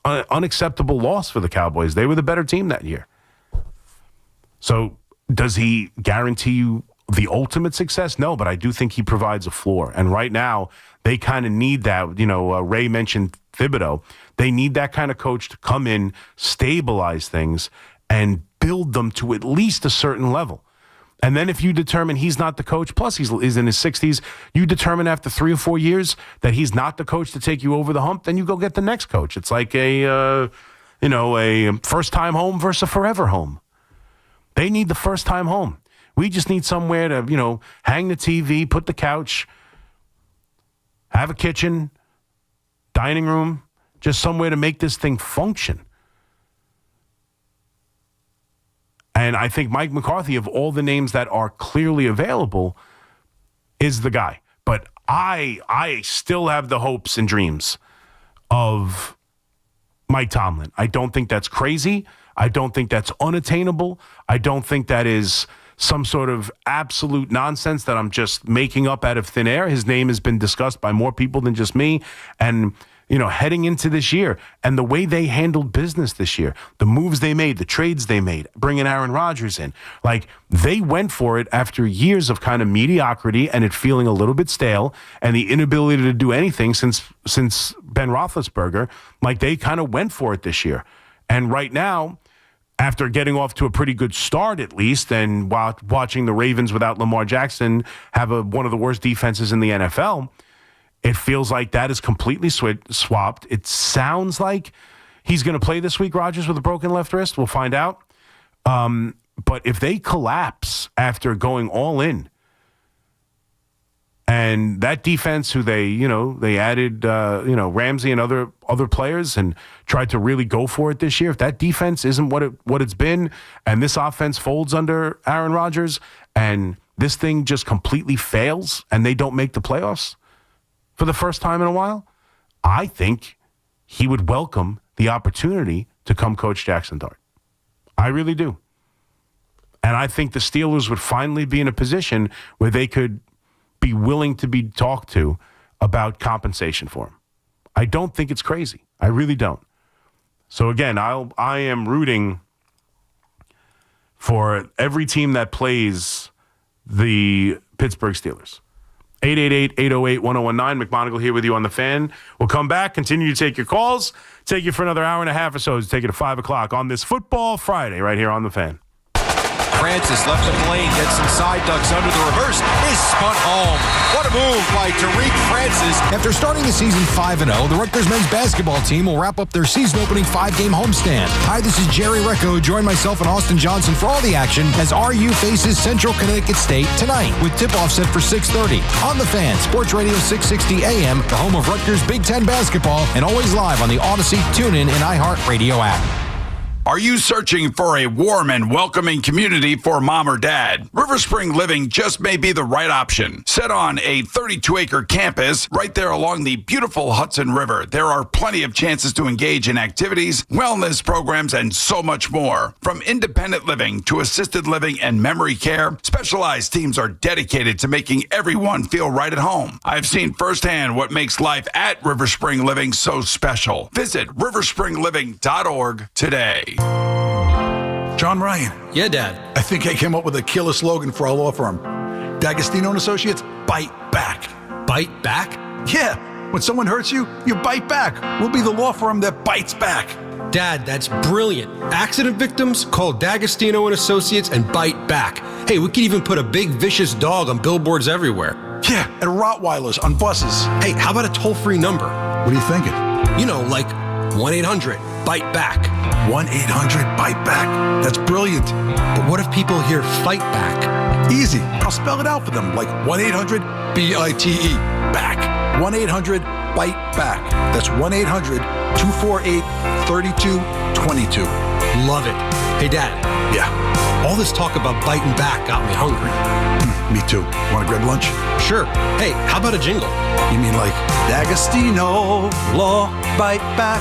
unacceptable loss for the Cowboys. They were the better team that year. So does he guarantee you the ultimate success? No, but I do think he provides a floor. And right now, they kind of need that. Ray mentioned Thibodeau. They need that kind of coach to come in, stabilize things, and build them to at least a certain level. And then if you determine he's not the coach, plus he's in his 60s, you determine after 3 or 4 years that he's not the coach to take you over the hump, then you go get the next coach. It's like a first-time home versus a forever home. They need the first-time home. We just need somewhere to, hang the TV, put the couch, have a kitchen, dining room, just somewhere to make this thing function. And I think Mike McCarthy, of all the names that are clearly available, is the guy. But I still have the hopes and dreams of Mike Tomlin. I don't think that's crazy. I don't think that's unattainable. I don't think that is some sort of absolute nonsense that I'm just making up out of thin air. His name has been discussed by more people than just me. And, heading into this year and the way they handled business this year, the moves they made, the trades they made, bringing Aaron Rodgers in, like they went for it after years of kind of mediocrity and it feeling a little bit stale and the inability to do anything since Ben Roethlisberger. Like they kind of went for it this year. And right now, after getting off to a pretty good start at least, and watching the Ravens without Lamar Jackson have one of the worst defenses in the NFL, it feels like that is completely swapped. It sounds like he's going to play this week, Rodgers, with a broken left wrist. We'll find out. But if they collapse after going all in, and that defense, who they added, Ramsey and other players and tried to really go for it this year. If that defense isn't what it's been, and this offense folds under Aaron Rodgers, and this thing just completely fails, and they don't make the playoffs for the first time in a while, I think he would welcome the opportunity to come coach Jackson Dart. I really do. And I think the Steelers would finally be in a position where they could be willing to be talked to about compensation for him. I don't think it's crazy. I really don't. So again, I am rooting for every team that plays the Pittsburgh Steelers. 888-808-1019. McMonigle here with you on the Fan. We'll come back, continue to take your calls, take you for another hour and a half or so, take it to 5 o'clock on this Football Friday right here on the Fan. Francis left the lane, gets some side ducks under the reverse, is spun home. What a move by Tariq Francis. After starting the season 5-0, the Rutgers men's basketball team will wrap up their season-opening 5-game homestand. Hi, this is Jerry Recco. Join myself and Austin Johnson for all the action as RU faces Central Connecticut State tonight with tip-off set for 6:30 on the Fan, Sports Radio 660 AM, the home of Rutgers Big Ten basketball, and always live on the Odyssey, TuneIn, and iHeartRadio app. Are you searching for a warm and welcoming community for mom or dad? River Spring Living just may be the right option. Set on a 32-acre campus right there along the beautiful Hudson River, there are plenty of chances to engage in activities, wellness programs, and so much more. From independent living to assisted living and memory care, specialized teams are dedicated to making everyone feel right at home. I've seen firsthand what makes life at River Spring Living so special. Visit riverspringliving.org today. John Ryan. Yeah, Dad. I think I came up with a killer slogan for our law firm. D'Agostino and Associates, bite back. Bite back? Yeah. When someone hurts you, you bite back. We'll be the law firm that bites back. Dad, that's brilliant. Accident victims, call D'Agostino and Associates and bite back. Hey, we could even put a big vicious dog on billboards everywhere. Yeah, and Rottweilers on buses. Hey, how about a toll-free number? What are you thinking? Like 1-800-BITE-BACK. 1-800-BITE-BACK. That's brilliant. But what if people hear fight back? Easy. I'll spell it out for them, like 1-800-BITE. Back. 1-800-BITE-BACK. That's 1-800-248-3222. Love it. Hey, Dad. Yeah. All this talk about biting back got me hungry. Me too. Want to grab lunch? Sure. Hey, how about a jingle? You mean like D'Agostino, Law, Bite Back?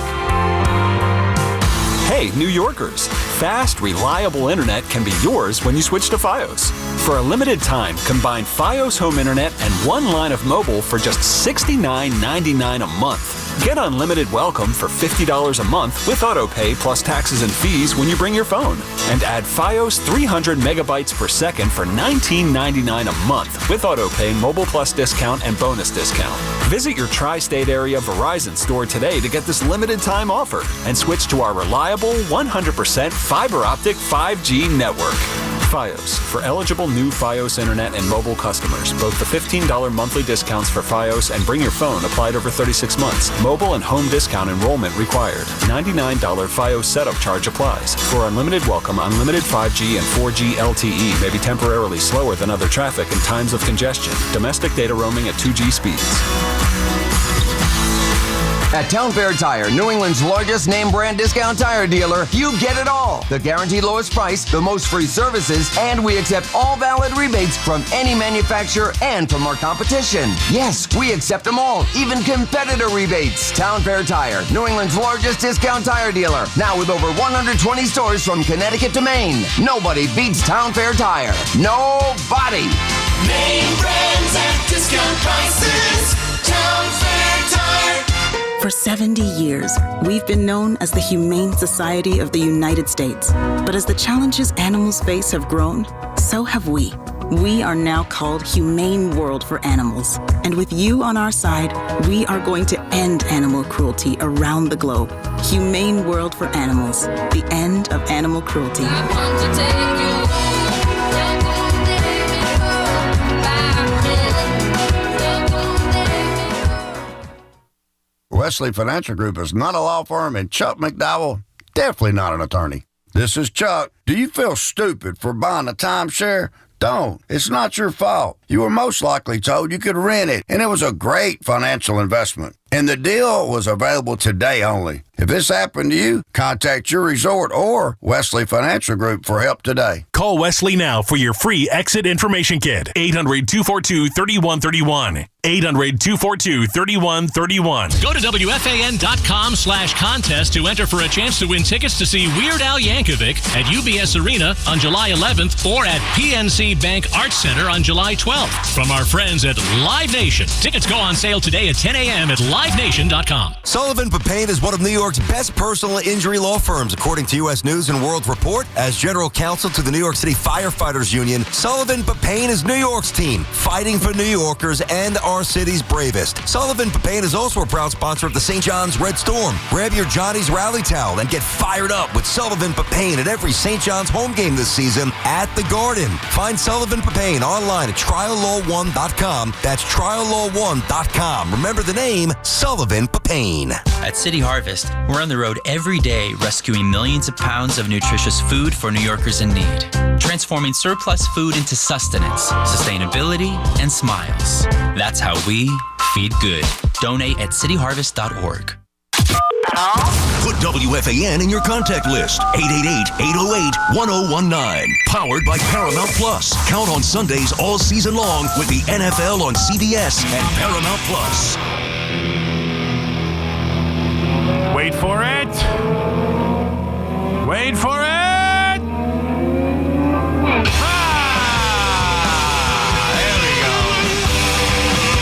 Hey, New Yorkers. Fast, reliable internet can be yours when you switch to Fios. For a limited time, combine Fios home internet and one line of mobile for just $69.99 a month. Get unlimited welcome for $50 a month with autopay plus taxes and fees when you bring your phone. And add Fios 300 megabytes per second for $19.99 a month with autopay, mobile plus discount, and bonus discount. Visit your tri-state area Verizon store today to get this limited time offer and switch to our reliable 100% fiber optic 5G network. Fios, for eligible new Fios internet and mobile customers. Both the $15 monthly discounts for Fios and Bring Your Phone applied over 36 months. Mobile and home discount enrollment required. $99 Fios setup charge applies. For unlimited welcome, unlimited 5G and 4G LTE may be temporarily slower than other traffic in times of congestion. Domestic data roaming at 2G speeds. At Town Fair Tire, New England's largest name brand discount tire dealer, you get it all. The guaranteed lowest price, the most free services, and we accept all valid rebates from any manufacturer and from our competition. Yes, we accept them all, even competitor rebates. Town Fair Tire, New England's largest discount tire dealer, now with over 120 stores from Connecticut to Maine. Nobody beats Town Fair Tire. Nobody. Name brands at discount prices. Town Fair Tire. For 70 years, we've been known as the Humane Society of the United States. But as the challenges animals face have grown, so have we. We are now called Humane World for Animals. And with you on our side, we are going to end animal cruelty around the globe. Humane World for Animals, the end of animal cruelty. Wesley Financial Group is not a law firm, and Chuck McDowell, definitely not an attorney. This is Chuck. Do you feel stupid for buying a timeshare? Don't. It's not your fault. You were most likely told you could rent it, and it was a great financial investment. And the deal was available today only. If this happened to you, contact your resort or Wesley Financial Group for help today. Call Wesley now for your free exit information kit. 800-242-3131. 800-242-3131. Go to WFAN.com/contest to enter for a chance to win tickets to see Weird Al Yankovic at UBS Arena on July 11th or at PNC Bank Arts Center on July 12th. From our friends at Live Nation. Tickets go on sale today at 10 a.m. at livenation.com. Sullivan Papain is one of New York's best personal injury law firms, according to U.S. News and World Report. As general counsel to the New York City Firefighters Union, Sullivan Papain is New York's team, fighting for New Yorkers and our city's bravest. Sullivan Papain is also a proud sponsor of the St. John's Red Storm. Grab your Johnny's Rally towel and get fired up with Sullivan Papain at every St. John's home game this season at the Garden. Find Sullivan Papain online at triallaw1.com. That's triallaw1.com. Remember the name, Sullivan Papain. At City Harvest, we're on the road every day rescuing millions of pounds of nutritious food for New Yorkers in need. Transforming surplus food into sustenance, sustainability, and smiles. That's how we feed good. Donate at cityharvest.org. Put WFAN in your contact list. 888-808-1019. Powered by Paramount Plus. Count on Sundays all season long with the NFL on CBS and Paramount Plus. Wait for it. Wait for it. There we go.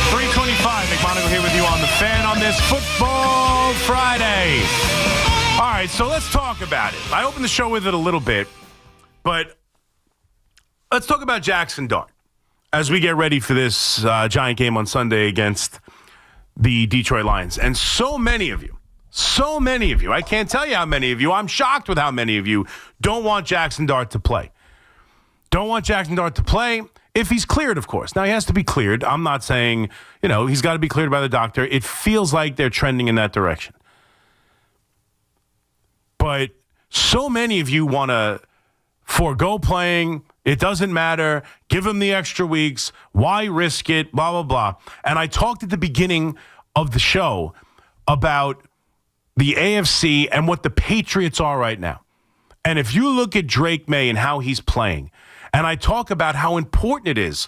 3:25. McMonigle here with you on the Fan on this Football Friday. All right, so let's talk about it. I opened the show with it a little bit, but let's talk about Jackson Dart as we get ready for this giant game on Sunday against the Detroit Lions. And so many of you, I can't tell you how many of you, I'm shocked with how many of you don't want Jackson Dart to play. Don't want Jackson Dart to play if he's cleared, of course. Now, he has to be cleared. I'm not saying, he's got to be cleared by the doctor. It feels like they're trending in that direction. But so many of you want to forego playing. It doesn't matter. Give him the extra weeks. Why risk it? Blah, blah, blah. And I talked at the beginning of the show about the AFC and what the Patriots are right now. And if you look at Drake May and how he's playing, and I talk about how important it is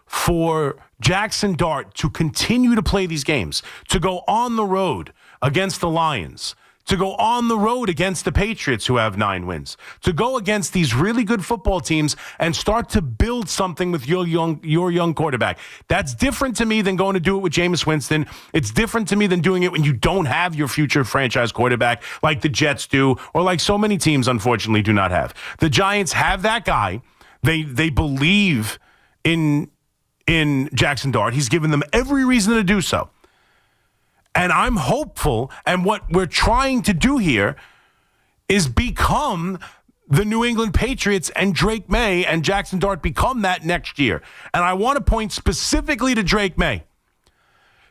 for Jackson Dart to continue to play these games, to go on the road against the Lions, to go on the road against the Patriots who have 9 wins, to go against these really good football teams and start to build something with your young quarterback. That's different to me than going to do it with Jameis Winston. It's different to me than doing it when you don't have your future franchise quarterback like the Jets do or like so many teams, unfortunately, do not have. The Giants have that guy. They believe in Jackson Dart. He's given them every reason to do so. And I'm hopeful, and what we're trying to do here is become the New England Patriots, and Drake May and Jackson Dart become that next year. And I want to point specifically to Drake May.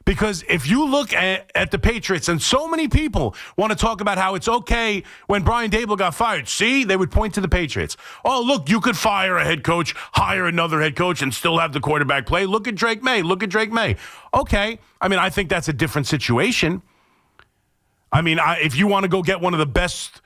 Because if you look at the Patriots, and so many people want to talk about how it's okay when Brian Daboll got fired. See, they would point to the Patriots. Oh, look, you could fire a head coach, hire another head coach, and still have the quarterback play. Look at Drake May. Look at Drake May. Okay. I mean, I think that's a different situation. I mean, if you want to go get one of the best,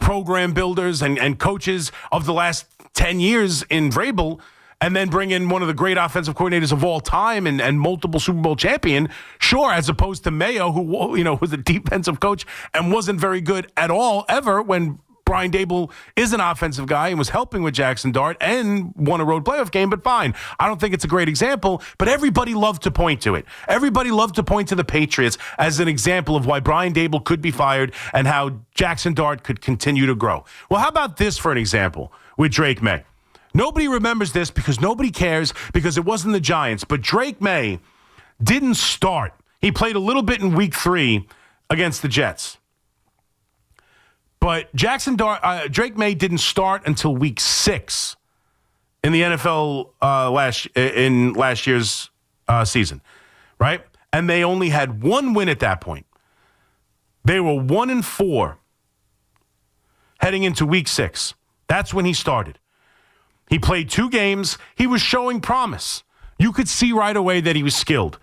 program builders and coaches of the last 10 years in Vrabel, and then bring in one of the great offensive coordinators of all time and multiple Super Bowl champion, sure, as opposed to Mayo, who was a defensive coach and wasn't very good at all ever when Brian Daboll is an offensive guy and was helping with Jackson Dart and won a road playoff game, but fine. I don't think it's a great example, but everybody loved to point to it. Everybody loved to point to the Patriots as an example of why Brian Daboll could be fired and how Jackson Dart could continue to grow. Well, how about this for an example with Drake May? Nobody remembers this because nobody cares because it wasn't the Giants. But Drake May didn't start. He played a little bit in week 3 against the Jets. But Drake May didn't start until week 6 in the NFL last year's season, right? And they only had 1 win at that point. They were 1-4 heading into week 6. That's when he started. He played 2 games. He was showing promise. You could see right away that he was skilled.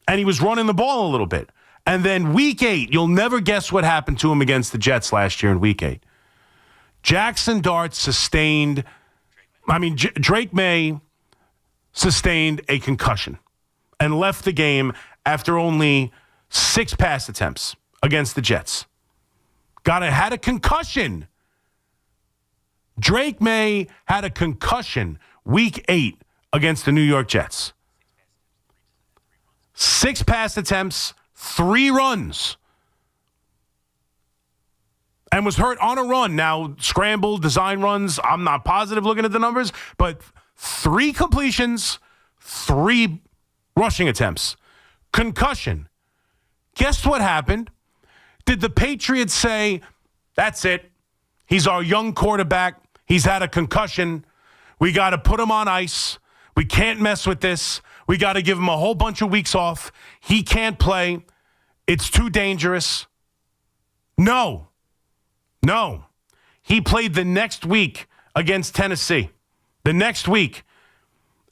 And he was running the ball a little bit. And then week 8, you'll never guess what happened to him against the Jets last year in week 8. Jackson Dart Drake May sustained a concussion and left the game after only 6 pass attempts against the Jets. Had a concussion. Drake May had a concussion week 8 against the New York Jets. 6 pass attempts, 3 runs. And was hurt on a run. Now, scramble, design runs, I'm not positive looking at the numbers, but 3 completions, 3 rushing attempts. Concussion. Guess what happened? Did the Patriots say, that's it, he's our young quarterback, he's had a concussion, we got to put him on ice, we can't mess with this, we got to give him a whole bunch of weeks off, he can't play, it's too dangerous? No. He played the next week against Tennessee. The next week.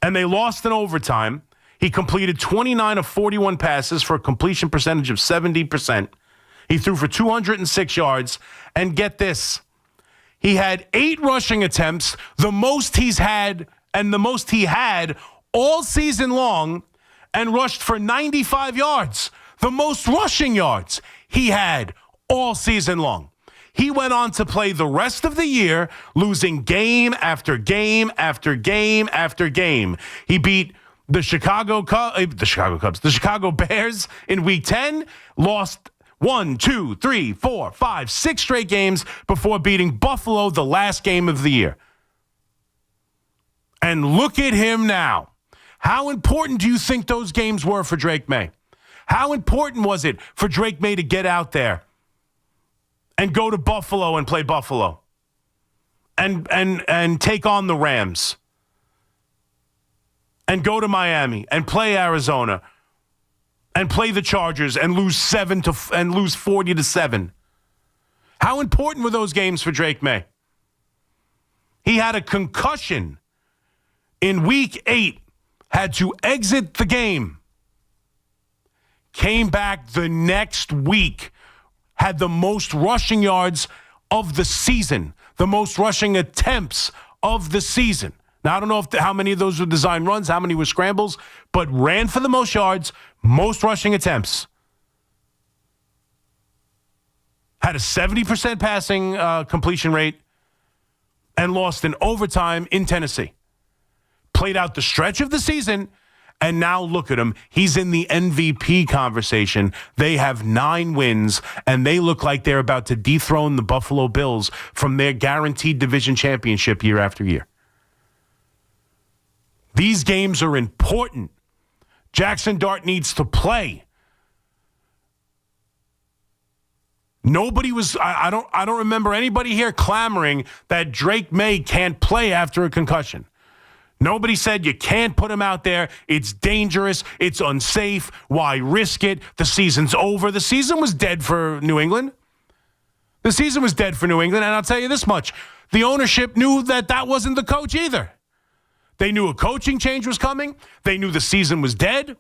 And they lost in overtime. He completed 29 of 41 passes for a completion percentage of 70%. He threw for 206 yards. And get this. He had 8 rushing attempts, the most he's had and the most he had all season long, and rushed for 95 yards, the most rushing yards he had all season long. He went on to play the rest of the year, losing game after game after game after game. He beat the Chicago Bears in week 10, lost 6 straight games before beating Buffalo the last game of the year. And look at him now. How important do you think those games were for Drake May? How important was it for Drake May to get out there and go to Buffalo and play Buffalo and take on the Rams and go to Miami and play Arizona and play the Chargers and lose 40-7? How important were those games for Drake May? He had a concussion in week 8, had to exit the game, came back the next week, had the most rushing yards of the season, the most rushing attempts of the season. Now, I don't know how many of those were design runs, how many were scrambles, but ran for the most yards, most rushing attempts. Had a 70% passing completion rate and lost in overtime in Tennessee. Played out the stretch of the season, and now look at him. He's in the MVP conversation. They have 9 wins, and they look like they're about to dethrone the Buffalo Bills from their guaranteed division championship year after year. These games are important. Jackson Dart needs to play. Nobody was, I don't remember anybody here clamoring that Drake May can't play after a concussion. Nobody said you can't put him out there. It's dangerous. It's unsafe. Why risk it? The season's over. The season was dead for New England. The season was dead for New England, and I'll tell you this much. The ownership knew that wasn't the coach either. They knew a coaching change was coming. They knew the season was dead.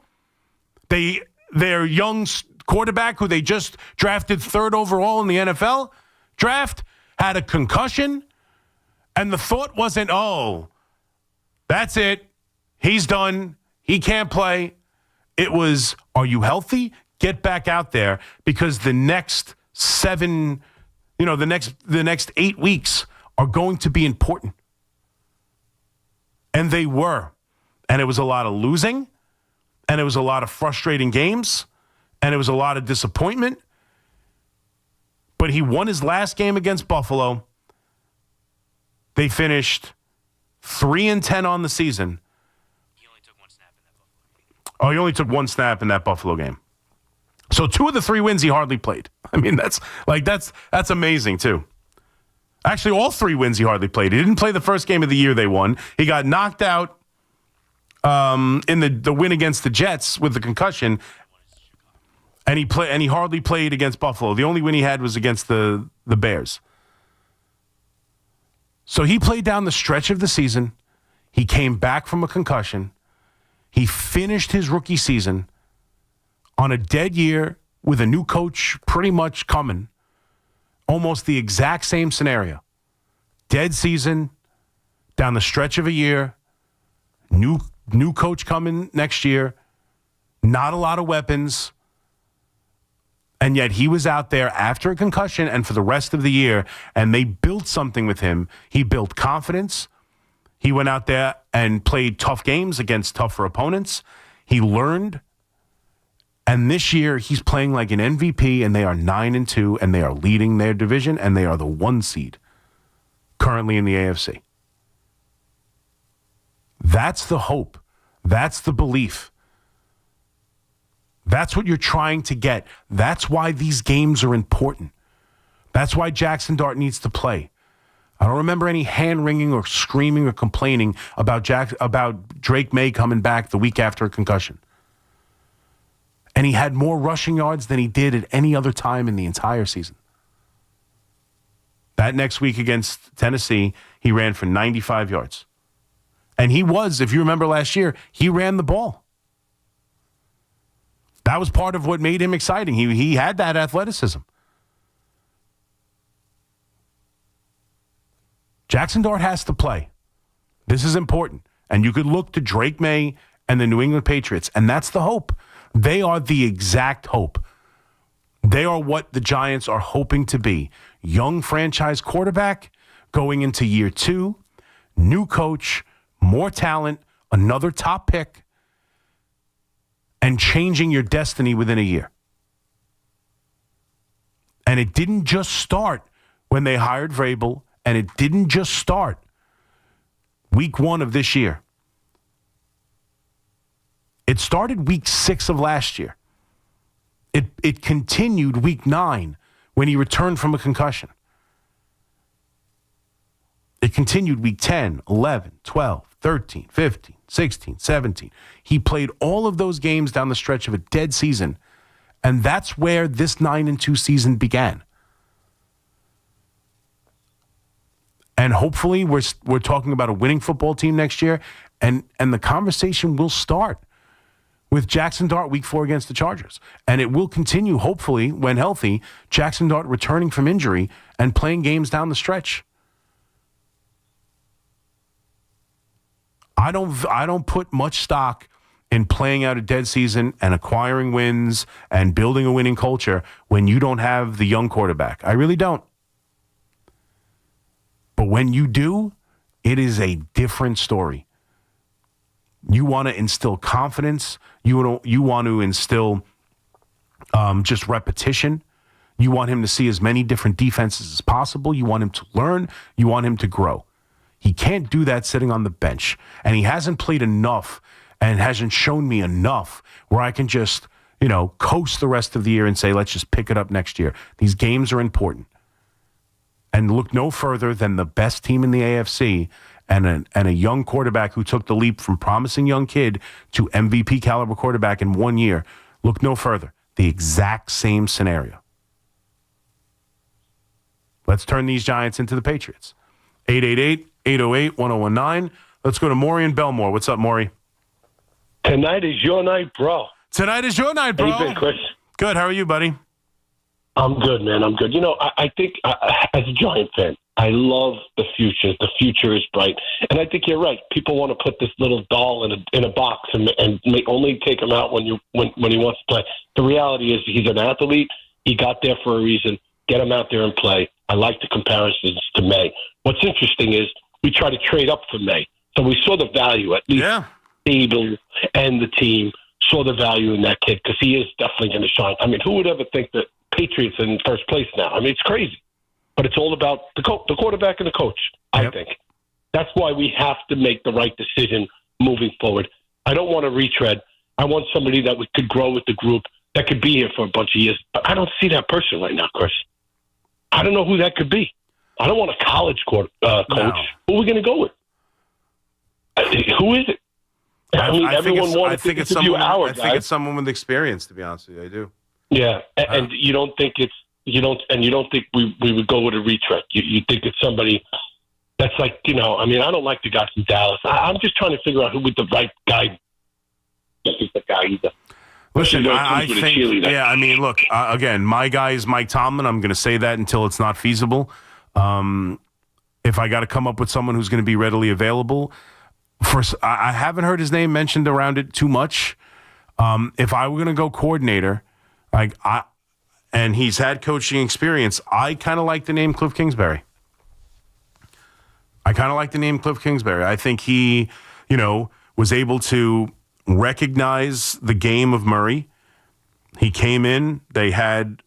Their young quarterback, who they just drafted 3rd overall in the NFL draft, had a concussion, and the thought wasn't, oh, that's it. He's done. He can't play. It was, are you healthy? Get back out there, because the next 8 weeks are going to be important. And they were. And it was a lot of losing, and it was a lot of frustrating games, and it was a lot of disappointment. But he won his last game against Buffalo. They finished 3-10 on the season. He only took 1 snap in that Buffalo game. Oh, he only took 1 snap in that Buffalo game. So 2 of the 3 wins he hardly played. I mean, that's amazing too. Actually, all 3 wins he hardly played. He didn't play the first game of the year they won. He got knocked out in the win against the Jets with the concussion, and he hardly played against Buffalo. The only win he had was against the Bears. So he played down the stretch of the season. He came back from a concussion. He finished his rookie season on a dead year with a new coach pretty much coming. Almost the exact same scenario. Dead season, down the stretch of a year, new coach coming next year, not a lot of weapons. And yet he was out there after a concussion and for the rest of the year, and they built something with him. He built confidence. He went out there and played tough games against tougher opponents. He learned. And this year, he's playing like an MVP, and they are 9-2, and they are leading their division, and they are the 1 seed currently in the AFC. That's the hope. That's the belief. That's what you're trying to get. That's why these games are important. That's why Jackson Dart needs to play. I don't remember any hand-wringing or screaming or complaining about Drake May coming back the week after a concussion. And he had more rushing yards than he did at any other time in the entire season. That next week against Tennessee, he ran for 95 yards. And he was, if you remember last year, he ran the ball. That was part of what made him exciting. He had that athleticism. Jackson Dart has to play. This is important. And you could look to Drake May and the New England Patriots, and that's the hope. They are the exact hope. They are what the Giants are hoping to be. Young franchise quarterback going into year 2, new coach, more talent, another top pick, and changing your destiny within a year. And it didn't just start when they hired Vrabel, and it didn't just start week 1 of this year. It started week 6 of last year. It continued week 9 when he returned from a concussion. It continued week 10, 11, 12, 13, 15, 16, 17. He played all of those games down the stretch of a dead season, and that's where this 9-2 season began. And hopefully we're talking about a winning football team next year, and the conversation will start with Jackson Dart week 4 against the Chargers. And it will continue, hopefully, when healthy, Jackson Dart returning from injury and playing games down the stretch. I don't put much stock in playing out a dead season and acquiring wins and building a winning culture when you don't have the young quarterback. I really don't. But when you do, it is a different story. You want to instill confidence. You want to instill just repetition. You want him to see as many different defenses as possible. You want him to learn. You want him to grow. He can't do that sitting on the bench. And he hasn't played enough and hasn't shown me enough where I can just, coast the rest of the year and say, let's just pick it up next year. These games are important. And look no further than the best team in the AFC and a young quarterback who took the leap from promising young kid to MVP caliber quarterback in 1 year. Look no further. The exact same scenario. Let's turn these Giants into the Patriots. 888-808-1019. Let's go to Maury in Belmore. What's up, Maury? Tonight is your night, bro. Tonight is your night, bro. How you been, Chris? Good. How are you, buddy? I'm good, man. I'm good. I think as a Giant fan, I love the future. The future is bright. And I think you're right. People want to put this little doll in a box and only take him out when he wants to play. The reality is he's an athlete. He got there for a reason. Get him out there and play. I like the comparisons to May. What's interesting is we try to trade up for May. So we saw the value, at least Abel and the team saw the value in that kid because he is definitely going to shine. I mean, who would ever think that Patriots in first place now? I mean, it's crazy. But it's all about the quarterback and the coach, I think. That's why we have to make the right decision moving forward. I don't want to retread. I want somebody that could grow with the group, that could be here for a bunch of years. But I don't see that person right now, Chris. I don't know who that could be. I don't want a college coach. No. Who are we going to go with? Who is it? Everyone wanted to interview our guy. I think it's someone with experience, to be honest with you. I do. Yeah, and you don't think you don't think we would go with a retread. You think it's somebody that's like, I don't like the guy from Dallas. I'm just trying to figure out who would the right guy is the guy either. Listen, I think, look, again, my guy is Mike Tomlin. I'm going to say that until it's not feasible. If I got to come up with someone who's going to be readily available, I haven't heard his name mentioned around it too much. If I were going to go coordinator, and he's had coaching experience, I kind of like the name Cliff Kingsbury. I think he, was able to recognize the game of Murray. He came in, they had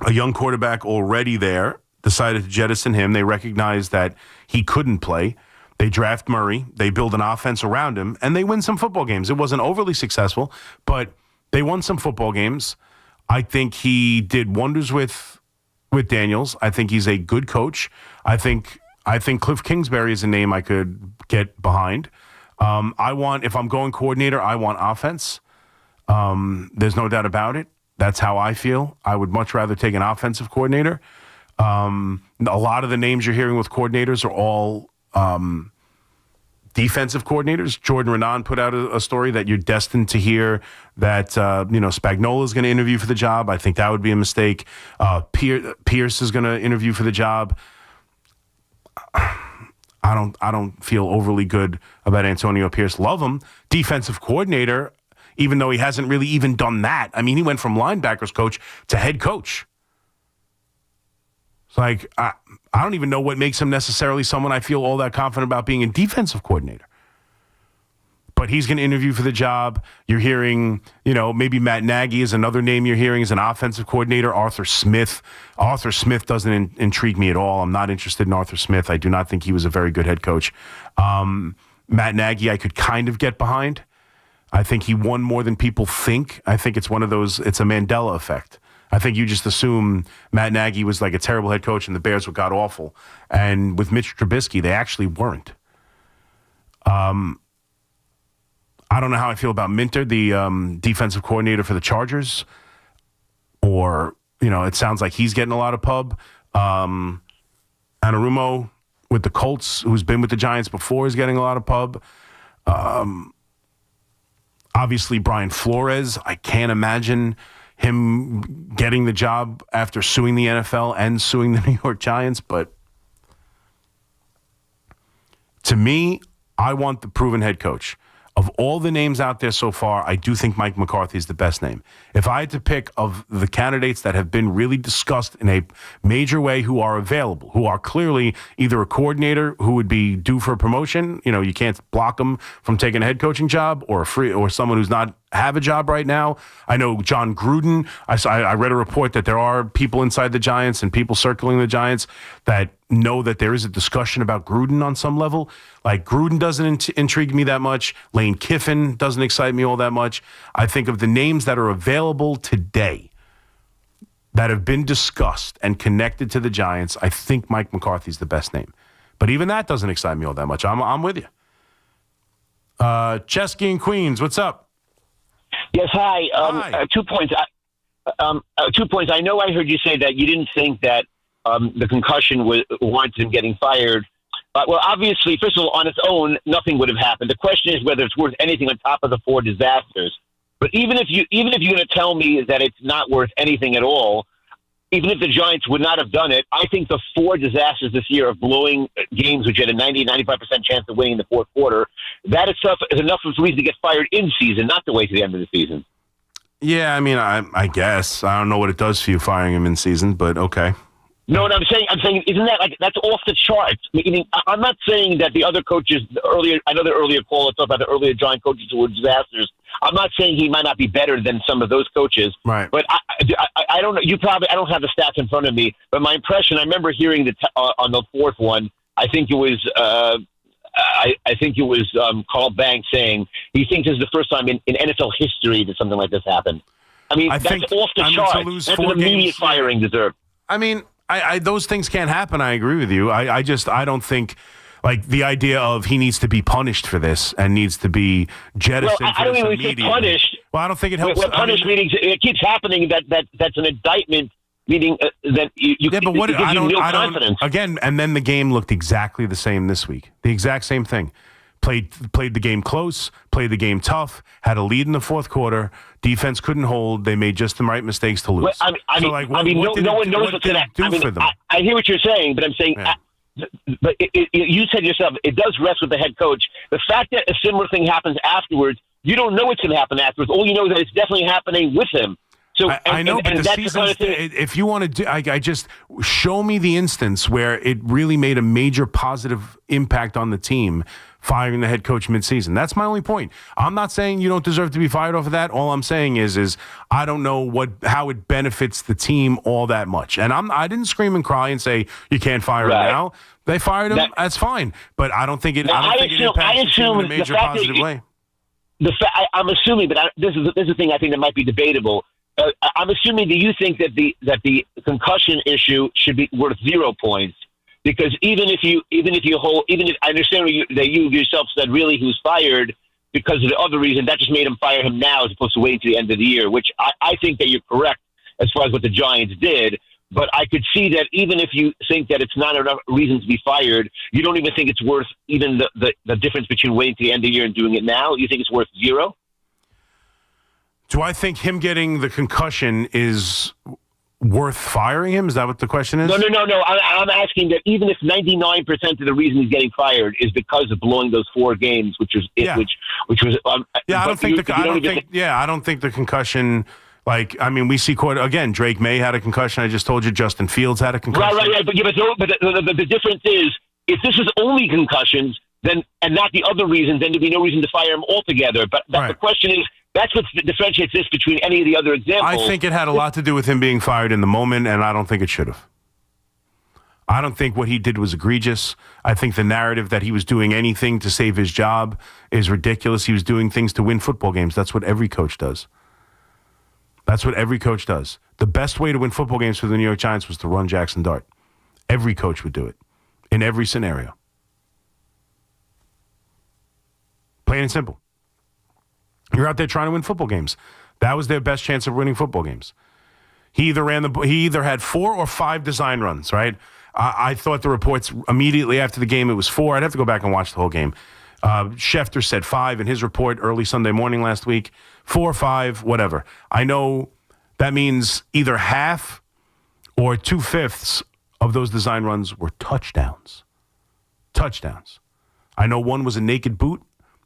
a young quarterback already there, decided to jettison him. They recognized that he couldn't play. They draft Murray, they build an offense around him, and they win some football games. It wasn't overly successful, but they won some football games. I think he did wonders with Daniels. I think he's a good coach. I think Cliff Kingsbury is a name I could get behind. If I'm going coordinator, I want offense. There's no doubt about it. That's how I feel. I would much rather take an offensive coordinator. A lot of the names you're hearing with coordinators are all defensive coordinators. Jordan Renan put out a story that you're destined to hear that, Spagnuolo is going to interview for the job. I think that would be a mistake. Pierce is going to interview for the job. I don't feel overly good about Antonio Pierce. Love him. Defensive coordinator, even though he hasn't really even done that. I mean, he went from linebackers coach to head coach. It's like, I don't even know what makes him necessarily someone I feel all that confident about being a defensive coordinator. But he's going to interview for the job. You're hearing, maybe Matt Nagy is another name you're hearing as an offensive coordinator. Arthur Smith. Arthur Smith doesn't intrigue me at all. I'm not interested in Arthur Smith. I do not think he was a very good head coach. Matt Nagy I could kind of get behind. I think he won more than people think. I think it's one of those, it's a Mandela effect. I think you just assume Matt Nagy was like a terrible head coach and the Bears were god-awful. And with Mitch Trubisky, they actually weren't. I don't know how I feel about Minter, the defensive coordinator for the Chargers. Or, it sounds like he's getting a lot of pub. Anarumo with the Colts, who's been with the Giants before, is getting a lot of pub. Obviously, Brian Flores, I can't imagine him getting the job after suing the NFL and suing the New York Giants. But to me, I want the proven head coach. Of all the names out there so far, I do think Mike McCarthy is the best name. If I had to pick of the candidates that have been really discussed in a major way who are available, who are clearly either a coordinator who would be due for a promotion, you can't block them from taking a head coaching job, or someone who's not have a job right now. I know John Gruden. I read a report that there are people inside the Giants and people circling the Giants that know that there is a discussion about Gruden on some level. Like, Gruden doesn't intrigue me that much. Lane Kiffin doesn't excite me all that much. I think of the names that are available today that have been discussed and connected to the Giants, I think Mike McCarthy's the best name. But even that doesn't excite me all that much. I'm with you. Chesky in Queens, what's up? Yes, hi. Hi. 2 points. 2 points. I know I heard you say that you didn't think that the concussion warranted him getting fired. Well, obviously, first of all, on its own, nothing would have happened. The question is whether it's worth anything on top of the 4 disasters. But even if you're going to tell me that it's not worth anything at all, even if the Giants would not have done it, I think the 4 disasters this year of blowing games which had a 90-95% chance of winning in the fourth quarter, that itself is enough of a reason to get fired in season, not to wait to the end of the season. Yeah, I mean, I guess. I don't know what it does for you firing him in season, but okay. No, I'm saying, isn't that that's off the charts? Meaning, I'm not saying that the other coaches I know the earlier call talked about the earlier Giant coaches who were disasters. I'm not saying he might not be better than some of those coaches. Right. But I don't know. I don't have the stats in front of me, but my impression, I remember hearing on the fourth one, I think it was Carl Banks saying he thinks this is the first time in NFL history that something like this happened. I mean, that's off the charts. That's an immediate firing deserved. I mean, those things can't happen. I agree with you. I don't think, like, the idea of he needs to be punished for this and needs to be jettisoned. Well, I don't even say punished. Well, I don't think it helps. Well, punished meaning it keeps happening. That's an indictment. Meaning that you yeah, but what I don't. Confidence. Again, and then the game looked exactly the same this week. The exact same thing. Played the game close, played the game tough, had a lead in the fourth quarter. Defense couldn't hold. They made just the right mistakes to lose. Well, no one knows what's going to happen. I hear what you're saying, but I'm saying, but you said yourself, it does rest with the head coach. The fact that a similar thing happens afterwards, you don't know what's going to happen afterwards. All you know is that it's definitely happening with him. So I know, but the season's, if you want to do, I just show me the instance where it really made a major positive impact on the team, firing the head coach midseason. That's my only point. I'm not saying you don't deserve to be fired off of that. All I'm saying is I don't know how it benefits the team all that much. And I didn't scream and cry and say you can't fire him now. They fired him. That's fine. But I don't think it. I don't think it impacts the team in a major positive way. I'm assuming, but this is the thing I think that might be debatable. I'm assuming that you think that the concussion issue should be worth 0 points, because even if I understand that you yourself said really he was fired because of the other reason, that just made him fire him now as opposed to waiting to the end of the year, which I think that you're correct as far as what the Giants did. But I could see that even if you think that it's not enough reason to be fired, you don't even think it's worth even the difference between waiting to the end of the year and doing it now. You think it's worth 0? Do I think him getting the concussion is worth firing him? Is that what the question is? No. I'm asking that even if 99% of the reason he's getting fired is because of blowing those 4 games, which was. I don't think the concussion. Like, I mean, we see again. Drake May had a concussion. I just told you Justin Fields had a concussion. Right. But the difference is if this is only concussions, then and not the other reasons, then there'd be no reason to fire him altogether. But the question is. That's what differentiates this between any of the other examples. I think it had a lot to do with him being fired in the moment, and I don't think it should have. I don't think what he did was egregious. I think the narrative that he was doing anything to save his job is ridiculous. He was doing things to win football games. That's what every coach does. The best way to win football games for the New York Giants was to run Jackson Dart. Every coach would do it in every scenario. Plain and simple. You're out there trying to win football games. That was their best chance of winning football games. He either had 4 or 5 design runs, right? I thought the reports immediately after the game it was 4. I'd have to go back and watch the whole game. Schefter said 5 in his report early Sunday morning last week. 4, 5, whatever. I know that means either half or 2/5 of those design runs were touchdowns. Touchdowns. I know one was a naked boot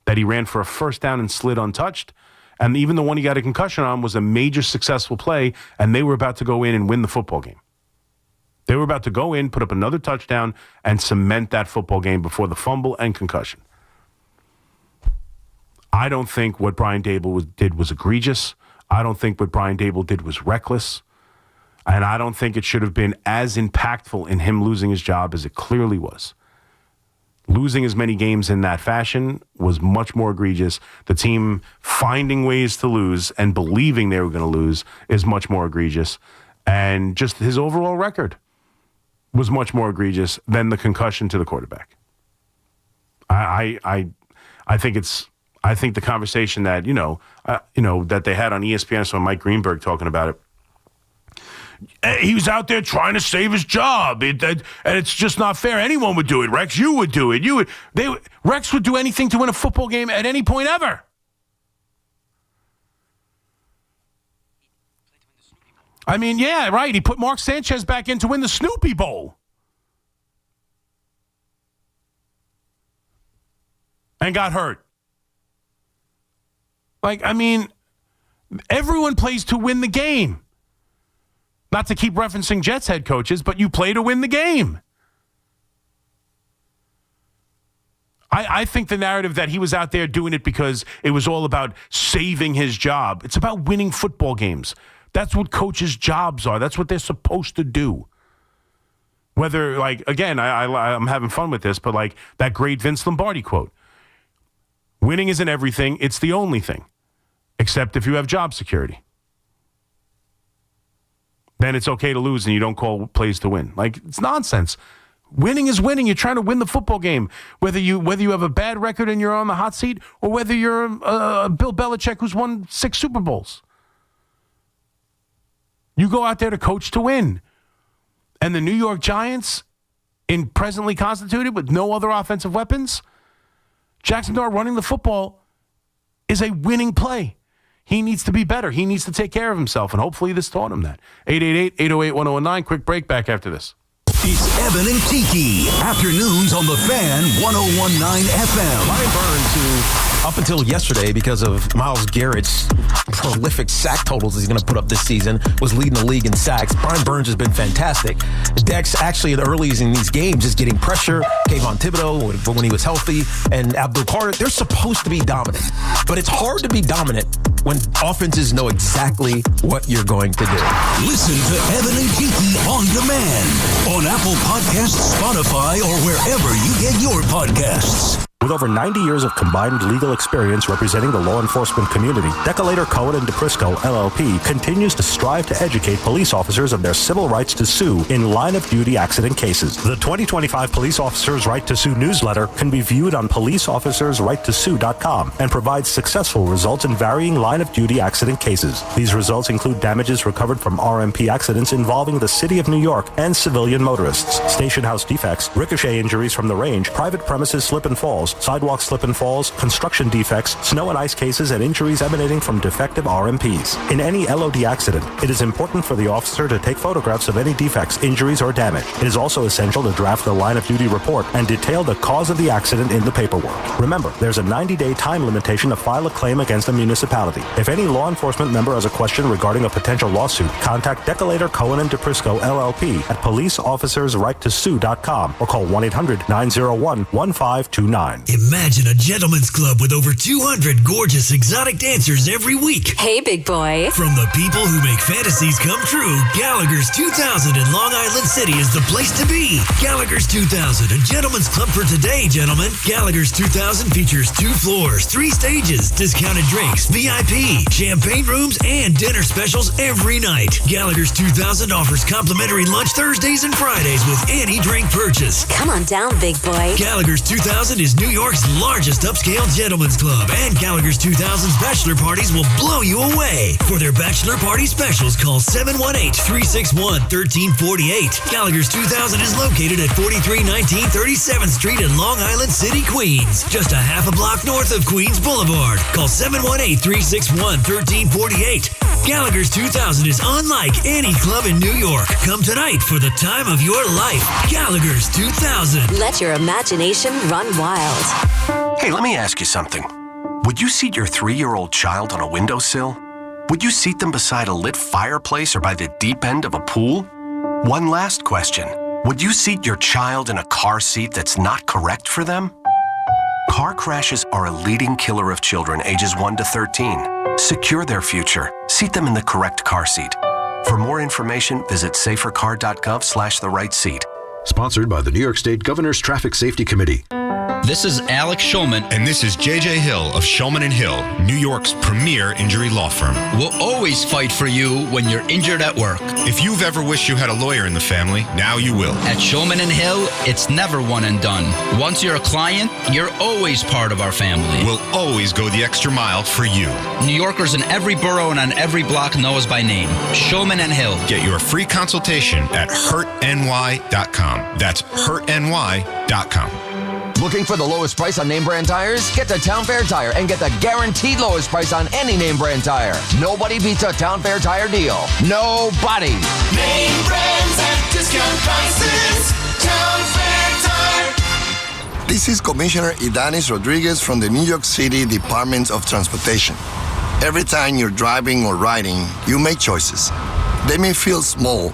that he ran for a first down and slid untouched. And even the one he got a concussion on was a major successful play, and they were about to go in and win the football game. They were about to go in, put up another touchdown, and cement that football game before the fumble and concussion. I don't think what Brian Daboll did was egregious. I don't think what Brian Daboll did was reckless. And I don't think it should have been as impactful in him losing his job as it clearly was. Losing as many games in that fashion was much more egregious. The team finding ways to lose and believing they were going to lose is much more egregious. And just his overall record was much more egregious than the concussion to the quarterback. I think the conversation that that they had on ESPN, so Mike Greenberg talking about it. He was out there trying to save his job, and it's just not fair. Anyone would do it, Rex. You would do it. Rex would do anything to win a football game at any point ever. I mean, yeah, right. He put Mark Sanchez back in to win the Snoopy Bowl. And got hurt. Everyone plays to win the game. Not to keep referencing Jets head coaches, but you play to win the game. I think the narrative that he was out there doing it because it was all about saving his job. It's about winning football games. That's what coaches' jobs are. That's what they're supposed to do. Whether, again, I'm having fun with this, but that great Vince Lombardi quote. Winning isn't everything. It's the only thing. Except if you have job security. Then it's okay to lose and you don't call plays to win. It's nonsense. Winning is winning. You're trying to win the football game. Whether you have a bad record and you're on the hot seat, or whether you're Bill Belichick who's won 6 Super Bowls. You go out there to coach to win. And the New York Giants, in presently constituted with no other offensive weapons, Jackson Dart running the football is a winning play. He needs to be better. He needs to take care of himself, and hopefully this taught him that. 888-808-1019. Quick break. Back after this. It's Evan and Tiki. Afternoons on the Fan 101.9 FM. Brian Burns, who up until yesterday, because of Myles Garrett's prolific sack totals he's going to put up this season, was leading the league in sacks. Brian Burns has been fantastic. Dex actually, the earlies in these games, is getting pressure. Kayvon Thibodeau, when he was healthy, and Abdul Carter, they're supposed to be dominant. But it's hard to be dominant when offenses know exactly what you're going to do. Listen to Evan and Tiki on demand on Apple Podcasts, Spotify, or wherever you get your podcasts. With over 90 years of combined legal experience representing the law enforcement community, Decolator Cohen & DePrisco, LLP, continues to strive to educate police officers of their civil rights to sue in line-of-duty accident cases. The 2025 Police Officers' Right to Sue newsletter can be viewed on policeofficersrighttosue.com and provides successful results in varying line-of-duty accident cases. These results include damages recovered from RMP accidents involving the City of New York and civilian motorists, station house defects, ricochet injuries from the range, private premises slip and falls, sidewalk slip and falls, construction defects, snow and ice cases, and injuries emanating from defective RMPs. In any LOD accident, it is important for the officer to take photographs of any defects, injuries, or damage. It is also essential to draft the line-of-duty report and detail the cause of the accident in the paperwork. Remember, there's a 90-day time limitation to file a claim against a municipality. If any law enforcement member has a question regarding a potential lawsuit, contact Decolator Cohen & DePrisco, LLP at policeofficersrighttosue.com or call 1-800-901-1529. Imagine a gentleman's club with over 200 gorgeous exotic dancers every week. Hey, big boy. From the people who make fantasies come true, Gallagher's 2000 in Long Island City is the place to be. Gallagher's 2000, a gentleman's club for today, gentlemen. Gallagher's 2000 features 2 floors, 3 stages, discounted drinks, VIP, champagne rooms, and dinner specials every night. Gallagher's 2000 offers complimentary lunch Thursdays and Fridays with any drink purchase. Come on down, big boy. Gallagher's 2000 is New York's largest upscale gentlemen's club and Gallagher's 2000's bachelor parties will blow you away. For their bachelor party specials, call 718-361-1348. Gallagher's 2000 is located at 4319 37th Street in Long Island City, Queens. Just a half a block north of Queens Boulevard. Call 718-361-1348. Gallagher's 2000 is unlike any club in New York. Come tonight for the time of your life. Gallagher's 2000. Let your imagination run wild. Hey, let me ask you something. Would you seat your 3-year-old child on a windowsill? Would you seat them beside a lit fireplace or by the deep end of a pool? One last question. Would you seat your child in a car seat that's not correct for them? Car crashes are a leading killer of children ages 1 to 13. Secure their future. Seat them in the correct car seat. For more information, visit safercar.gov/the right seat. Sponsored by the New York State Governor's Traffic Safety Committee. This is Alex Schulman. And this is JJ Hill of Schulman & Hill, New York's premier injury law firm. We'll always fight for you when you're injured at work. If you've ever wished you had a lawyer in the family, now you will. At Schulman & Hill, it's never one and done. Once you're a client, you're always part of our family. We'll always go the extra mile for you. New Yorkers in every borough and on every block know us by name. Schulman & Hill. Get your free consultation at hurtny.com. That's hurtny.com. Looking for the lowest price on name brand tires? Get to Town Fair Tire and get the guaranteed lowest price on any name brand tire. Nobody beats a Town Fair Tire deal. Nobody. Name brands at discount prices. Town Fair Tire. This is Commissioner Idanis Rodriguez from the New York City Department of Transportation. Every time you're driving or riding, you make choices. They may feel small,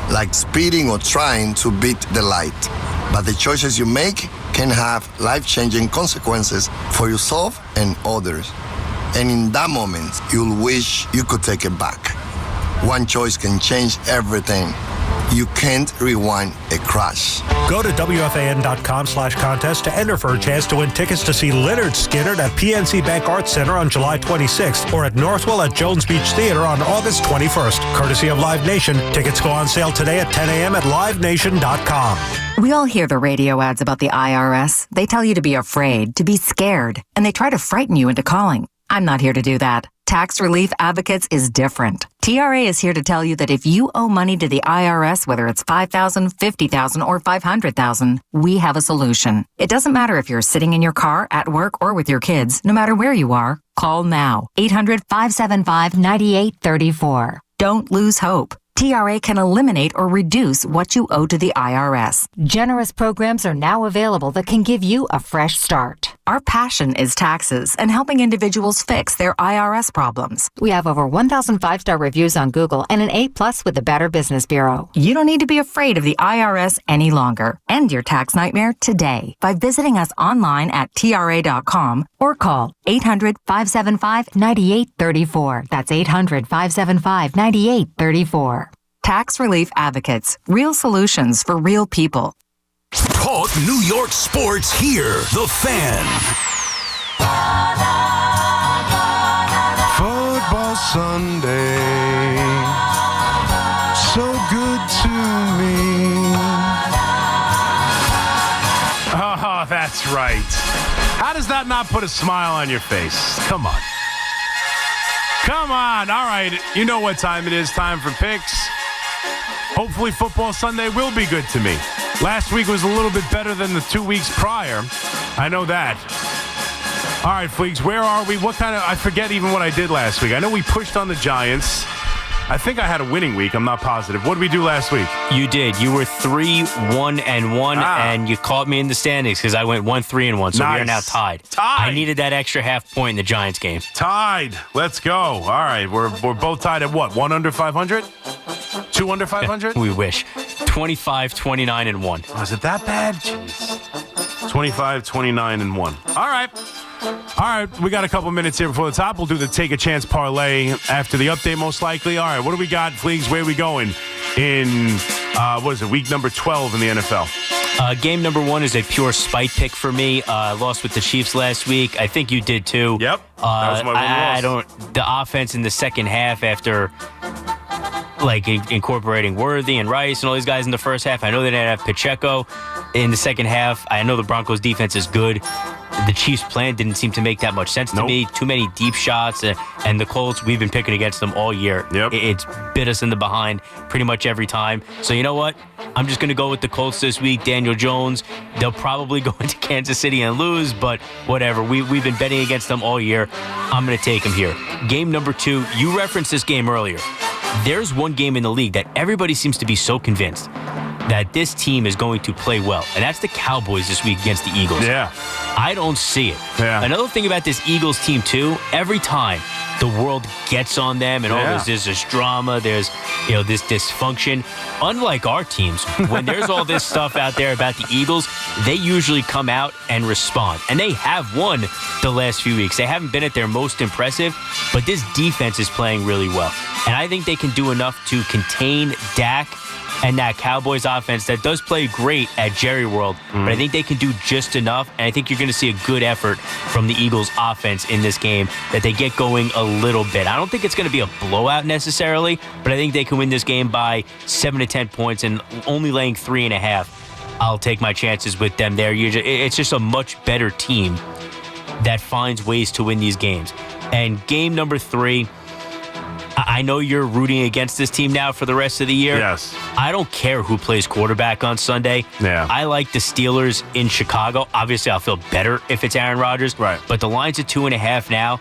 like speeding or trying to beat the light. But the choices you make can have life-changing consequences for yourself and others. And in that moment, you'll wish you could take it back. One choice can change everything. You can't rewind a crash. Go to WFAN.com/contest to enter for a chance to win tickets to see Leonard Skinner at PNC Bank Arts Center on July 26th or at Northwell at Jones Beach Theater on August 21st. Courtesy of Live Nation. Tickets go on sale today at 10 a.m. at livenation.com. We all hear the radio ads about the IRS. They tell you to be afraid, to be scared, and they try to frighten you into calling. I'm not here to do that. Tax Relief Advocates is different. TRA is here to tell you that if you owe money to the IRS, whether it's $5,000, $50,000, or $500,000, we have a solution. It doesn't matter if you're sitting in your car, at work, or with your kids. No matter where you are, call now. 800-575-9834. Don't lose hope. TRA can eliminate or reduce what you owe to the IRS. Generous programs are now available that can give you a fresh start. Our passion is taxes and helping individuals fix their IRS problems. We have over 1,000 5-star reviews on Google and an A+ with the Better Business Bureau. You don't need to be afraid of the IRS any longer. End your tax nightmare today by visiting us online at TRA.com or call 800-575-9834. That's 800-575-9834. Tax Relief Advocates. Real solutions for real people. Talk New York sports here. The Fan. Football Sunday. So good to me. Oh, that's right. How does that not put a smile on your face? Come on. Come on. All right. You know what time it is. Time for picks. Hopefully Football Sunday will be good to me. Last week was a little bit better than the 2 weeks prior. I know that. All right, Fleeks, where are we? I forget even what I did last week. I know we pushed on the Giants. I think I had a winning week. I'm not positive. What did we do last week? You did. You were 3-1-1, and you caught me in the standings because I went 1-3-1, so we are now tied. I needed that extra half point in the Giants game. Tied. Let's go. All right, we're both tied at what? 1 under 500? 2 under 500? We wish. 25-29-1. Oh, is it that bad? Jeez. 25-29-1. All right. All right, we got a couple minutes here before the top. We'll do the Take a Chance parlay after the update, most likely. All right, what do we got, Fleegs? Where are we going in, week number 12 in the NFL? Game number 1 is a pure spite pick for me. Lost with the Chiefs last week. I think you did too. Yep. That was my loss. The offense in the second half after incorporating Worthy and Rice and all these guys in the first half. I know they didn't have Pacheco in the second half. I know the Broncos defense is good. the Chiefs' plan didn't seem to make that much sense to me. Too many deep shots, and the Colts, we've been picking against them all year. It's bit us in the behind pretty much every time. So you know what? I'm just going to go with the Colts this week. Daniel Jones, they'll probably go into Kansas City and lose, but whatever. We've been betting against them all year. I'm going to take them here. Game number 2, you referenced this game earlier. There's one game in the league that everybody seems to be so convinced that this team is going to play well, and that's the Cowboys this week against the Eagles. I don't see it. Another thing about this Eagles team, too, every time the world gets on them and there's this drama, there's this dysfunction. Unlike our teams, when there's all this stuff out there about the Eagles, they usually come out and respond. And they have won the last few weeks. They haven't been at their most impressive, but this defense is playing really well. And I think they can do enough to contain Dak and that Cowboys offense that does play great at Jerry World, but I think they can do just enough, and I think you're going to see a good effort from the Eagles offense in this game, that they get going a little bit. I don't think it's going to be a blowout necessarily, but I think they can win this game by 7 to 10 points, and only laying 3.5. I'll take my chances with them there. It's just a much better team that finds ways to win these games. And game number 3, I know you're rooting against this team now for the rest of the year. Yes. I don't care who plays quarterback on Sunday. I like the Steelers in Chicago. Obviously, I'll feel better if it's Aaron Rodgers. But the line's at 2.5 now.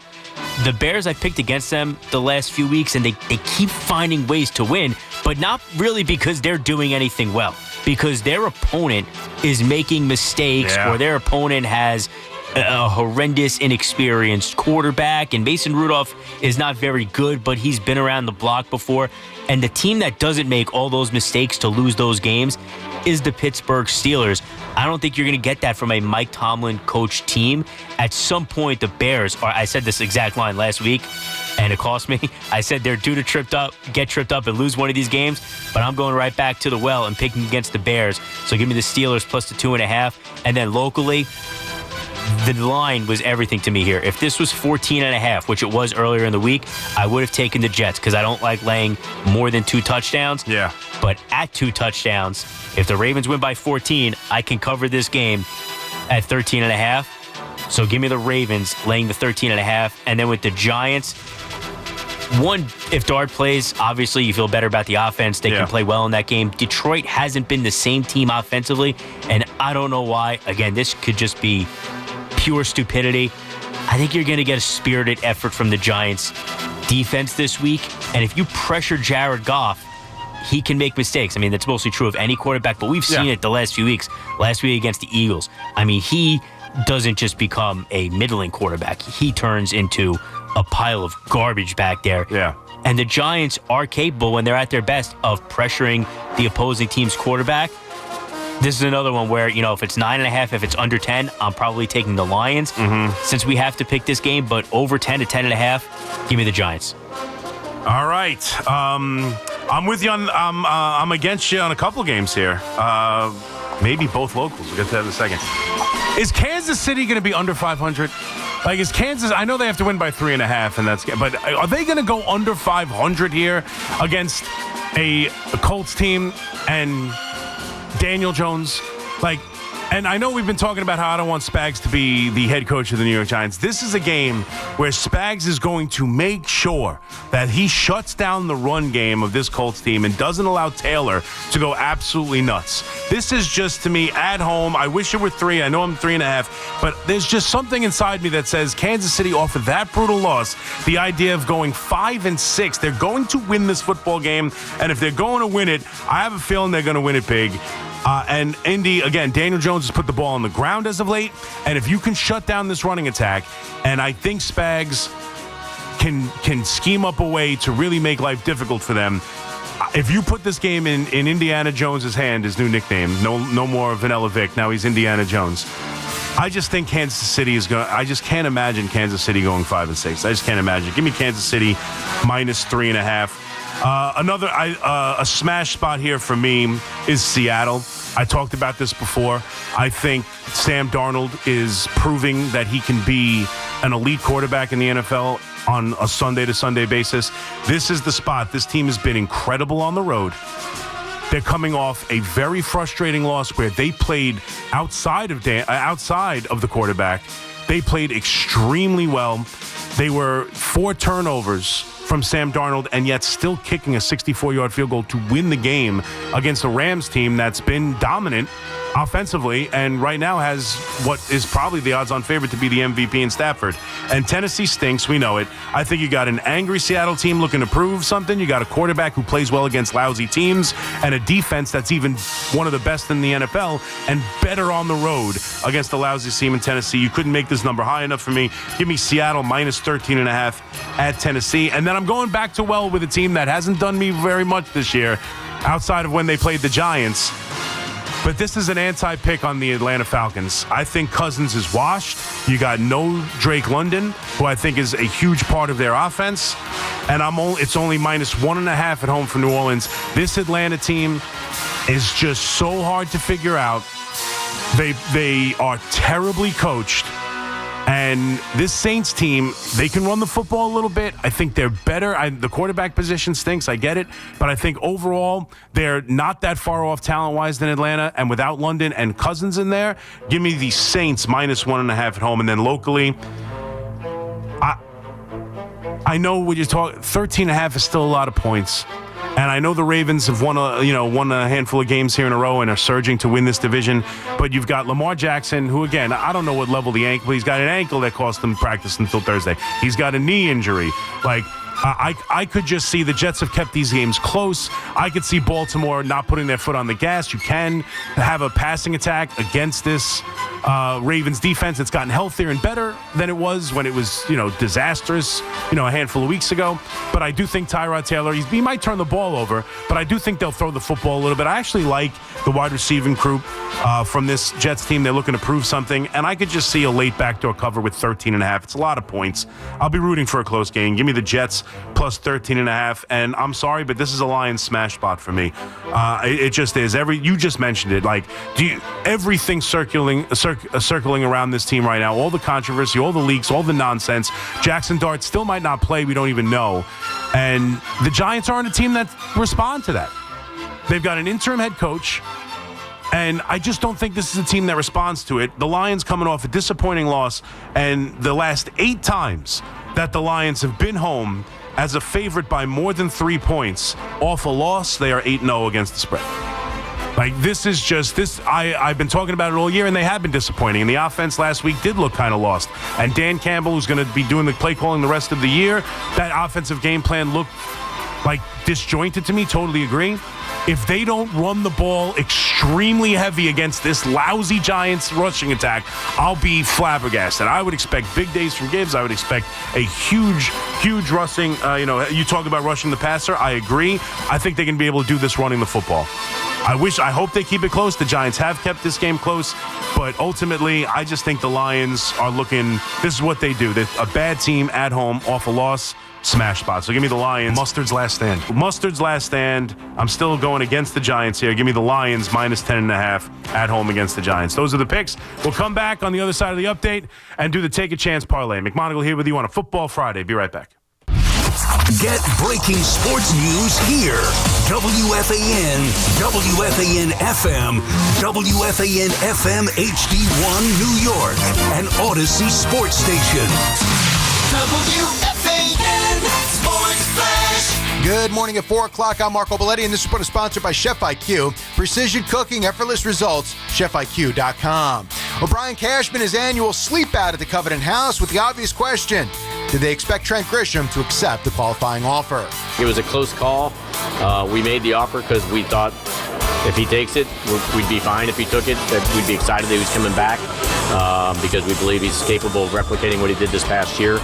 The Bears, I picked against them the last few weeks, and they keep finding ways to win, but not really because they're doing anything well. Because their opponent is making mistakes, or their opponent has a horrendous, inexperienced quarterback, and Mason Rudolph is not very good, but he's been around the block before. And the team that doesn't make all those mistakes to lose those games is the Pittsburgh Steelers. I don't think you're going to get that from a Mike Tomlin coach team. At some point, the Bears, or I said this exact line last week, and it cost me. I said they're due to get tripped up and lose one of these games, but I'm going right back to the well and picking against the Bears. So give me the Steelers plus the 2.5. And then locally, the line was everything to me here. If this was 14.5, which it was earlier in the week, I would have taken the Jets because I don't like laying more than 2 touchdowns. But at 2 touchdowns, if the Ravens win by 14, I can cover this game at 13.5. So give me the Ravens laying the 13.5. And then with the Giants, one, if Dart plays, obviously you feel better about the offense. They can play well in that game. Detroit hasn't been the same team offensively, and I don't know why. Again, this could just be pure stupidity. I think you're going to get a spirited effort from the Giants defense this week. And if you pressure Jared Goff, he can make mistakes. I mean, that's mostly true of any quarterback, but we've seen it the last few weeks. Last week against the Eagles. I mean, he doesn't just become a middling quarterback. He turns into a pile of garbage back there. And the Giants are capable, when they're at their best, of pressuring the opposing team's quarterback. This is another one where, if it's 9.5, if it's under 10, I'm probably taking the Lions since we have to pick this game. But over 10 to 10.5, give me the Giants. All right. I'm with you on. I'm against you on a couple games here. Maybe both locals. We'll get to that in a second. Is Kansas City going to be under 500? Like, is Kansas? I know they have to win by 3.5, and but are they going to go under 500 here against a Colts team and Daniel Jones? And I know we've been talking about how I don't want Spags to be the head coach of the New York Giants. This is a game where Spags is going to make sure that he shuts down the run game of this Colts team and doesn't allow Taylor to go absolutely nuts. This is just, to me, at home. I wish it were 3. I know I'm 3.5. But there's just something inside me that says Kansas City, off of that brutal loss, the idea of going 5-6, they're going to win this football game. And if they're going to win it, I have a feeling they're going to win it big. And Indy, again, Daniel Jones has put the ball on the ground as of late. And if you can shut down this running attack, and I think Spags can scheme up a way to really make life difficult for them. If you put this game in Indiana Jones's hand, his new nickname, no more Vanilla Vic, now he's Indiana Jones. I just think Kansas City is going to, I just can't imagine Kansas City going 5-6. I just can't imagine. Give me Kansas City minus 3.5. A smash spot here for me is Seattle. I talked about this before. I think Sam Darnold is proving that he can be an elite quarterback in the NFL on a Sunday-to-Sunday basis. This is the spot. This team has been incredible on the road. They're coming off a very frustrating loss where they played outside of the quarterback. They played extremely well. They were 4 turnovers from Sam Darnold, and yet still kicking a 64-yard field goal to win the game against a Rams team that's been dominant offensively and right now has what is probably the odds-on favorite to be the MVP in Stafford. And Tennessee stinks. We know it. I think you got an angry Seattle team looking to prove something. You got a quarterback who plays well against lousy teams and a defense that's even one of the best in the NFL and better on the road against a lousy team in Tennessee. You couldn't make this number high enough for me. Give me Seattle minus 13.5 at Tennessee. And then I'm going back to with a team that hasn't done me very much this year outside of when they played the Giants. But this is an anti-pick on the Atlanta Falcons. I think Cousins is washed. You got no Drake London, who I think is a huge part of their offense. And it's only minus 1.5 at home for New Orleans. This Atlanta team is just so hard to figure out. They are terribly coached. And this Saints team, they can run the football a little bit. I think they're better. The quarterback position stinks. I get it. But I think overall, they're not that far off talent-wise than Atlanta. And without London and Cousins in there, give me the Saints minus 1.5 at home. And then locally, I know when you talk, 13.5 is still a lot of points. And I know the Ravens have won a handful of games here in a row and are surging to win this division. But you've got Lamar Jackson, who, again, I don't know what level the ankle. He's got an ankle that cost him practice until Thursday. He's got a knee injury. I could just see the Jets have kept these games close. I could see Baltimore not putting their foot on the gas. You can have a passing attack against this Ravens defense. It's gotten healthier and better than it was when it was, disastrous, a handful of weeks ago. But I do think Tyrod Taylor, he might turn the ball over, but I do think they'll throw the football a little bit. I actually like the wide receiving group from this Jets team. They're looking to prove something, and I could just see a late backdoor cover with 13.5. It's a lot of points. I'll be rooting for a close game. Give me the Jets plus 13.5, and I'm sorry, but this is a Lions smash spot for me. It just is. You just mentioned it. Everything circling around this team right now, all the controversy, all the leaks, all the nonsense. Jackson Dart still might not play. We don't even know. And the Giants aren't a team that respond to that. They've got an interim head coach, and I just don't think this is a team that responds to it. The Lions coming off a disappointing loss, and the last 8 times that the Lions have been home as a favorite by more than 3 points off a loss, they are 8-0 against the spread. This is just this. I've been talking about it all year, and they have been disappointing. And the offense last week did look kind of lost. And Dan Campbell, who's going to be doing the play calling the rest of the year, that offensive game plan looked disjointed to me. Totally agree. If they don't run the ball extremely heavy against this lousy Giants rushing attack, I'll be flabbergasted. I would expect big days from Gibbs. I would expect a huge rushing. You talk about rushing the passer. I agree. I think they can be able to do this running the football. I hope they keep it close. The Giants have kept this game close, but ultimately, I just think the Lions are looking. This is what they do. They're a bad team at home off a loss. Smash spot. So give me the Lions. Mustard's last stand. Mustard's last stand. I'm still going against the Giants here. Give me the Lions minus 10.5 at home against the Giants. Those are the picks. We'll come back on the other side of the update and do the Take a Chance parlay. McMonigle here with you on a Football Friday. Be right back. Get breaking sports news here. WFAN, WFAN FM, WFAN FM HD1 New York, and Odyssey Sports Station. WFAN Sports Flash. Good morning at 4 o'clock. I'm Marco Belletti, and this report is sponsored by Chef IQ. Precision cooking, effortless results, chefiq.com. Well, Brian Cashman, his annual sleep out at the Covenant House with the obvious question. Did they expect Trent Grisham to accept the qualifying offer? It was a close call. We made the offer because we thought if he takes it, we'd be fine. If he took it, that we'd be excited that he was coming back because we believe he's capable of replicating what he did this past year.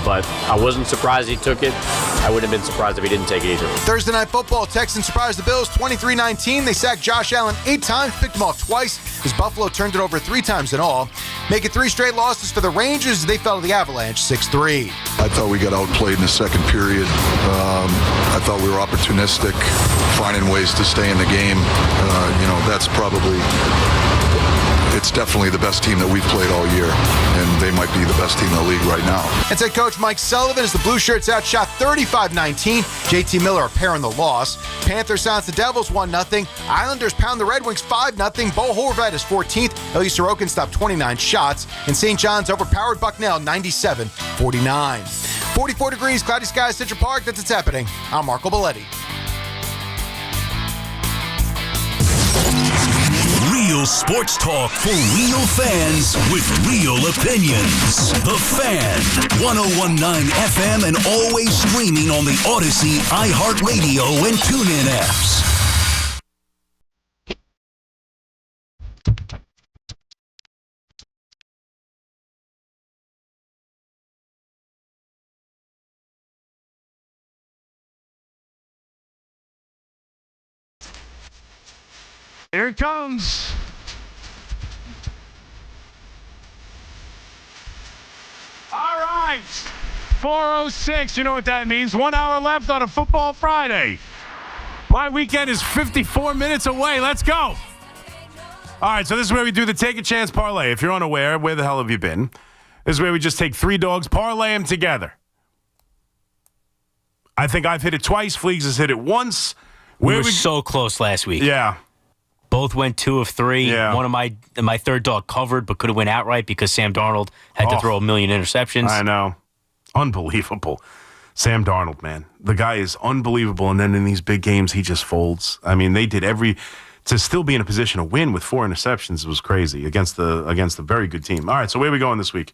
But I wasn't surprised he took it. I wouldn't have been surprised if he didn't take it either. Thursday Night Football, Texans surprised the Bills 23-19. They sacked Josh Allen 8 times, picked him off twice, as Buffalo turned it over 3 times in all. Making 3 straight losses for the Rangers. They fell to the Avalanche 6-3. I thought we got outplayed in the second period. I thought we were opportunistic, finding ways to stay in the game. That's probably it's definitely the best team that we've played all year, and they might be the best team in the league right now. And head coach Mike Sullivan as the Blue Shirts outshot 35-19. JT Miller a pair in the loss. Panthers silence the Devils 1-0. Islanders pound the Red Wings 5-0. Bo Horvat is 14th. Ilya Sorokin stopped 29 shots. And St. John's overpowered Bucknell 97-49. 44 degrees, cloudy skies, Central Park. That's what's happening. I'm Marco Belletti. Real sports talk for real fans with real opinions. The Fan, 101.9 FM, and always streaming on the Odyssey, iHeartRadio, and TuneIn apps. Here it comes. All right. 4:06. You know what that means. 1 hour left on a football Friday. My weekend is 54 minutes away. Let's go. All right, so this is where we do the Take a Chance parlay. If you're unaware, where the hell have you been? This is where we just take 3 dogs, parlay them together. I think I've hit it twice. Fleegs has hit it once. We were so close last week. Yeah. Both went 2 of 3. Yeah. One of my third dog covered, but could have went outright because Sam Darnold had to throw a million interceptions. I know. Unbelievable. Sam Darnold, man. The guy is unbelievable, and then in these big games, he just folds. I mean, they did to still be in a position to win with 4 interceptions was crazy against a very good team. All right, so where are we going this week?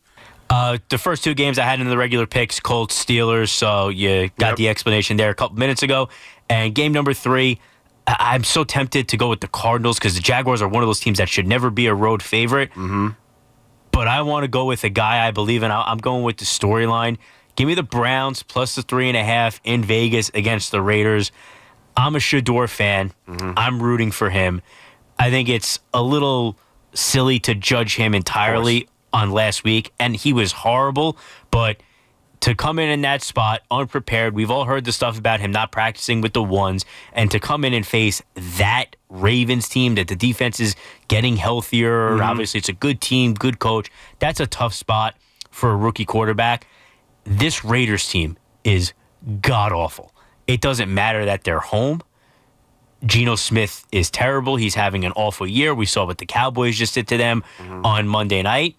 The first 2 games I had in the regular picks, Colts, Steelers, so you got the explanation there a couple minutes ago. And game number 3, I'm so tempted to go with the Cardinals because the Jaguars are one of those teams that should never be a road favorite. Mm-hmm. But I want to go with a guy I believe in. I'm going with the storyline. Give me the Browns plus the 3.5 in Vegas against the Raiders. I'm a Shador fan. Mm-hmm. I'm rooting for him. I think it's a little silly to judge him entirely on last week, and he was horrible, but to come in that spot unprepared, we've all heard the stuff about him not practicing with the ones, and to come in and face that Ravens team that the defense is getting healthier. Mm-hmm. Obviously, it's a good team, good coach. That's a tough spot for a rookie quarterback. This Raiders team is god-awful. It doesn't matter that they're home. Geno Smith is terrible. He's having an awful year. We saw what the Cowboys just did to them on Monday night.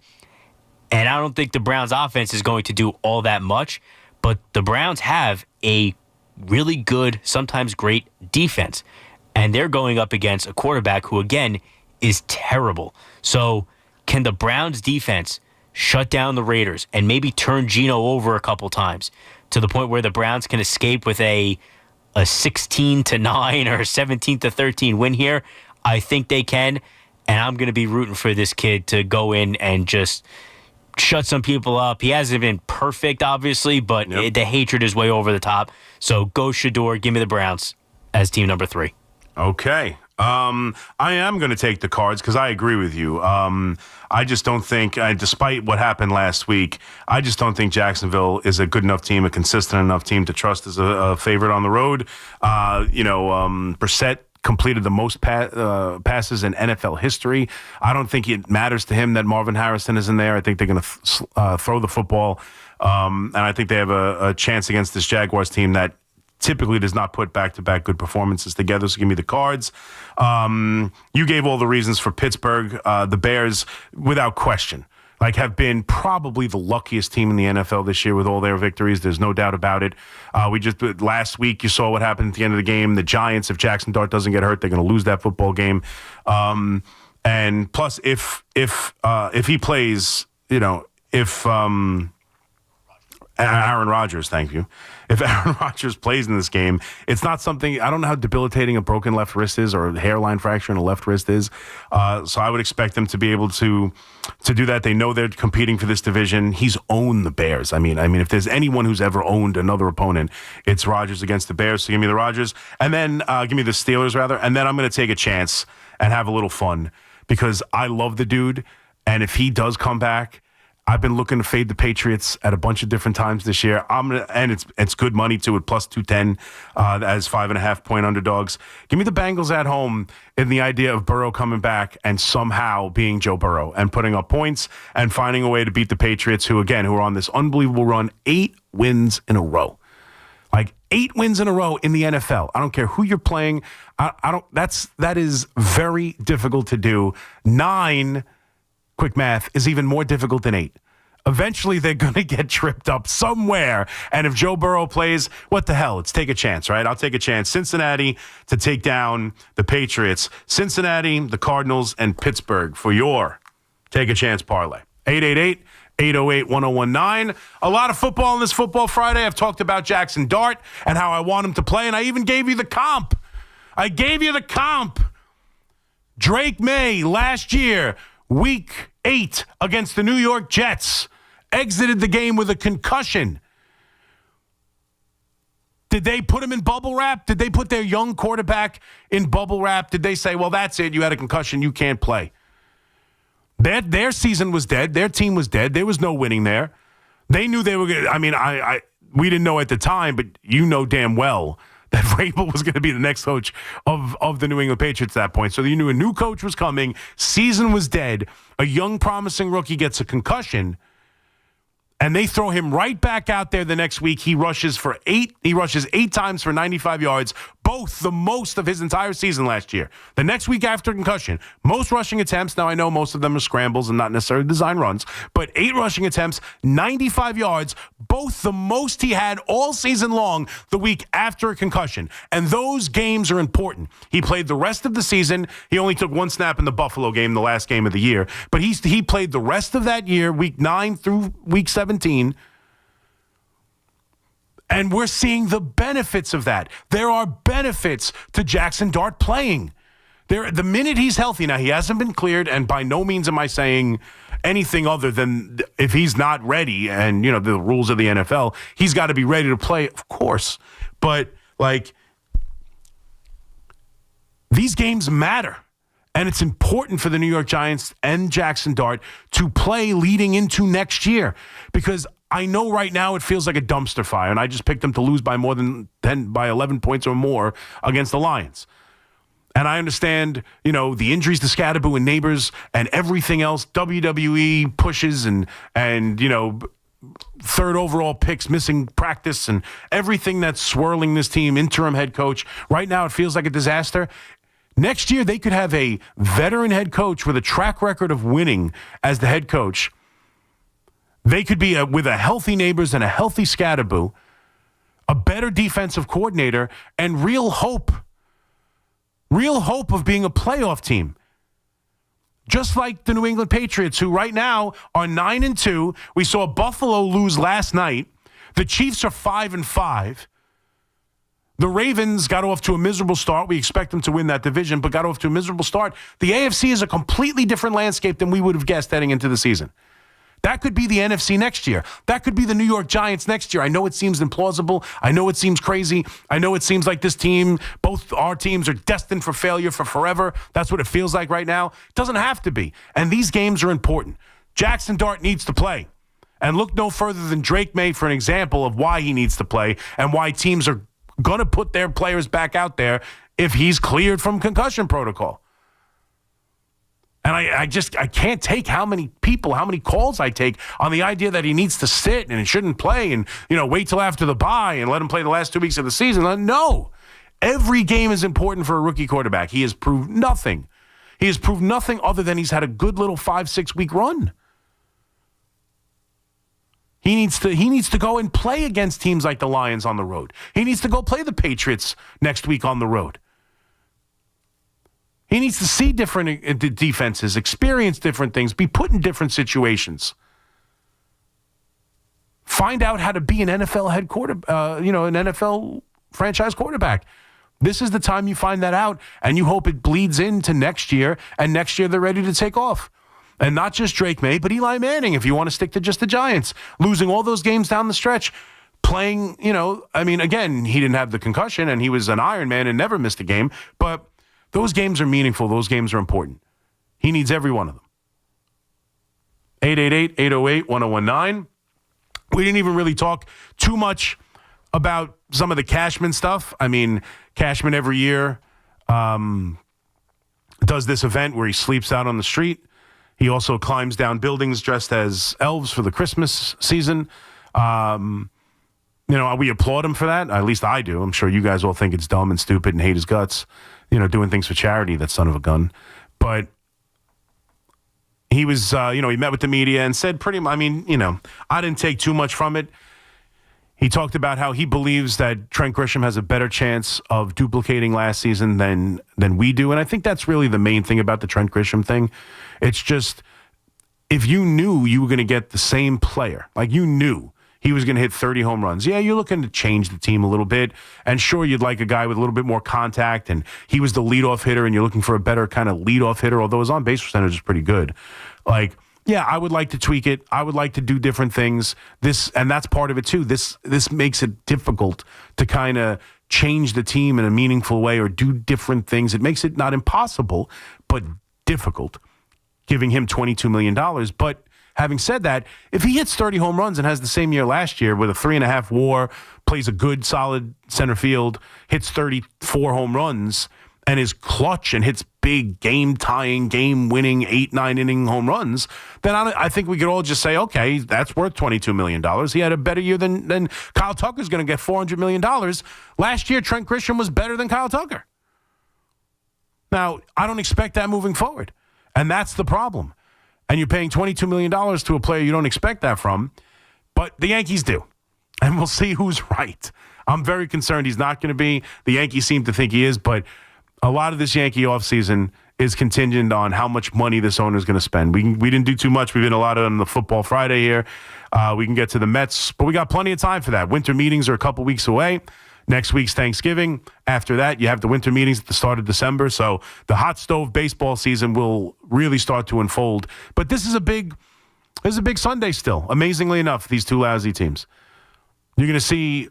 And I don't think the Browns' offense is going to do all that much, but the Browns have a really good, sometimes great defense. And they're going up against a quarterback who, again, is terrible. So can the Browns' defense shut down the Raiders and maybe turn Geno over a couple times to the point where the Browns can escape with a 16-9 or a 17-13 win here? I think they can, and I'm going to be rooting for this kid to go in and just shut some people up. He hasn't been perfect, obviously, but the hatred is way over the top. So go Shador. Give me the Browns as team number 3. Okay. I am going to take the Cards because I agree with you. I just don't think, despite what happened last week, I just don't think Jacksonville is a good enough team, a consistent enough team to trust as a favorite on the road. Brissett completed the most passes in NFL history. I don't think it matters to him that Marvin Harrison is in there. I think they're going to throw the football, and I think they have a chance against this Jaguars team that typically does not put back-to-back good performances together. So give me the Cards. You gave all the reasons for Pittsburgh. The Bears, without question, have been probably the luckiest team in the NFL this year with all their victories. There's no doubt about it. Last week, you saw what happened at the end of the game. The Giants, if Jackson Dart doesn't get hurt, they're going to lose that football game. And plus, if he plays, if Aaron Rodgers, thank you. If Aaron Rodgers plays in this game, it's not something, I don't know how debilitating a broken left wrist is or a hairline fracture in a left wrist is. So I would expect them to be able to do that. They know they're competing for this division. He's owned the Bears. I mean, if there's anyone who's ever owned another opponent, it's Rodgers against the Bears. So give me the Rodgers. And then give me the Steelers, rather. And then I'm going to take a chance and have a little fun because I love the dude. And if he does come back, I've been looking to fade the Patriots at a bunch of different times this year. And it's good money too at plus 210 as 5.5-point underdogs. Give me the Bengals at home in the idea of Burrow coming back and somehow being Joe Burrow and putting up points and finding a way to beat the Patriots, who are on this unbelievable run, 8 wins in a row. Like 8 wins in a row in the NFL. I don't care who you're playing. That is very difficult to do. 9. Quick math is even more difficult than 8. Eventually, they're going to get tripped up somewhere. And if Joe Burrow plays, what the hell? Let's take a chance, right? I'll take a chance. Cincinnati to take down the Patriots. Cincinnati, the Cardinals, and Pittsburgh for your take a chance parlay. 888-808-1019. A lot of football on this Football Friday. I've talked about Jackson Dart and how I want him to play, and I even gave you the comp. Drake May last year, Week 8 against the New York Jets, exited the game with a concussion. Did they put him in bubble wrap? Did they put their young quarterback in bubble wrap? Did they say, well, that's it, you had a concussion, you can't play? Their season was dead. Their team was dead. There was no winning there. They knew they were going to, we didn't know at the time, but you know damn well that Vrabel was going to be the next coach of the New England Patriots at that point. So you knew a new coach was coming. Season was dead. A young, promising rookie gets a concussion, and they throw him right back out there the next week. He rushes 8 times for 95 yards, both the most of his entire season last year. The next week after concussion, most rushing attempts. Now, I know most of them are scrambles and not necessarily design runs, but 8 rushing attempts, 95 yards, both the most he had all season long the week after a concussion. And those games are important. He played the rest of the season. He only took 1 snap in the Buffalo game, the last game of the year. But he played the rest of that year, week 9 through week 17. And we're seeing the benefits of that. There are benefits to Jackson Dart playing. The minute he's healthy, now he hasn't been cleared, and by no means am I saying anything other than if he's not ready, and the rules of the NFL, he's got to be ready to play, of course. But these games matter. And it's important for the New York Giants and Jackson Dart to play leading into next year, because I know right now it feels like a dumpster fire, and I just picked them to lose by more than 11 points or more against the Lions. And I understand, the injuries to Scadaboo and Neighbors and everything else, WWE pushes and third overall picks, missing practice, and everything that's swirling this team, interim head coach. Right now it feels like a disaster. Next year, they could have a veteran head coach with a track record of winning as the head coach. They could be with a healthy Neighbors and a healthy Scadaboo, a better defensive coordinator, and real hope of being a playoff team. Just like the New England Patriots, who right now are 9-2. We saw Buffalo lose last night. The Chiefs are 5-5. The Ravens got off to a miserable start. We expect them to win that division, but got off to a miserable start. The AFC is a completely different landscape than we would have guessed heading into the season. That could be the NFC next year. That could be the New York Giants next year. I know it seems implausible. I know it seems crazy. I know it seems like this team, both our teams, are destined for failure for forever. That's what it feels like right now. It doesn't have to be. And these games are important. Jackson Dart needs to play. And look no further than Drake May for an example of why he needs to play and why teams are going to put their players back out there if he's cleared from concussion protocol. And I can't take how many calls I take on the idea that he needs to sit and he shouldn't play and, wait till after the bye and let him play the last 2 weeks of the season. No. Every game is important for a rookie quarterback. He has proved nothing. He has proved nothing other than he's had a good little 5-6 week run. He needs to go and play against teams like the Lions on the road. He needs to go play the Patriots next week on the road. He needs to see different defenses, experience different things, be put in different situations. Find out how to be an NFL an NFL franchise quarterback. This is the time you find that out, and you hope it bleeds into next year, and next year they're ready to take off. And not just Drake May, but Eli Manning, if you want to stick to just the Giants. Losing all those games down the stretch. Playing, again, he didn't have the concussion, and he was an Iron Man and never missed a game, but those games are meaningful. Those games are important. He needs every one of them. 888-808-1019. We didn't even really talk too much about some of the Cashman stuff. I mean, Cashman every year does this event where he sleeps out on the street. He also climbs down buildings dressed as elves for the Christmas season. We applaud him for that. At least I do. I'm sure you guys all think it's dumb and stupid and hate his guts, doing things for charity, that son of a gun. But he was, he met with the media and said pretty much, I didn't take too much from it. He talked about how he believes that Trent Grisham has a better chance of duplicating last season than we do. And I think that's really the main thing about the Trent Grisham thing. It's just, if you knew you were going to get the same player, like you knew he was going to hit 30 home runs. Yeah, you're looking to change the team a little bit. And sure, you'd like a guy with a little bit more contact, and he was the leadoff hitter, and you're looking for a better kind of leadoff hitter, although his on-base percentage is pretty good. Yeah, I would like to tweak it. I would like to do different things. And that's part of it too. This makes it difficult to kind of change the team in a meaningful way or do different things. It makes it not impossible, but difficult, giving him $22 million. But having said that, if he hits 30 home runs and has the same year last year with a 3.5 WAR, plays a good, solid center field, hits 34 home runs, and is clutch and hits big game-tying, game-winning 8-9 inning home runs, then I think we could all just say, okay, that's worth $22 million. He had a better year than Kyle Tucker's going to get $400 million. Last year, Trent Grisham was better than Kyle Tucker. Now, I don't expect that moving forward, and that's the problem. And you're paying $22 million to a player you don't expect that from, but the Yankees do. And we'll see who's right. I'm very concerned he's not going to be. The Yankees seem to think he is, but a lot of this Yankee offseason is contingent on how much money this owner is going to spend. We didn't do too much. We've been a lot on the Football Friday here. We can get to the Mets, but we got plenty of time for that. Winter meetings are a couple weeks away. Next week's Thanksgiving. After that, you have the winter meetings at the start of December. So the hot stove baseball season will really start to unfold. But this is a big Sunday still. Amazingly enough, these two lousy teams. You're going to see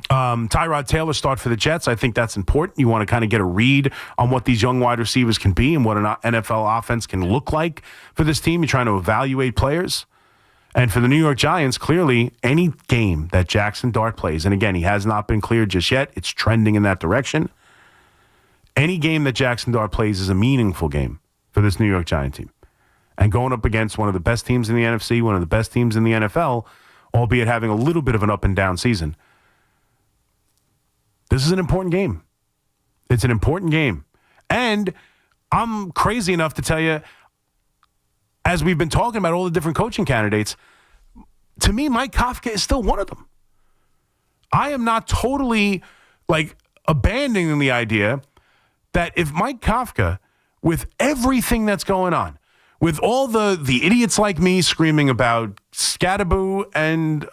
Tyrod Taylor start for the Jets. I think that's important. You want to kind of get a read on what these young wide receivers can be and what an NFL offense can look like for this team. You're trying to evaluate players. And for the New York Giants, clearly, any game that Jackson Dart plays, and again, he has not been cleared just yet. It's trending in that direction. Any game that Jackson Dart plays is a meaningful game for this New York Giant team. And going up against one of the best teams in the NFC, one of the best teams in the NFL, albeit having a little bit of an up and down season. This is an important game. It's an important game. And I'm crazy enough to tell you, as we've been talking about all the different coaching candidates, to me, Mike Kafka is still one of them. I am not totally abandoning the idea that if Mike Kafka, with everything that's going on, with all the idiots like me screaming about Scatterboo and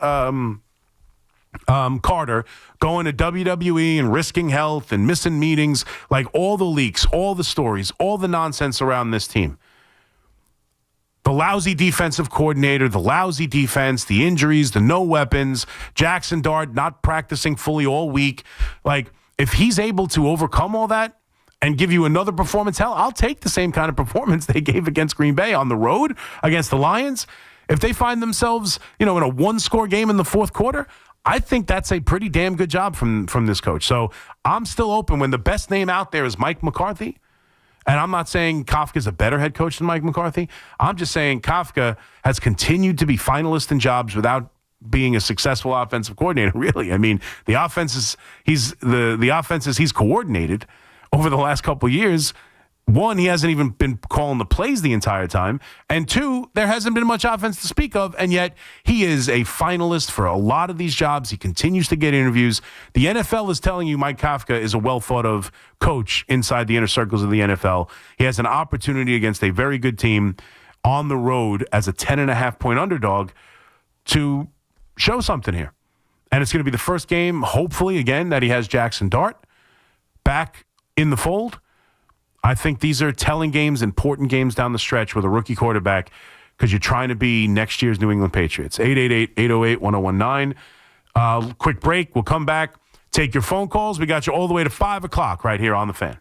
Carter going to WWE and risking health and missing meetings, like all the leaks, all the stories, all the nonsense around this team. The lousy defensive coordinator, the lousy defense, the injuries, the no weapons, Jackson Dart not practicing fully all week. If he's able to overcome all that and give you another performance, hell, I'll take the same kind of performance they gave against Green Bay on the road against the Lions. If they find themselves, in a one-score game in the fourth quarter, I think that's a pretty damn good job from this coach. So I'm still open when the best name out there is Mike McCarthy. And I'm not saying Kafka's a better head coach than Mike McCarthy. I'm just saying Kafka has continued to be finalist in jobs without being a successful offensive coordinator, really. I mean, the offenses he's coordinated over the last couple of years, one, he hasn't even been calling the plays the entire time. And two, there hasn't been much offense to speak of. And yet he is a finalist for a lot of these jobs. He continues to get interviews. The NFL is telling you Mike Kafka is a well thought of coach inside the inner circles of the NFL. He has an opportunity against a very good team on the road as a 10.5-point underdog to show something here. And it's going to be the first game, hopefully, again, that he has Jackson Dart back in the fold. I think these are telling games, important games down the stretch with a rookie quarterback because you're trying to be next year's New England Patriots. 888-808-1019. Quick break. We'll come back. Take your phone calls. We got you all the way to 5 o'clock right here on The Fan.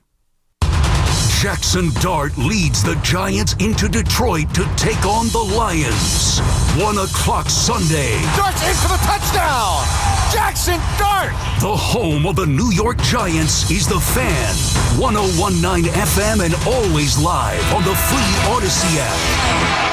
Jackson Dart leads the Giants into Detroit to take on the Lions. 1 o'clock Sunday. Dart's in for the touchdown! Jackson Dart! The home of the New York Giants is The Fan. 101.9 FM and always live on the free Odyssey app.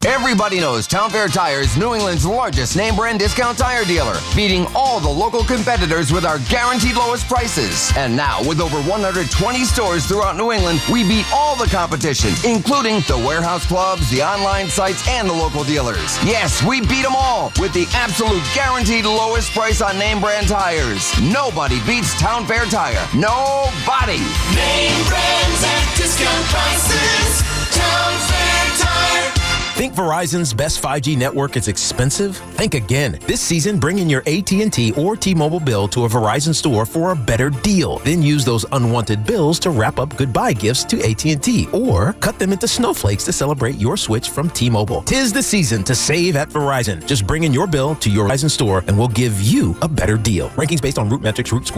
Everybody knows Town Fair Tire is New England's largest name brand discount tire dealer, beating all the local competitors with our guaranteed lowest prices. And now, with over 120 stores throughout New England, we beat all the competition, including the warehouse clubs, the online sites, and the local dealers. Yes, we beat them all with the absolute guaranteed lowest price on name brand tires. Nobody beats Town Fair Tire. Nobody. Name brands at discount prices. Town Fair Tire. Think Verizon's best 5G network is expensive? Think again. This season, bring in your AT&T or T-Mobile bill to a Verizon store for a better deal. Then use those unwanted bills to wrap up goodbye gifts to AT&T or cut them into snowflakes to celebrate your switch from T-Mobile. 'Tis the season to save at Verizon. Just bring in your bill to your Verizon store and we'll give you a better deal. Rankings based on root metrics, root score.